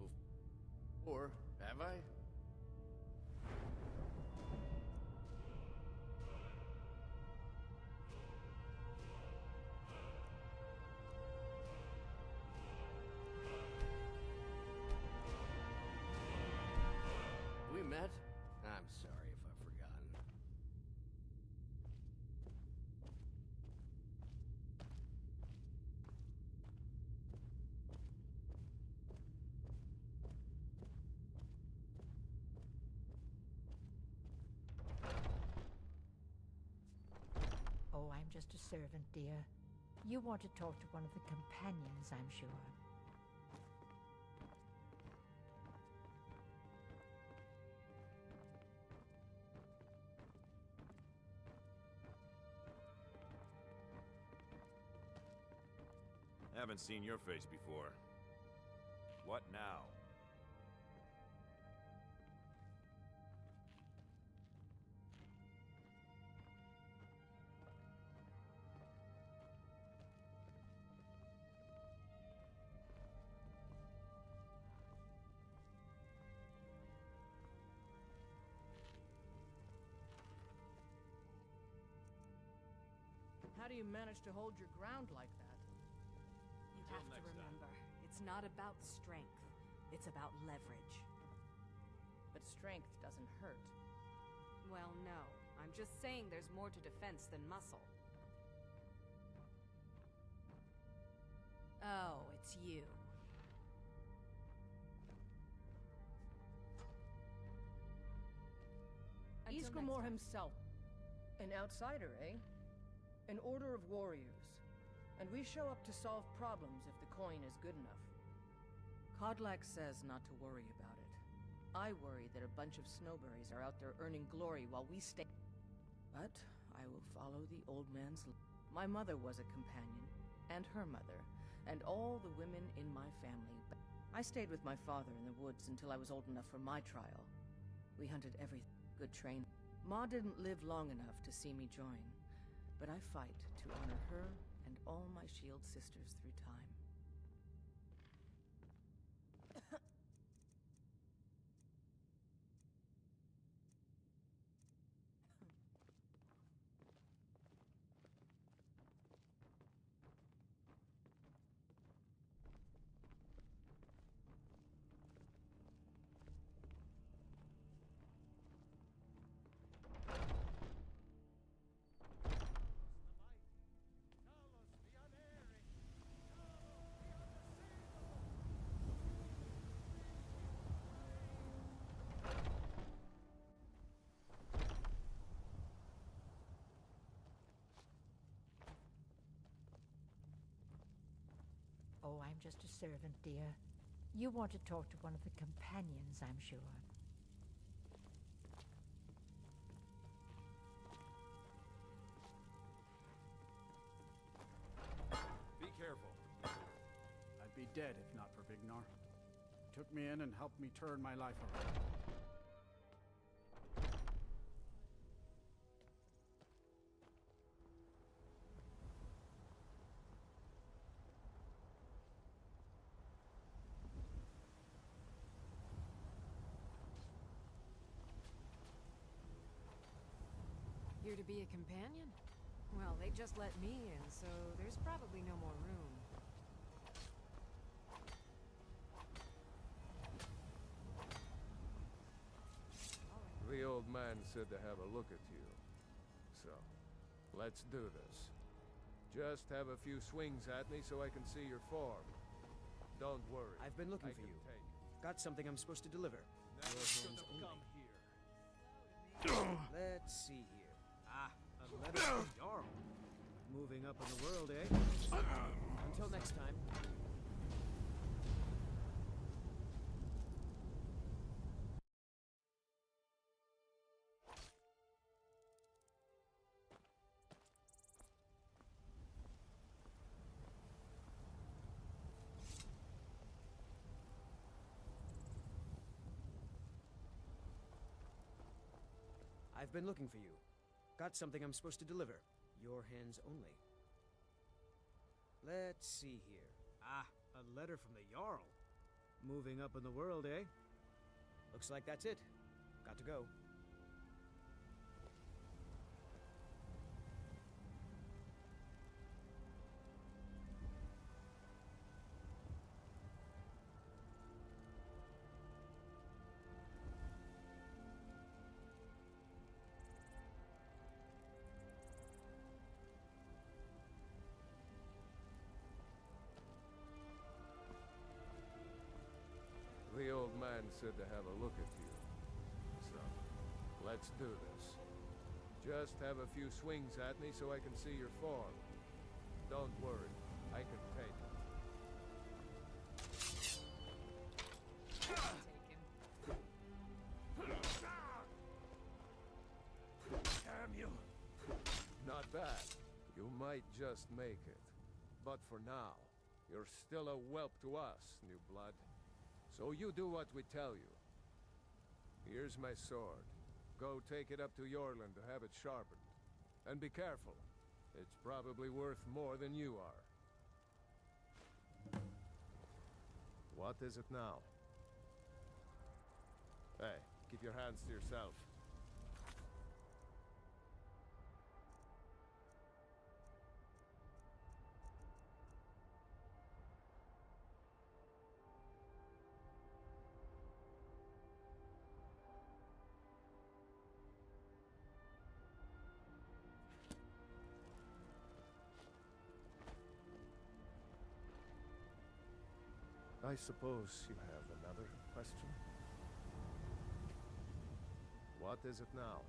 before, have I? We met? I'm sorry if I've forgotten. Oh, I'm just a servant, dear. You want to talk to one of the companions, I'm sure. Haven't seen your face before. What now? How do you manage to hold your ground like that? You have to remember, it's not about strength. It's about leverage. But strength doesn't hurt. Well, no. I'm just saying there's more to defense than muscle. Oh, it's you. Ysgramor himself. An outsider, eh? An order of warriors. And we show up to solve problems if the coin is good enough. Kodlak says not to worry about it. I worry that a bunch of snowberries are out there earning glory while we stay. But I will follow the old man's My mother was a companion, and her mother, and all the women in my family. I stayed with my father in the woods until I was old enough for my trial. We hunted everything. Good train. Ma didn't live long enough to see me join, but I fight to honor her and all my shield sisters through time. Oh, I'm just a servant, dear. You want to talk to one of the companions, I'm sure. Be careful. I'd be dead if not for Vignar. He took me in and helped me turn my life around. Here to be a companion? Well, they just let me in, so there's probably no more room. The old man said to have a look at you. So, let's do this. Just have a few swings at me so I can see your form. Don't worry. I've been looking for you. Got something I'm supposed to deliver. Your hands only. Let's see here. Ah, a letter from the Jarl. Moving up in the world, eh? Until next time. I've been looking for you. Got something I'm supposed to deliver. Your hands only. Let's see here. Ah, a letter from the Jarl. Moving up in the world, eh? Looks like that's it. Got to go. The old man said to have a look at you. So, let's do this. Just have a few swings at me so I can see your form. Don't worry, I can take it. Damn you! Not bad. You might just make it. But for now, you're still a whelp to us, new blood. So you do what we tell you. Here's my sword. Go take it up to Yorland to have it sharpened. And be careful. It's probably worth more than you are. What is it now? Hey, keep your hands to yourself. I suppose you have another question? What is it now?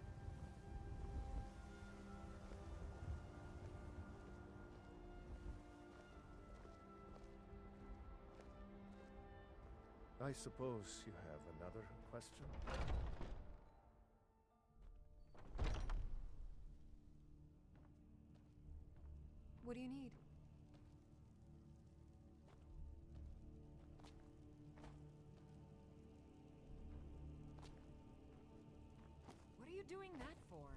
I suppose you have another question? What do you need? What are you doing that for?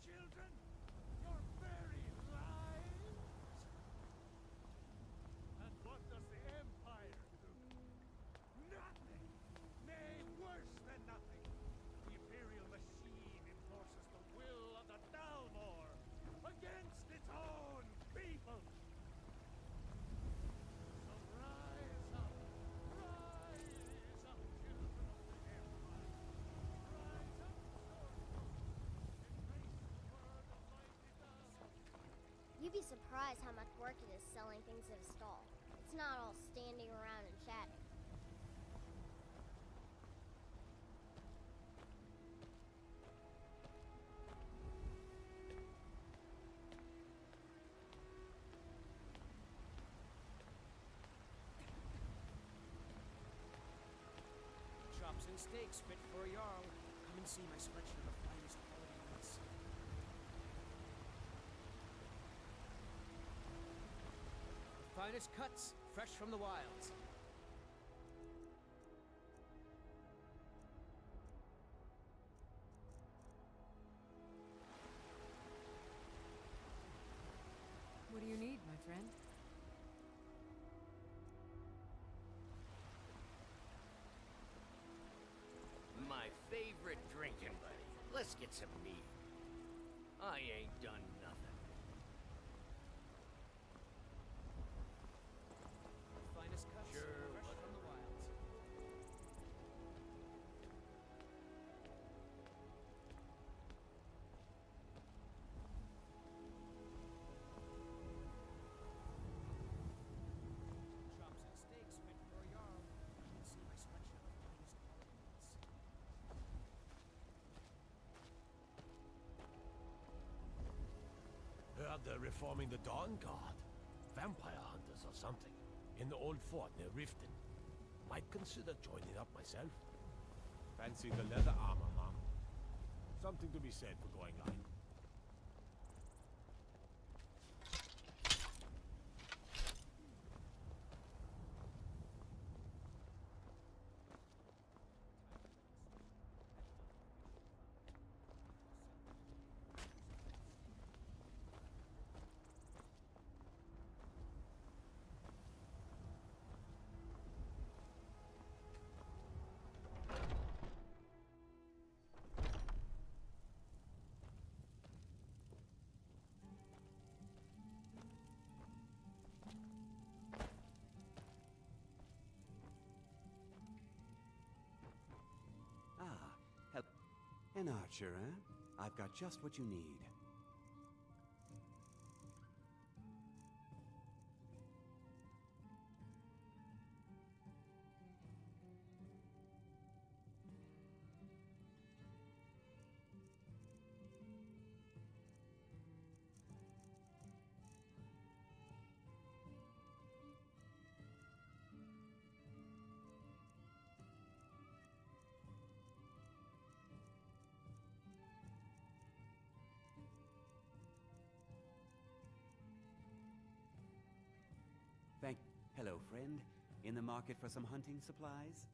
Children, your very lives? And what does the Empire do? Nothing! Nay, worse than nothing! The Imperial machine enforces the will of the Dalmor against its own people! So rise up, children of the Empire! Rise up, You'd be surprised how much work it is selling things at a stall. It's not all standing around and chatting. Chops and steaks fit for a Jarl. Come and see my selection of the finest quality meats. The finest cuts, fresh from the wilds. What do you need, my friend? My favorite drinking buddy. Let's get some meat. I ain't done nothing. Finest cuts, Sure, fresh from the wilds. Chops and steaks fit for a Jarl. Come and see my selection of the finest quality meats. Heard they're reforming the Dawn Guard. Vampire hunters or something. In the old fort near Riften. Might consider joining up myself. Fancy the leather armor, huh? Something to be said for going light. An archer, eh? I've got just what you need. Hello, friend. In the market for some hunting supplies?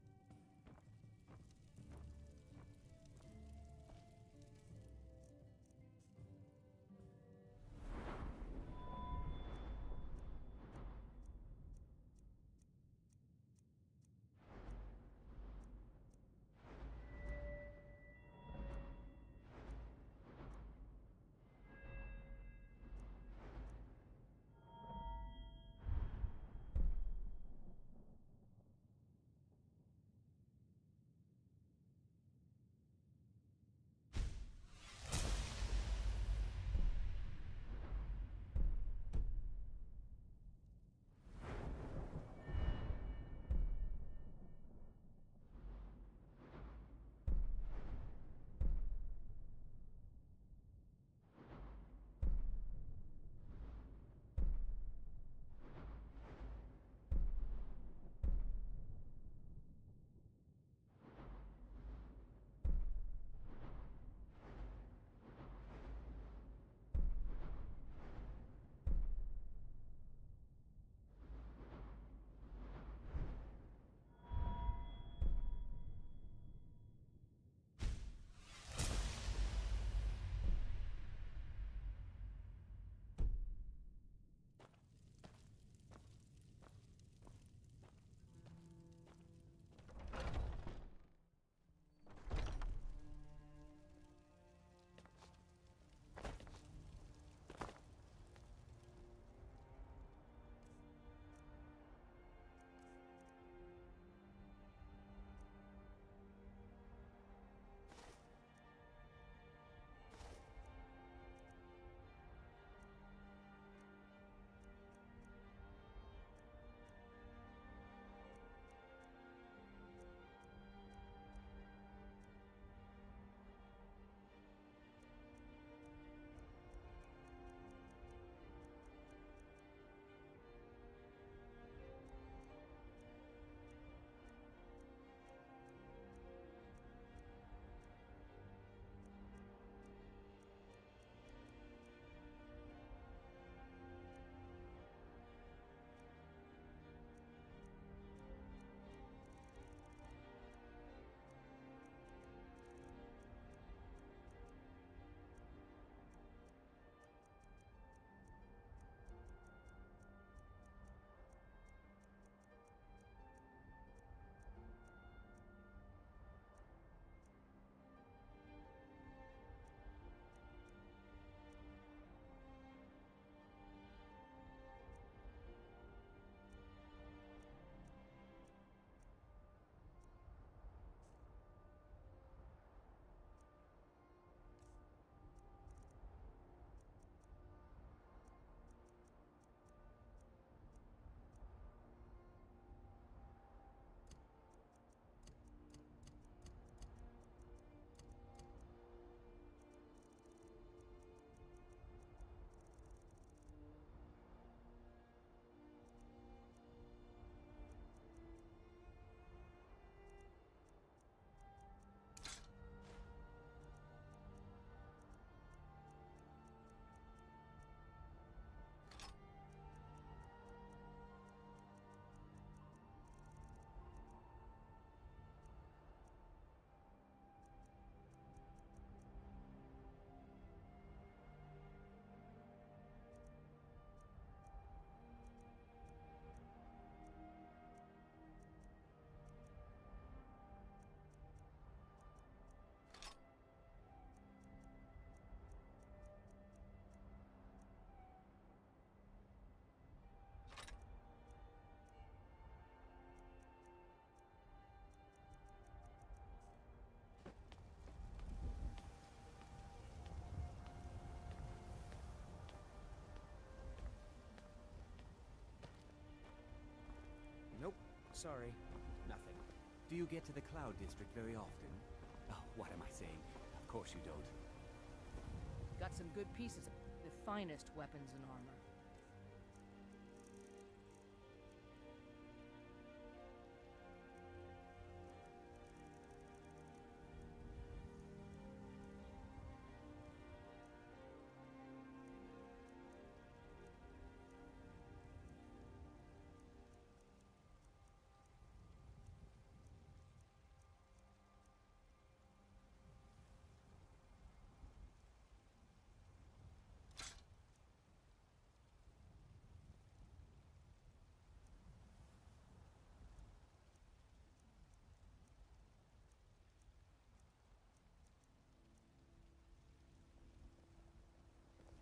sorry. Nothing. Do you get to the Cloud District very often? Oh, what am I saying? Of course you don't. Got some good pieces, the finest weapons and armor.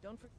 Don't forget.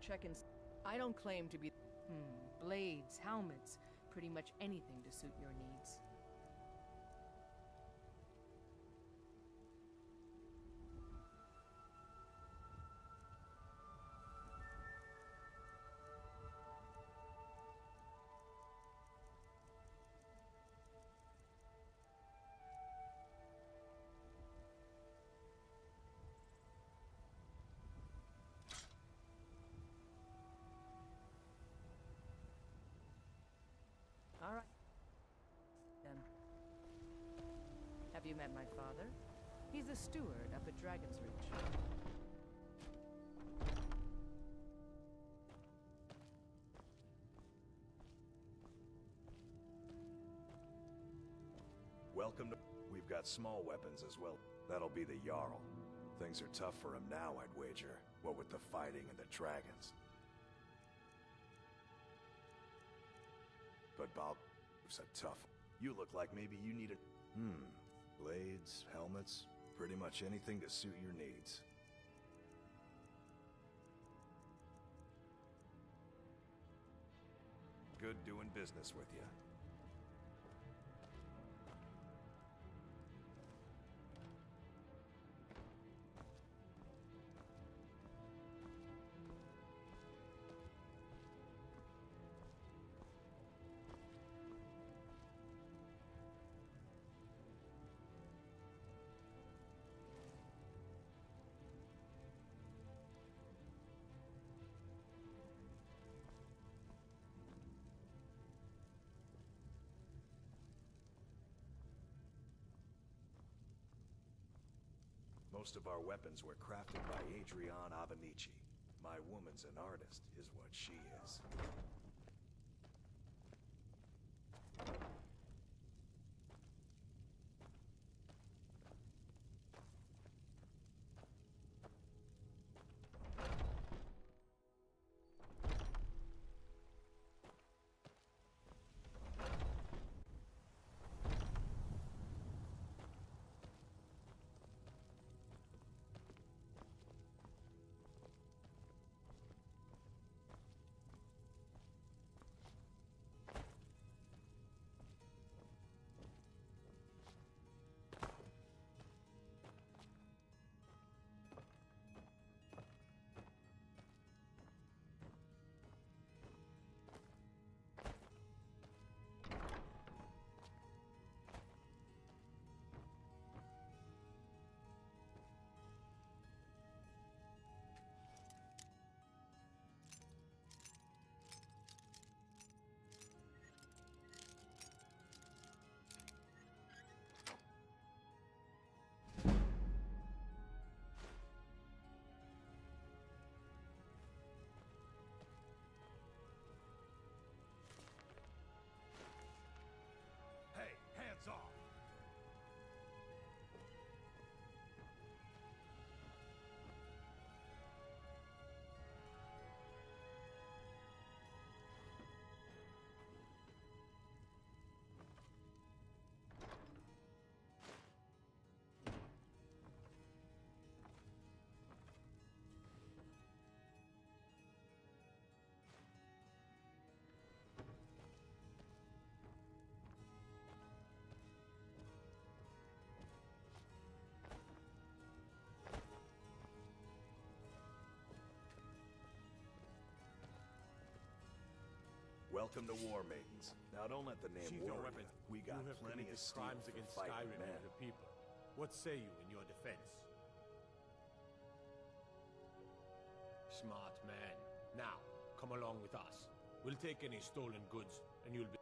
Check in. I don't claim to be. Blades, helmets, pretty much anything to suit your needs. All right. Then. Have you met my father? He's the steward up at Dragon's Reach. Welcome to... We've got small weapons as well. That'll be the Jarl. Things are tough for him now, I'd wager. What with the fighting and the dragons. But Bal's a tough... You look like maybe you need a... Blades, helmets, pretty much anything to suit your needs. Good doing business with you. Most of our weapons were crafted by Adrienne Abenici. My woman's an artist, is what she is. Welcome to War Maidens. Now don't let the name Sheath your worry weapon. you. We got You have plenty committed of steel crimes for against fighting Skyrim men. and the people. What say you in your defense? Smart man. Now, come along with us. We'll take any stolen goods, and you'll be...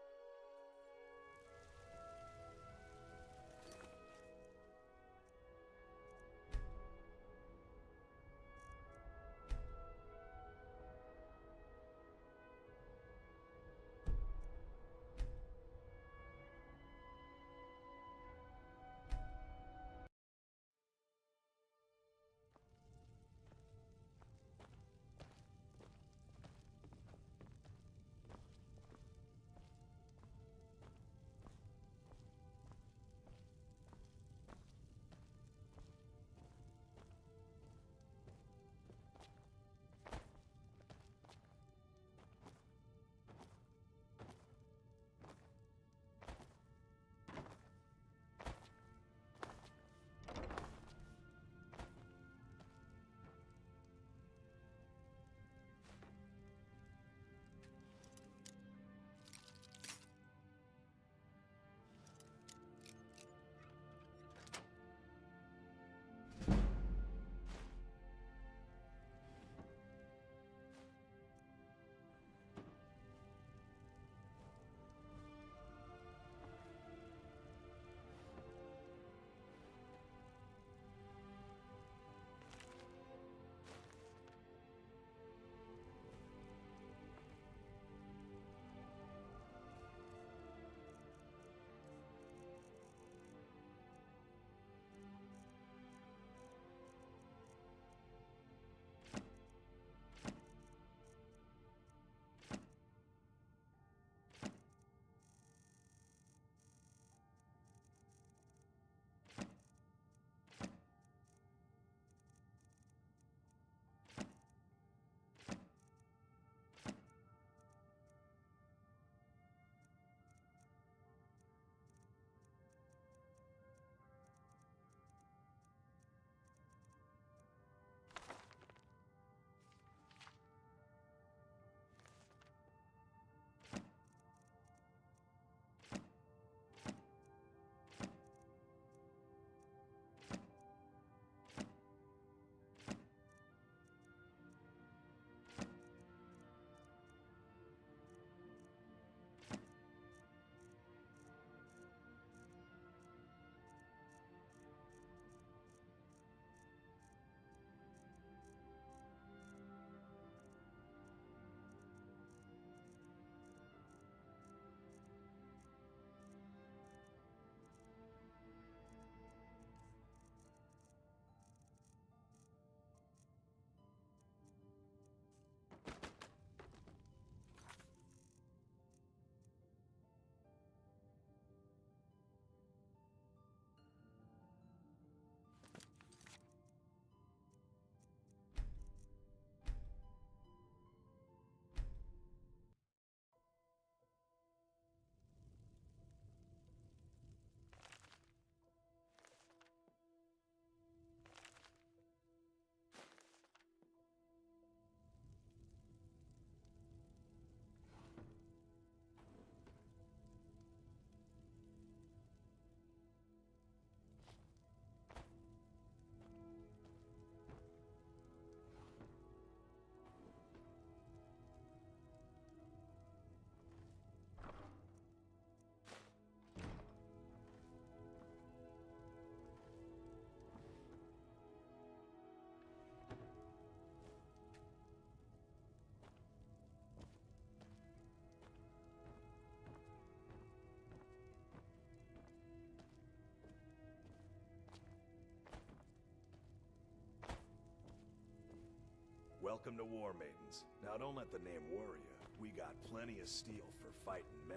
Welcome to War Maidens. Now don't let the name worry you. We got plenty of steel for fighting men.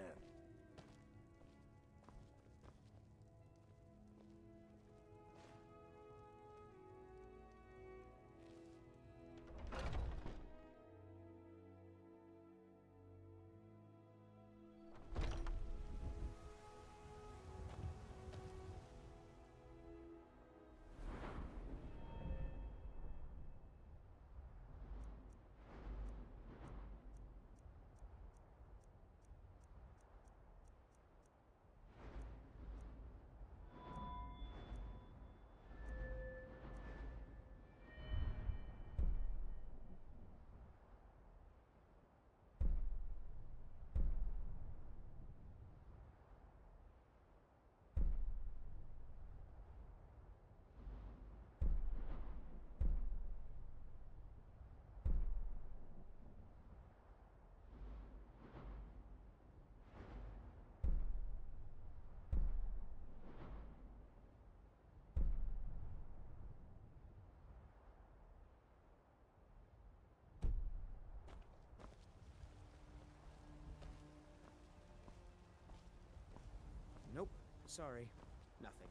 Sorry, nothing.